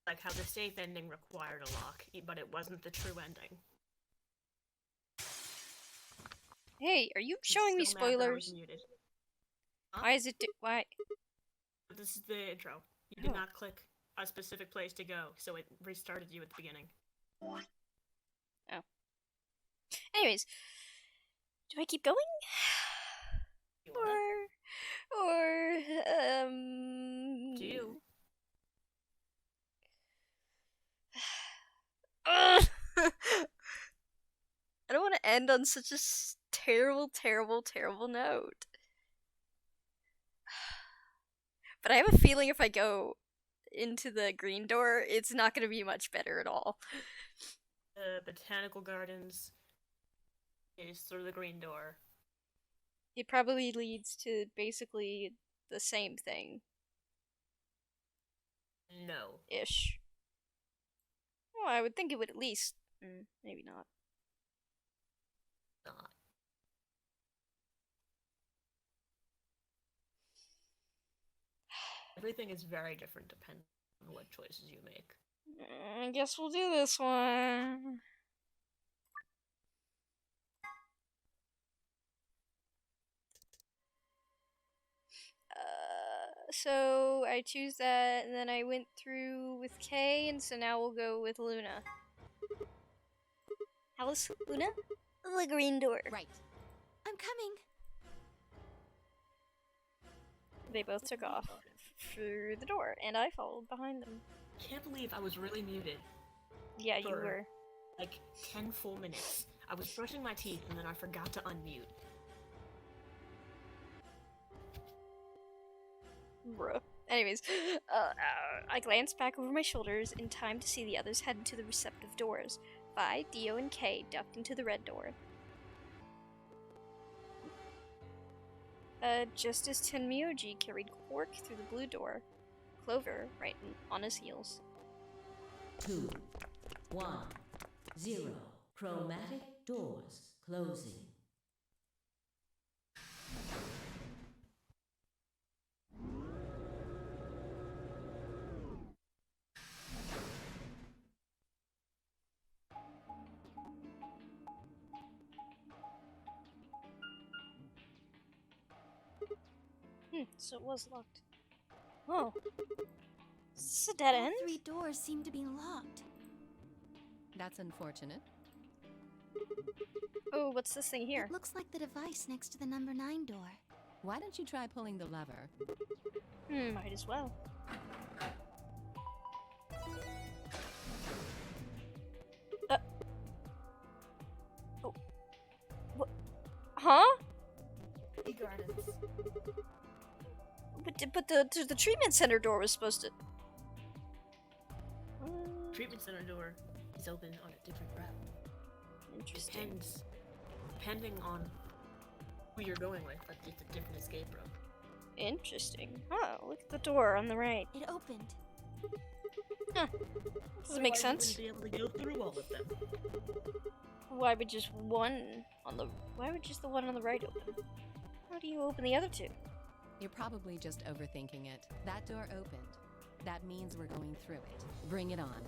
Like how the safe ending required a lock, but it wasn't the true ending. Hey, are you showing me spoilers? Huh? Why is it why? This is the intro. You did not click a specific place to go, so it restarted you at the beginning. Oh. Anyways, do I keep going? Do you? I don't want to end on such a terrible note. But I have a feeling if I go into the green door, it's not going to be much better at all. The botanical gardens is through the green door. It probably leads to basically the same thing. No. Ish. Well, I would think it would at least. Maybe not. Not. Everything is very different depending on what choices you make. I guess we'll do this one. So I choose that, and then I went through with K, and so now we'll go with Luna. Alice, Luna? The green door. Right. I'm coming. They both took off through the door, and I followed behind them. Can't believe I was really muted. Yeah, you were. Like 10 full minutes. I was brushing my teeth and then I forgot to unmute. Bruh. Anyways, I glanced back over my shoulders in time to see the others head into the receptive doors. Vi, Dio, and Kay ducked into the red door. Just as Tenmyoji carried Quark through the blue door, Clover right on his heels. 2, 1, 0. Chromatic doors closing. So it was locked. Oh. Is this a dead end? All 3 doors seem to be locked. That's unfortunate. Oh, what's this thing here? It looks like the device next to the number 9 door. Why don't you try pulling the lever? Might as well. Oh. What? Huh? Tea gardens. But the treatment center door was supposed to... Treatment center door is open on a different route. Interesting. Depending on who you're going with, but it's a different escape route. Interesting. Oh, look at the door on the right. It opened. Huh. Does it make Otherwise, sense? you wouldn't be able to go through all of them. Why would just the one on the right open? How do you open the other two? You're probably just overthinking it. That door opened. That means we're going through it. Bring it on.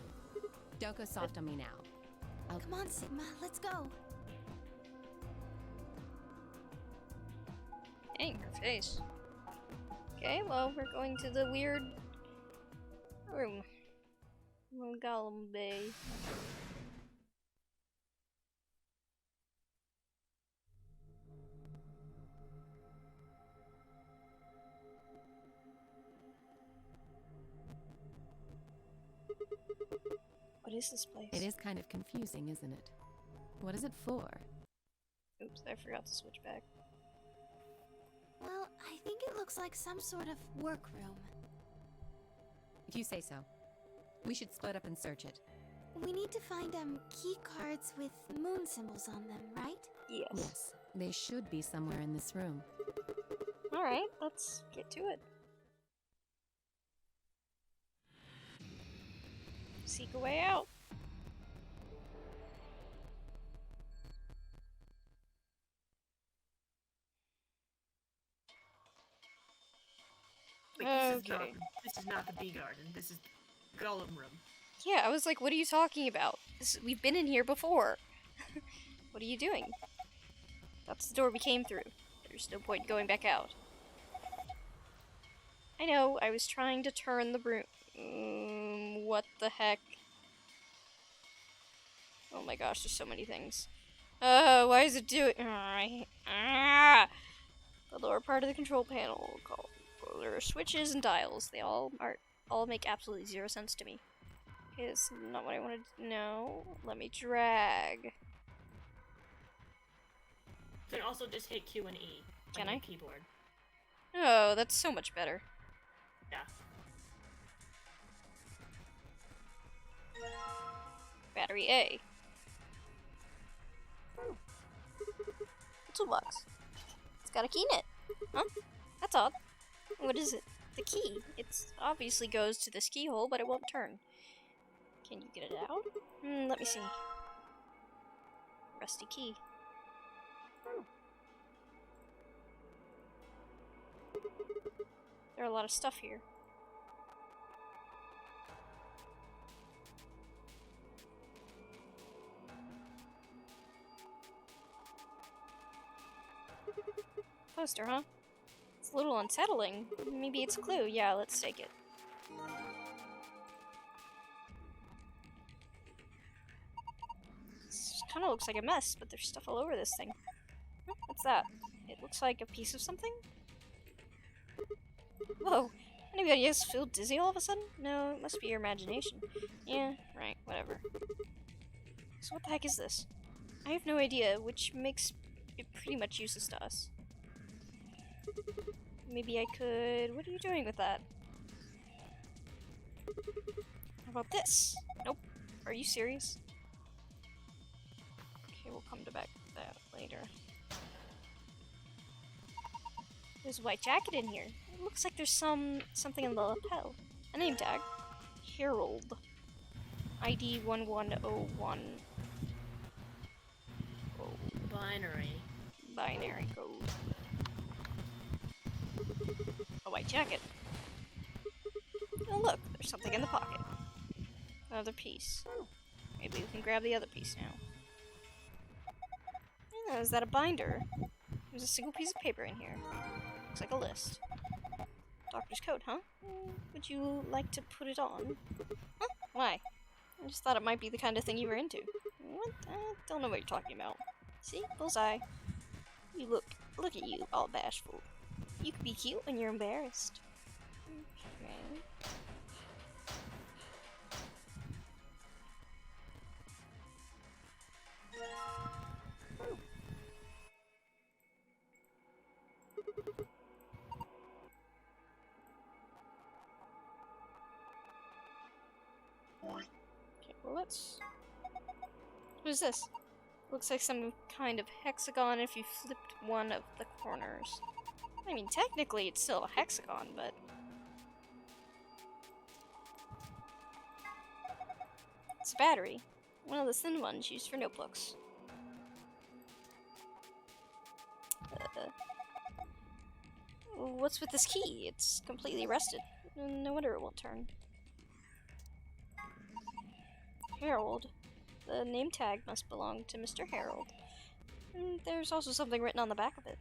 Don't go soft on me now. Come on, Sigma, let's go. Dang, her face. Okay, well, we're going to the weird room. Gollum Bay. What is this place? It is kind of confusing, isn't it? What is it for? Oops, I forgot to switch back. Well, I think it looks like some sort of workroom. If you say so. We should split up and search it. We need to find key cards with moon symbols on them, right? Yes. Yes, they should be somewhere in this room. Alright, let's get to it. Seek a way out. Wait, Okay. This is not the bee garden. This is the Gollum room. Yeah, I was like, what are you talking about? We've been in here before. What are you doing? That's the door we came through. There's no point going back out. I know, I was trying to turn the broom. What the heck? Oh my gosh, there's so many things. Why is it doing... The lower part of the control panel. There are switches and dials. They all make absolutely zero sense to me. Okay, that's not what I wanted to know. Let me drag. You can also just hit Q and E Can on I? your keyboard. Oh, that's so much better. Yeah. Battery A. Toolbox. It's got a key in it. Huh? That's odd. What is it? The key. It obviously goes to this keyhole, but it won't turn. Can you get it out? Let me see. Rusty key. There are a lot of stuff here. Poster, huh? It's a little unsettling. Maybe it's a clue. Yeah, let's take it. This kind of looks like a mess, but there's stuff all over this thing. Oh, what's that? It looks like a piece of something? Whoa! Anybody else feel dizzy all of a sudden? No, it must be your imagination. Yeah, right, whatever. So what the heck is this? I have no idea, which makes it pretty much useless to us. Maybe I could... What are you doing with that? How about this? Nope. Are you serious? Okay, we'll come back to that later. There's a white jacket in here. It looks like there's something in the lapel. A name tag. Harold. ID 1101. Oh, binary code. A white jacket. Oh look, there's something in the pocket. Another piece. Maybe we can grab the other piece now. Oh, is that a binder? There's a single piece of paper in here. Looks like a list. Doctor's coat, huh? Would you like to put it on? Huh? Why? I just thought it might be the kind of thing you were into. What? Don't know what you're talking about. See? Bullseye. You look at you, all bashful. You could be cute when you're embarrassed. Okay. Okay, well let's... What is this? Looks like some kind of hexagon if you flipped one of the corners. I mean, technically it's still a hexagon, but... It's a battery. One of the thin ones used for notebooks. What's with this key? It's completely rusted. No wonder it won't turn. Harold. The name tag must belong to Mr. Harold. And there's also something written on the back of it.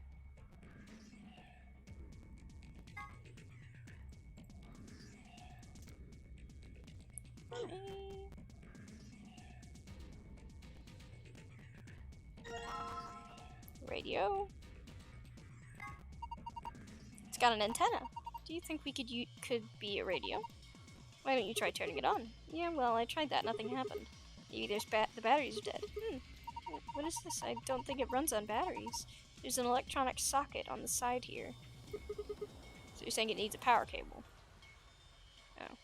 Okay. Radio. It's got an antenna. Do you think we could be a radio? Why don't you try turning it on? Yeah, well, I tried that. Nothing happened. Maybe there's the battery's dead. What is this? I don't think it runs on batteries. There's an electronic socket on the side here. So you're saying it needs a power cable? Oh.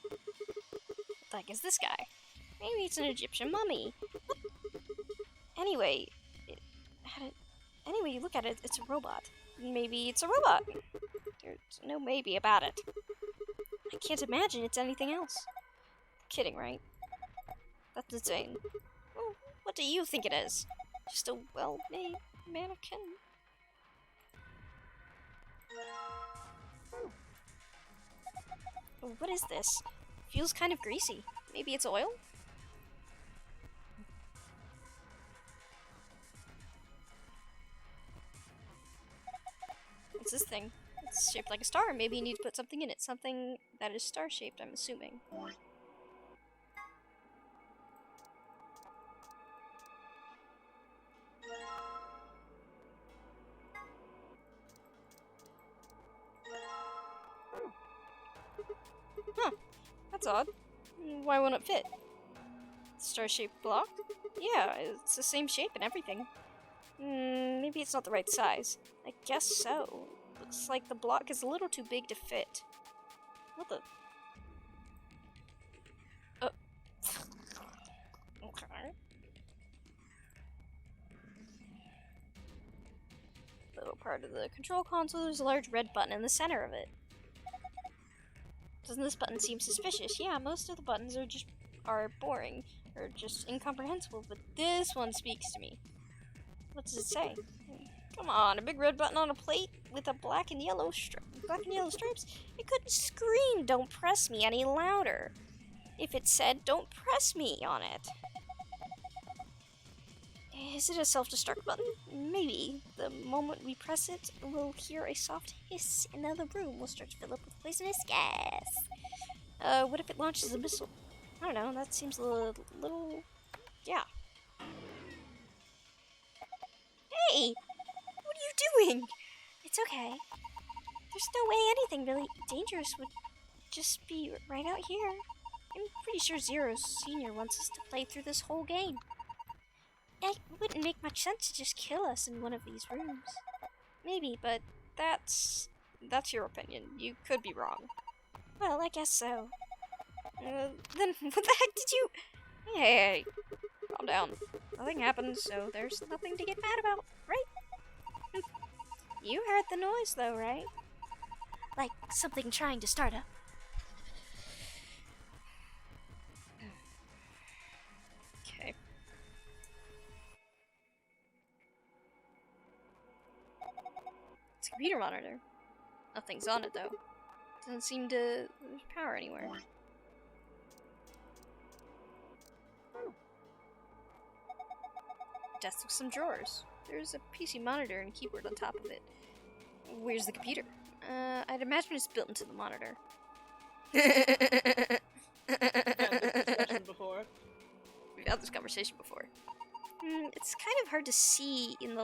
What the heck is this guy? Maybe it's an Egyptian mummy. Anyway, you look at it, it's a robot. Maybe it's a robot. There's no maybe about it. I can't imagine it's anything else. Kidding, right? That's insane. Well, what do you think it is? Just a well-made mannequin. Oh, what is this? Feels kind of greasy. Maybe it's oil? What's this thing? It's shaped like a star. Maybe you need to put something in it. Something that is star-shaped, I'm assuming. Huh. That's odd. Why won't it fit? Star-shaped block? Yeah, it's the same shape and everything. Maybe it's not the right size. I guess so. Looks like the block is a little too big to fit. What the? Okay. Little part of the control console, there's a large red button in the center of it. Doesn't this button seem suspicious? Yeah, most of the buttons are boring, or just incomprehensible, but this one speaks to me. What does it say? Come on, a big red button on a plate with a black and yellow stripes? It couldn't scream, "Don't press me" any louder. If it said, "Don't press me" on it. Is it a self-destruct button? Maybe. The moment we press it, we'll hear a soft hiss, and then the room will start to fill up with poisonous gas. What if it launches a missile? I don't know, that seems a little... yeah. Hey! What are you doing? It's okay. There's no way anything really dangerous would just be right out here. I'm pretty sure Zero Senior wants us to play through this whole game. It wouldn't make much sense to just kill us in one of these rooms. Maybe, but that's your opinion. You could be wrong. Well, I guess so. Then what the heck did you... Hey, calm down. Nothing happened, so there's nothing to get mad about, right? You heard the noise, though, right? Like something trying to start up. Okay. It's a computer monitor. Nothing's on it, though. Doesn't seem to... there's power anywhere. Desk with some drawers. There's a PC monitor and keyboard on top of it. Where's the computer? I'd imagine it's built into the monitor. Before. We've had this conversation before. It's kind of hard to see in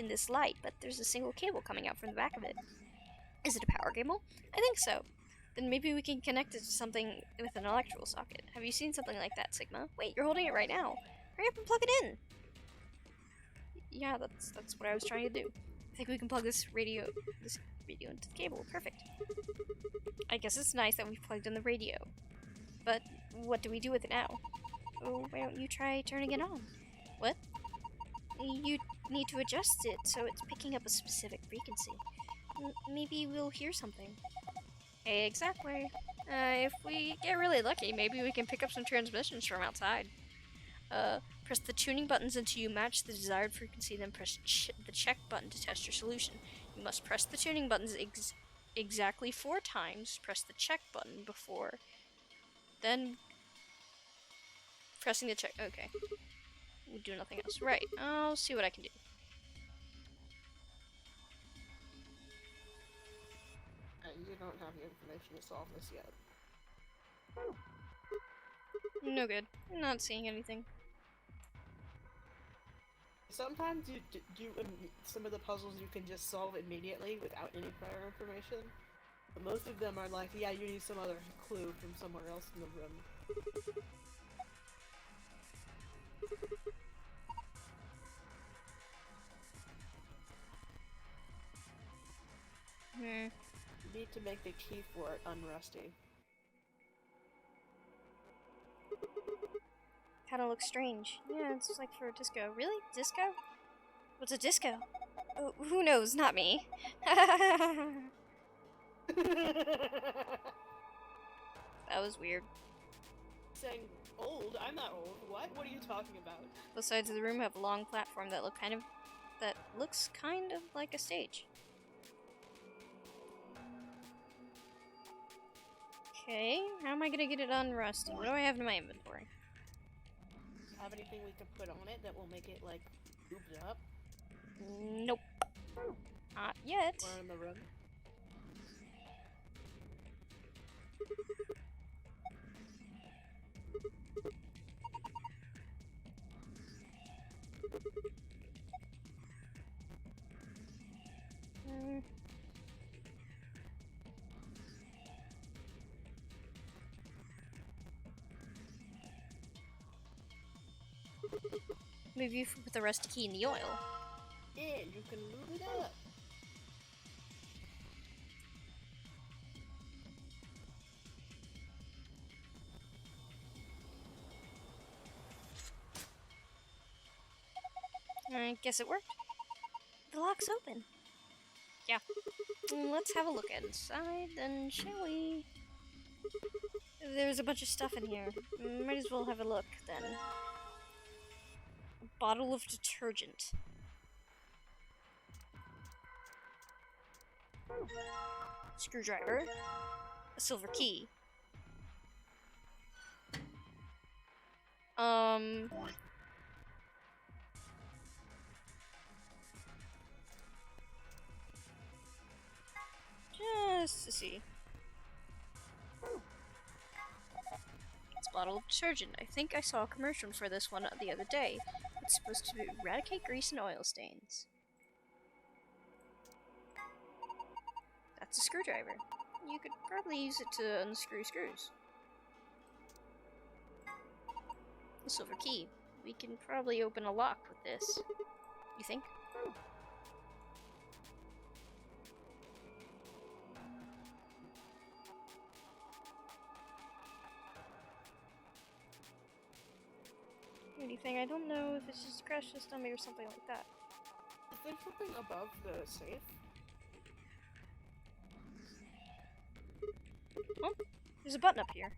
this light, but there's a single cable coming out from the back of it. Is it a power cable? I think so. Then maybe we can connect it to something with an electrical socket. Have you seen something like that, Sigma? Wait, you're holding it right now. Hurry up and plug it in. Yeah, that's what I was trying to do. I think we can plug this radio into the cable. Perfect. I guess it's nice that we've plugged in the radio. But what do we do with it now? Oh, why don't you try turning it on? What? You need to adjust it so it's picking up a specific frequency. Maybe we'll hear something. Exactly. If we get really lucky, maybe we can pick up some transmissions from outside. Press the tuning buttons until you match the desired frequency, then press the check button to test your solution. You must press the tuning buttons exactly 4 times. Press the check button before, then pressing the check. Okay. We'll do nothing else. Right. I'll see what I can do. You don't have the information to solve this yet. No good. I'm not seeing anything. Sometimes some of the puzzles you can just solve immediately without any prior information. But most of them are like, yeah, you need some other clue from somewhere else in the room. You need to make the key for it unrusty. Kinda looks strange. Yeah, it's like for a disco. Really? Disco? What's a disco? Oh, who knows? Not me. That was weird. Saying old? I'm not old. What? What are you talking about? Both sides of the room have a long platform that looks kind of like a stage. Okay, how am I gonna get it unrusty? What do I have in my inventory? Have anything we can put on it that will make it, like, booped up? Nope. Not yet. Or in the room? Maybe if we put the rusty key in the oil. Yeah, you can move it up. I guess it worked. The lock's open. Yeah. Let's have a look inside, then, shall we? There's a bunch of stuff in here. Might as well have a look, then. A bottle of detergent. Screwdriver. A silver key. Just to see. It's a bottle of detergent. I think I saw a commercial for this one the other day. It's supposed to eradicate grease and oil stains. That's a screwdriver. You could probably use it to unscrew screws. A silver key. We can probably open a lock with this. You think? Anything? I don't know if it's just a crash system or something like that. Is there something above the safe? Oh, there's a button up here.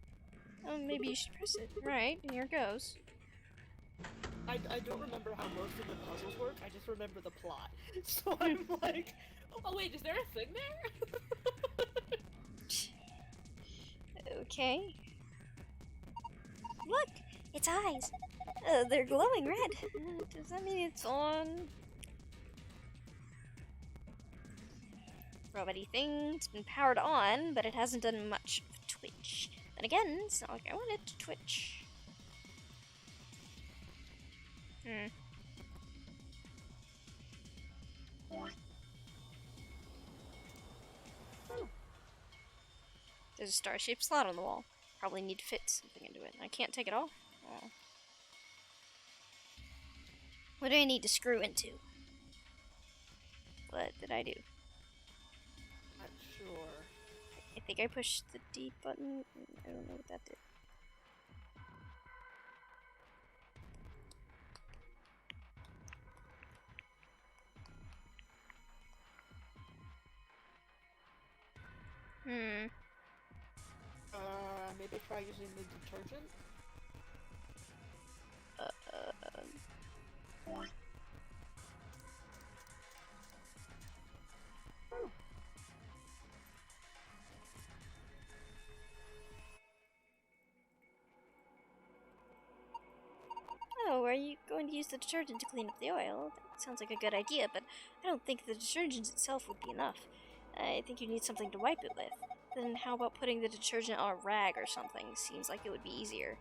Oh, maybe you should press it. Right, here it goes. I don't remember how most of the puzzles work, I just remember the plot. So I'm like, oh wait, is there a thing there? Okay. Look! Its eyes! They're glowing red. Does that mean it's on? Robot-y thing. It's been powered on, but it hasn't done much of a Twitch. Then again, it's not like I want it to twitch. There's a star-shaped slot on the wall. Probably need to fit something into it. I can't take it off. Oh. What do I need to screw into? What did I do? Not sure. I think I pushed the D button. I don't know what that did. Maybe try using the detergent? Oh, are you going to use the detergent to clean up the oil? That sounds like a good idea, but I don't think the detergent itself would be enough. I think you need something to wipe it with. Then how about putting the detergent on a rag or something? Seems like it would be easier.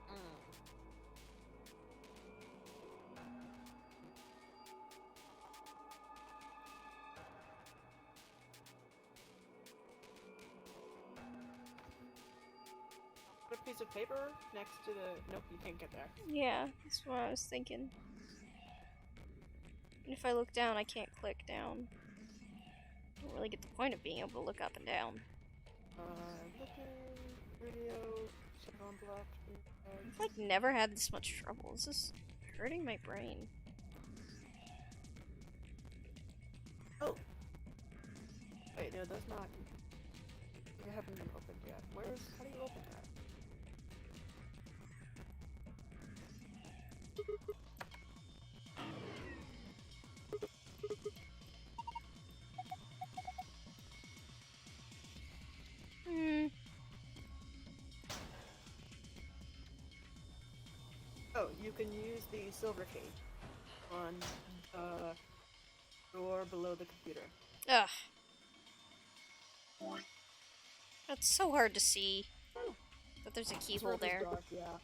Put a piece of paper next to the... Nope, you can't get there. Yeah, that's what I was thinking. And if I look down, I can't click down. Don't really get the point of being able to look up and down. Looking, radio, on block. I've like never had this much trouble. This is hurting my brain. Oh! Wait, no, that's not... You haven't been opened yet. How do you open that? Oh, you can use the silver key on the door below the computer. Ugh. That's so hard to see. But there's a keyhole there. Dark, yeah.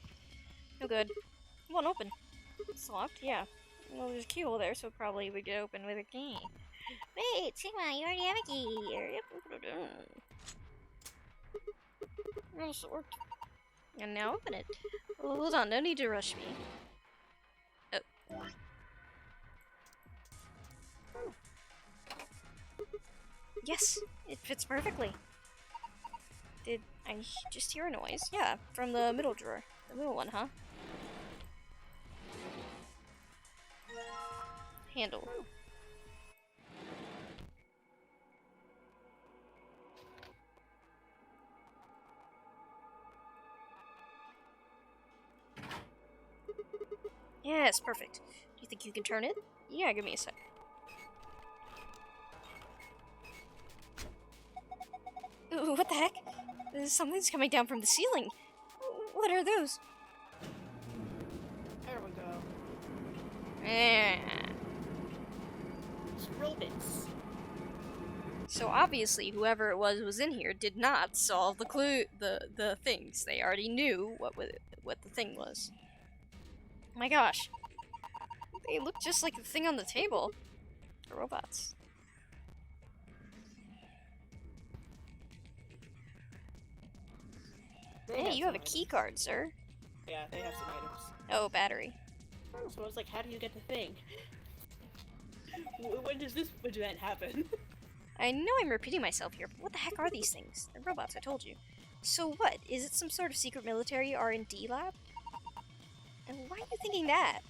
No good. It won't open. It's locked, yeah. Well, there's a keyhole there, so probably we could open with a key. Wait, Sigma, you already have a key. Yes, it worked. And now open it. Oh, hold on, no need to rush me. Oh. Yes, it fits perfectly. Did I just hear a noise? Yeah, from the middle drawer. The middle one, huh? Handle. Yes, perfect. Do you think you can turn it? Yeah, give me a sec. Ooh, what the heck? Something's coming down from the ceiling. What are those? There we go. Eh. Rodents. So obviously, whoever it was in here did not solve the things. They already knew what the thing was. Oh my gosh, they look just like the thing on the table. The robots. Hey, you have a key card, sir. Yeah, they have some items. Oh, battery. So I was like, how do you get the thing? When does this event happen? I know I'm repeating myself here, but what the heck are these things? They're robots, I told you. So what? Is it some sort of secret military R&D lab? And why are you thinking that?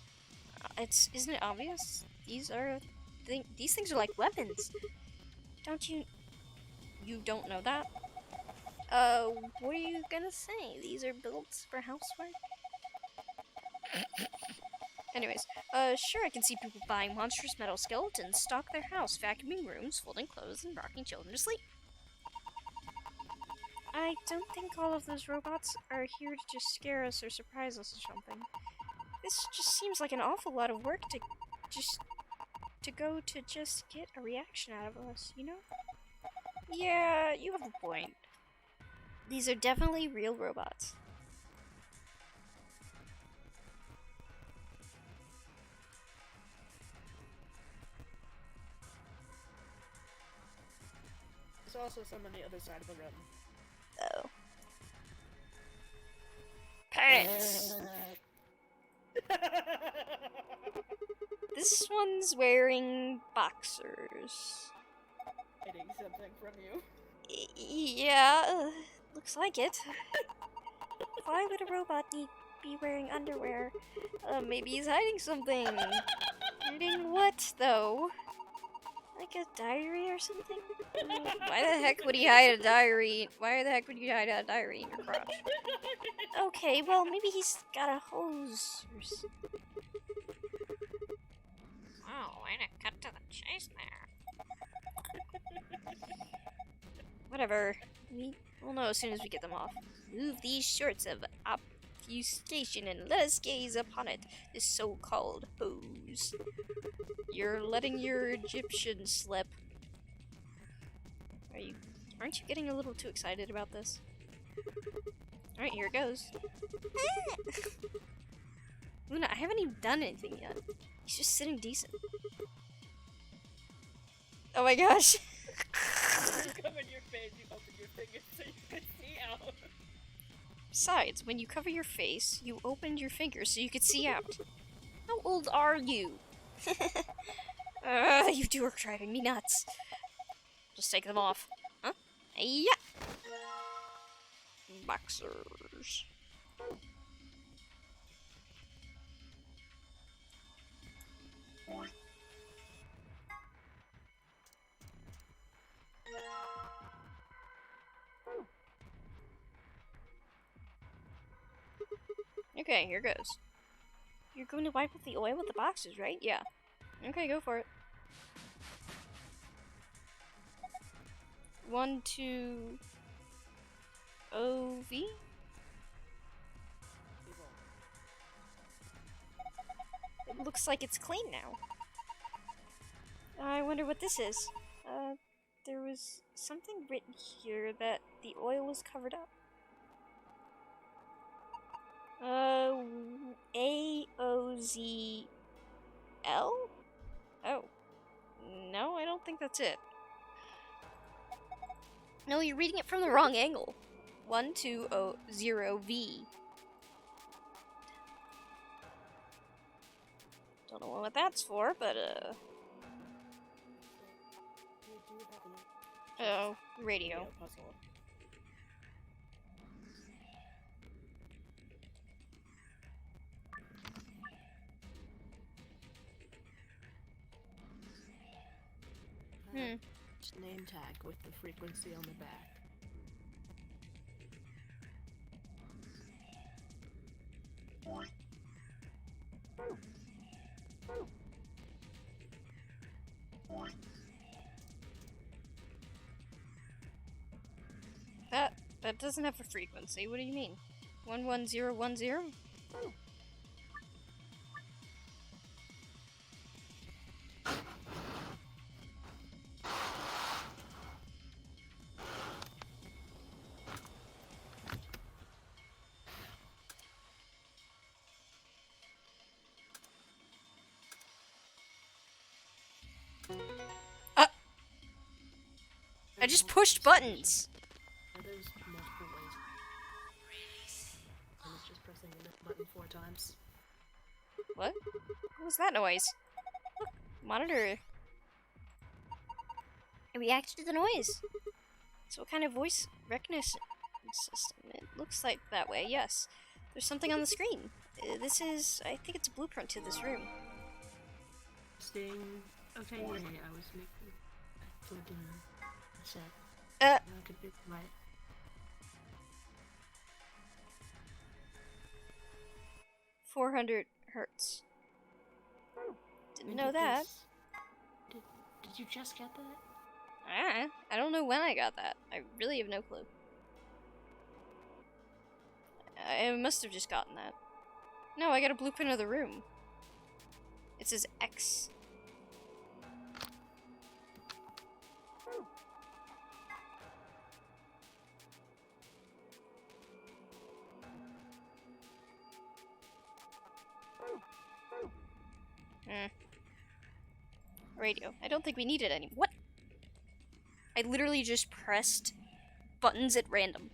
Isn't it obvious? These things are like weapons. Don't you don't know that? What are you gonna say? These are built for housework? Anyways, sure, I can see people buying monstrous metal skeletons, stock their house, vacuuming rooms, folding clothes, and rocking children to sleep. I don't think all of those robots are here to just scare us or surprise us or something. This just seems like an awful lot of work to just get a reaction out of us, you know? Yeah, you have a point. These are definitely real robots. There's also some on the other side of the room. Oh. Pants! This one's wearing boxers. Hiding something from you. Yeah, looks like it. Why would a robot be wearing underwear? Maybe he's hiding something. Hiding what, though? Like a diary or something? Why the heck would he hide a diary? Why the heck would you hide a diary in your crotch? Okay, well, maybe he's got a hose or something. Oh, way to cut to the chase there. Whatever. We'll know as soon as we get them off. Remove these shorts of obfuscation and let us gaze upon it, this so-called hose. You're letting your Egyptian slip. Aren't you getting a little too excited about this? Alright, here it goes. Luna, I haven't even done anything yet. He's just sitting decent. Oh my gosh. You cover your face, you open your fingers so you can see out. Besides, when you cover your face, you opened your fingers so you could see out. How old are you? You two are driving me nuts. Just take them off. Huh? Yeah. Boxers. Okay, here goes. You're going to wipe up the oil with the boxes, right? Yeah. Okay, go for it. 1, 2, OV? It looks like it's clean now. I wonder what this is. There was something written here that the oil was covered up. AOZL? Oh. No, I don't think that's it. No, you're reading it from the wrong angle. 1200V. Don't know what that's for, but, oh, radio. Puzzle. Just name tag with the frequency on the back. That doesn't have a frequency. What do you mean? 11010? I just pushed buttons. There's multiple ways. And it's just pressing the button 4 times. What? What was that noise? Look, monitor. It reacted to the noise. So what kind of voice recognition system? It looks like that way, yes. There's something on the screen. This is, I think it's a blueprint to this room. Staying. Okay, yeah, I was making. I plugged in a set. I could be right. $400 hertz. Didn't know that. Did you just get that? I don't know when I got that. I really have no clue. I must have just gotten that. No, I got a blueprint of the room. It says X. Radio. I don't think we need it anymore. What? I literally just pressed buttons at random.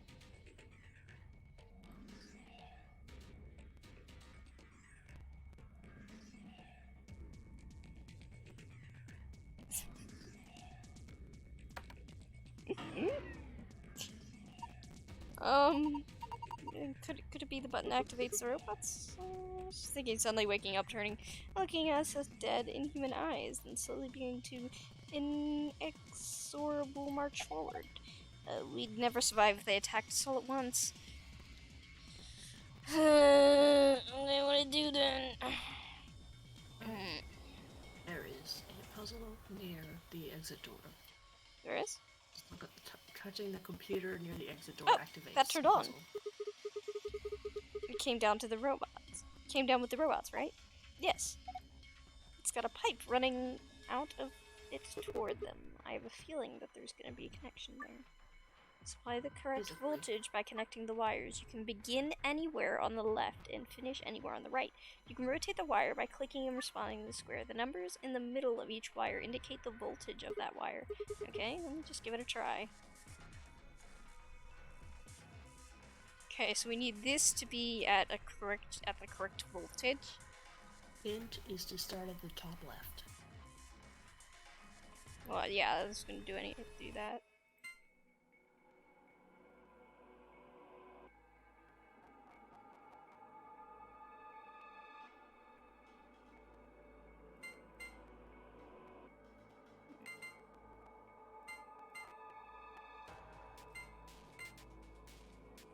Could it be the button activates the robots? Just thinking, suddenly waking up, turning, looking at us as dead, inhuman eyes, and slowly beginning to inexorable march forward. We'd never survive if they attacked us all at once. What do I want to do then? There is a puzzle near the exit door. There is? Look at touching the computer near the exit door activates. That turned on. It came down to the robots. Came down with the robots, right? Yes. It's got a pipe running out of it toward them. I have a feeling that there's going to be a connection there. Supply the correct voltage by connecting the wires. You can begin anywhere on the left and finish anywhere on the right. You can rotate the wire by clicking and responding to the square. The numbers in the middle of each wire indicate the voltage of that wire. Okay, let me just give it a try. Okay, so we need this to be at the correct voltage. Hint is to start at the top left. Well, yeah, that's gonna do that.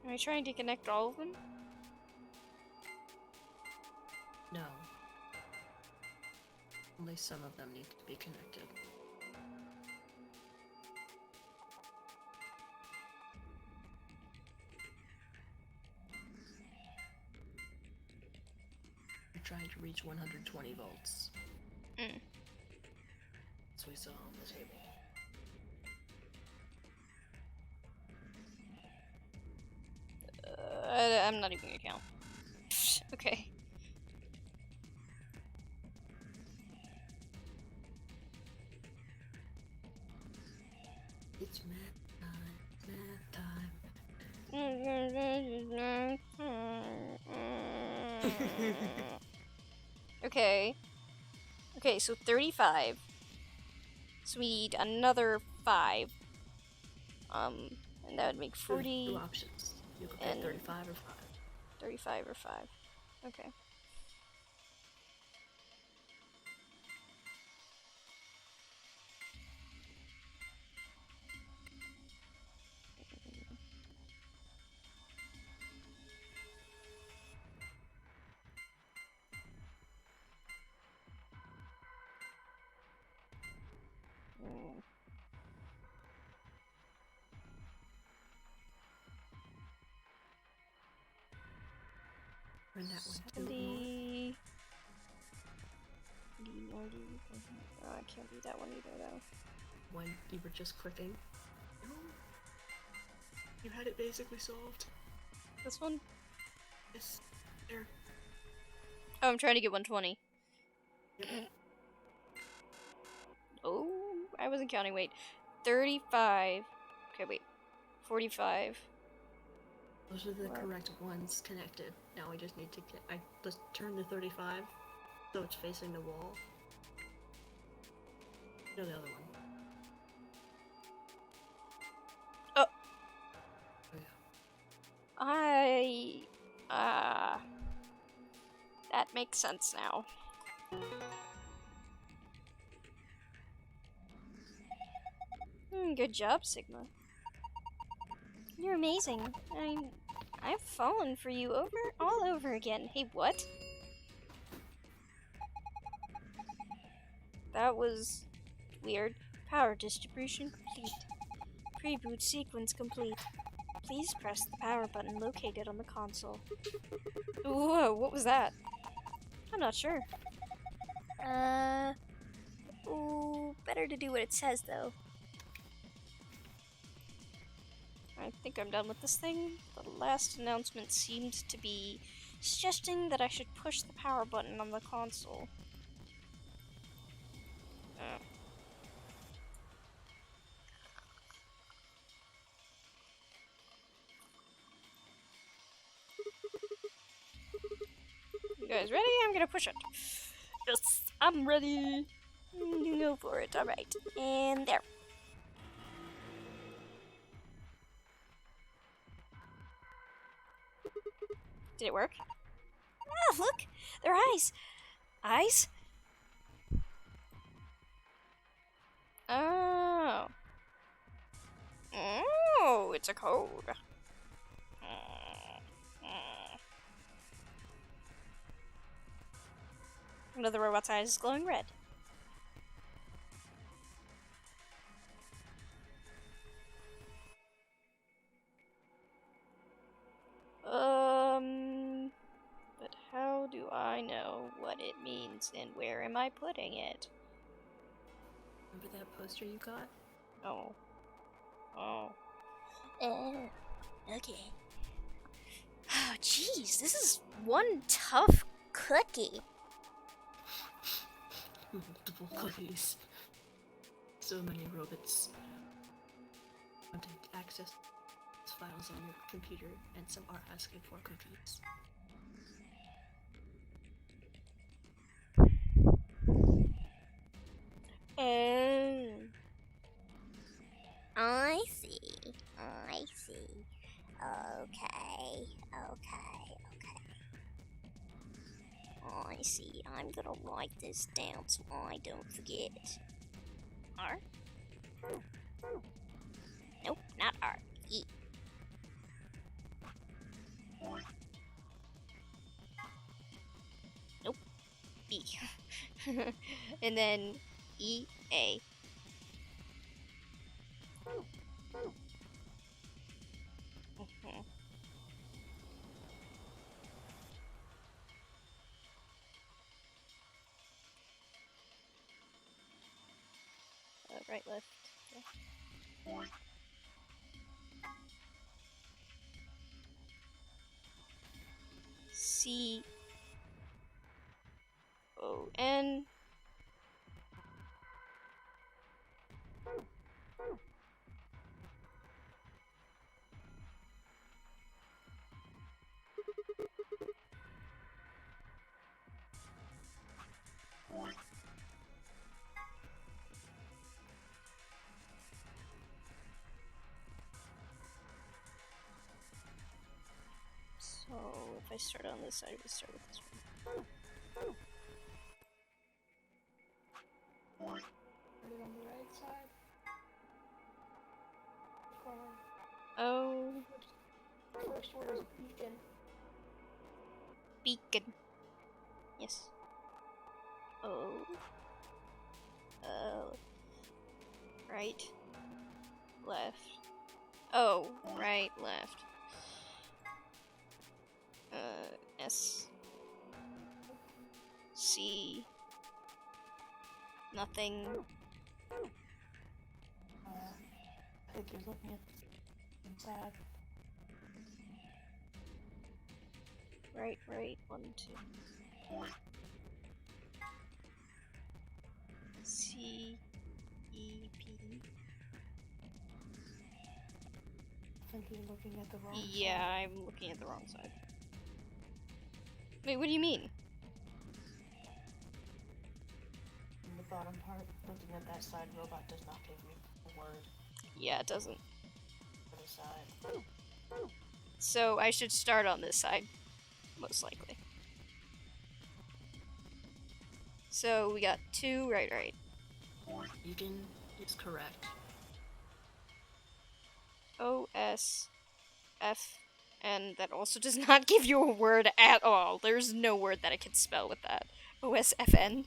Am I trying to connect all of them? No. Only some of them need to be connected. You're trying to reach 120 volts. As we saw on the table. I'm not even gonna count. Okay. It's math time. Okay. Okay, so 35. So we need another 5. And that would make 40. Two options. You could pick 35 or 5. 35 or 5. Okay. Turn that one to 70. Oh, I can't do that one either, though. when you were just clicking. No. You had it basically solved. This one? Yes. There. Oh, I'm trying to get 120. Yep. Oh, I wasn't counting. Wait. 35. Okay, wait. 45. Those are the correct ones connected. Now we just need to get. Let's turn the 35 so it's facing the wall. No, the other one. Oh. Oh yeah. That makes sense now. Good job, Sigma. You're amazing. I've fallen for you all over again. Hey, what? That was weird. Power distribution complete. Pre-boot sequence complete. Please press the power button located on the console. Whoa, what was that? I'm not sure. Ooh, better to do what it says, though. I think I'm done with this thing. The last announcement seemed to be suggesting that I should push the power button on the console. Oh. You guys ready? I'm gonna push it. Yes, I'm ready. Go for it. Alright. And there. Did it work? Ah, look! Their eyes! Eyes? Oh. Oh, it's a code. One of the robot's eyes is glowing red. But how do I know what it means and where am I putting it? Remember that poster you got? Oh. Oh. Oh. Okay. Oh, jeez, this is one tough cookie. Multiple cookies. So many robots want to access files on your computer, and some are asking for cookies. Oh. I see. I see. Okay. Okay. Okay. I see. I'm gonna write this down so I don't forget. R? Nope, not R. E. Nope. B. And then E. A. Mhm. Right, left. Yeah. C. O. N. So if I start on this side, we start with this one. Put it on the right side. Oh. First word is beacon. Beacon. Yes. Oh. Right. Left. Oh. Right. Left. S. C. Nothing. I think you're looking at inside. Right. 1, 2. C. E. P. I think you're looking at the wrong side. Yeah, I'm looking at the wrong side. Wait, what do you mean? In the bottom part, looking at that side, robot does not give me a word. Yeah, it doesn't. For the side. So I should start on this side, most likely. So we got 2, right. Beacon is correct. O, S, F, and that also does not give you a word at all. There's no word that I can spell with that. O, S, F, N.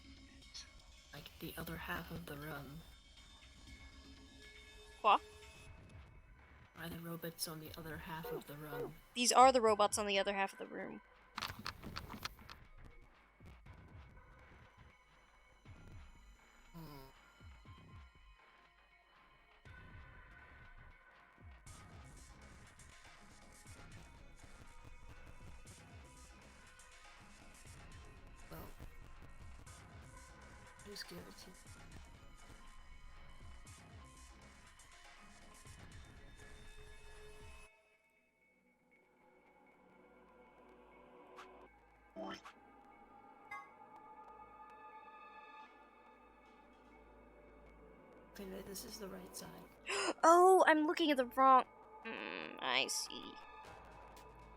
Like the other half of the room. What? Are the robots on the other half of the room? These are the robots on the other half of the room. Well, just give it to Okay, this is the right side. Oh, I'm looking at the wrong. I see.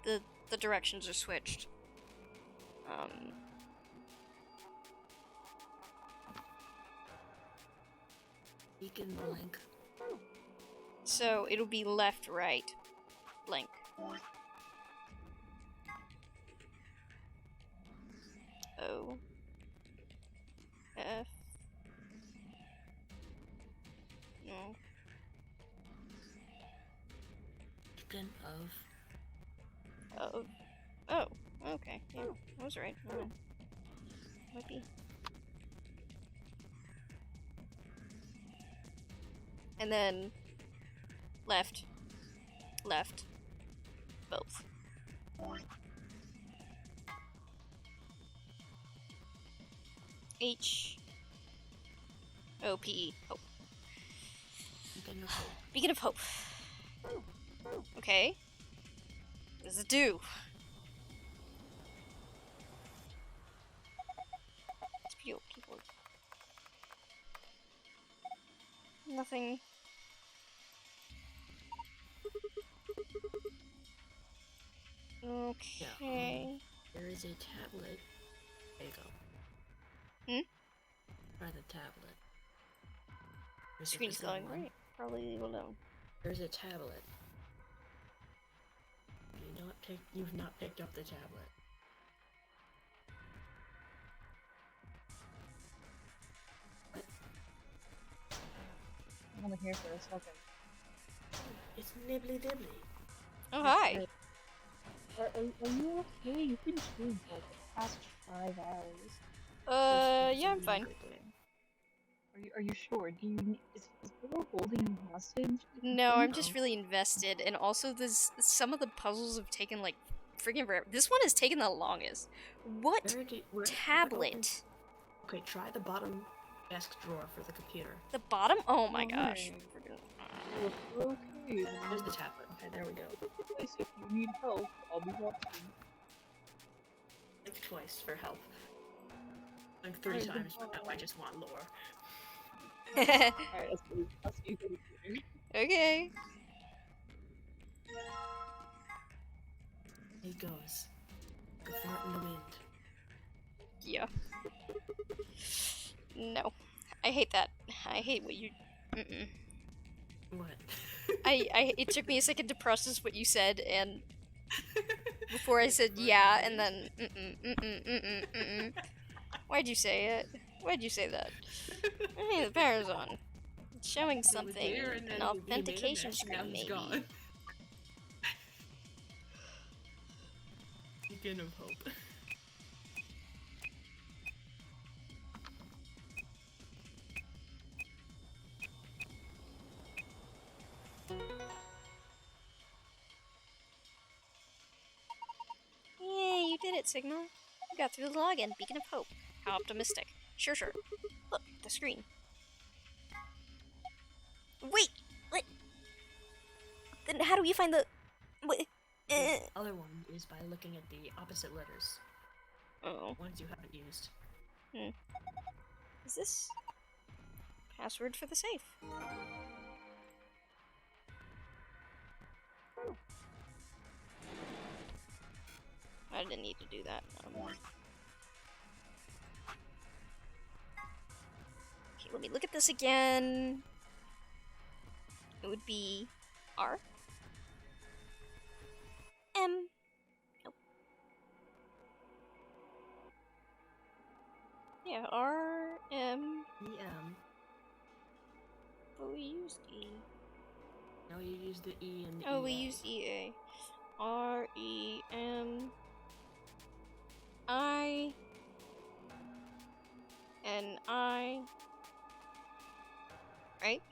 The directions are switched. Beacon blank. So it'll be left, right, blank. O. F. No. Beacon of. Oh. Okay. Yeah, I was right. Oh. Might be. And then left, both. H. O. P. E. Hope. Beacon of hope. Beacon of hope. Okay. What does it do? It's pretty old keyboard. Nothing. Okay. There is a tablet. There you go. Try the tablet. There's Screen's the second going one. right. Probably leave alone. There's a tablet. You've not picked up the tablet. I'm only here for a second. It's nibbly dibbly. Oh, hi. Are you okay? You've been streaming for like the past 5 hours. Yeah, I'm fine. Are you sure? Is Willow holding you hostage? No, I'm just really invested, and also some of the puzzles have taken like freaking forever. This one has taken the longest. What tablet? Okay, try the bottom desk drawer for the computer. The bottom? Oh my gosh. Okay. There's the tablet. Okay, there we go. If you need help, I'll be watching. Like twice for help. Like 3 times, but now I just want lore. Alright, let's see the computer. Okay. He goes. Like a fart in the wind. Yeah. No. I hate that. I hate what you... What? It took me a second to process what you said, and before I said yeah, and then Why'd you say it? Why'd you say that? Hey, the power's on. It's showing something. An authentication screen, maybe. Beacon of hope. Yay, you did it, Signal. You got through the login. Beacon of hope. How optimistic. Sure. Look, the screen. Wait! What? Then how do we find the... What? The other one is by looking at the opposite letters. Oh. Ones you haven't used. Is this... password for the safe? I didn't need to do that. Okay, let me look at this again. It would be R. M. Nope. Yeah, R, M. E, M. But we used E. No, you used the E and the Oh, EA. we used EA. R, E, M. I. N, I. Right?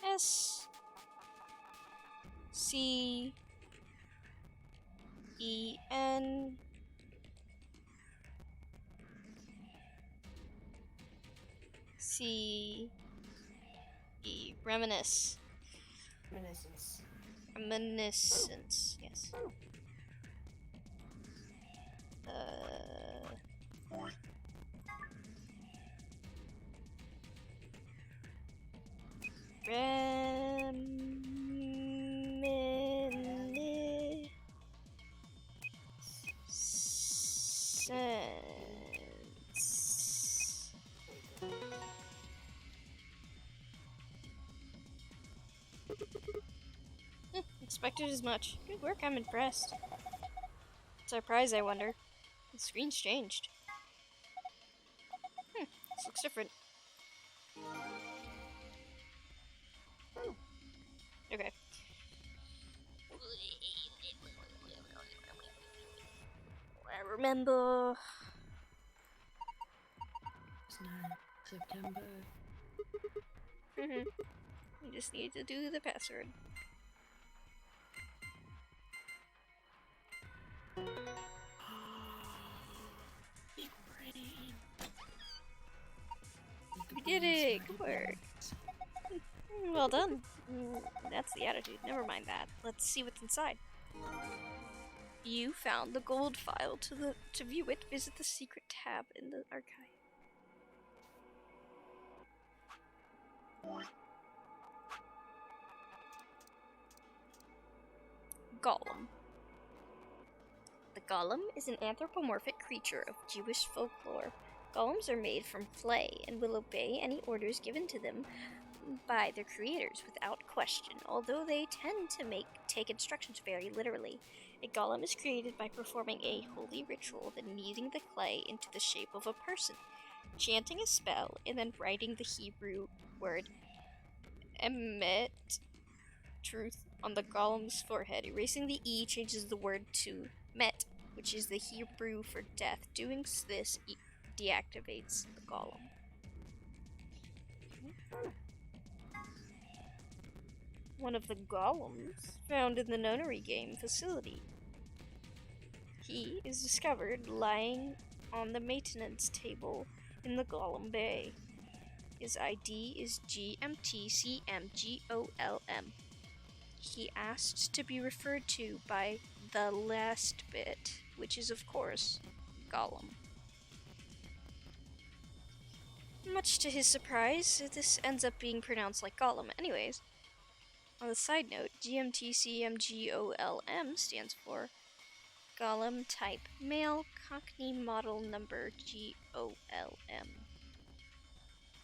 S. C. E, N. C. E. Reminiscence, yes. Reminiscence. Expected as much. Good work, I'm impressed. What's our prize, I wonder? The screen's changed. This looks different. Okay. I remember. It's not September. You just need to do the password. Big brain. We did it! Good work. Well done. That's the attitude. Never mind that. Let's see what's inside. You found the gold file. To view it, visit the secret tab in the archive. Golem. The golem is an anthropomorphic creature of Jewish folklore. Golems are made from clay and will obey any orders given to them by their creators without question, although they tend to take instructions very literally. A golem is created by performing a holy ritual, then kneading the clay into the shape of a person, chanting a spell, and then writing the Hebrew word Emet, truth, on the golem's forehead. Erasing the E changes the word to Met, which is the Hebrew for death. Doing this deactivates the golem. One of the golems found in the nunnery game facility. He is discovered lying on the maintenance table in the golem bay. His ID is GMTCMGOLM. He asked to be referred to by the last bit, which is of course Gollum. Much to his surprise, this ends up being pronounced like Gollum. Anyways, on the side note, GMTCMGOLM stands for Gollum Type Male Cockney Model Number GOLM.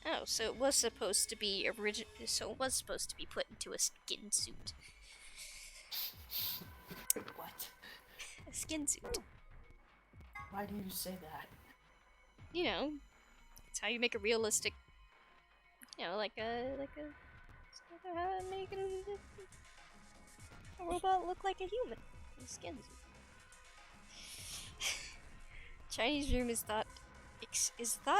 Oh, so it was supposed to be put into a skin suit. What? A skin suit. Why do you say that? You know, it's how you make a realistic, making a robot look like a human. A skin suit. Chinese room is thought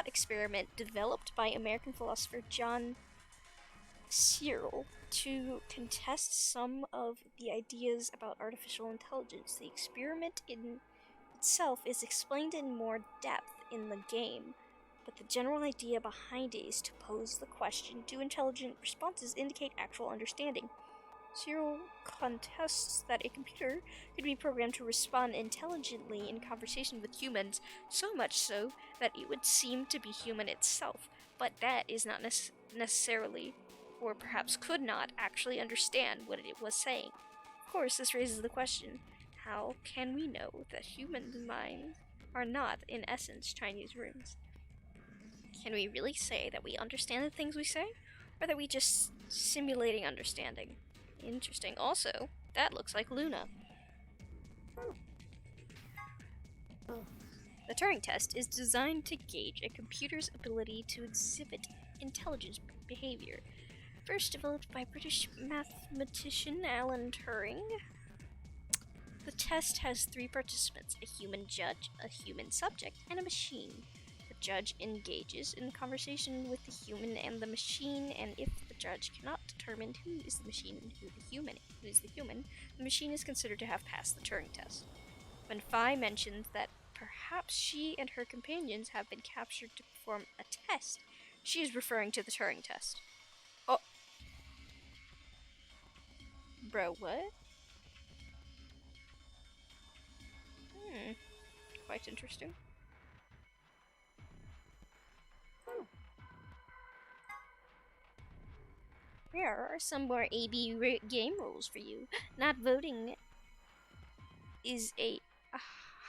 experiment developed by American philosopher John Searle to contest some of the ideas about artificial intelligence. The experiment in itself is explained in more depth in the game, but the general idea behind it is to pose the question, do intelligent responses indicate actual understanding? Searle contests that a computer could be programmed to respond intelligently in conversation with humans, so much so that it would seem to be human itself, but that is not necessarily, or perhaps could not, actually understand what it was saying. Of course, this raises the question, how can we know that human minds are not, in essence, Chinese rooms? Can we really say that we understand the things we say, or that we just simulating understanding? Interesting. Also, that looks like Luna. The Turing test is designed to gauge a computer's ability to exhibit intelligence behavior. First developed by British mathematician Alan Turing. The test has 3 participants, a human judge, a human subject, and a machine. The judge engages in conversation with the human and the machine, and if the judge cannot determine who is the machine and who is the human, the machine is considered to have passed the Turing test. When Phi mentions that perhaps she and her companions have been captured to perform a test, she is referring to the Turing test. Oh. Bro, what? Quite interesting. Here are some more game rules for you. Not voting is a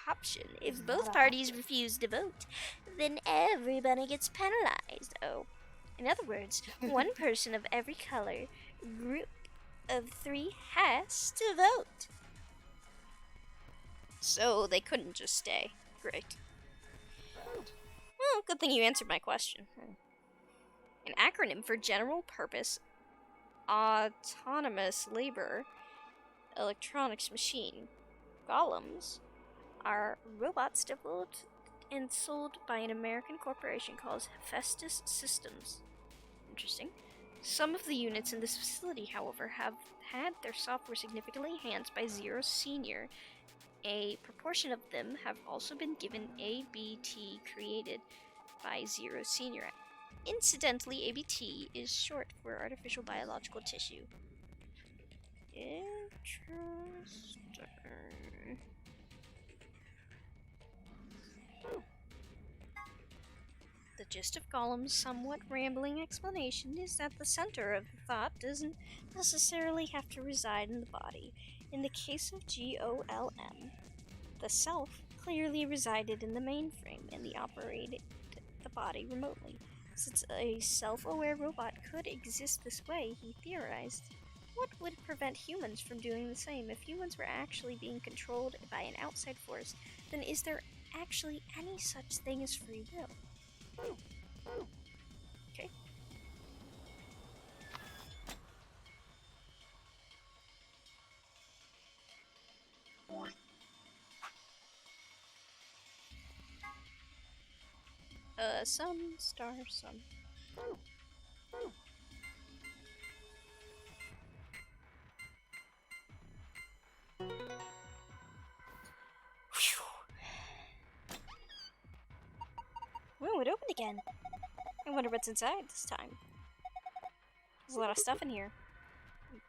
option. If both parties refuse to vote, then everybody gets penalized. Oh, in other words, one person of every color group of 3 has to vote. So they couldn't just stay. Great. Well, good thing you answered my question. An acronym for General Purpose Autonomous Labor Electronics Machine. Golems are robots developed and sold by an American corporation called Hephaestus Systems. Interesting. Some of the units in this facility, however, have had their software significantly enhanced by Zero Senior. A proportion of them have also been given ABT created by Zero Senior. Incidentally, ABT is short for artificial biological tissue. Interesting. The gist of Golem's somewhat rambling explanation is that the center of the thought doesn't necessarily have to reside in the body. In the case of GOLM, the self clearly resided in the mainframe and operated the body remotely. Since a self-aware robot could exist this way, he theorized, what would prevent humans from doing the same? If humans were actually being controlled by an outside force, then is there actually any such thing as free will? Okay. Sun, star, sun. Oh, it opened again. I wonder what's inside this time. There's a lot of stuff in here.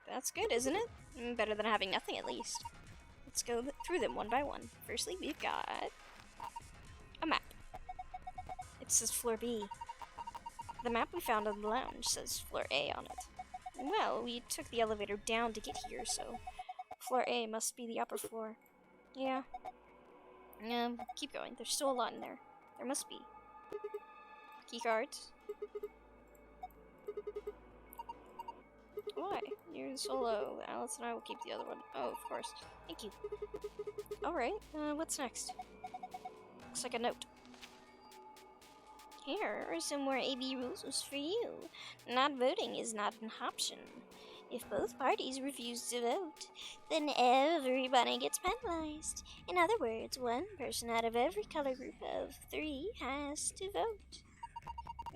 That's good, isn't it? Better than having nothing, at least. Let's go through them one by one. Firstly, we've got a map. It says floor B. The map we found in the lounge says floor A on it. Well, we took the elevator down to get here, so floor A must be the upper floor. Yeah. Keep going. There's still a lot in there. There must be. Keycards. Why? You're the solo. Alice and I will keep the other one. Oh, of course. Thank you. Alright, what's next? Looks like a note. Here are some more AB rules for you. Not voting is not an option. If both parties refuse to vote, then everybody gets penalized. In other words, one person out of every color group of 3 has to vote.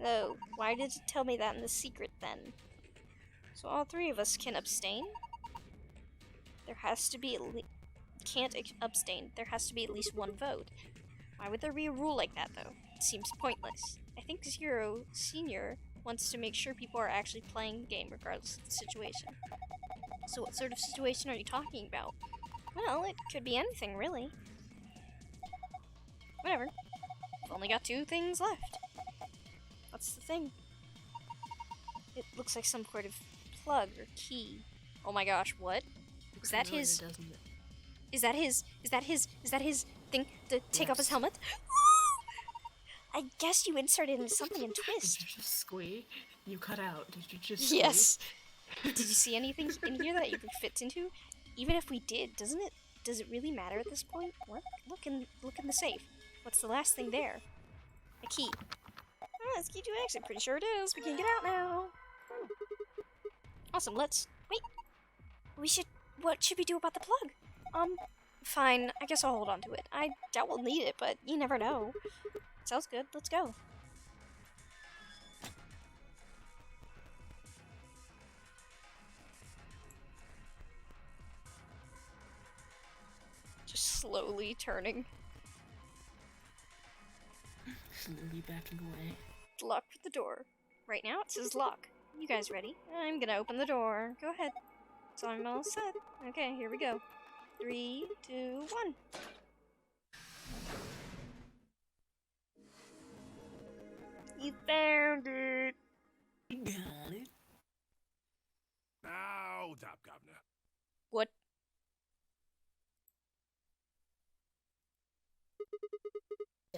Oh, why did it tell me that in the secret then? So all 3 of us can abstain? There has to be can't abstain. There has to be at least 1 vote. Why would there be a rule like that, though? It seems pointless. I think Zero Senior wants to make sure people are actually playing the game regardless of the situation. So what sort of situation are you talking about? Well, it could be anything, really. Whatever. We've only got 2 things left. What's the thing? It looks like some sort of plug or key. Oh my gosh, what? Is that his... Is that his thing to take off his helmet? I guess you inserted into something and twist. Did you just squeak? You cut out. Did you just squeak? Yes. Did you see anything in here that you could fit into? Even if we did, does it really matter at this point? What? Look in the safe. What's the last thing there? A key. Oh, it's key to exit. Pretty sure it is. We can get out now. Awesome. Let's wait. What should we do about the plug? Fine. I guess I'll hold on to it. I doubt we'll need it, but you never know. Sounds good. Let's go. Just slowly turning. Slowly backing away. Lock the door. Right now it says lock. You guys ready? I'm gonna open the door. Go ahead. So I'm all set. Okay, here we go. 3, 2, 1. You found it. You got it.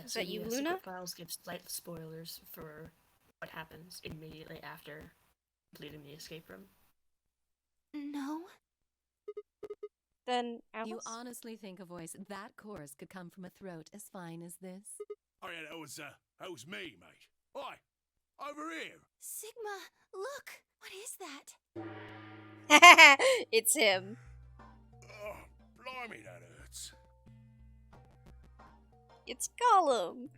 Yeah, Is so that you, the Luna? Secret Files gives slight spoilers for what happens immediately after completing the escape room. No. Then Alice? You honestly think a voice that coarse could come from a throat as fine as this? Oh yeah, that was me, mate. Oi, over here. Sigma, look! What is that? It's him. Oh, blimey, that hurts. It's Gollum.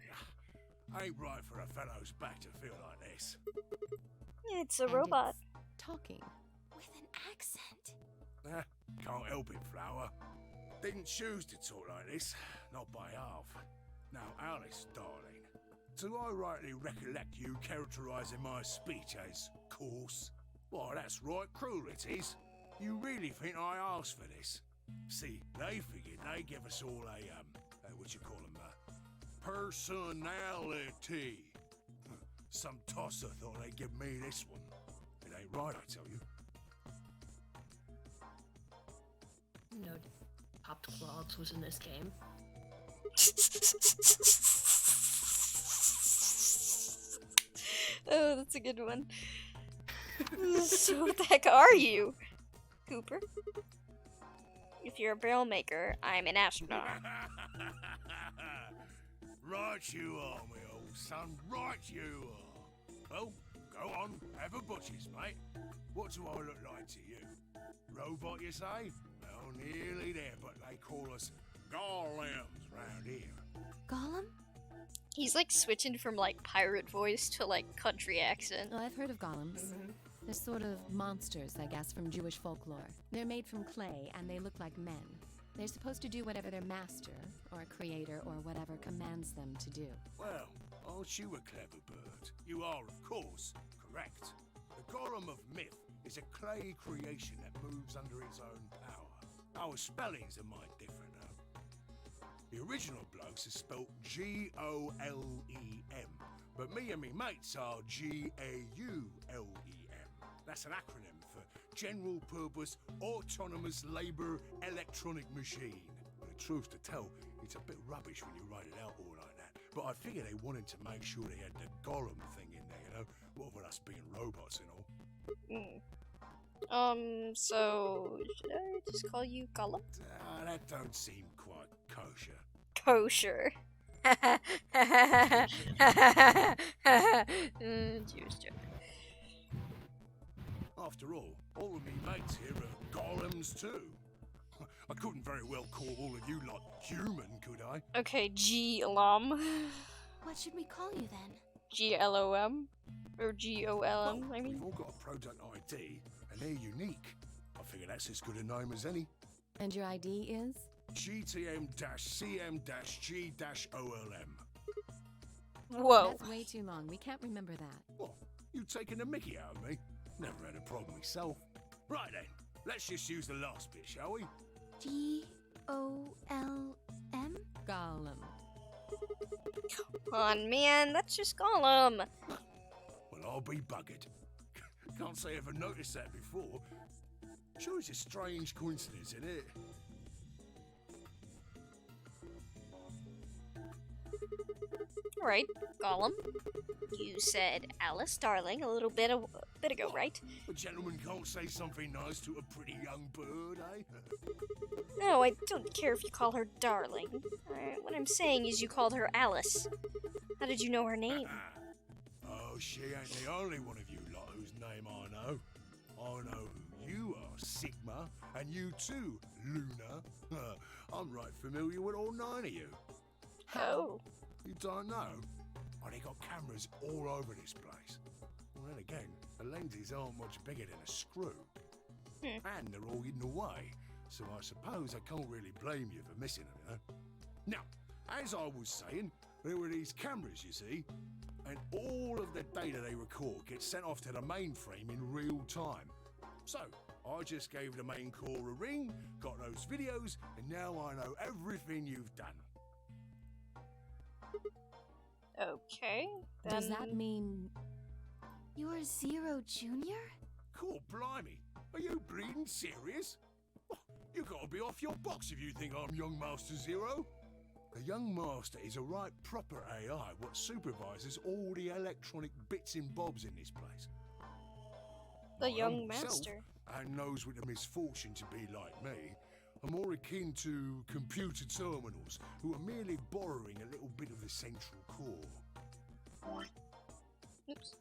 Ain't right for a fellow's back to feel like this. It's a And robot. it's talking. With an accent. Can't help it, Flower. Didn't choose to talk like this, not by half. Now, Alice, darling, do I rightly recollect you characterising my speech as coarse? Why, that's right cruel it is. You really think I asked for this? See, they figured they'd give us all a, what you call them, personality. Some tosser thought they'd give me this one. It ain't right, I tell you. No, popped clogs was in this game. Oh, that's a good one. So what the heck are you, Cooper? If you're a barrel maker, I'm an astronaut. Right you are, my old son, right you are. Oh, go on, have a butcher's, mate. What do I look like to you? Robot, you say? Well, nearly there, but they call us golems round here. Gollum? He's like switching from like pirate voice to like country accent. Oh, I've heard of golems. They're sort of monsters, I guess, from Jewish folklore. They're made from clay, and they look like men. They're supposed to do whatever their master, or creator, or whatever commands them to do. Well, aren't you a clever bird? You are, of course, correct. The golem of myth is a clay creation that moves under its own power. Our spellings are might different, though. The original blokes is spelt G-O-L-E-M, but me and me mates are G-A-U-L-E-M. That's an acronym for General Purpose Autonomous Labour Electronic Machine. The truth to tell, it's a bit rubbish when you write it out all like that, but I figure they wanted to make sure they had the golem thing in there, you know, what with us being robots and all. So should I just call you Gollum? That don't seem quite kosher. Kosher. Jewish joke. After all of me mates here are golems too. I couldn't very well call all of you lot human, could I? Okay, G-Lom. What should we call you then? G-L-O-M? Or G-O-L-M, I mean? We've all got a product ID, and they're unique. I figure that's as good a name as any. And your ID is? GTM-CM-G-OLM. Whoa. That's way too long. We can't remember that. What? You taking the mickey out of me? Never had a problem myself. Right then, let's just use the last bit, shall we? G-O-L-M? Gollum. Come on, man, that's just Gollum. Well, I'll be buggered. Can't say I ever noticed that before. Sure, it's a strange coincidence, isn't it? Alright, Gollum. You said Alice, darling, a little bit ago, right? A gentleman can't say something nice to a pretty young bird, eh? No, I don't care if you call her darling. What I'm saying is you called her Alice. How did you know her name? Oh, she ain't the only one of you lot whose name I know. I know who you are, Sigma, and you too, Luna. I'm right familiar with all 9 of you. Oh. You don't know? Oh, they got cameras all over this place. Well, then again, the lenses aren't much bigger than a screw. And they're all hidden away, so I suppose I can't really blame you for missing them, you know? Now, as I was saying, there were these cameras, you see, and all of the data they record gets sent off to the mainframe in real time. So, I just gave the main core a ring, got those videos, and now I know everything you've done. Okay, then... Does that mean... You're Zero Junior? Cool, blimey. Are you bleeding serious? Oh, you gotta be off your box if you think I'm young Master Zero. The young master is a right proper AI what supervises all the electronic bits and bobs in this place. The My young humble self, master. and those with the misfortune to be like me, are more akin to computer terminals who are merely borrowing a little bit of the central core. Oops.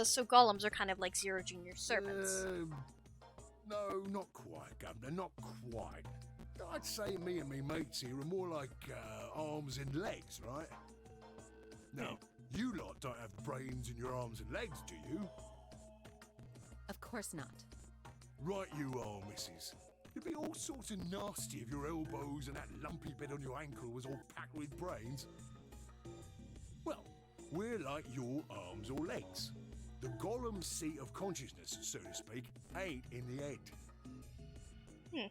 So golems are kind of like Zero Junior servants. No, not quite, Governor, not quite. I'd say me and me mates here are more like arms and legs, right? No, you lot don't have brains in your arms and legs, do you? Of course not. Right you are, missus. You'd be all sorts of nasty if your elbows and that lumpy bit on your ankle was all packed with brains. Well, we're like your arms or legs. The golem's seat of consciousness, so to speak, ain't in the head.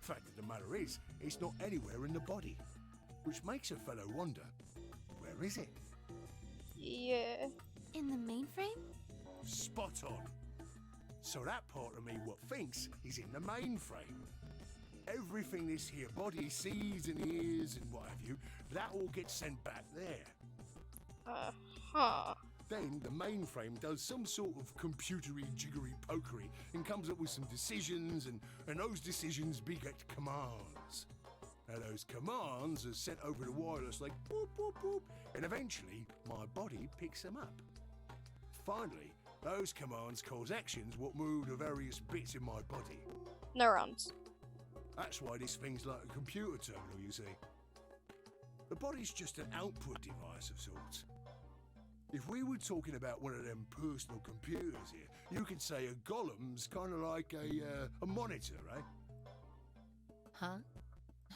Fact of the matter is, it's not anywhere in the body. Which makes a fellow wonder, where is it? Yeah. In the mainframe? Spot on. So that part of me what thinks is in the mainframe. Everything this here body sees and hears and what have you, that all gets sent back there. Huh. Then the mainframe does some sort of computery jiggery pokery and comes up with some decisions, and those decisions beget commands. Now those commands are sent over the wireless like boop boop boop, and eventually my body picks them up. Finally, those commands cause actions what move the various bits in my body. Neurons. That's why this thing's like a computer terminal, you see. The body's just an output device of sorts. If we were talking about one of them personal computers here, you could say a golem's kind of like a monitor, right? Huh?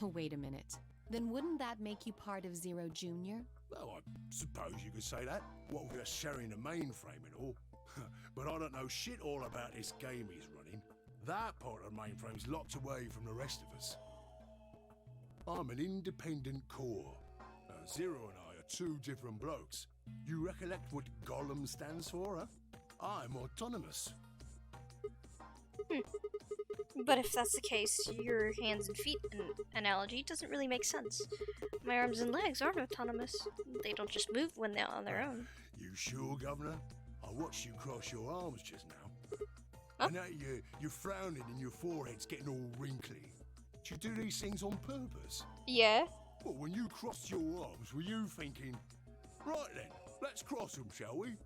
Oh, wait a minute. Then wouldn't that make you part of Zero Junior? Well, I suppose you could say that. What with us sharing the mainframe and all. But I don't know shit all about this game he's running. That part of the mainframe's locked away from the rest of us. I'm an independent core. Zero and I are two different blokes. You recollect what Golem stands for, huh? I'm autonomous. But if that's the case, your hands and feet analogy doesn't really make sense. My arms and legs aren't autonomous. They don't just move when they're on their own. You sure, Governor? I watched you cross your arms just now. Huh? And now you're frowning and your forehead's getting all wrinkly. Do you do these things on purpose? Yeah. Well, when you crossed your arms, were you thinking, right then, let's cross them, shall we?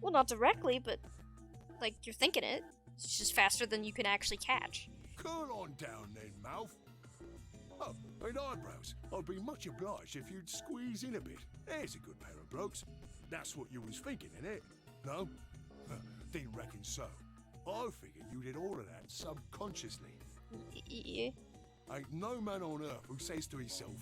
Well, not directly, but like you're thinking it. It's just faster than you can actually catch. Curl on down then, mouth. Oh, and eyebrows. I'd be much obliged if you'd squeeze in a bit. There's a good pair of blokes. That's what you was thinking, innit? No? Didn't reckon so. I figured you did all of that subconsciously. Yeah. Ain't no man on earth who says to himself,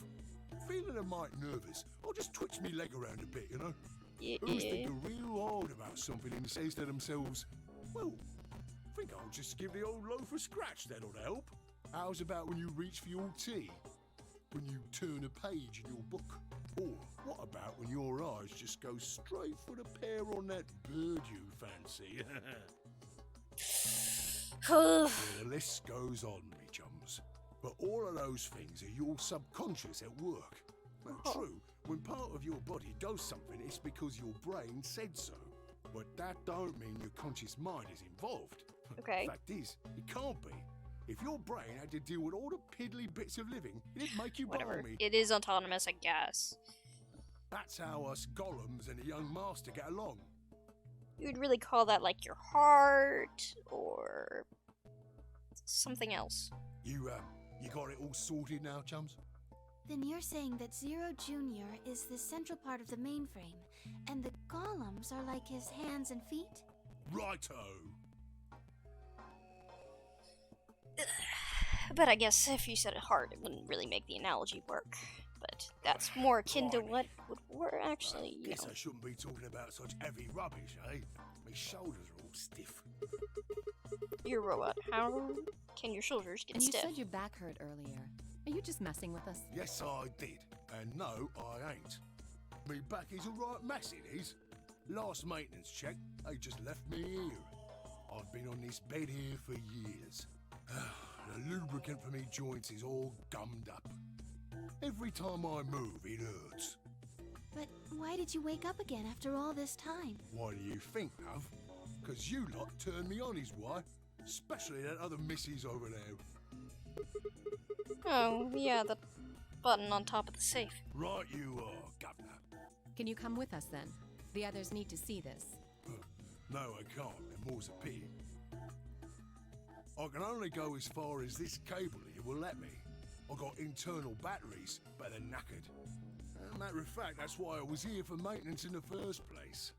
feeling a mite nervous, I'll just twitch me leg around a bit, you know? Yeah. Who's thinking real hard about something and says to themselves, well, I think I'll just give the old loaf a scratch, that'll help. How's about when you reach for your tea? When you turn a page in your book? Or what about when your eyes just go straight for the pair on that bird you fancy? The list goes on, me chums. But all of those things are your subconscious at work. Well, true, when part of your body does something, it's because your brain said so. But that don't mean your conscious mind is involved. Okay. Fact is, it can't be. If your brain had to deal with all the piddly bits of living, it'd make you Whatever. balmy. It is autonomous, I guess. That's how us golems and the young master get along. You would really call that like your heart or something else. You got it all sorted now, chums? Then you're saying that Zero Junior is the central part of the mainframe, and the golems are like his hands and feet? Righto. But I guess if you said it hard, it wouldn't really make the analogy work. But that's more akin to what would work, actually, you Guess know. I shouldn't be talking about such heavy rubbish, eh? My shoulders are all stiff. You're a robot. How can your shoulders get And you stiff? said your back hurt earlier. Are you just messing with us? Yes, I did. And no, I ain't. Me back is a right mess, it is. Last maintenance check, they just left me here. I've been on this bed here for years. The lubricant for me joints is all gummed up. Every time I move, it hurts. But why did you wake up again after all this time? Why do you think, love? 'Cause you lot turned me on is why. Especially that other missus over there. Oh, yeah, the button on top of the safe. Right you are, Governor. Can you come with us then? The others need to see this. No, I can't, and more's a pity. I can only go as far as this cable here will let me. I got internal batteries, but they're knackered. Matter of fact, that's why I was here for maintenance in the first place.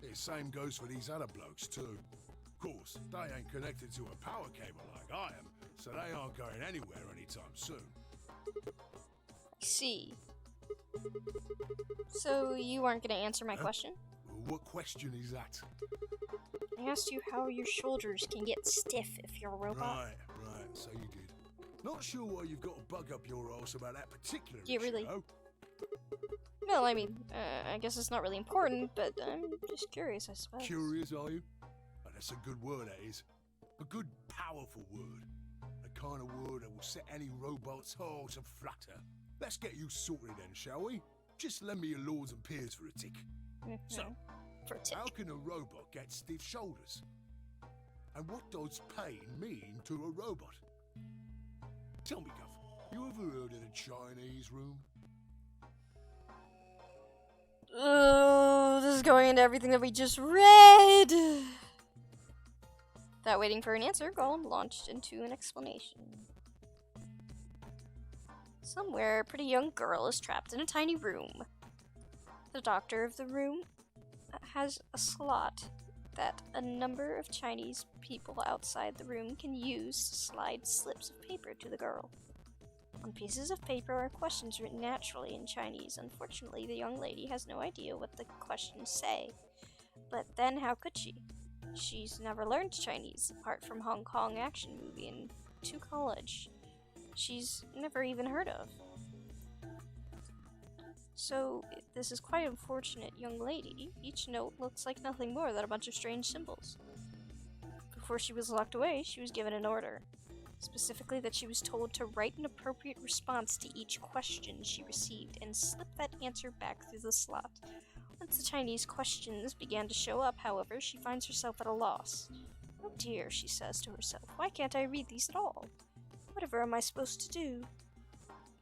The same goes for these other blokes too. Of course, they ain't connected to a power cable like I am, so they aren't going anywhere anytime soon. I see. So you aren't going to answer my question? What question is that? I asked you how your shoulders can get stiff if you're a robot. Right, so you did. Not sure why you've got a bug up your arse about that particular Yeah, issue, really. though. Well, I mean, I guess it's not really important, but I'm just curious, I suppose. Curious, are you? Oh, that's a good word, that is. A good, powerful word. The kind of word that will set any robot's heart to flutter. Let's get you sorted then, shall we? Just lend me your lords and peers for a tick. So, for a tick. How can a robot get stiff shoulders? And what does pain mean to a robot? Tell me, Guff, you ever heard of the Chinese room? Oh, this is going into everything that we just read. Without waiting for an answer, Gollum launched into an explanation. Somewhere, a pretty young girl is trapped in a tiny room. The doctor of the room has a slot that a number of Chinese people outside the room can use to slide slips of paper to the girl. On pieces of paper are questions written naturally in Chinese. Unfortunately, the young lady has no idea what the questions say. But then how could she? She's never learned Chinese, apart from Hong Kong action movie and to college. She's never even heard of. So, this is quite unfortunate, young lady. Each note looks like nothing more than a bunch of strange symbols. Before she was locked away, she was given an order. Specifically that she was told to write an appropriate response to each question she received and slip that answer back through the slot. Once the Chinese questions began to show up, however, she finds herself at a loss. Oh dear, she says to herself, why can't I read these at all? Whatever am I supposed to do?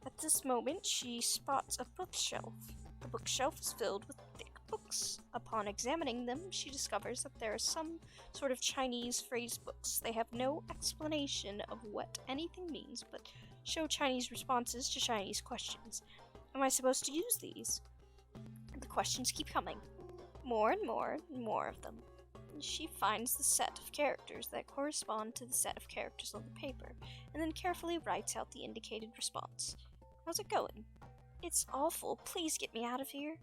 At this moment, she spots a bookshelf. The bookshelf is filled with thick books. Upon examining them, she discovers that there are some sort of Chinese phrase books. They have no explanation of what anything means, but show Chinese responses to Chinese questions. Am I supposed to use these? The questions keep coming. More and more and more of them. She finds the set of characters that correspond to the set of characters on the paper, and then carefully writes out the indicated response. How's it going? It's awful. Please get me out of here.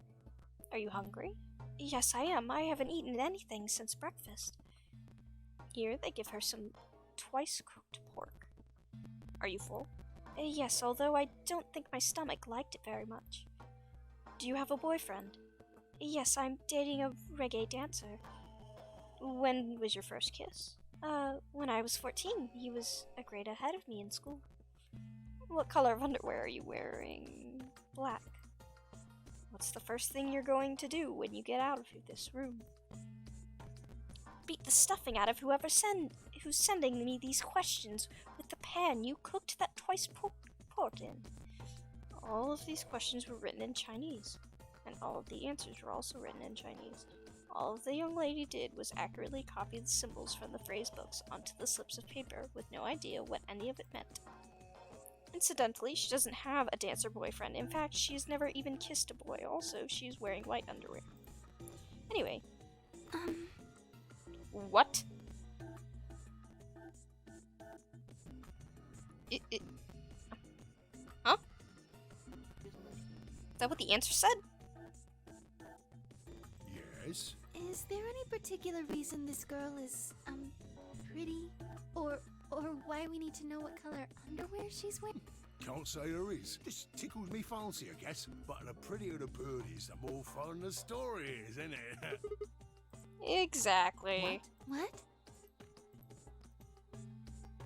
Are you hungry? Yes, I am. I haven't eaten anything since breakfast. Here, they give her some twice-cooked pork. Are you full? Yes, although I don't think my stomach liked it very much. Do you have a boyfriend? Yes, I'm dating a reggae dancer. When was your first kiss? When I was 14. He was a grade ahead of me in school. What color of underwear are you wearing? Black. What's the first thing you're going to do when you get out of this room? Beat the stuffing out of who's sending me these questions with the pan you cooked that twice pork in. All of these questions were written in Chinese, and all of the answers were also written in Chinese. All the young lady did was accurately copy the symbols from the phrase books onto the slips of paper with no idea what any of it meant. Incidentally, she doesn't have a dancer boyfriend. In fact, she has never even kissed a boy. Also, she is wearing white underwear. Anyway. What? Huh? Is that what the answer said? Yes? Is there any particular reason this girl is, pretty? Or why we need to know what color underwear she's wearing? Can't say there is. Just tickles me fancy, I guess. But the prettier the bird is, the more fun the story is, isn't it? Exactly. What?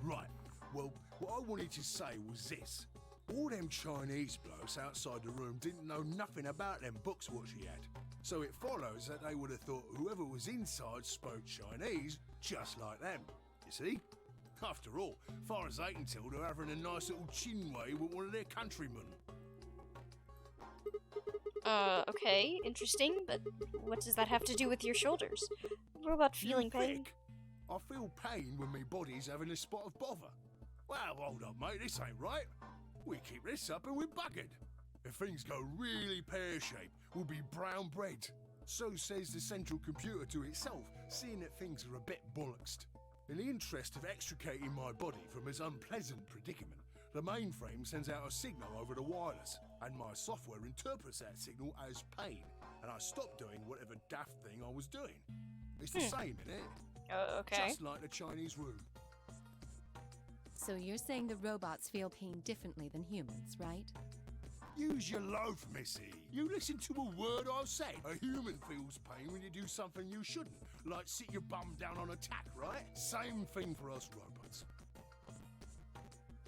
Right. Well, what I wanted to say was this. All them Chinese blokes outside the room didn't know nothing about them books what she had. So it follows that they would have thought whoever was inside spoke Chinese just like them. You see? After all, far as they can tell, they're having a nice little chinway with one of their countrymen. Okay, interesting, but what does that have to do with your shoulders? Robot feeling pain? I feel pain when my body's having a spot of bother. Well, hold up, mate, this ain't right. We keep this up and we're buggered. If things go really pear-shaped, we'll be brown bread. So says the central computer to itself, seeing that things are a bit bollocksed. In the interest of extricating my body from this unpleasant predicament, the mainframe sends out a signal over the wireless, and my software interprets that signal as pain, and I stop doing whatever daft thing I was doing. It's the same, innit? Okay. Just like the Chinese room. So you're saying the robots feel pain differently than humans, right? Use your loaf, missy. You listen to a word I said. A human feels pain when you do something you shouldn't, like sit your bum down on a tack, right? Same thing for us robots.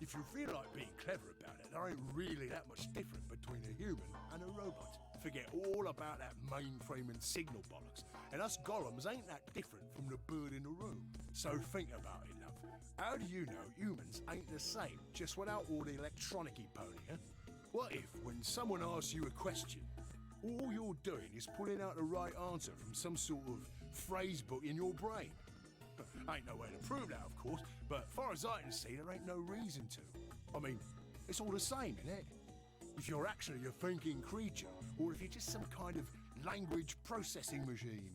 If you feel like being clever about it, there ain't really that much different between a human and a robot. Forget all about that mainframe and signal bollocks. And us golems ain't that different from the bird in the room. So think about it, love. How do you know humans ain't the same, just without all the electronic-y pony, huh? What if, when someone asks you a question, all you're doing is pulling out the right answer from some sort of phrase book in your brain? Ain't no way to prove that, of course, but far as I can see, there ain't no reason to. I mean, it's all the same, innit? If you're actually a thinking creature, or if you're just some kind of language processing machine.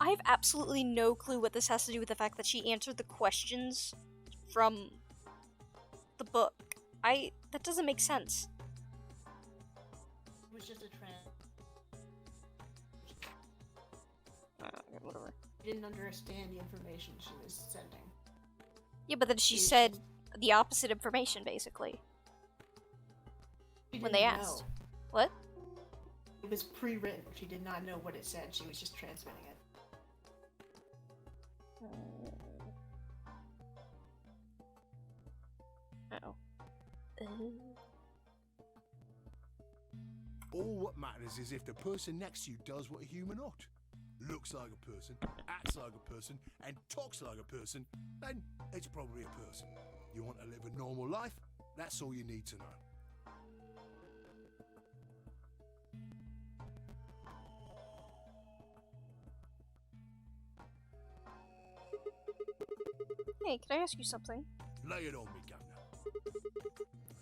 I have absolutely no clue what this has to do with the fact that she answered the questions from the book. That doesn't make sense. It was just a trend. Whatever. She didn't understand the information she was sending. Yeah, but then she said the opposite information, basically. She When they didn't asked. know. What? It was pre-written. She did not know what it said. She was just transmitting it. All what matters is if the person next to you does what a human ought. Looks like a person, acts like a person, and talks like a person, then it's probably a person. You want to live a normal life? That's all you need to know. Hey, can I ask you something? Lay it on me, Governor.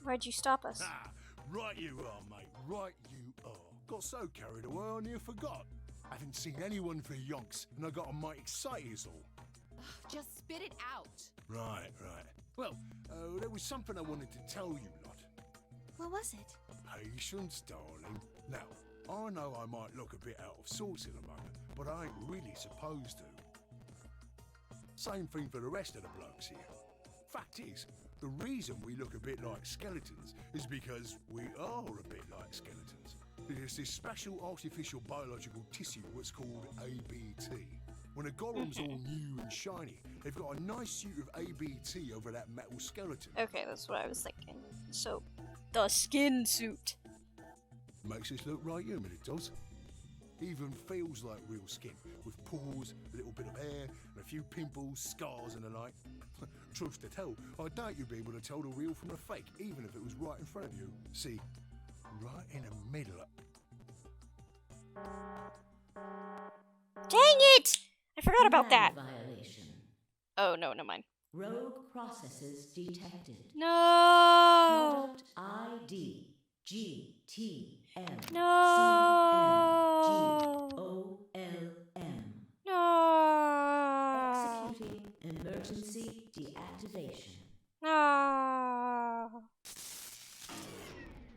Why'd you stop us? Ah, right you are, mate. Right you are. Got so carried away I near forgot. Haven't seen anyone for yonks, and I got a mite excited as all. Just spit it out. Right. Well, there was something I wanted to tell you lot. What was it? Patience, darling. Now, I know I might look a bit out of sorts in a moment, but I ain't really supposed to. Same thing for the rest of the blokes here. Fact is, the reason we look a bit like skeletons is because we are a bit like skeletons. There's this special artificial biological tissue what's called ABT. When a golem's all new and shiny, they've got a nice suit of ABT over that metal skeleton. Okay, that's what I was thinking. So, the skin suit. Makes us look right human, it does. Even feels like real skin, with pores, a little bit of hair, and a few pimples, scars and the like. Truth to tell, I doubt you'd be able to tell the real from the fake, even if it was right in front of you. See, right in the middle. Dang it! I forgot about that. Violation. Oh, no, never mind. Rogue processes detected. No! Product ID GTM No! CMGOLM. No! Executing emergency deactivation. No!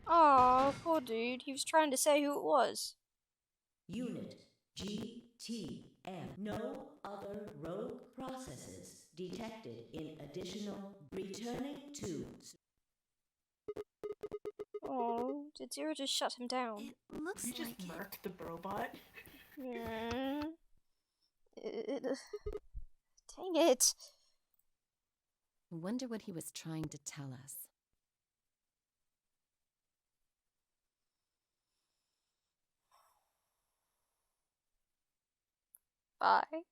Oh, poor dude. He was trying to say who it was. Unit GTM. No other rogue processes detected in additional returning to. Oh, did Zero just shut him down? It looks You just like it. murked the robot. Yeah. Dang it. I wonder what he was trying to tell us. Bye.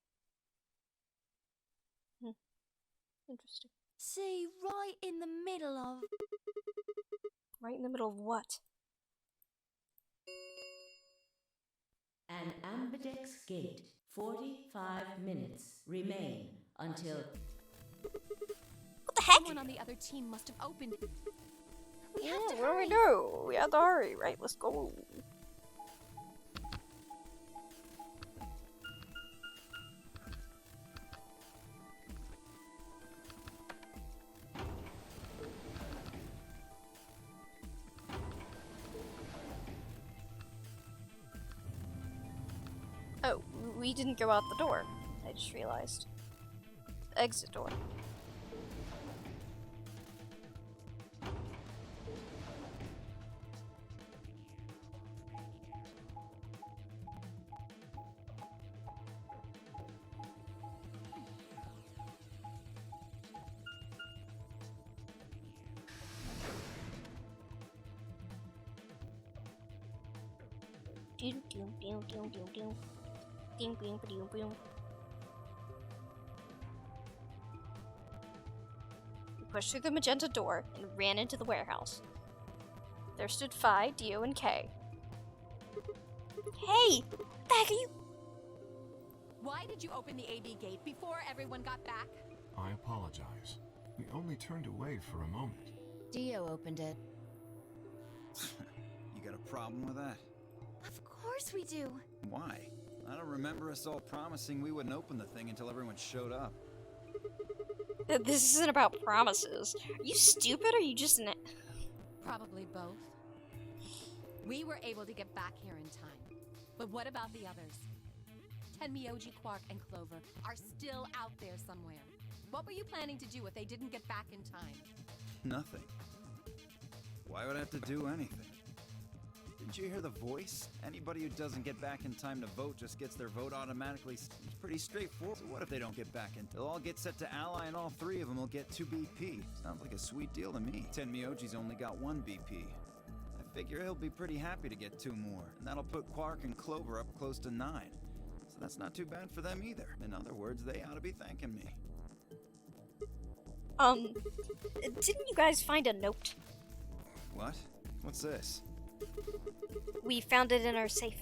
Interesting. See, right in the middle of... Right in the middle of what? An ambidex gate. 45 minutes remain until... What the heck? Someone on the other team must have opened it. We have to What do hurry. we do? We have to hurry, right? Let's go. Oh, we didn't go out the door. I just realized. Exit door. We pushed through the magenta door and ran into the warehouse. There stood Phi, Dio, and Kay. Hey! What the heck are you? Why did you open the AB gate before everyone got back? I apologize. We only turned away for a moment. Dio opened it. You got a problem with that? Of course we do. Why? I don't remember us all promising we wouldn't open the thing until everyone showed up. This isn't about promises. Are you stupid or are you just Probably both. We were able to get back here in time. But what about the others? Tenmyoji, Quark, and Clover are still out there somewhere. What were you planning to do if they didn't get back in time? Nothing. Why would I have to do anything? Didn't you hear the voice? Anybody who doesn't get back in time to vote just gets their vote automatically. It's pretty straightforward. So what if they don't get back in? They'll all get set to ally and all three of them will get 2 BP. Sounds like a sweet deal to me. Tenmyoji's only got 1 BP. I figure he'll be pretty happy to get 2 more. And that'll put Quark and Clover up close to 9. So that's not too bad for them either. In other words, they ought to be thanking me. Didn't you guys find a note? What? What's this? We found it in our safe.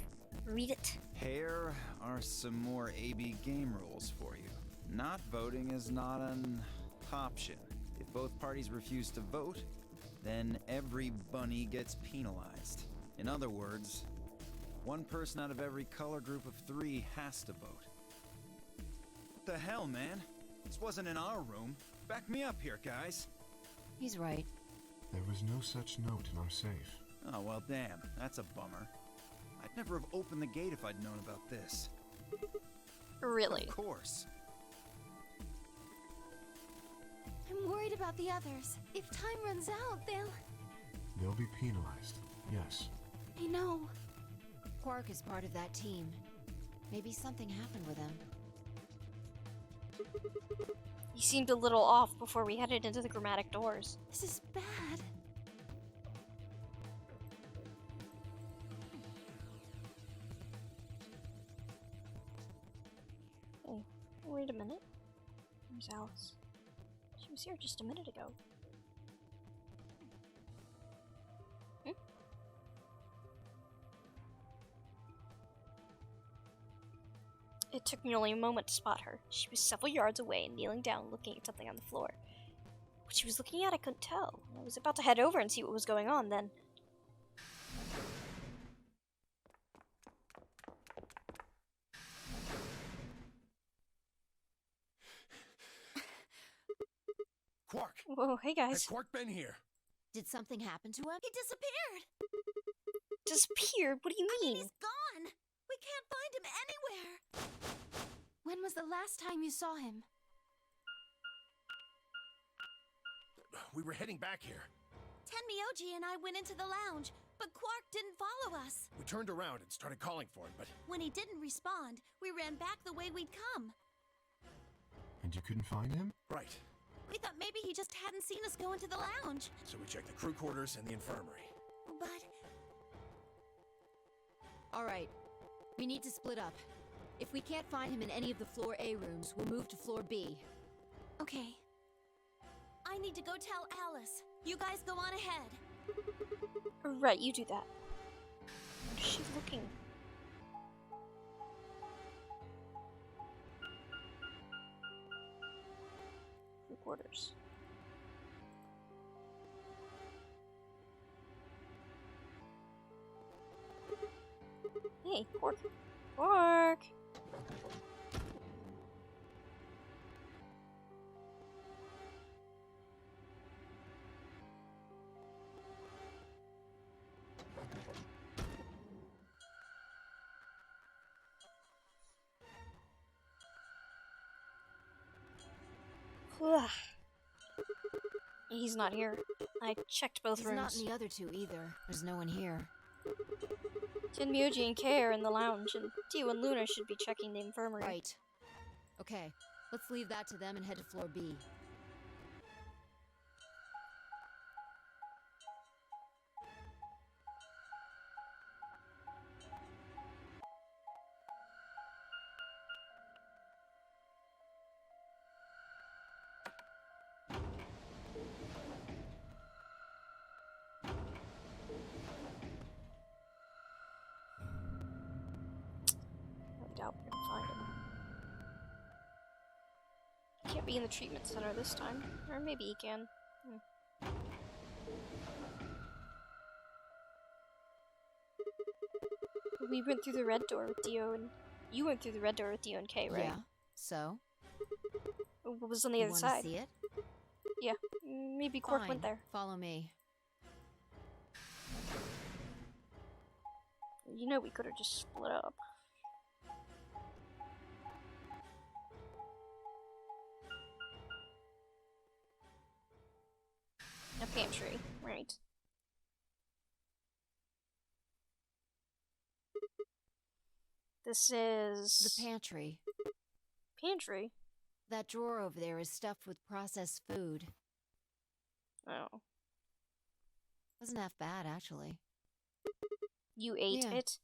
Read it. Here are some more AB game rules for you. Not voting is not an option. If both parties refuse to vote, then every bunny gets penalized. In other words, 1 person out of every color group of 3 has to vote. What the hell, man? This wasn't in our room. Back me up here, guys. He's right. There was no such note in our safe. Oh, well, damn. That's a bummer. I'd never have opened the gate if I'd known about this. Really? Of course. I'm worried about the others. If time runs out, They'll be penalized, yes. I know. Quark is part of that team. Maybe something happened with him. He seemed a little off before we headed into the chromatic doors. This is bad. Hey, wait a minute. Where's Alice? She was here just a minute ago. It took me only a moment to spot her. She was several yards away and kneeling down looking at something on the floor. What she was looking at, I couldn't tell. I was about to head over and see what was going on then. Quark! Whoa, hey guys. Has Quark been here? Did something happen to him? He disappeared. Disappeared? What do you mean? He's gone. We can't find him anywhere. When was the last time you saw him? We were heading back here. Tenmyoji and I went into the lounge, but Quark didn't follow us. We turned around and started calling for him, but... When he didn't respond, we ran back the way we'd come. And you couldn't find him? Right. We thought maybe he just hadn't seen us go into the lounge. So we checked the crew quarters and the infirmary. But... Alright, we need to split up. If we can't find him in any of the floor A rooms, we'll move to floor B. Okay. I need to go tell Alice. You guys go on ahead. Right, you do that. What is she looking? Quarters. Hey, Quark. Quark! He's not here. I checked both rooms. He's not in the other two either. There's no one here. Tenmyoji and Kay are in the lounge, and Dio and Luna should be checking the infirmary. Right. Okay, let's leave that to them and head to floor B. Can't be in the treatment center this time. Or maybe he can. We went through the red door with Dio and... You went through the red door with Dio and Kay, right? Yeah. So? What was on the other side? See it? Yeah. Maybe Quark went there. Follow me. You know we could have just split up. A pantry, right. This is... The pantry. Pantry? That drawer over there is stuffed with processed food. Oh. Wasn't half bad, actually. You ate it?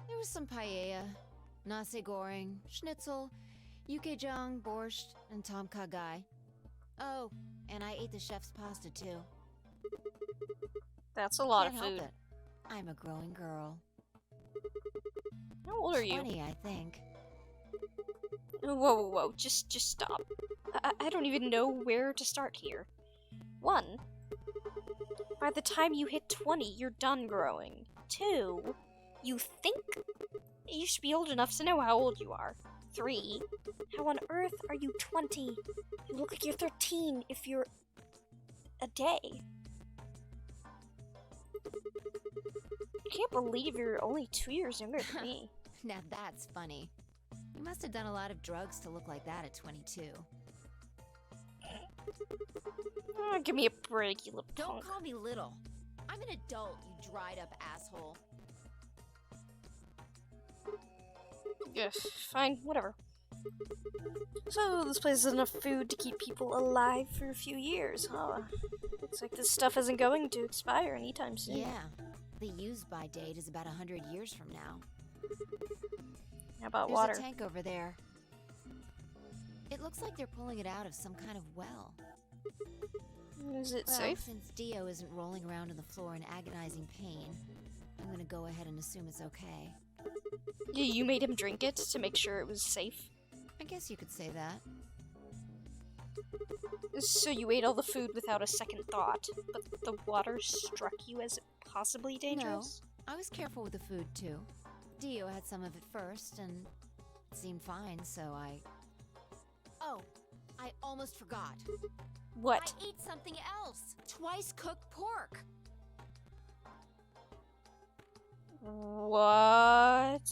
There was some paella, nasi goreng, schnitzel, yukejang, borscht, and tom kha gai. Oh, and I ate the chef's pasta, too. That's a lot Can't of food. help it. I'm a growing girl. How old are you? 20, I think. Whoa, whoa, whoa. Just stop. I don't even know where to start here. 1. By the time you hit 20, you're done growing. 2. You think you should be old enough to know how old you are. 3. How on earth are you 20? You look like you're 13 if you're a day. I can't believe you're only 2 years younger than me. Now that's funny. You must have done a lot of drugs to look like that at 22. Oh, give me a break, you little Don't punk. call me little. I'm an adult, you dried up asshole. Yeah, fine, whatever. So, this place has enough food to keep people alive for a few years, huh? Looks like this stuff isn't going to expire anytime soon. Yeah, the use-by date is about 100 years from now. How about There's water? a tank over there. It looks like they're pulling it out of some kind of well. Is it Well, safe? since Dio isn't rolling around on the floor in agonizing pain, I'm gonna go ahead and assume it's okay. You made him drink it to make sure it was safe? I guess you could say that. So you ate all the food without a second thought, but the water struck you as possibly dangerous? No, I was careful with the food too. Dio had some of it first, and it seemed fine, so I... Oh, I almost forgot. What? I ate something else! Twice cooked pork! What?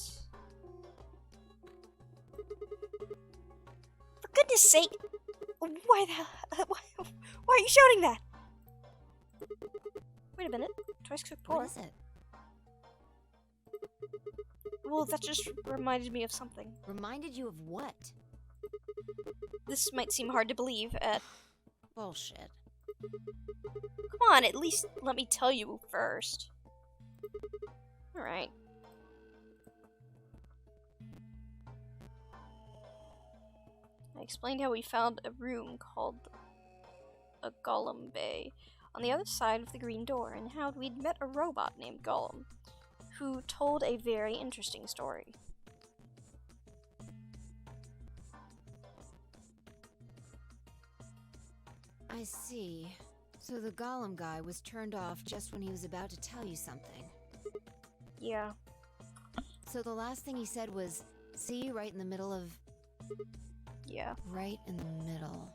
For goodness sake! Why are you shouting that? Wait a minute. Twice cooked What pork. is it? Well, that just reminded me of something. Reminded you of what? This might seem hard to believe at... Bullshit. Come on, at least let me tell you first. Alright. I explained how we found a room called a Golem Bay on the other side of the green door, and how we'd met a robot named Golem, who told a very interesting story. I see. So the Golem guy was turned off just when he was about to tell you something. Yeah. So the last thing he said was, see, right in the middle of... Yeah. Right in the middle.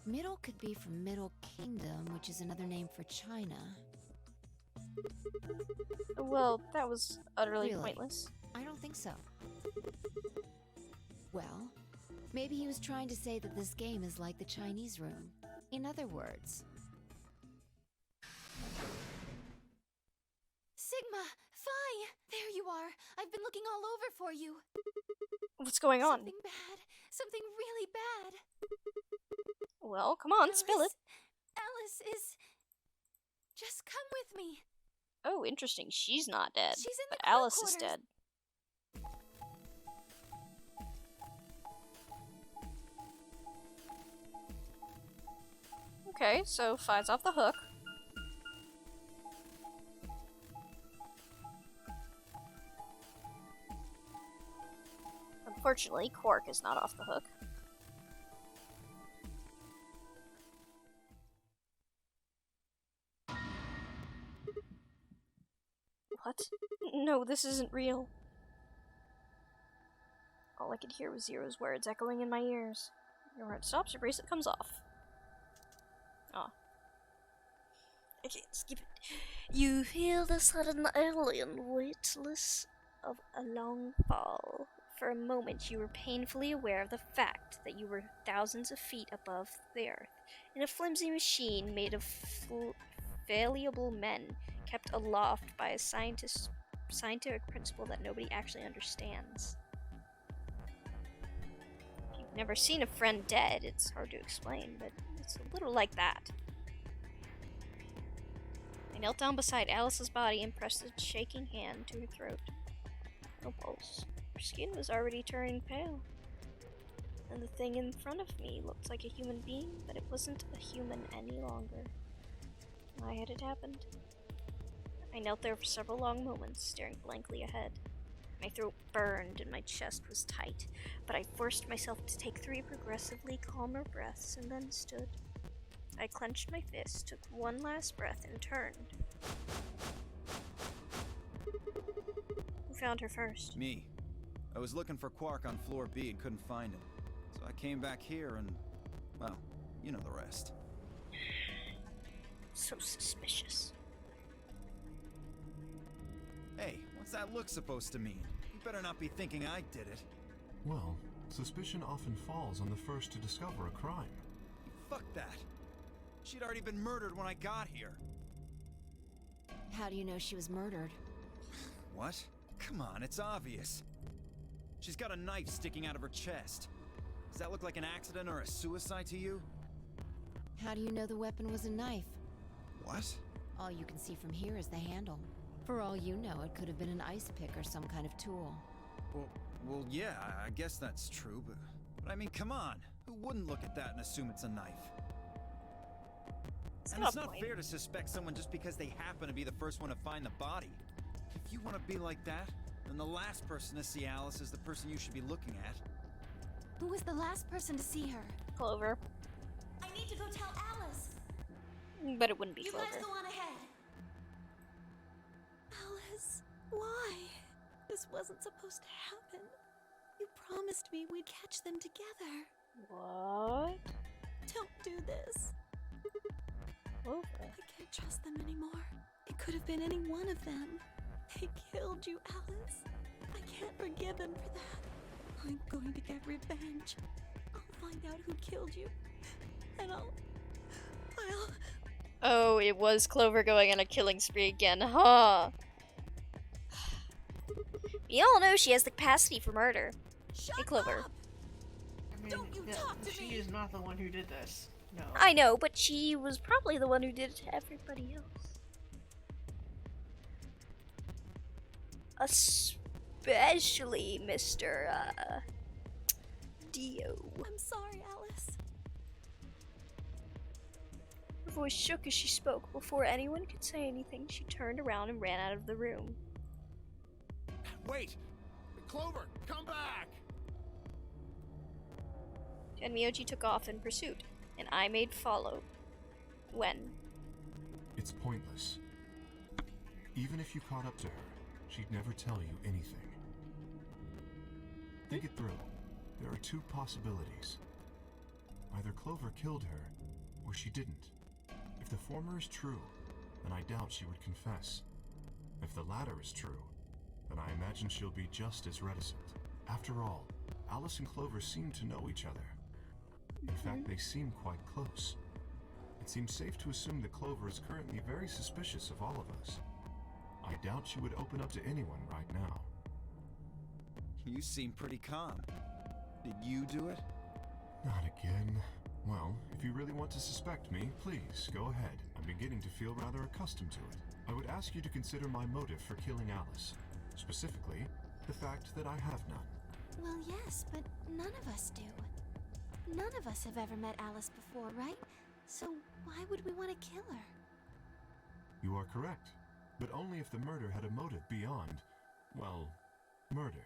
Middle could be from Middle Kingdom, which is another name for China. Well, that was utterly Really? pointless. I don't think so. Well, maybe he was trying to say that this game is like the Chinese room. In other words... Sigma! Phi! There you are! I've been looking all over for you! What's going on? Something bad! Something really bad! Well, come on, spill it. Alice is... Just come with me! Oh, interesting. She's not dead. She's in the but crew Alice is quarters. dead. Okay, so Phi's off the hook. Unfortunately, Quark is not off the hook. What? No, this isn't real. All I could hear was Zero's words echoing in my ears. Your heart stops, your bracelet comes off. Ah. I can't skip it. You feel the sudden alien weightless of a long fall. For a moment, you were painfully aware of the fact that you were thousands of feet above the earth, in a flimsy machine made of fallible men, kept aloft by a scientific principle that nobody actually understands. If you've never seen a friend dead, it's hard to explain, but it's a little like that. I knelt down beside Alice's body and pressed a shaking hand to her throat. No pulse. Her skin was already turning pale. And the thing in front of me looked like a human being, but it wasn't a human any longer. Why had it happened? I knelt there for several long moments, staring blankly ahead. My throat burned and my chest was tight, but I forced myself to take 3 progressively calmer breaths and then stood. I clenched my fist, took one last breath, and turned. Who found her first? Me. I was looking for Quark on floor B and couldn't find him. So I came back here and, well, you know the rest. So suspicious. Hey, what's that look supposed to mean? You better not be thinking I did it. Well, suspicion often falls on the first to discover a crime. Fuck that. She'd already been murdered when I got here. How do you know she was murdered? What? Come on, it's obvious. She's got a knife sticking out of her chest. Does that look like an accident or a suicide to you? How do you know the weapon was a knife? What? All you can see from here is the handle. For all you know, it could have been an ice pick or some kind of tool. Well, yeah, I guess that's true, but I mean, come on. Who wouldn't look at that and assume it's a knife? And it's not fair to suspect someone just because they happen to be the first one to find the body. If you want to be like that, then the last person to see Alice is the person you should be looking at. Who was the last person to see her? Clover. I need to go tell Alice. But it wouldn't be You Clover. guys go on ahead. Alice, why? This wasn't supposed to happen. You promised me we'd catch them together. What? Don't do this. Clover. I can't trust them anymore. It could have been any one of them. They killed you, Alice. I can't forgive them for that. I'm going to get revenge. I'll find out who killed you. And I'll Oh, it was Clover going on a killing spree again, huh? We all know she has the capacity for murder. Hey, Clover. I mean, she is not the one who did this. No. I know, but she was probably the one who did it to everybody else. Especially Mr. Dio. I'm sorry, Alice. Her voice shook as she spoke. Before anyone could say anything, she turned around and ran out of the room. Wait! Clover, come back! Tenmyoji took off in pursuit, and I made follow. When? It's pointless. Even if you caught up to her, she'd never tell you anything. Think it through. There are two possibilities. Either Clover killed her, or she didn't. If the former is true, then I doubt she would confess. If the latter is true, then I imagine she'll be just as reticent. After all, Alice and Clover seem to know each other. In fact, they seem quite close. It seems safe to assume that Clover is currently very suspicious of all of us. I doubt she would open up to anyone right now. You seem pretty calm. Did you do it? Not again. Well, if you really want to suspect me, please, go ahead. I'm beginning to feel rather accustomed to it. I would ask you to consider my motive for killing Alice. Specifically, the fact that I have none. Well, yes, but none of us do. None of us have ever met Alice before, right? So why would we want to kill her? You are correct, but only if the murder had a motive beyond, well, murder.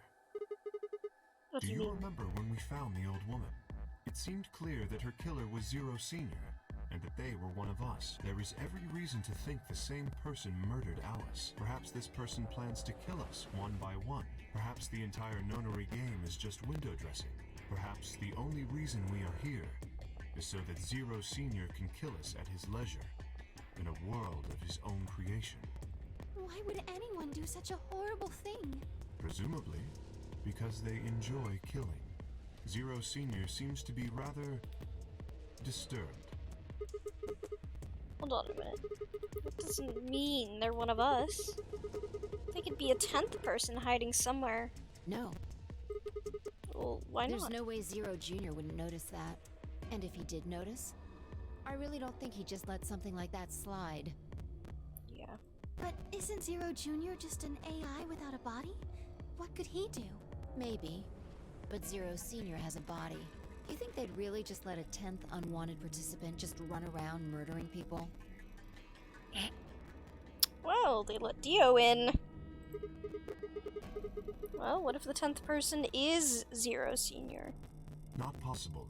Do you remember when we found the old woman? It seemed clear that her killer was Zero Senior, and that they were one of us. There is every reason to think the same person murdered Alice. Perhaps this person plans to kill us one by one. Perhaps the entire nonary game is just window dressing. Perhaps the only reason we are here is so that Zero Senior can kill us at his leisure, in a world of his own creation. Why would anyone do such a horrible thing? Presumably, because they enjoy killing. Zero Senior seems to be rather disturbed. Hold on a minute. That doesn't mean they're one of us. They could be a 10th person hiding somewhere. No. Well, why There's not? no way Zero Jr. wouldn't notice that. And if he did notice, I really don't think he'd just let something like that slide. Yeah. But isn't Zero Jr. just an AI without a body? What could he do? Maybe. But Zero Senior has a body. You think they'd really just let a 10th unwanted participant just run around murdering people? Well, they let Dio in. Well, what if the 10th person is Zero Senior? Not possible.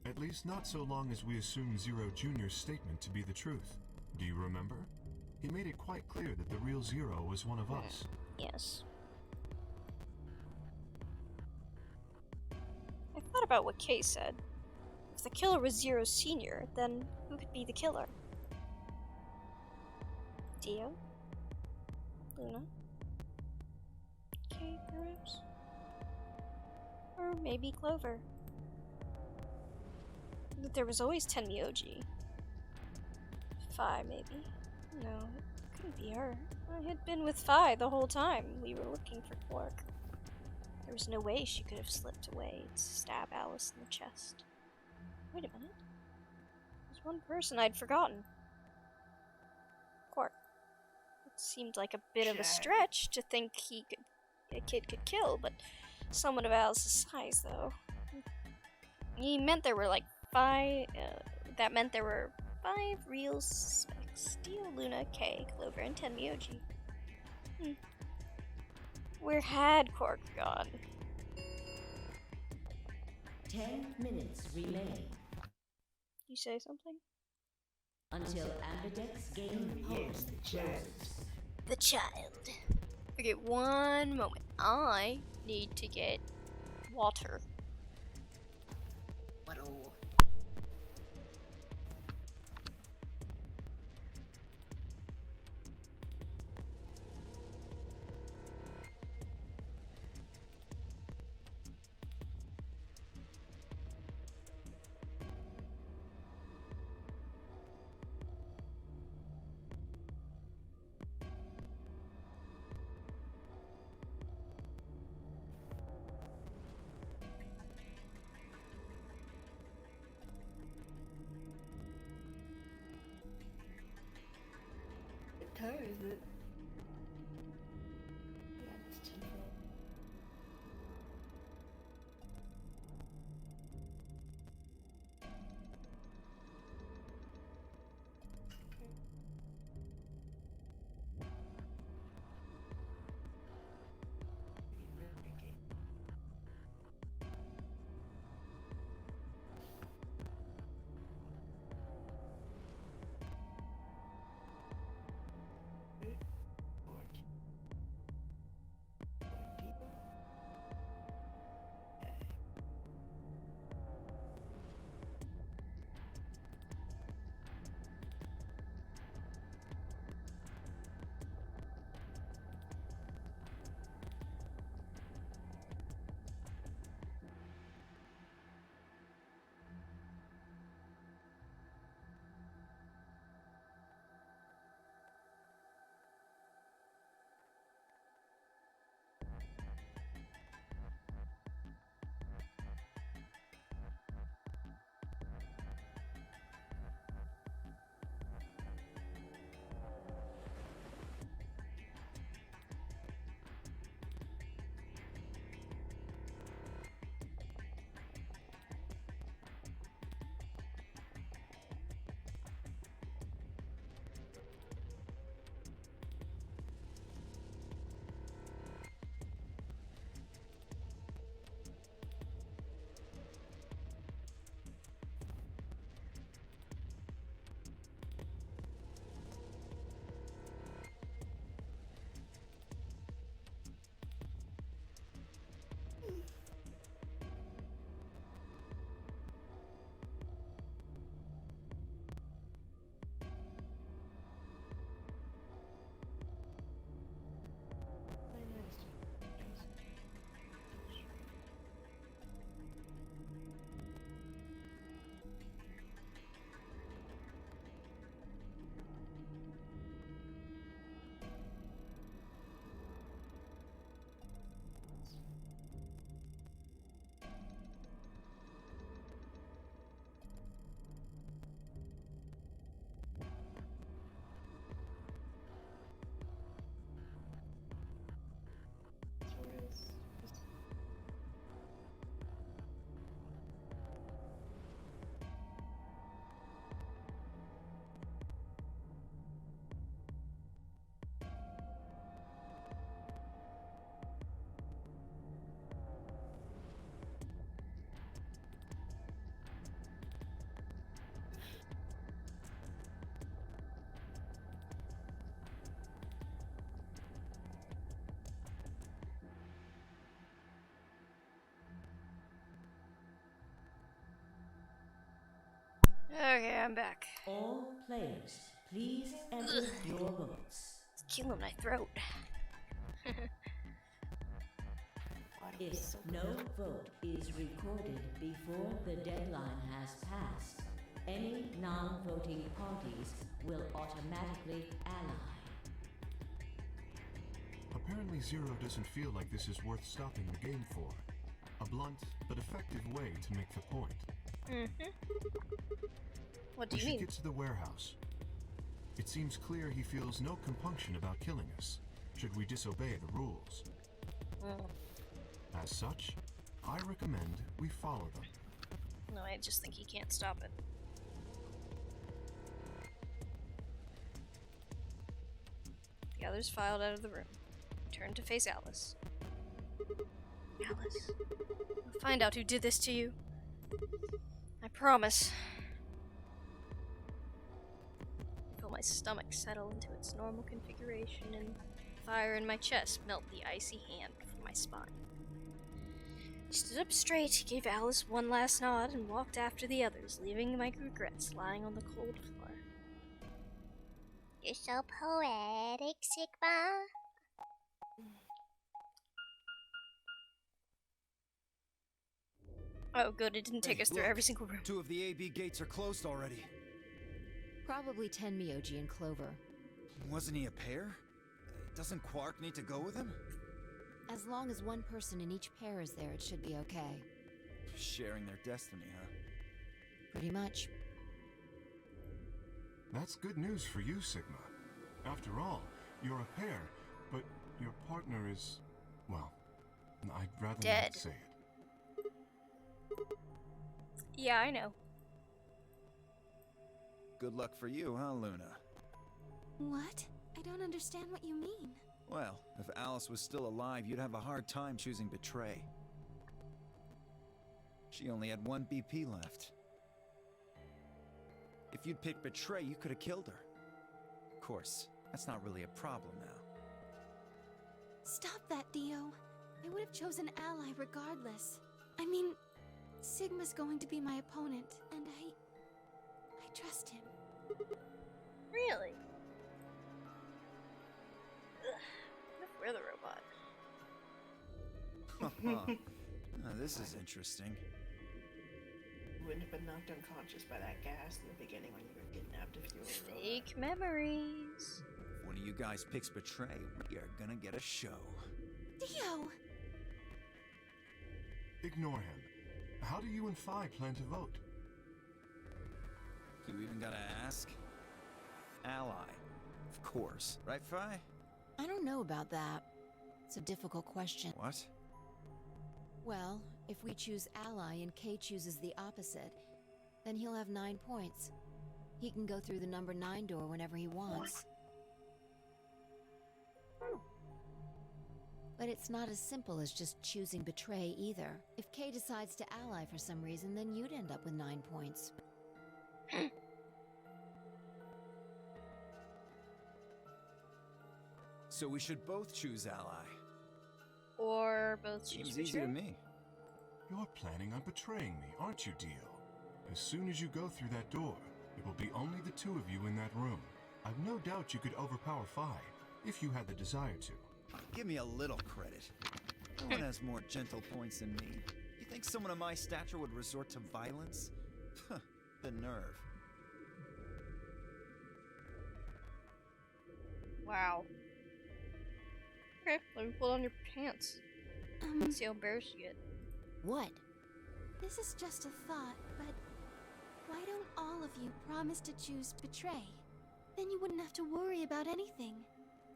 At least not so long as we assume Zero Jr.'s statement to be the truth. Do you remember? He made it quite clear that the real Zero was one of us. Yes. I thought about what Kay said. If the killer was Zero Senior, then who could be the killer? Dio? Luna? Kay, perhaps? Or maybe Clover. But there was always Tenmyoji. Fi, maybe. No, it couldn't be her. I had been with Fi the whole time we were looking for Quark. There was no way she could have slipped away to stab Alice in the chest. Wait a minute. There's one person I'd forgotten. Quark. It seemed like a bit of a stretch to think a kid could kill, but someone of Alice's size, though. He meant there were like 5, that meant there were 5 real suspects. Dio, Luna, Kay, Clover, and Tenmyoji. Where had Quark gone? 10 minutes remain You say something? until Ambidex game host closes. The child. Okay, one moment. I need to get water. her, is it? Yeah, it's tenfold. Okay, I'm back. All players, please enter your votes. It's killing my throat. If no vote is recorded before the deadline has passed, any non-voting parties will automatically ally. Apparently Zero doesn't feel like this is worth stopping the game for. A blunt but effective way to make the point. What do We you should mean? get to the warehouse. It seems clear he feels no compunction about killing us, should we disobey the rules. As such, I recommend we follow them. No, I just think he can't stop it. The others filed out of the room. Turned to face Alice. Alice, I'll find out who did this to you. I promise. I feel my stomach settle into its normal configuration and fire in my chest melt the icy hand from my spine. He stood up straight, gave Alice one last nod, and walked after the others, leaving my regrets lying on the cold floor. You're so poetic, Sigma. Oh, good, it didn't take us through every single room. 2 of the AB gates are closed already. Probably Tenmyoji and Clover. Wasn't he a pair? Doesn't Quark need to go with him? As long as one person in each pair is there, it should be okay. Sharing their destiny, huh? Pretty much. That's good news for you, Sigma. After all, you're a pair, but your partner is, well, I'd rather Dead. not say it. Yeah, I know. Good luck for you, huh, Luna? What? I don't understand what you mean. Well, if Alice was still alive, you'd have a hard time choosing betray. She only had one BP left. If you'd picked betray, you could have killed her. Of course, that's not really a problem now. Stop that, Dio. I would have chosen Ally regardless. I mean, Sigma's going to be my opponent, and I trust him. Really? Ugh. What if we're the robot? This is interesting. You wouldn't have been knocked unconscious by that gas in the beginning when you were kidnapped if you were a robot. Fake memories. If one of you guys picks betray, we are gonna get a show. Dio! Ignore him. How do you and Phi plan to vote? You even gotta ask? Ally. Of course. Right, Phi? I don't know about that. It's a difficult question. What? Well, if we choose ally and Kay chooses the opposite, then he'll have 9 points. He can go through the number 9 door whenever he wants. But it's not as simple as just choosing betray either. If Kay decides to ally for some reason, then you'd end up with 9 points. So we should both choose ally. Or both choose Seems easy to me. You're planning on betraying me, aren't you, Dio? As soon as you go through that door, it will be only the two of you in that room. I've no doubt you could overpower Phi, if you had the desire to. Give me a little credit. No one has more gentle points than me. You think someone of my stature would resort to violence? The nerve. Wow. Okay, let me pull on your pants. Let's see how embarrassed you get. What? This is just a thought, but why don't all of you promise to choose betray? Then you wouldn't have to worry about anything.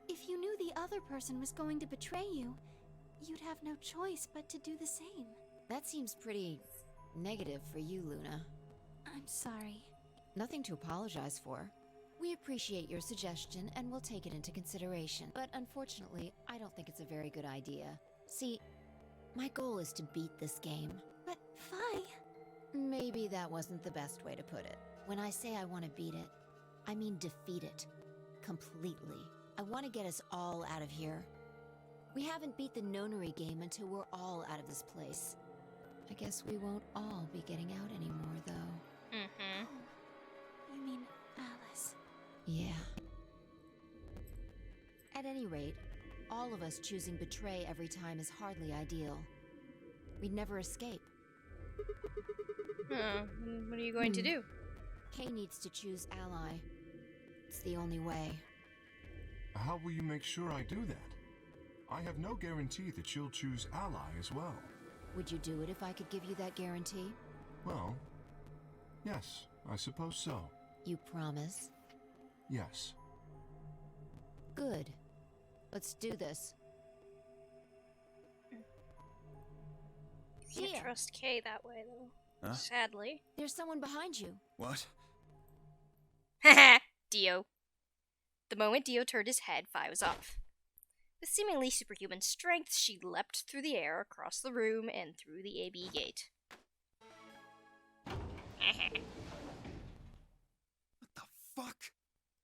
If you knew the other person was going to betray you, you'd have no choice but to do the same. That seems pretty negative for you, Luna. I'm sorry. Nothing to apologize for. We appreciate your suggestion and we'll take it into consideration. But unfortunately, I don't think it's a very good idea. See, my goal is to beat this game. But Phi... Maybe that wasn't the best way to put it. When I say I want to beat it, I mean defeat it. Completely. I want to get us all out of here. We haven't beat the nonary game until we're all out of this place. I guess we won't all be getting out anymore, though. Mm-hmm. Oh, you mean Alice? Yeah. At any rate, all of us choosing betray every time is hardly ideal. We'd never escape. What are you going to do? Kay needs to choose ally. It's the only way. How will you make sure I do that? I have no guarantee that she'll choose ally as well. Would you do it if I could give you that guarantee? Well, yes, I suppose so. You promise? Yes. Good. Let's do this. You can't trust Kay that way, though. Huh? Sadly. There's someone behind you. What? Haha, Dio. The moment Dio turned his head, Phi was off. With seemingly superhuman strength, she leapt through the air, across the room, and through the AB gate. What the fuck?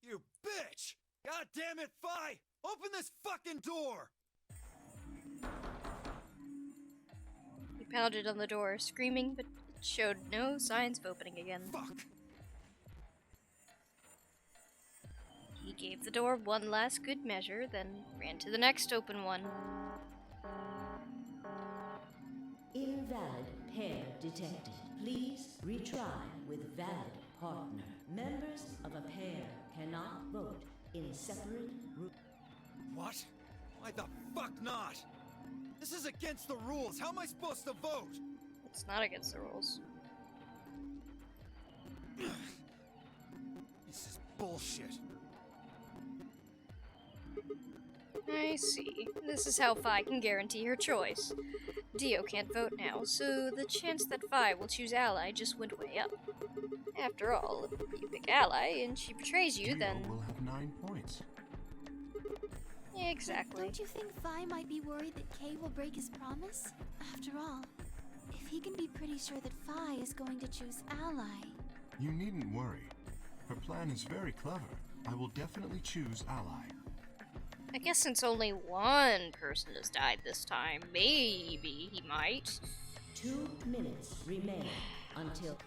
You bitch! God damn it, Phi! Open this fucking door! He pounded on the door, screaming, but it showed no signs of opening again. Fuck! He gave the door one last good measure, then ran to the next open one. Invalid pair detected. Please retry with valid partner. Members of a pair cannot vote in separate groups. What? Why the fuck not? This is against the rules. How am I supposed to vote? It's not against the rules. This is bullshit. I see. This is how Fi can guarantee her choice. Dio can't vote now, so the chance that Fi will choose Ally just went way up. After all, if you pick Ally and she betrays you, Dio then... will have 9 points. Exactly. Don't you think Vi might be worried that Kay will break his promise? After all, if he can be pretty sure that Vi is going to choose Ally... You needn't worry. Her plan is very clever. I will definitely choose Ally. I guess since only one person has died this time, maybe he might. 2 minutes remain until...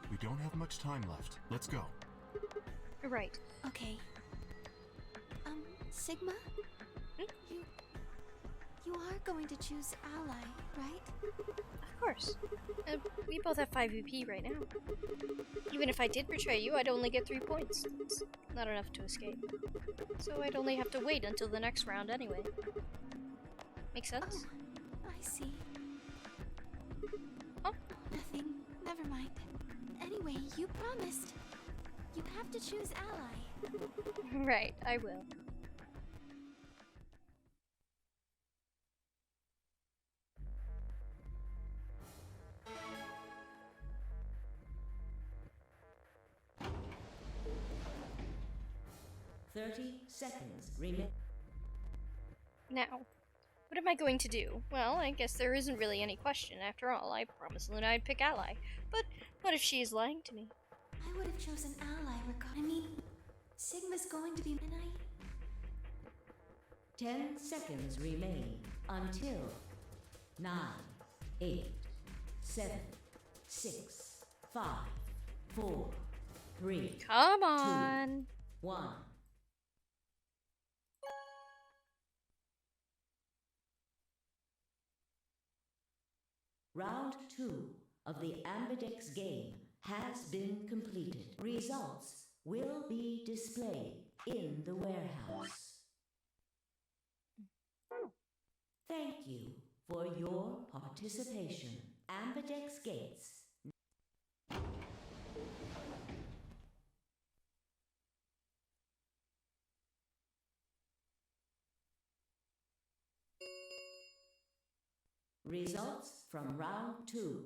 We don't have much time left. Let's go. Right. Okay. Sigma? You are going to choose Ally, right? Of course. We both have 5 VP right now. Even if I did betray you, I'd only get 3 points. It's not enough to escape. So I'd only have to wait until the next round anyway. Make sense? Oh, I see. Oh? Nothing. Never mind. Anyway, you promised. You have to choose Ally. Right, I will. Seconds remain. Now, what am I going to do? Well, I guess there isn't really any question. After all, I promised Luna I'd pick Ally. But what if she is lying to me? I would have chosen Ally Sigma's going to be midnight. 10 seconds remain until 9, 8, 7, 6, 5, 4, 3, Come on. 2, 1. Round 2 of the Ambidex game has been completed. Results will be displayed in the warehouse. Thank you for your participation. Ambidex gates. Results from round 2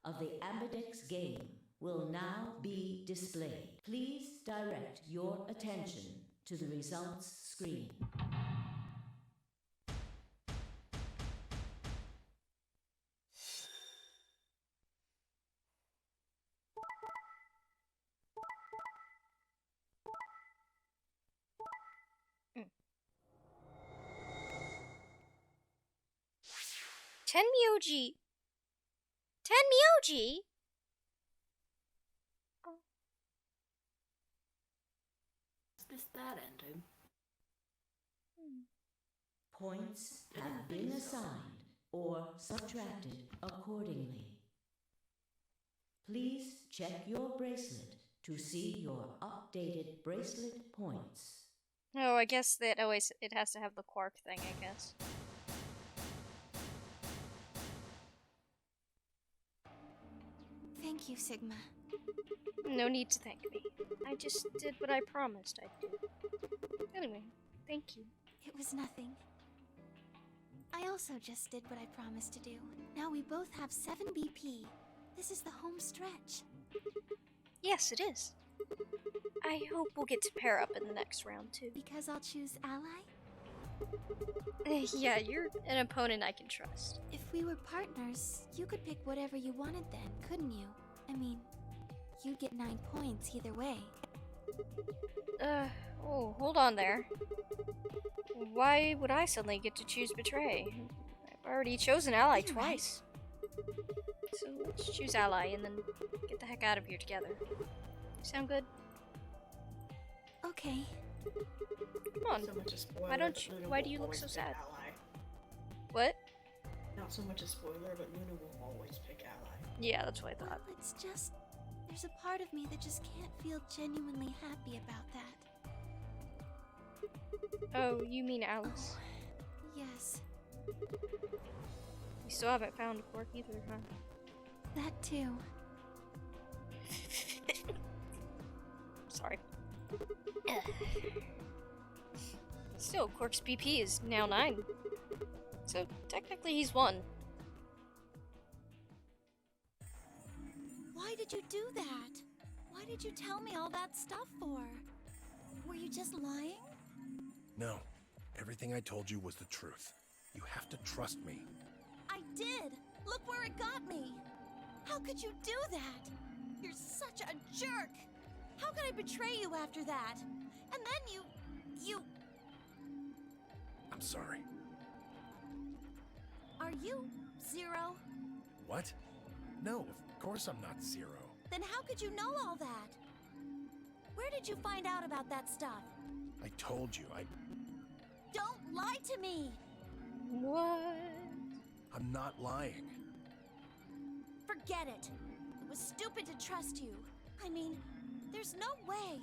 of the Ambidex game will now be displayed. Please direct your attention to the results screen. Tenmyoji. Tenmyoji? Oh. Is this that ending? Points have been assigned or subtracted accordingly. Please check your bracelet to see your updated bracelet points. Oh, I guess that always it has to have the quark thing, I guess. Thank you, Sigma. No need to thank me. I just did what I promised I'd do. Anyway, thank you. It was nothing. I also just did what I promised to do. Now we both have 7 BP. This is the home stretch. Yes, it is. I hope we'll get to pair up in the next round, too. Because I'll choose Ally? Yeah, you're an opponent I can trust. If we were partners, you could pick whatever you wanted then, couldn't you? I mean, you'd get 9 points either way. Oh, hold on there. Why would I suddenly get to choose Betray? I've already chosen Ally twice. So let's choose Ally and then get the heck out of here together. Sound good? Okay. Come on. So much a spoiler, Why don't you? Luna Why will do you look always so pick sad? Ally. What? Not so much a spoiler, but Luna will always pick Ally. Yeah, that's what I thought. Well, it's just... there's a part of me that just can't feel genuinely happy about that. Oh, you mean Alice? Yes. We still haven't found a quark either, huh? That too. Sorry. Still, Quark's BP is now 9. So technically he's won. Why did you do that? Why did you tell me all that stuff for? Were you just lying? No. Everything I told you was the truth. You have to trust me. I did! Look where it got me! How could you do that? You're such a jerk! How could I betray you after that? And then you... I'm sorry. Are you Zero? What? No, of course I'm not Zero. Then how could you know all that? Where did you find out about that stuff? I told you, Don't lie to me! What? I'm not lying. Forget it. It was stupid to trust you. I mean, there's no way.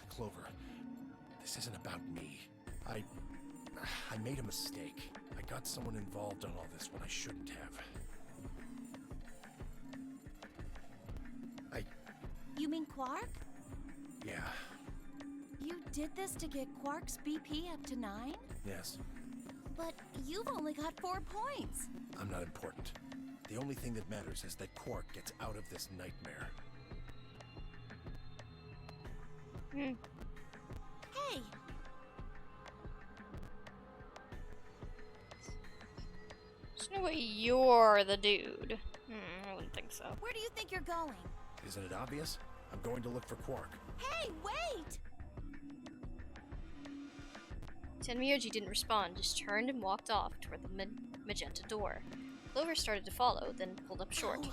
Clover, this isn't about me. I made a mistake. I got someone involved in all this when I shouldn't have. You mean Quark? Yeah, You did this to get Quark's BP up to 9? yes. But you've only got 4 points. I'm not important. The only thing that matters is that Quark gets out of this nightmare. Hey! There's no way you're the dude. I wouldn't think so. Where do you think you're going? Isn't it obvious? I'm going to look for Quark. Hey, wait! Tenmyoji didn't respond, just turned and walked off toward the magenta door. Clover started to follow, then pulled up short. Oh.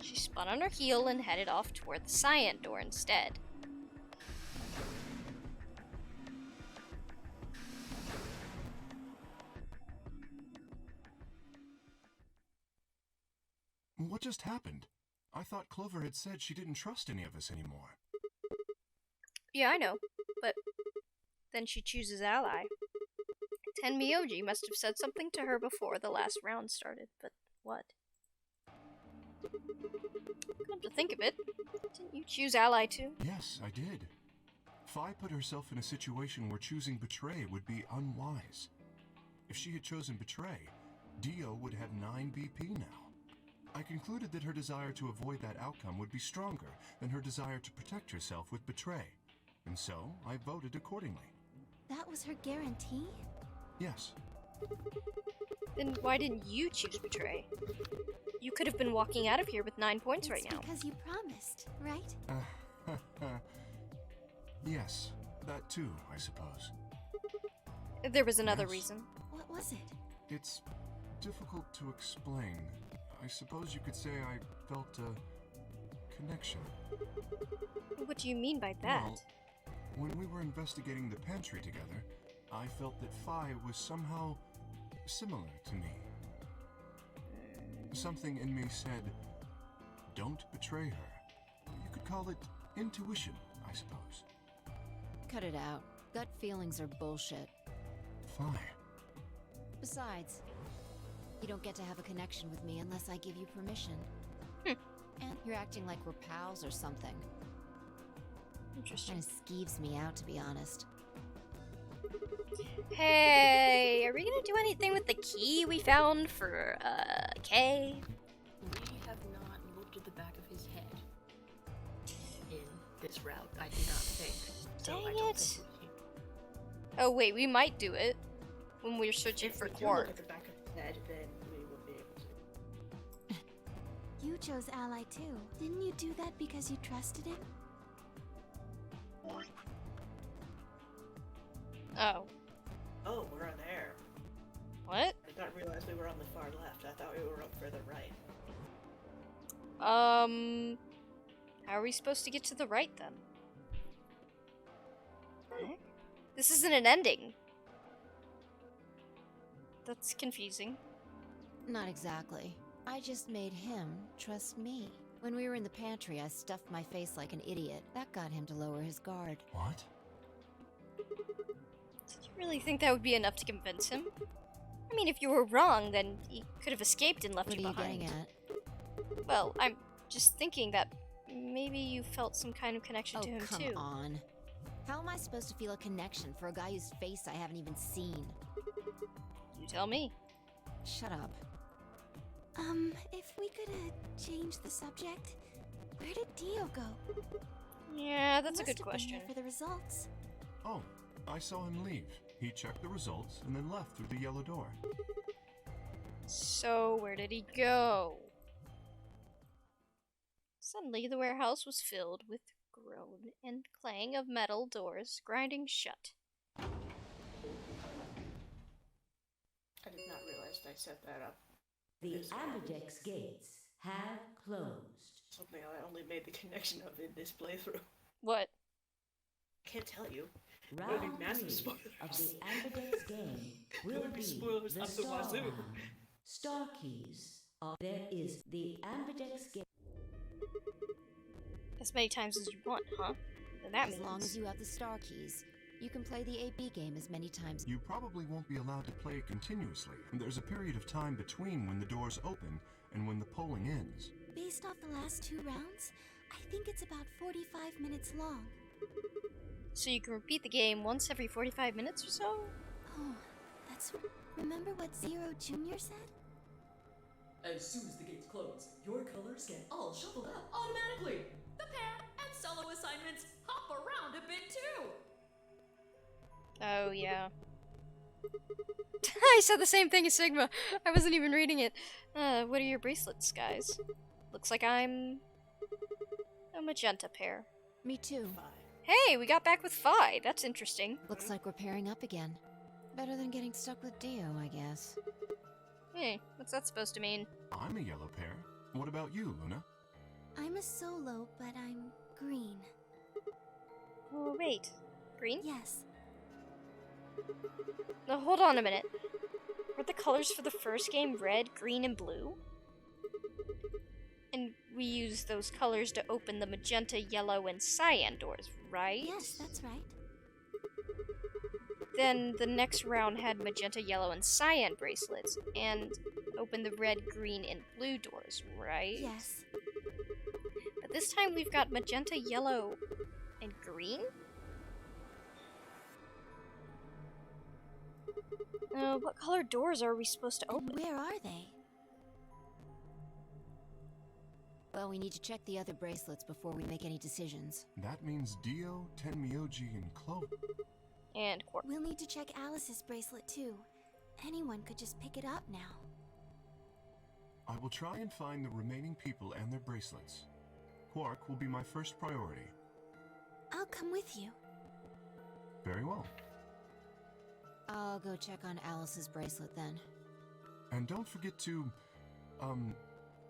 She spun on her heel and headed off toward the cyan door instead. What just happened? I thought Clover had said she didn't trust any of us anymore. Yeah, I know, but then she chooses ally. Tenmyoji must have said something to her before the last round started, but what? Come to think of it, didn't you choose ally too? Yes, I did. Fi put herself in a situation where choosing Betray would be unwise. If she had chosen Betray, Dio would have 9 BP now. I concluded that her desire to avoid that outcome would be stronger than her desire to protect herself with Betray, and so I voted accordingly. That was her guarantee? Yes. Then why didn't you choose Betray? You could have been walking out of here with 9 points right now. Because you promised, right? Yes, that too, I suppose. There was another Yes. reason. What was it? It's difficult to explain. I suppose you could say I felt a connection. What do you mean by that? Well, when we were investigating the pantry together, I felt that Fi was somehow similar to me. Something in me said, don't betray her. You could call it intuition, I suppose. Cut it out. Gut feelings are bullshit. Fi. Besides, you don't get to have a connection with me unless I give you permission. And you're acting like we're pals or something. Interesting. Kinda skeeves me out, to be honest. Hey, are we gonna do anything with the key we found for, Kay? We have not looked at the back of his head in this route, I do not think. So I Dang don't it. think Oh wait, we might do it when we're searching if for we do Quark. look at the back of his head, then we will be able to. You chose ally too. Didn't you do that because you trusted him? Oh. Oh, we're on there. What? I did not realize we were on the far left. I thought we were up further right. How are we supposed to get to the right then? Heck? This isn't an ending. That's confusing. Not exactly. I just made him trust me. When we were in the pantry, I stuffed my face like an idiot. That got him to lower his guard. What? Did you really think that would be enough to convince him? I mean, if you were wrong, then he could have escaped and left What are you you behind. getting at? Well, I'm just thinking that maybe you felt some kind of connection Oh, to him come too. on. How am I I supposed to feel a connection for a guy whose face I haven't even seen? You tell me. Shut up. If we could, change the subject, where did Dio go? Yeah, that's a Must good have been question. here for the results. Oh, I saw him leave. He checked the results and then left through the yellow door. So, where did he go? Suddenly, the warehouse was filled with groan and clang of metal doors grinding shut. I did not realize I set that up. The Ambidex gates have closed. Something I only made the connection of in this playthrough. What? I can't tell you. Round It would be massive 3 spoilers. of the Ambidex game will would be be spoilers the up the star wazoo. round. Star keys. There is the Ambidex game. As many times as you want, huh? Then that As means... long as you have the star keys, you can play the AB game as many times. You probably won't be allowed to play it continuously. There's a period of time between when the doors open and when the polling ends. Based off the last 2 rounds, I think it's about 45 minutes long. So you can repeat the game once every 45 minutes or so? Oh, that's... Remember what Zero Jr. said? As soon as the gates close, your colors get all shuffled up automatically. The pan and solo assignments hop around a bit too. Oh, yeah. I said the same thing as Sigma. I wasn't even reading it. What are your bracelets, guys? Looks like I'm... a magenta pair. Me too. Hey, we got back with Phi. That's interesting. Looks like we're pairing up again. Better than getting stuck with Dio, I guess. Hey, what's that supposed to mean? I'm a yellow pair. What about you, Luna? I'm a solo, but I'm green. Oh, wait. Green? Yes. Now, hold on a minute. Were the colors for the first game red, green, and blue? And we use those colors to open the magenta, yellow, and cyan doors, right? Yes, that's right. Then the next round had magenta, yellow, and cyan bracelets, and opened the red, green, and blue doors, right? Yes. But this time we've got magenta, yellow, and green? What color doors are we supposed to open? And where are they? Well, we need to check the other bracelets before we make any decisions. That means Dio, Tenmyoji, and Clover. And Quark. We'll need to check Alice's bracelet too. Anyone could just pick it up now. I will try and find the remaining people and their bracelets. Quark will be my first priority. I'll come with you. Very well. I'll go check on Alice's bracelet then. And don't forget to,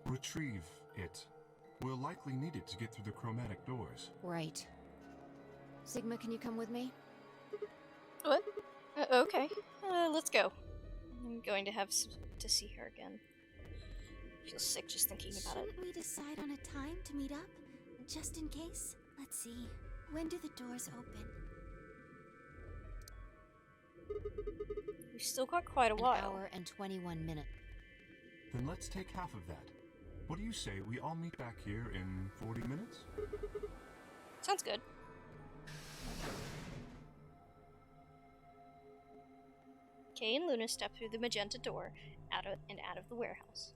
retrieve it. We'll likely need it to get through the chromatic doors. Right. Sigma, can you come with me? What? Okay. Let's go. I'm going to have to see her again. I feel sick just thinking about it. Shouldn't we decide on a time to meet up? Just in case? Let's see. When do the doors open? We've still got quite a An while. hour and 21 minutes. Then let's take half of that. What do you say we all meet back here in 40 minutes? Sounds good. Kay and Luna step through the magenta door out of the warehouse.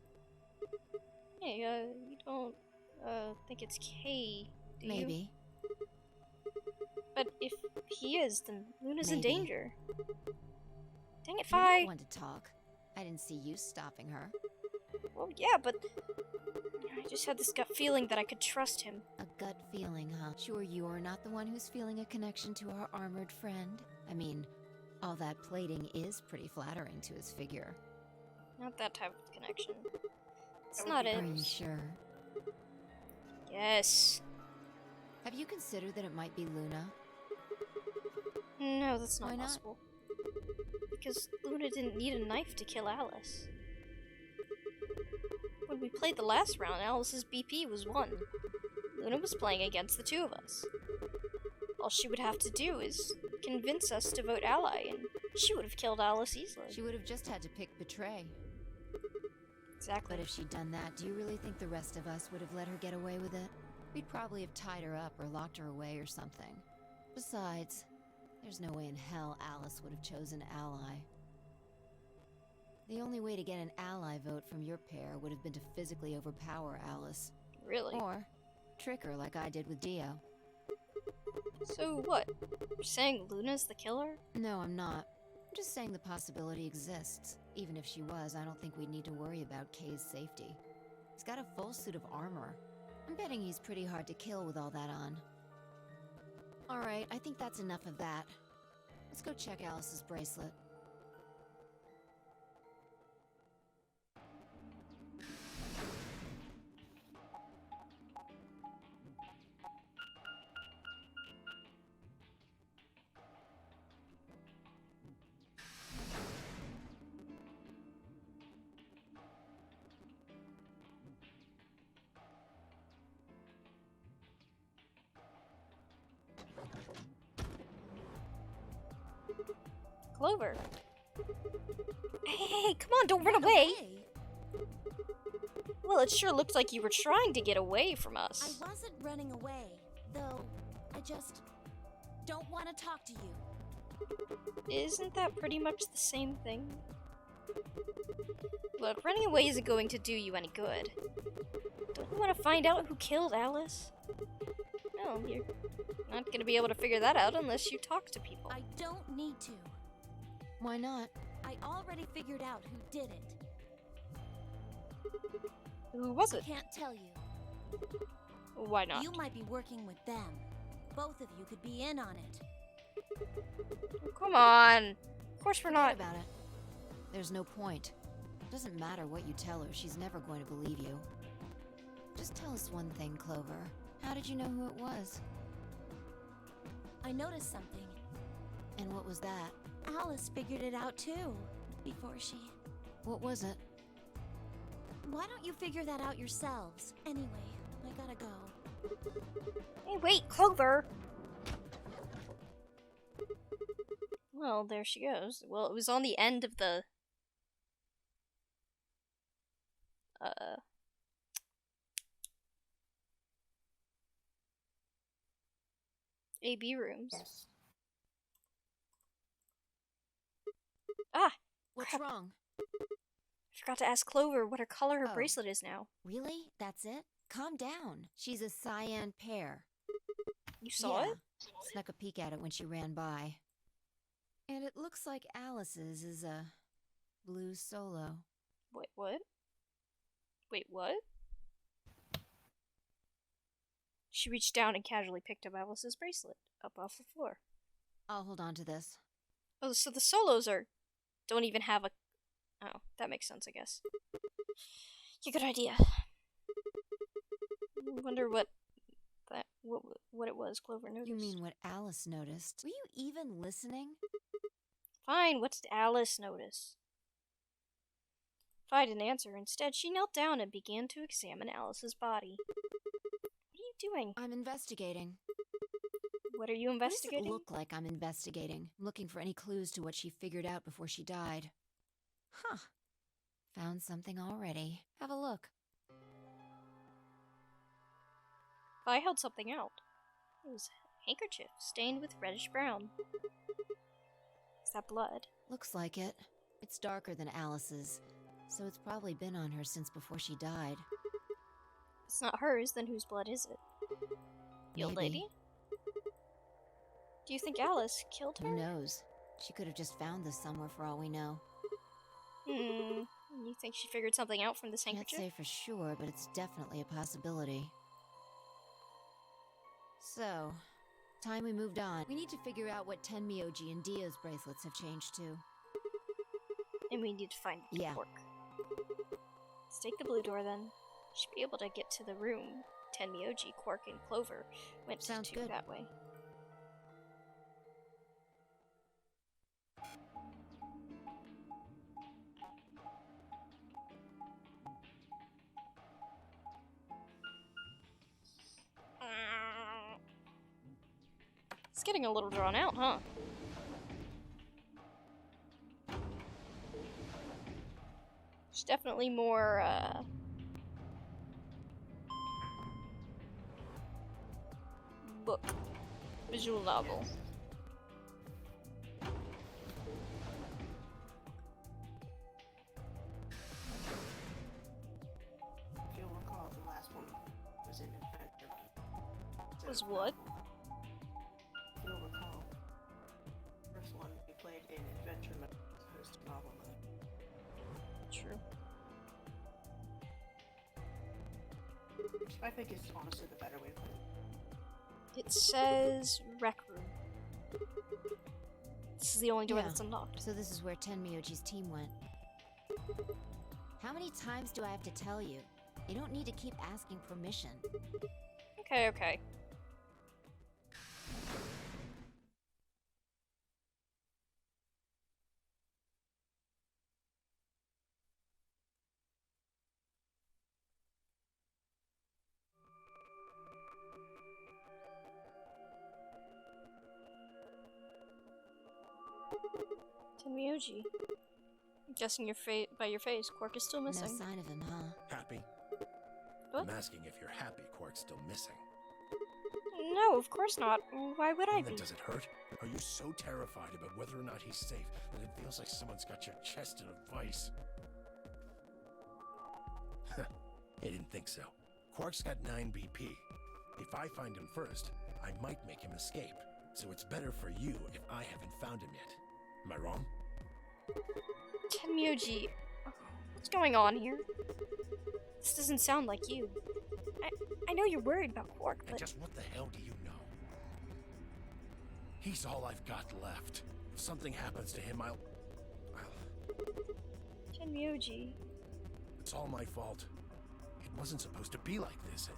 Hey, you don't think it's Kay, do you? Maybe. But if he is, then Luna's in Maybe. danger. Dang it, You're Phi! not one to talk. I didn't see you stopping her. Well, yeah, but I just had this gut feeling that I could trust him. A gut feeling, huh? Sure, you're not the one who's feeling a connection to our armored friend. I mean, all that plating is pretty flattering to his figure. Not that type of connection. It's not it. Are you sure? Yes. Have you considered that it might be Luna? No, that's not Why not? possible. Because Luna didn't need a knife to kill Alice. When we played the last round, Alice's BP was 1. Luna was playing against the 2 of us. All she would have to do is convince us to vote ally, and she would have killed Alice easily. She would have just had to pick betray. Exactly. But if she'd done that, do you really think the rest of us would have let her get away with it? We'd probably have tied her up or locked her away or something. Besides, There's no way in hell Alice would have chosen Ally. The only way to get an ally vote from your pair would have been to physically overpower Alice. Really? Or trick her like I did with Dio. So what? You're saying Luna's the killer? No, I'm not. I'm just saying the possibility exists. Even if she was, I don't think we'd need to worry about Kay's safety. He's got a full suit of armor. I'm betting he's pretty hard to kill with all that on. Alright, I think that's enough of that. Let's go check Alice's bracelet. Clover. Hey, come on, don't run away! Well, it sure looked like you were trying to get away from us. I wasn't running away, though. I just don't want to talk to you. Isn't that pretty much the same thing? Look, running away isn't going to do you any good. Don't you want to find out who killed Alice? No, you're not going to be able to figure that out unless you talk to people. I don't need to. Why not? I already figured out who did it. Who was it? I can't tell you. Why not? You might be working with them. Both of you could be in on it. Oh, come on. Of course we're not. Forget about it. There's no point. It doesn't matter what you tell her, she's never going to believe you. Just tell us one thing, Clover. How did you know who it was? I noticed something. And what was that? Alice figured it out too, before she... What was it? Why don't you figure that out yourselves? Anyway, I gotta go. Hey, wait, Clover! Well, there she goes. Well, it was on the end of the... AB rooms. Yes. Ah! What's crap. wrong? I forgot to ask Clover what her color her Oh. bracelet is now. Really? That's it? Calm down. She's a cyan pear. You saw Yeah. it? Snuck a peek at it when she ran by. And it looks like Alice's is a blue solo. Wait, what? Wait, what? She reached down and casually picked up Alice's bracelet, up off the floor. I'll hold on to this. Oh, so the solos don't even have a... Oh, that makes sense, I guess. Yeah, good idea. I wonder what it was Clover noticed. You mean what Alice noticed? Were you even listening? Fine, what did Alice notice? Fi didn't answer. Instead, she knelt down and began to examine Alice's body. What are you doing? I'm investigating. What are you investigating? What does it look like I'm investigating? I'm looking for any clues to what she figured out before she died. Huh. Found something already. Have a look. Fi held something out. It was a handkerchief stained with reddish brown. Is that blood? Looks like it. It's darker than Alice's, so it's probably been on her since before she died. If it's not hers, then whose blood is it? The old lady? Do you think Alice killed her? Who knows? She could have just found this somewhere for all we know. You think she figured something out from this handkerchief? Can't say for sure, but it's definitely a possibility. So, time we moved on. We need to figure out what Tenmyoji and Dio's bracelets have changed to. And we need to find the cork. Let's take the blue door then. Should be able to get to the room Tenmyoji, Quark, and Clover went Sounds to good. that way. It's getting a little drawn out, huh? It's definitely more, book. Visual novel. Is what? You'll recall. First one we played in adventure mode as opposed to novel mode. True. Which I think is honestly the better way to play it. It says rec room. This is the only door that's unlocked. So this is where Tenmyoji's team went. How many times do I have to tell you? You don't need to keep asking permission. Okay, okay. Tenmyoji. I'm guessing by your face, Quark is still missing. No sign of him, huh? Happy? What? I'm asking if you're happy Quark's still missing. No, of course not. Why would I be? Does it hurt? Are you so terrified about whether or not he's safe that it feels like someone's got your chest in a vice? I didn't think so. Quark's got 9 BP. If I find him first, I might make him escape. So it's better for you if I haven't found him yet. Am I wrong? Tenmyoji, what's going on here? This doesn't sound like you. I know you're worried about Quark, but... And just what the hell do you know? He's all I've got left. If something happens to him, I'll... Tenmyoji. It's all my fault. It wasn't supposed to be like this.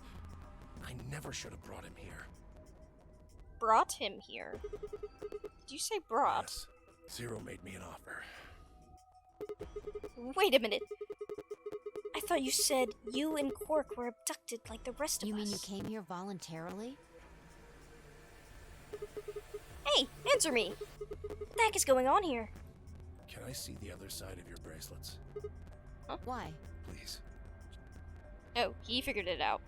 I never should have brought him here. Brought him here? Did you say brought? Yes. Zero made me an offer. Wait a minute. I thought you said you and Quark were abducted like the rest of us. You mean you came here voluntarily? Hey, answer me! What the heck is going on here? Can I see the other side of your bracelets? Huh? Why? Please. Oh, he figured it out.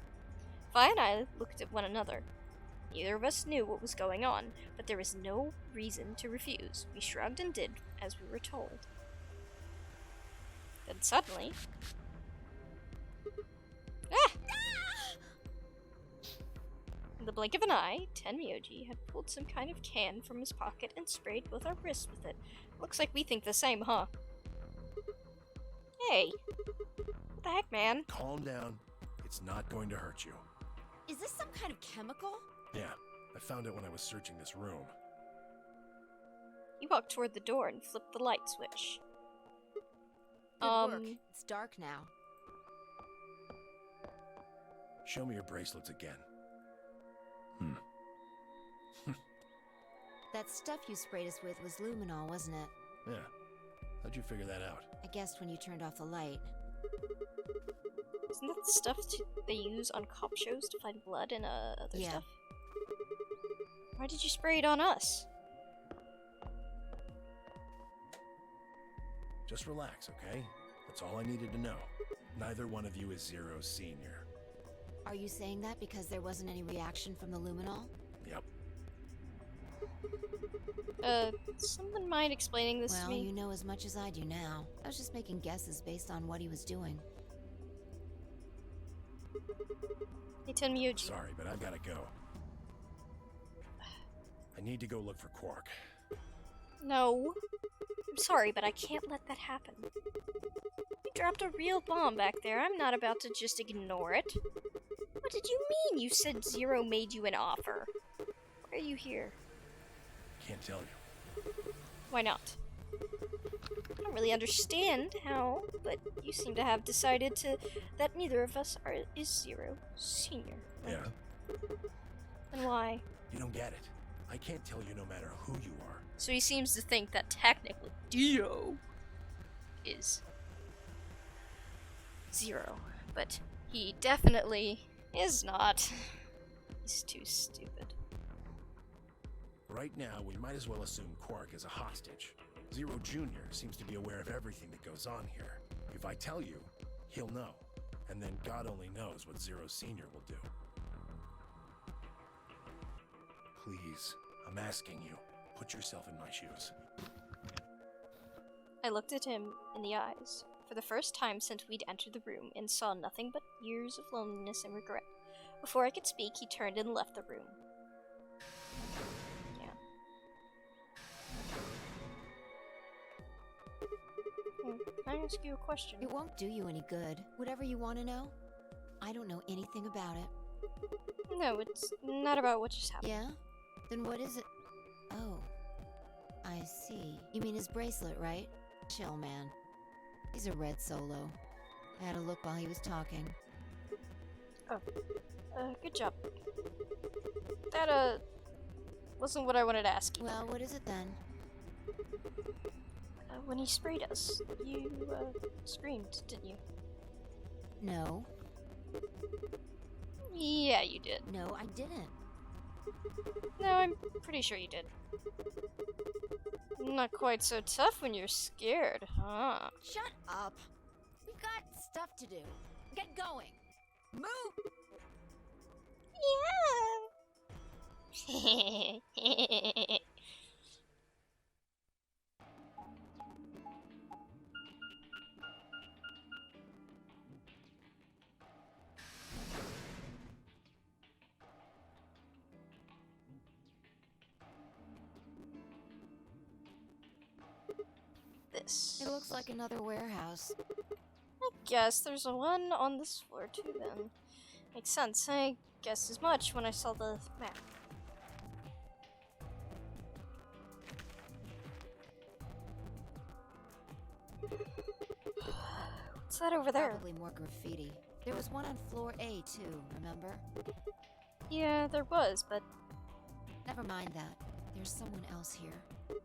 Vi and I looked at one another. Neither of us knew what was going on, but there was no reason to refuse. We shrugged and did as we were told. Then suddenly... Ah! In the blink of an eye, Tenmyoji had pulled some kind of can from his pocket and sprayed both our wrists with it. Looks like we think the same, huh? Hey! What the heck, man? Calm down. It's not going to hurt you. Is this some kind of chemical? Yeah, I found it when I was searching this room. He walked toward the door and flipped the light switch. Good work. It's dark now. Show me your bracelets again. That stuff you sprayed us with was luminol, wasn't it? Yeah. How'd you figure that out? I guessed when you turned off the light. Isn't that the stuff they use on cop shows to find blood and other stuff? Why did you spray it on us? Just relax, okay? That's all I needed to know. Neither one of you is Zero's senior. Are you saying that because there wasn't any reaction from the luminol? Yep. Someone mind explaining this to me? Well, you know as much as I do now. I was just making guesses based on what he was doing. Hey, Tenmyoji. Sorry, but I've gotta go. I need to go look for Quark. No. I'm sorry, but I can't let that happen. You dropped a real bomb back there. I'm not about to just ignore it. What did you mean you said Zero made you an offer? Why are you here? Can't tell you. Why not? I don't really understand how, but you seem to have decided that neither of us is Zero Senior. Yeah? Then why? You don't get it. I can't tell you no matter who you are. So he seems to think that technically Dio is Zero, but he definitely is not. He's too stupid. Right now, we might as well assume Quark is a hostage. Zero Jr. seems to be aware of everything that goes on here. If I tell you, he'll know. And then God only knows what Zero Sr. will do. Please, I'm asking you, put yourself in my shoes. I looked at him in the eyes, for the first time since we'd entered the room, and saw nothing but years of loneliness and regret. Before I could speak, he turned and left the room. Yeah. Can I ask you a question? It won't do you any good. Whatever you want to know, I don't know anything about it. No, it's not about what just happened. Yeah? Then what is it? Oh. I see. You mean his bracelet, right? Chill, man. He's a red solo. I had a look while he was talking. Oh. Good job. That, wasn't what I wanted to ask you. Well, what is it then? When he sprayed us, you, screamed, didn't you? No. Yeah, you did. No, I didn't. No, I'm pretty sure you did. Not quite so tough when you're scared, huh? Shut up! We've got stuff to do. Get going! Move! Yeah! This. It looks like another warehouse. I guess there's one on this floor too then. Makes sense. I guessed as much when I saw the map. What's that over there? Probably more graffiti. There was one on floor A too, remember? Yeah, there was, but... Never mind that. There's someone else here.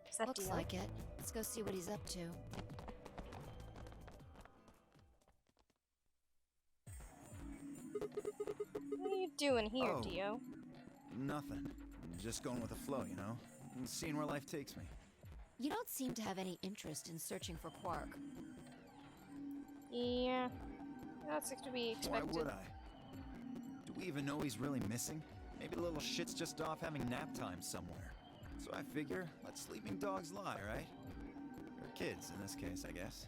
Is that Looks Dio? like it. Let's go see what he's up to. What are you doing here, Oh. Dio? Nothing. Just going with the flow, you know? And seeing where life takes me. You don't seem to have any interest in searching for Quark. Yeah, that's to be expected. Why would I? Do we even know he's really missing? Maybe the little shit's just off having nap time somewhere. So I figure, let sleeping dogs lie, right? Or kids, in this case, I guess.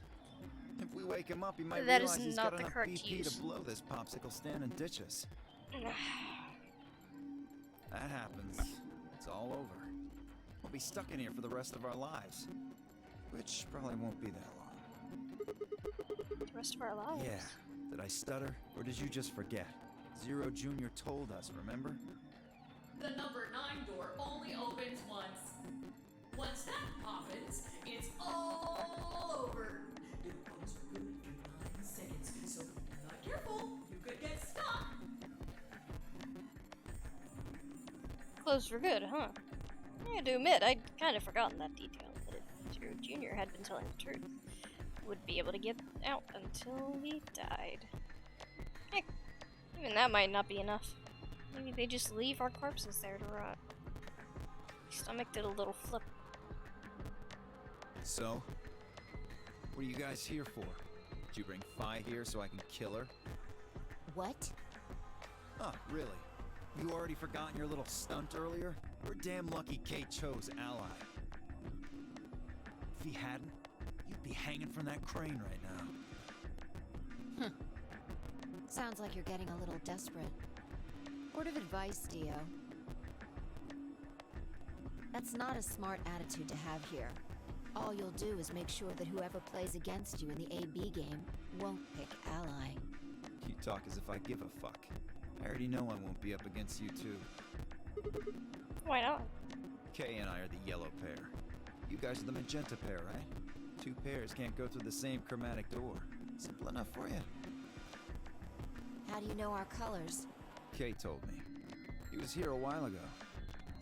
If we wake him up, he might That realize is he's not got the enough correct BP use. to blow this popsicle stand and ditch us. That happens. It's all over. We'll be stuck in here for the rest of our lives. Which probably won't be that long. The rest of our lives? Yeah. Did I stutter? Or did you just forget? Zero Jr. told us, remember? The number 9 door only opens once. Once that happens, it's all over. It closes for good for 9 seconds, so if you're not careful, you could get stuck. Closed for good, huh? I had to admit, I'd kind of forgotten that detail. That if Zero Jr. had been telling the truth, would be able to get out until we died. Heck, even that might not be enough. Maybe they just leave our corpses there to rot. My stomach did a little flip. So? What are you guys here for? Did you bring Fi here so I can kill her? What? Oh, really? You already forgotten your little stunt earlier? We're damn lucky Kate chose Ally. If he hadn't, you'd be hanging from that crane right now. Sounds like you're getting a little desperate. Word of advice, Dio. That's not a smart attitude to have here. All you'll do is make sure that whoever plays against you in the AB game won't pick Ally. You talk as if I give a fuck. I already know I won't be up against you two. Why not? Kay and I are the yellow pair. You guys are the magenta pair, right? Two pairs can't go through the same chromatic door. Simple enough for you. How do you know our colors? Kay told me. He was here a while ago.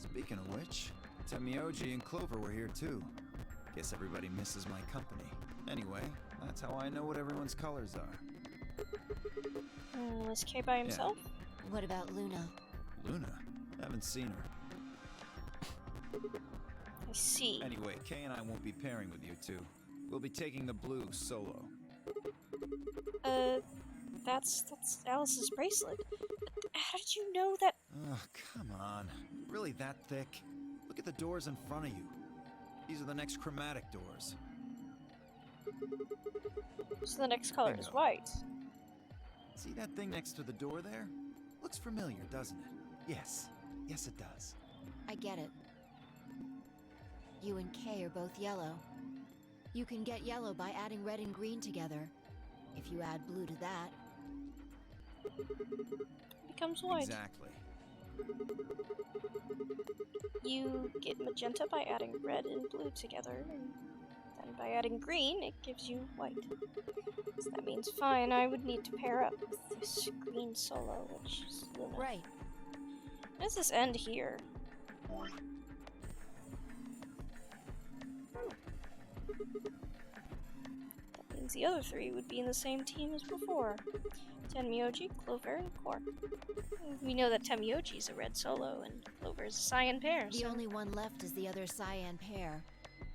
Speaking of which, Temioji and Clover were here too. Guess everybody misses my company. Anyway, that's how I know what everyone's colors are. Was Kay by himself? What about Luna? Luna? Haven't seen her. I see. Anyway, Kay and I won't be pairing with you two. We'll be taking the blue solo. That's Alice's bracelet. How did you know that? Oh, come on. Really that thick? Look at the doors in front of you. These are the next chromatic doors. So the next color is Bingo. white. See that thing next to the door there? Looks familiar, doesn't it? Yes. Yes, it does. I get it. You and Kay are both yellow. You can get yellow by adding red and green together. If you add blue to that... becomes white. Exactly. You get magenta by adding red and blue together, and then by adding green, it gives you white. So that means fine, I would need to pair up with this green solo, which is Luna. Right. How does this end here? That means the other three would be in the same team as before. Tenmyoji, Clover, and Quark. We know that Tenmyoji's a red solo, and Clover's a cyan pair, The so... only one left is the other cyan pair,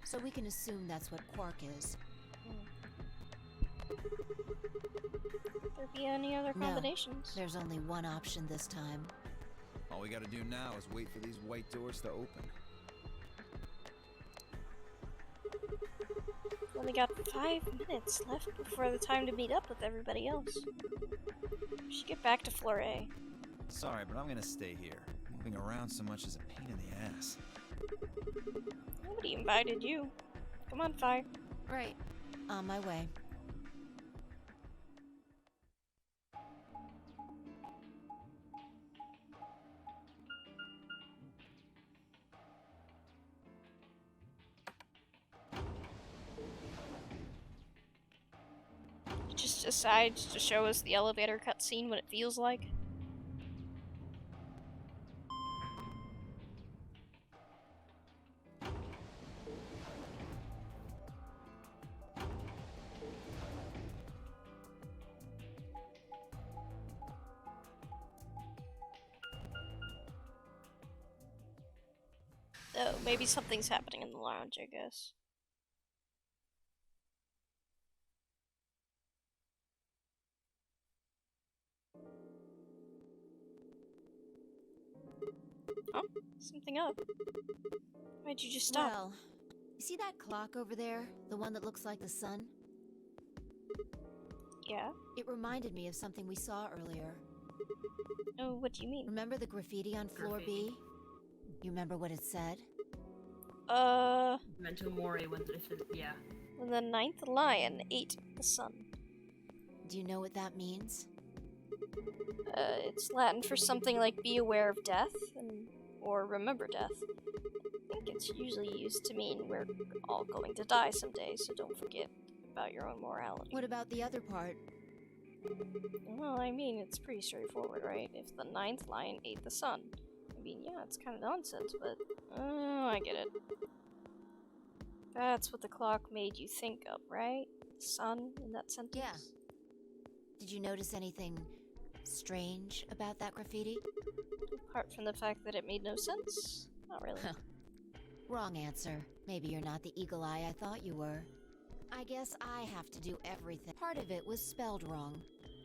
so we can assume that's what Quark is. Could there be any other combinations? No, there's only one option this time. All we gotta do now is wait for these white doors to open. Only got 5 minutes left before the time to meet up with everybody else. We should get back to floor A. Sorry, but I'm gonna stay here. Moving around so much is a pain in the ass. Nobody invited you. Come on, Fi. Right. On my way. It just decides to show us the elevator cutscene what it feels like. Oh, maybe something's happening in the lounge, I guess. Oh, something up. Why'd you just stop? Well, you see that clock over there? The one that looks like the sun? Yeah? It reminded me of something we saw earlier. Oh, what do you mean? Remember the graffiti on floor B? You remember what it said? Memento Mori when yeah. When the 9th lion ate the sun. Do you know what that means? It's Latin for something like be aware of death, or remember death. I think it's usually used to mean we're all going to die someday, so don't forget about your own morality. What about the other part? Well, I mean, it's pretty straightforward, right? If the 9th lion ate the sun. I mean, yeah, it's kind of nonsense, but... Oh, I get it. That's what the clock made you think of, right? The sun in that sentence? Yeah. Did you notice anything strange about that graffiti? Apart from the fact that it made no sense? Not really. Wrong answer. Maybe you're not the eagle eye I thought you were. I guess I have to do everything. Part of it was spelled wrong.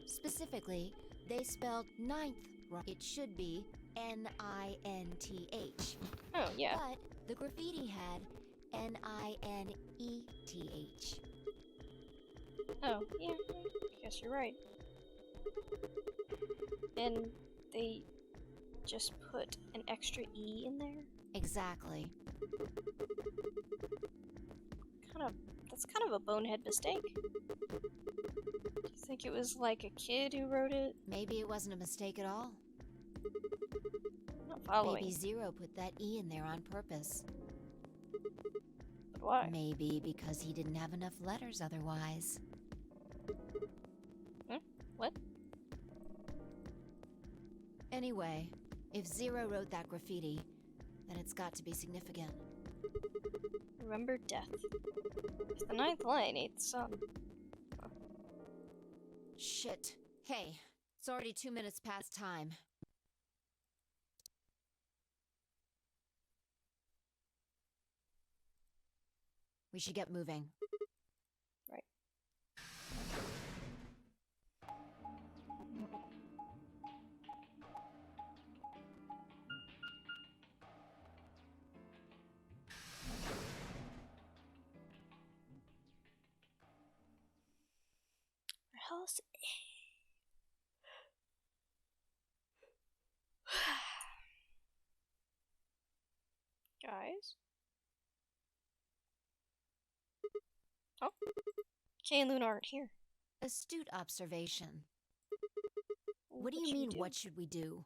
Specifically, they spelled 9th wrong. It should be N-I-N-T-H. Oh, yeah. But the graffiti had N-I-N-E-T-H. Oh, yeah, I guess you're right. And they just put an extra E in there? Exactly. That's kind of a bonehead mistake. Do you think it was like a kid who wrote it? Maybe it wasn't a mistake at all. I'm not following. Maybe Zero put that E in there on purpose. But why? Maybe because he didn't have enough letters otherwise. What? Anyway, if Zero wrote that graffiti, then it's got to be significant. Remember death. If the 9th lion ate the sun. Shit. Hey, it's already 2 minutes past time. We should get moving. Right. Where else? Oh? Kay and Luna aren't here. Astute observation. What do What you should we mean, do? what should we do?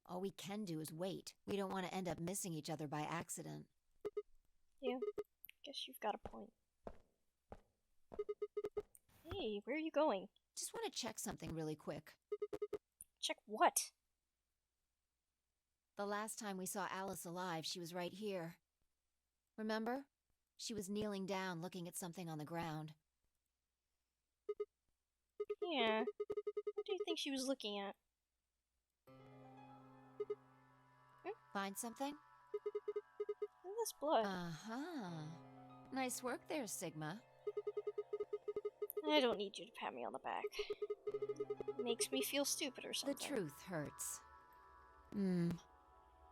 All we can do is wait. We don't want to end up missing each other by accident. Yeah, guess you've got a point. Hey, where are you going? Just want to check something really quick. Check what? The last time we saw Alice alive, she was right here. Remember? She was kneeling down, looking at something on the ground. Yeah. What do you think she was looking at? Find something? Look at this blood. Uh-huh. Nice work there, Sigma. I don't need you to pat me on the back. It makes me feel stupid or something. The truth hurts.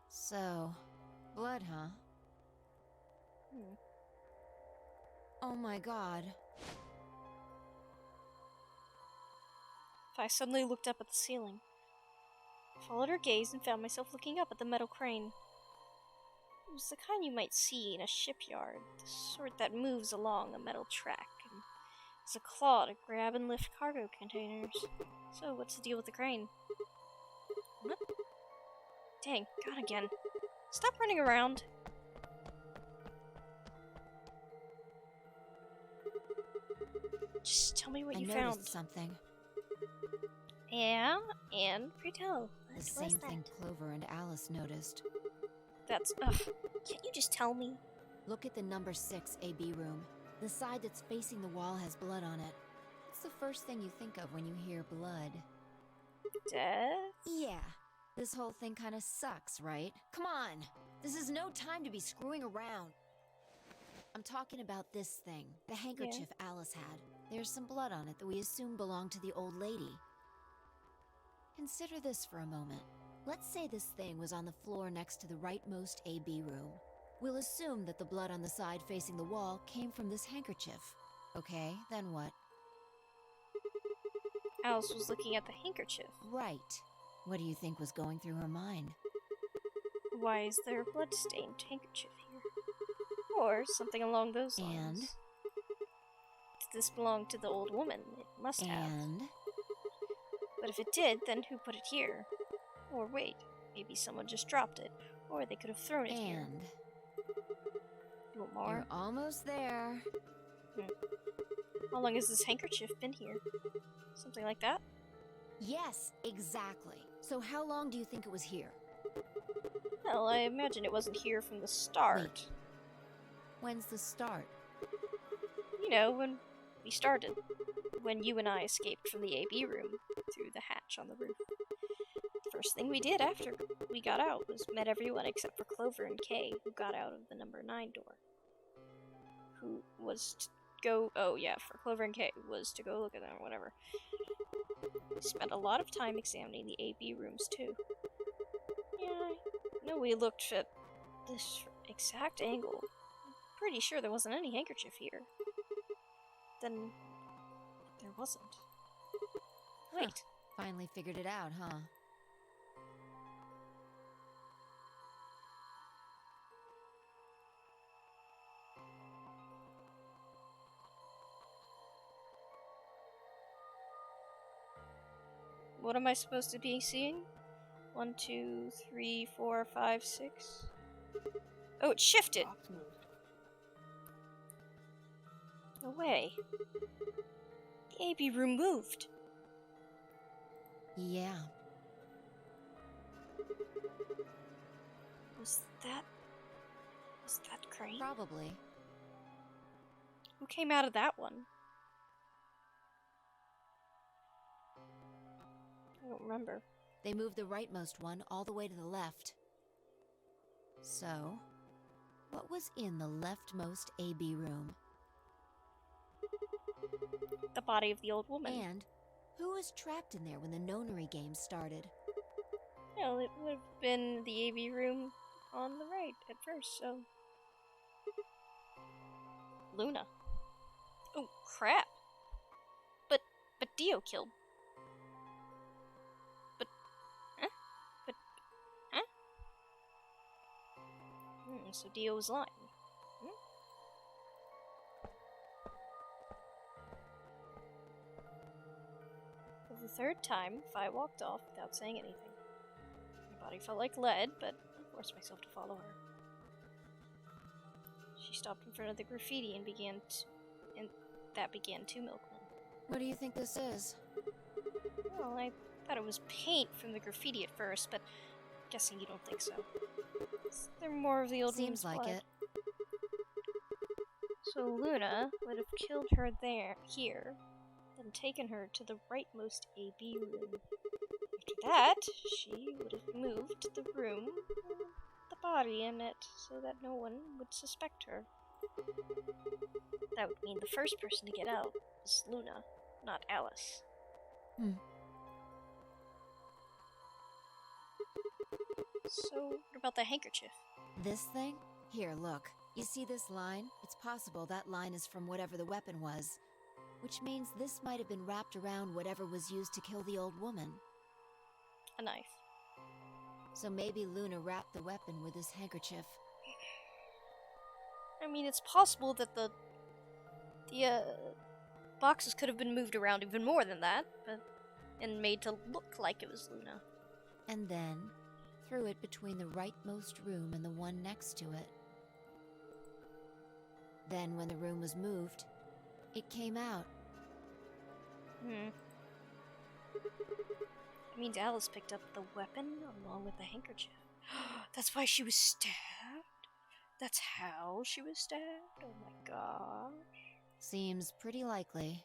So, blood, huh? Oh my god. I suddenly looked up at the ceiling. I followed her gaze and found myself looking up at the metal crane. It was the kind you might see in a shipyard, the sort that moves along a metal track and has a claw to grab and lift cargo containers. So, what's the deal with the crane? What? Dang, gone again. Stop running around. Just tell me what you found. I noticed something. Yeah, and pray tell. The same thing Clover and Alice noticed. That's... Ugh. Can't you just tell me? Look at the number 6 AB room. The side that's facing the wall has blood on it. What's the first thing you think of when you hear blood? Death? Yeah. This whole thing kinda sucks, right? Come on! This is no time to be screwing around. I'm talking about this thing. The handkerchief Alice had. There's some blood on it that we assume belonged to the old lady. Consider this for a moment. Let's say this thing was on the floor next to the rightmost AB room. We'll assume that the blood on the side facing the wall came from this handkerchief. Okay, then what? Alice was looking at the handkerchief. Right. What do you think was going through her mind? Why is there a blood-stained handkerchief here? Or something along those lines. And? Did this belong to the old woman? It must have. And? But if it did, then who put it here? Or wait, maybe someone just dropped it. Or they could have thrown it here. And? You want more? You're almost there. How long has this handkerchief been here? Something like that? Yes, exactly. So how long do you think it was here? Well, I imagine it wasn't here from the start. Wait. When's the start? You know, when we started. When you and I escaped from the AB room through the hatch on the roof. The first thing we did after we got out was met everyone except for Clover and Kay, who got out of the number 9 door. Who was to go... Oh, yeah, for Clover and Kay was to go look at them or whatever. We spent a lot of time examining the AB rooms, too. Yeah, I know we looked at this exact angle. I'm pretty sure there wasn't any handkerchief here. Then... there wasn't. Wait. Huh. Finally figured it out, huh? What am I supposed to be seeing? 1, 2, 3, 4, 5, 6. Oh, it shifted! No way. The AB room moved. Yeah. Was that Crane? Probably. Who came out of that one? I don't remember. They moved the rightmost one all the way to the left. So, what was in the leftmost AB room? The body of the old woman. And who was trapped in there when the nonary game started? Well, it would have been the AB room on the right at first, so... Luna. Oh, crap. But Dio killed... so Dio was lying. the third time, Fi walked off without saying anything. My body felt like lead, but I forced myself to follow her. She stopped in front of the graffiti and began two milkmen. What do you think this is? Well, I thought it was paint from the graffiti at first, but guessing you don't think so. They're more of the old Seems like blood. it. So Luna would have killed her here, then taken her to the rightmost AB room. After that, she would have moved the room with the body in it so that no one would suspect her. That would mean the first person to get out was Luna, not Alice. So, what about the handkerchief? This thing? Here, look. You see this line? It's possible that line is from whatever the weapon was. Which means this might have been wrapped around whatever was used to kill the old woman. A knife. So maybe Luna wrapped the weapon with this handkerchief. I mean, it's possible that the boxes could have been moved around even more than that, and made to look like it was Luna. And then threw it between the rightmost room and the one next to it. Then when the room was moved, it came out. It means Alice picked up the weapon along with the handkerchief. That's why she was stabbed? That's how she was stabbed? Oh my gosh. Seems pretty likely.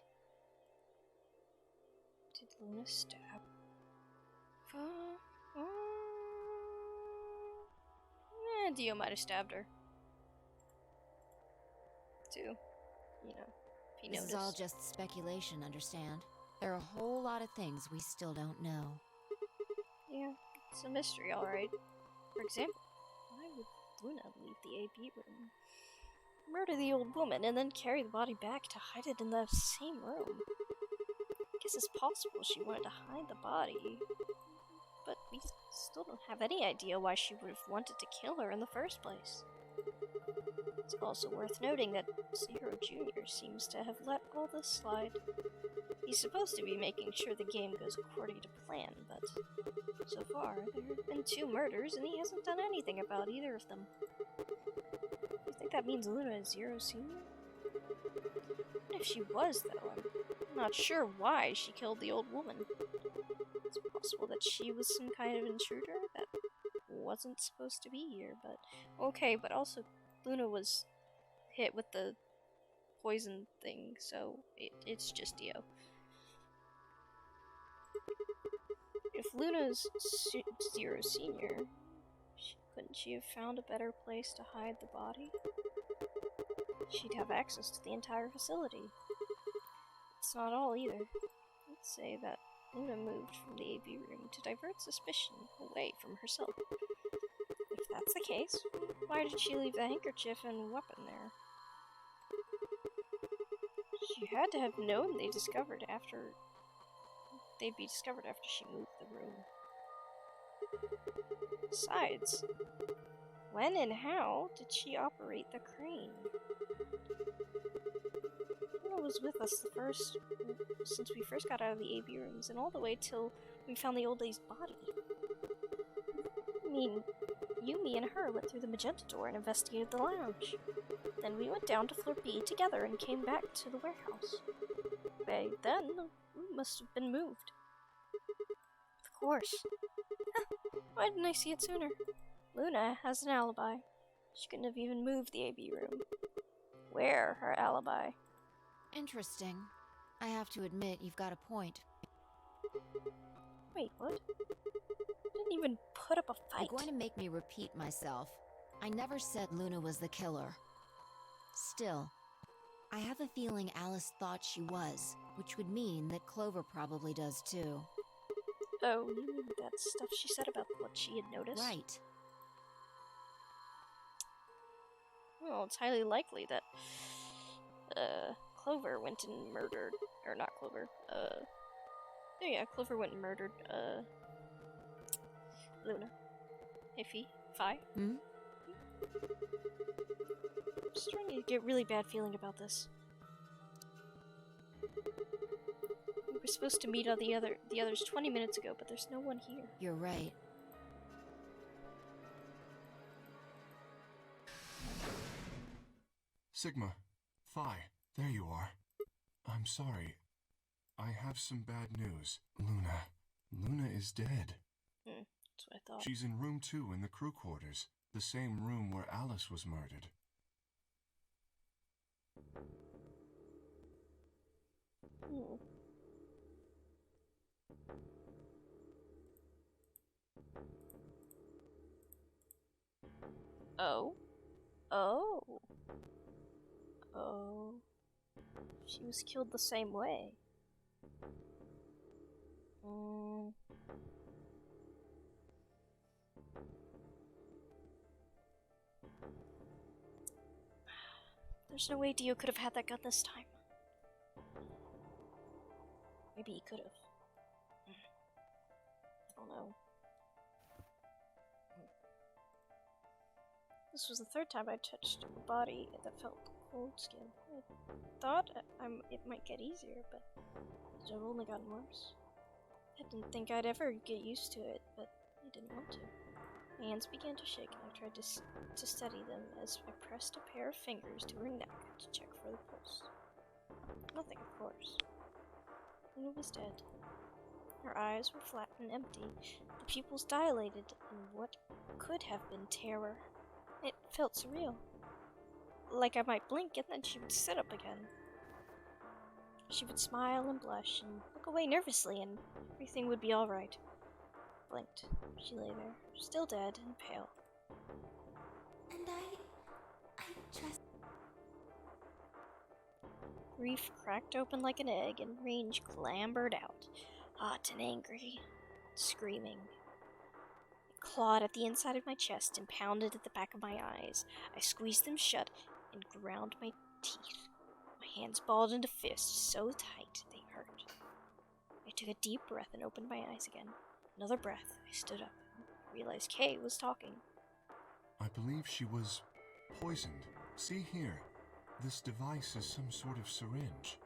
Did Luna stab? Dio might have stabbed her. Too. You know, if he This noticed. is all just speculation, understand? There are a whole lot of things we still don't know. Yeah, it's a mystery, alright. For example, why would Luna leave the AB room, murder the old woman, and then carry the body back to hide it in the same room? I guess it's possible she wanted to hide the body, but we still don't have any idea why she would have wanted to kill her in the first place. It's also worth noting that Zero Jr. seems to have let all this slide. He's supposed to be making sure the game goes according to plan, but so far there have been 2 murders and he hasn't done anything about either of them. You think that means Luna is Zero Sr.? What if she was, though? I'm not sure why she killed the old woman. It's possible that she was some kind of intruder that wasn't supposed to be here, but okay, but also Luna was hit with the poison thing, so it's just Dio. If Luna's Zero Senior, couldn't she have found a better place to hide the body? She'd have access to the entire facility. It's not all either. Let's say that Luna moved from the AB room to divert suspicion away from herself. If that's the case, why did she leave the handkerchief and weapon there? She had to have known they'd be discovered after she moved the room. Besides, when and how did she operate the crane? Luna was with us since we first got out of the AB rooms, and all the way till we found the old lady's body. I mean, you, me, and her went through the magenta door and investigated the lounge. Then we went down to floor B together and came back to the warehouse. By then, we must have been moved. Of course. Why didn't I see it sooner? Luna has an alibi. She couldn't have even moved the AB room. Where her alibi? Interesting. I have to admit, you've got a point. Wait, what? Didn't even put up a fight. You're going to make me repeat myself. I never said Luna was the killer. Still, I have a feeling Alice thought she was, which would mean that Clover probably does too. Oh, you mean that stuff she said about what she had noticed? Right. Well, it's highly likely that, Clover went and murdered, or not Clover, Clover went and murdered, Luna. Iffy. Fi. I'm starting to get a really bad feeling about this. We were supposed to meet all the others 20 minutes ago, but there's no one here. You're right. Sigma, Phi, there you are. I'm sorry. I have some bad news. Luna is dead. That's what I thought. She's in room 2 in the crew quarters, the same room where Alice was murdered. Oh. Oh. Oh. She was killed the same way. There's no way Dio could have had that gun this time. Maybe he could have. I don't know. This was the third time I touched a body that felt cold skin. I thought it might get easier, but it have only gotten worse. I didn't think I'd ever get used to it, but I didn't want to. My hands began to shake, and I tried to steady them as I pressed a pair of fingers to her neck to check for the pulse. Nothing, of course. Luna was dead. Her eyes were flat and empty, the pupils dilated in what could have been terror. It felt surreal. Like I might blink and then she would sit up again. She would smile and blush and look away nervously and everything would be alright. Blinked. She lay there, still dead and pale. And I just... Grief cracked open like an egg and Range clambered out, hot and angry, screaming. It clawed at the inside of my chest and pounded at the back of my eyes. I squeezed them shut and ground my teeth. My hands balled into fists so tight they hurt. I took a deep breath and opened my eyes again. Another breath. I stood up and realized Kay was talking. I believe she was poisoned. See here. This device is some sort of syringe.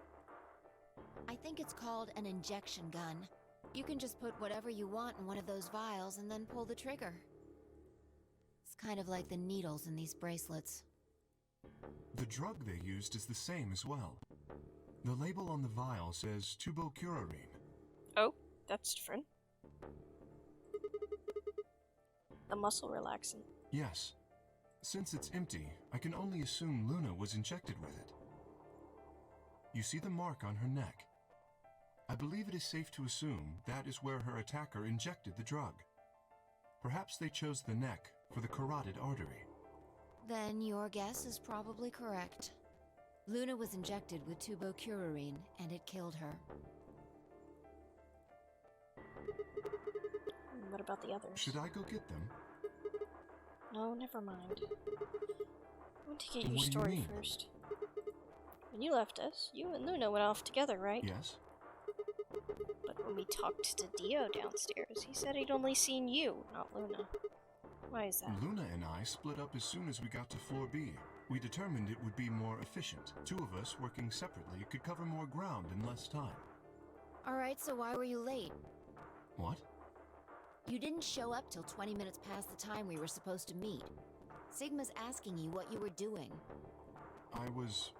I think it's called an injection gun. You can just put whatever you want in one of those vials and then pull the trigger. It's kind of like the needles in these bracelets. The drug they used is the same as well. The label on the vial says tubocurarine. Oh, that's different. A muscle relaxant. Yes. Since it's empty, I can only assume Luna was injected with it. You see the mark on her neck? I believe it is safe to assume that is where her attacker injected the drug. Perhaps they chose the neck for the carotid artery. Then your guess is probably correct. Luna was injected with tubocurarine, and it killed her. What about the others? Should I go get them? No, never mind. I want to get your What do you story mean? first. When you left us, you and Luna went off together, right? Yes. But when we talked to Dio downstairs, he said he'd only seen you, not Luna. Why is that? Luna and I split up as soon as we got to floor B. We determined it would be more efficient. Two of us working separately could cover more ground in less time. Alright, so why were you late? What? You didn't show up till 20 minutes past the time we were supposed to meet. Sigma's asking you what you were doing. I was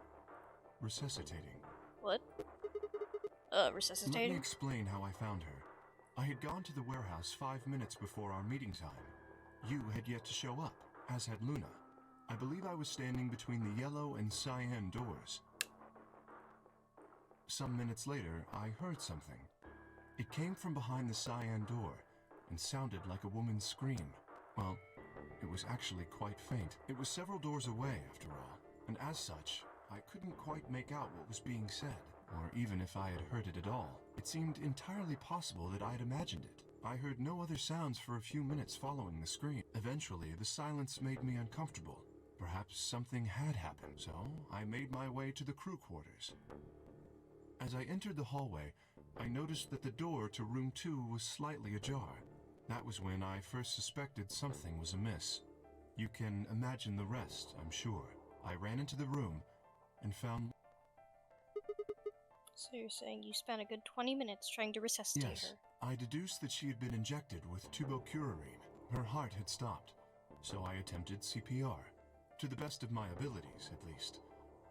resuscitating. What? Let Resuscitating? me explain how I found her. I had gone to the warehouse 5 minutes before our meeting time. You had yet to show up, as had Luna. I believe I was standing between the yellow and cyan doors. Some minutes later, I heard something. It came from behind the cyan door and sounded like a woman's scream. Well, it was actually quite faint. It was several doors away, after all, and as such, I couldn't quite make out what was being said, or even if I had heard it at all. It seemed entirely possible that I'd imagined it. I heard no other sounds for a few minutes following the scream. Eventually, the silence made me uncomfortable. Perhaps something had happened, so I made my way to the crew quarters. As I entered the hallway, I noticed that the door to room 2 was slightly ajar. That was when I first suspected something was amiss. You can imagine the rest, I'm sure. I ran into the room and found... So you're saying you spent a good 20 minutes trying to resuscitate Yes, her? I deduced that she had been injected with tubocurarine. Her heart had stopped, so I attempted CPR. To the best of my abilities, at least.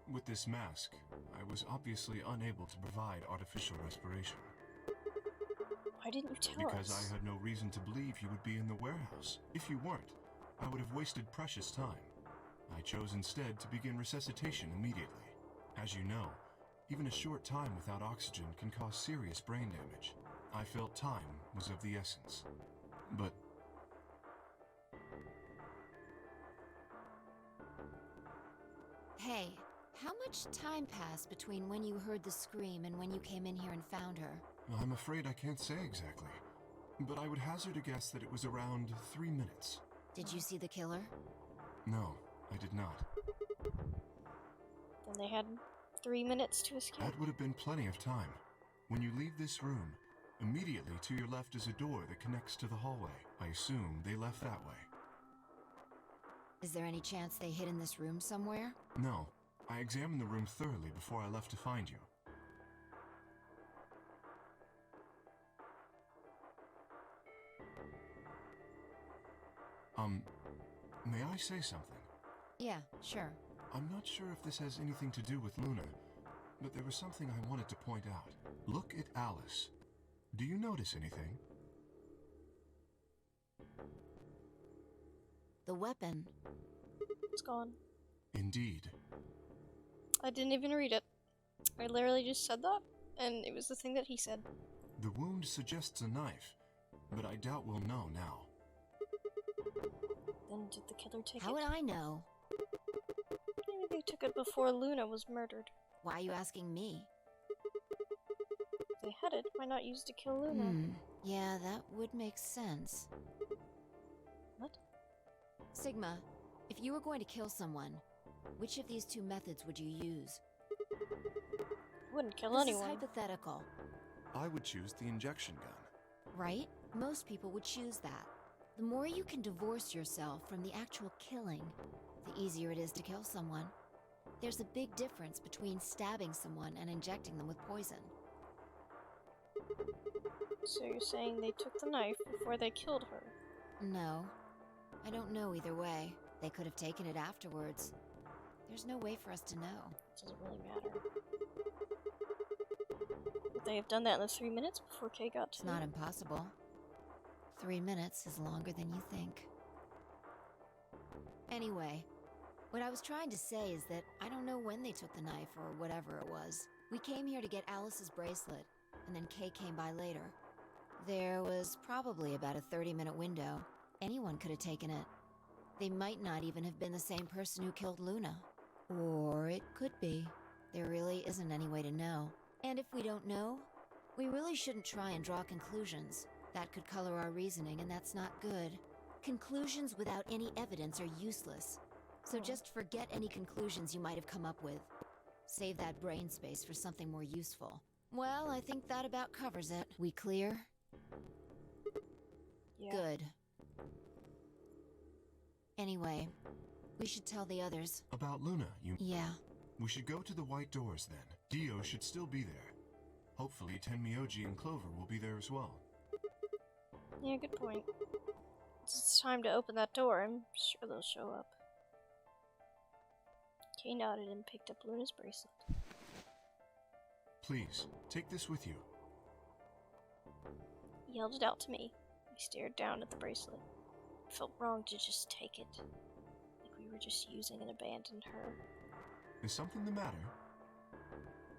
With this mask, I was obviously unable to provide artificial respiration. Why didn't you tell us? Because I had no reason to believe you would be in the warehouse. If you weren't, I would have wasted precious time. I chose instead to begin resuscitation immediately. As you know, even a short time without oxygen can cause serious brain damage. I felt time was of the essence. But... Hey, how much time passed between when you heard the scream and when you came in here and found her? I'm afraid I can't say exactly. But I would hazard a guess that it was around 3 minutes. Did you see the killer? No, I did not. Then they had 3 minutes to escape. That would have been plenty of time. When you leave this room, immediately to your left is a door that connects to the hallway. I assume they left that way. Is there any chance they hid in this room somewhere? No, I examined the room thoroughly before I left to find you. May I say something? Yeah, sure. I'm not sure if this has anything to do with Luna, but there was something I wanted to point out. Look at Alice. Do you notice anything? The weapon. It's gone. Indeed. I didn't even read it. I literally just said that, and it was the thing that he said. The wound suggests a knife, but I doubt we'll know now. Then did the killer take How it? would I know? Maybe they took it before Luna was murdered. Why are you asking me? If they had it, why not use it to kill Luna? Yeah, that would make sense. What? Sigma, if you were going to kill someone, which of these two methods would you use? Wouldn't kill This anyone. is hypothetical, I would choose the injection gun. right? Most people would choose that. The more you can divorce yourself from the actual killing, the easier it is to kill someone. There's a big difference between stabbing someone and injecting them with poison. So you're saying they took the knife before they killed her? No. I don't know either way. They could have taken it afterwards. There's no way for us to know. It doesn't really matter. Would they have done that in the 3 minutes before Kay got to It's not impossible. 3 minutes is longer than you think. Anyway, what I was trying to say is that I don't know when they took the knife or whatever it was. We came here to get Alice's bracelet, and then Kay came by later. There was probably about a 30-minute window. Anyone could have taken it. They might not even have been the same person who killed Luna. Or it could be. There really isn't any way to know. And if we don't know, we really shouldn't try and draw conclusions. That could color our reasoning, and that's not good. Conclusions without any evidence are useless. So just forget any conclusions you might have come up with. Save that brain space for something more useful. Well, I think that about covers it. We clear? Yeah. Good. Anyway, we should tell the others. About Luna, you... Yeah. We should go to the white doors then. Dio should still be there. Hopefully Tenmyoji and Clover will be there as well. Yeah, good point. It's time to open that door. I'm sure they'll show up. Kay nodded and picked up Luna's bracelet. Please, take this with you. He held it out to me. I stared down at the bracelet. It felt wrong to just take it. Like we were just using and abandoned her. Is something the matter?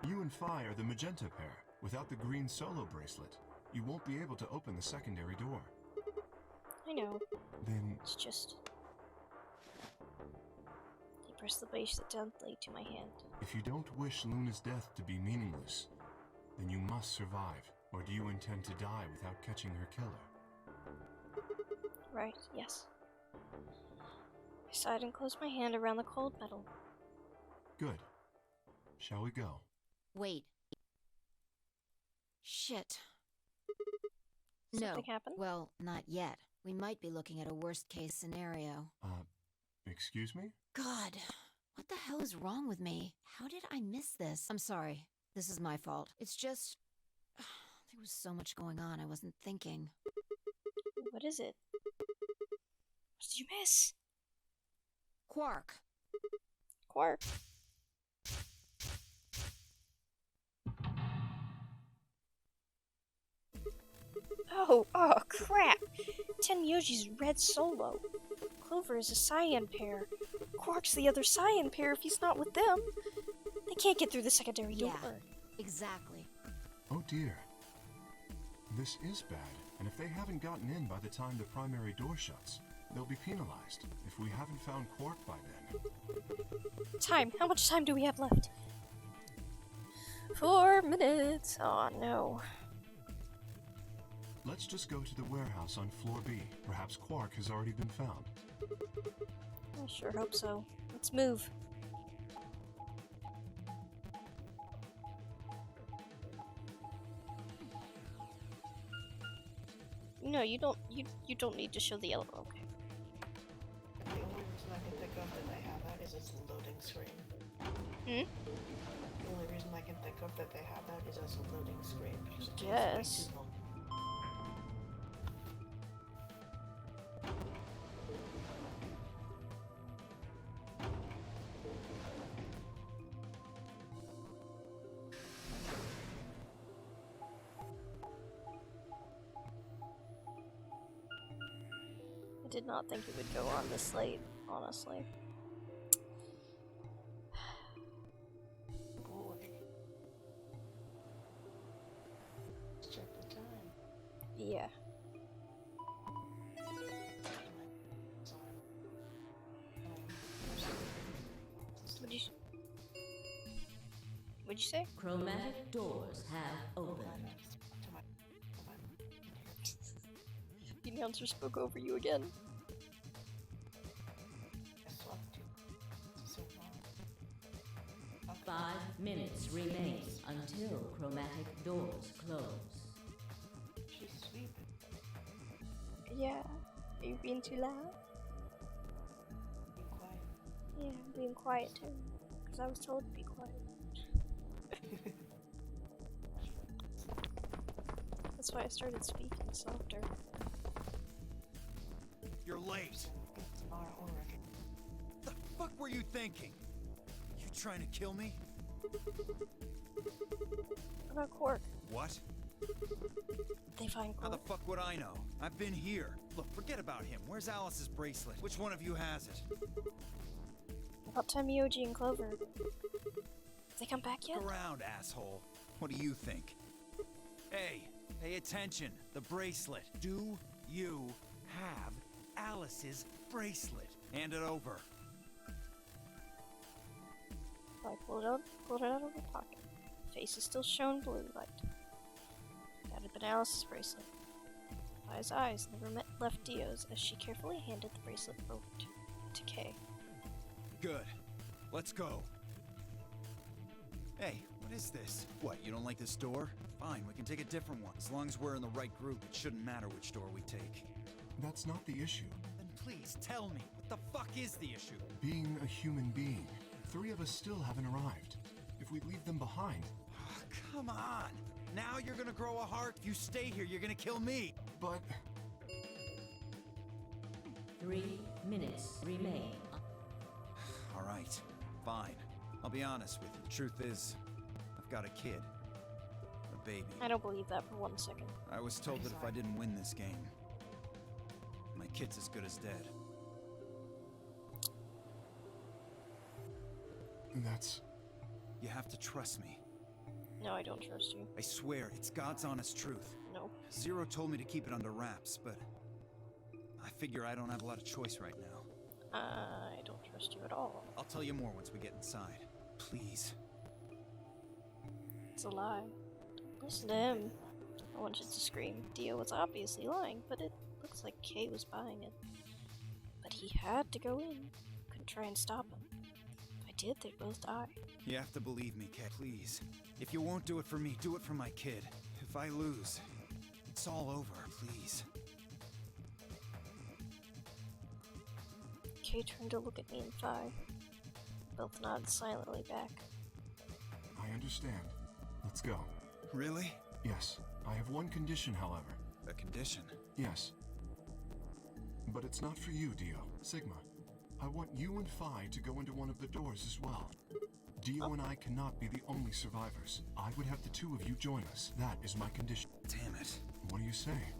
You and Phi are the magenta pair. Without the green solo bracelet, you won't be able to open the secondary door. I know. Then... It's just... He pressed the bracelet gently to my hand. If you don't wish Luna's death to be meaningless, then you must survive. Or do you intend to die without catching her killer? Right, yes. I sighed and closed my hand around the cold metal. Good. Shall we go? Wait. Shit. Something No. happened? Well, not yet. We might be looking at a worst-case scenario. Excuse me? God, what the hell is wrong with me? How did I miss this? I'm sorry. This is my fault. It's just... there was so much going on, I wasn't thinking. What is it? What did you miss? Quark. Quark. Oh crap! Tenyoji's red solo. Clover is a cyan pair. Quark's the other cyan pair if he's not with them. They can't get through the secondary door. Exactly. Oh dear. This is bad, and if they haven't gotten in by the time the primary door shuts, they'll be penalized if we haven't found Quark by then. Time. How much time do we have left? 4 minutes. Oh no. Let's just go to the warehouse on floor B. Perhaps Quark has already been found. I sure hope so. Let's move. No, you don't. You don't need to show the yellow. Okay. The only reason I can think of that they have that is as a loading screen. The only reason I can think of that they have that is as a loading screen. Because it takes Yes. way too long. I did not think it would go on this late, honestly. Boy. Let's check the time. Yeah. What'd you say? Chromatic doors have opened. The announcer spoke over you again. 5 minutes remain until chromatic doors close. She's sweeping. Yeah. Are you being too loud? Be quiet. Yeah, I'm being quiet too. Because I was told to be quiet. That's why I started speaking softer. You're late. The fuck were you thinking? You trying to kill me? What about Quark? What? They find How Quark? the fuck would I know? I've been here. Look, forget about him. Where's Alice's bracelet? Which one of you has it? About Tenyoji and Clover. Have they come back yet? Look around, asshole. What do you think? Hey, pay attention. The bracelet. Do you have Alice's bracelet? Hand it over. I pulled it out of the pocket. Face is still shown blue light. That had been Alice's bracelet. I's eyes never left Dio's as she carefully handed the bracelet over to Kay. Good. Let's go. Hey, what is this? What, you don't like this door? Fine, we can take a different one. As long as we're in the right group, it shouldn't matter which door we take. That's not the issue. Then please tell me, what the fuck is the issue? Being a human being. 3 of us still haven't arrived. If we leave them behind... Come on! Now you're gonna grow a heart? If you stay here, you're gonna kill me! But... 3 minutes remain. Alright, fine. I'll be honest with you. The truth is, I've got a kid. A baby. I don't believe that for 1 second. I was told that if I didn't win this game, my kid's as good as dead. That's... You have to trust me. No, I don't trust you. I swear, it's God's honest truth. No. Zero told me to keep it under wraps, but I figure I don't have a lot of choice right now. I don't trust you at all. I'll tell you more once we get inside. Please. It's a lie. Don't listen to him. I want you to scream. Dio was obviously lying, but it looks like Kay was buying it. But he had to go in. Couldn't try and stop him. If I did, they'd both die. You have to believe me, Kay. Please. If you won't do it for me, do it for my kid. If I lose, it's all over. Please. Kay turned to look at me and Phi. Both nodded silently back. I understand. Let's go. Really? Yes. I have one condition, however. A condition? Yes. But it's not for you, Dio. Sigma. I want you and Phi to go into one of the doors as well. Dio and I cannot be the only survivors. I would have the two of you join us. That is my condition. Damn it. What do you say?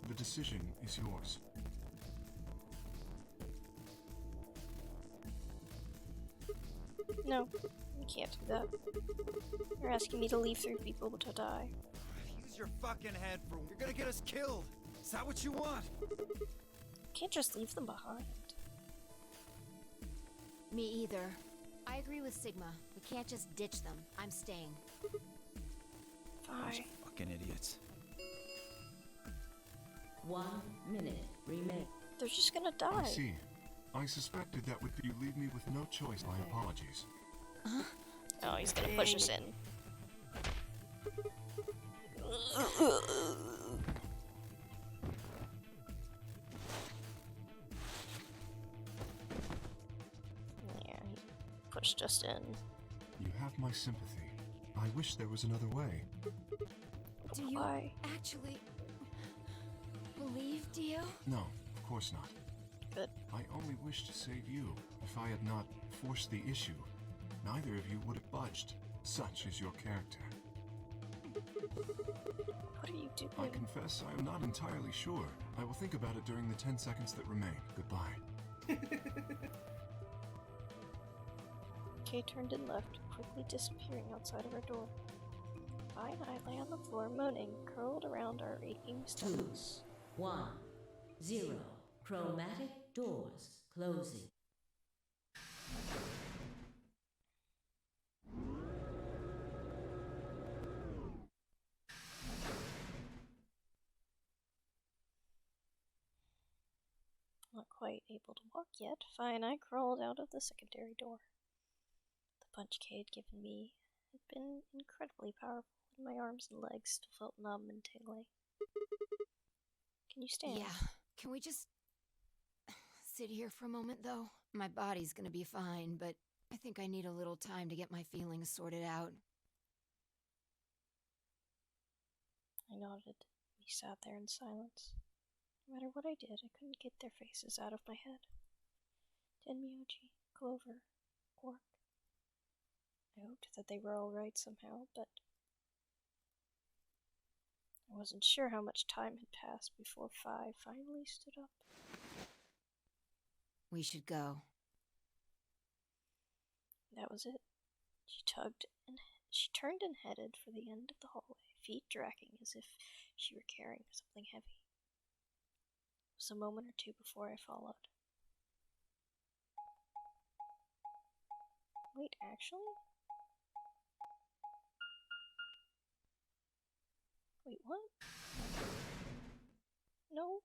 The decision is yours. No, you can't do that. You're asking me to leave 3 people to die. Use your fucking head for... You're gonna get us killed! Is that what you want? Can't just leave them behind. Me either. I agree with Sigma. We can't just ditch them. I'm staying. Fine. Fucking idiots. 1 minute remains. They're just gonna die. I see. I suspected that would you leave me with no choice. My apologies. Oh, he's gonna push us in. Yeah, he pushed us in. You have my sympathy. I wish there was another way. Do you Why? actually believe Dio? No, of course not. Good. I only wish to save you. If I had not forced the issue, neither of you would have budged. Such is your character. What are you doing? I confess I am not entirely sure. I will think about it during the 10 seconds that remain. Goodbye. Kay turned and left, quickly disappearing outside of our door. I and I lay on the floor moaning, curled around our aching stomachs. 1 0. Chromatic doors closing. Not quite able to walk yet, Phi and I crawled out of the secondary door. The punch Kay had given me had been incredibly powerful, and my arms and legs still felt numb and tingly. Can you stand? Yeah. Can we just sit here for a moment, though? My body's gonna be fine, but I think I need a little time to get my feelings sorted out. I nodded. We sat there in silence. No matter what I did, I couldn't get their faces out of my head. Tenmyoji, Clover, Quark. I hoped that they were all right somehow, but I wasn't sure how much time had passed before Phi finally stood up. We should go. That was it. She turned and headed for the end of the hallway, feet dragging as if she were carrying something heavy. It was a moment or two before I followed. Wait, actually? Wait, what? No.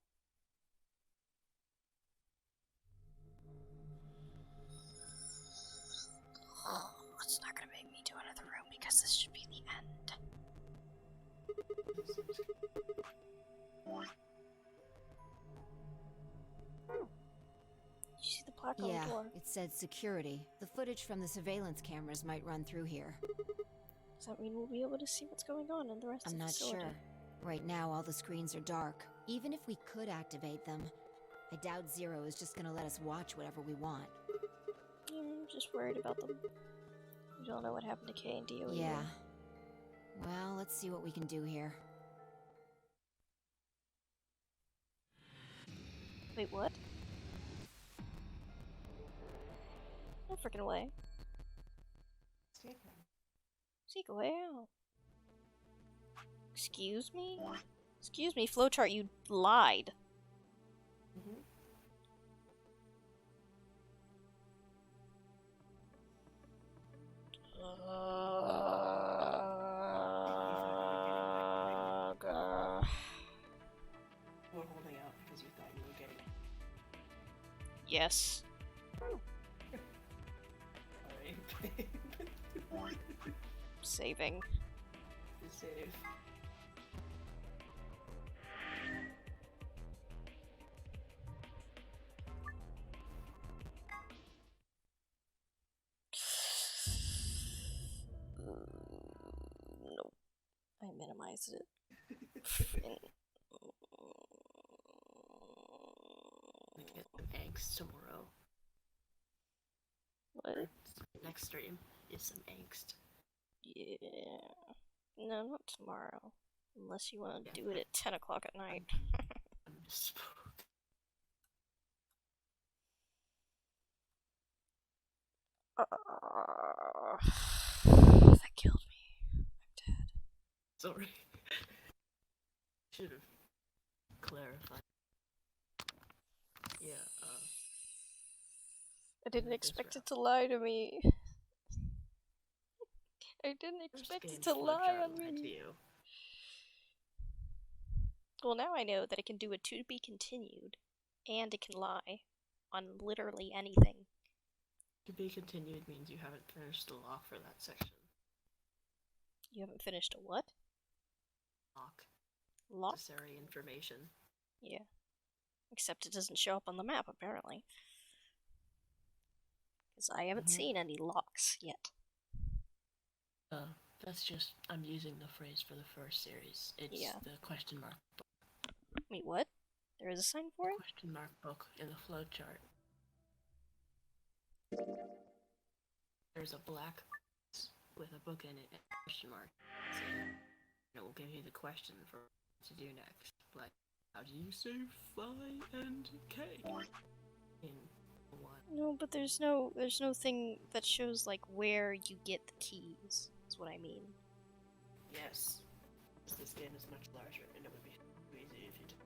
Oh, it's not gonna make me do another room because this should be the end. Did you see the plaque on the door? It said security. The footage from the surveillance cameras might run through here. Does that mean we'll be able to see what's going on in the rest of the facility? I'm not sure. Right now, all the screens are dark. Even if we could activate them, I doubt Zero is just gonna let us watch whatever we want. I'm just worried about them. We don't know what happened to Kay and Dio Yeah. either. Well, let's see what we can do here. Wait, what? No freaking way. Seek a way out. Excuse me? Excuse me, Flowchart, you lied. We're holding out because you thought you were getting it. Yes. Alright, Saving. Save. analyze it. We get some angst tomorrow. What? Next stream is some angst. Yeah. No, not tomorrow. Unless you want to do it at 10 o'clock at night. I'm just... That killed me. I'm dead. Sorry. Should have clarified. Yeah, I didn't expect it to lie to me. I didn't expect it to lie on me. Well, now I know that it can do a to be continued, and it can lie on literally anything. To be continued means you haven't finished the lock for that section. You haven't finished a what? Lock? Necessary information. Yeah. Except it doesn't show up on the map, apparently. Because I haven't seen any locks yet. That's just, I'm using the phrase for the first series. It's the question mark book. Wait, what? There is a sign for it? Question mark book in the flowchart. There's a black box with a book in it and a question mark. So it will give you the question for what to do next. Like, how do you save Phi and K? In one. No, but there's no thing that shows like where you get the keys. Is what I mean. Yes. This game is much larger and it would be easy if you did.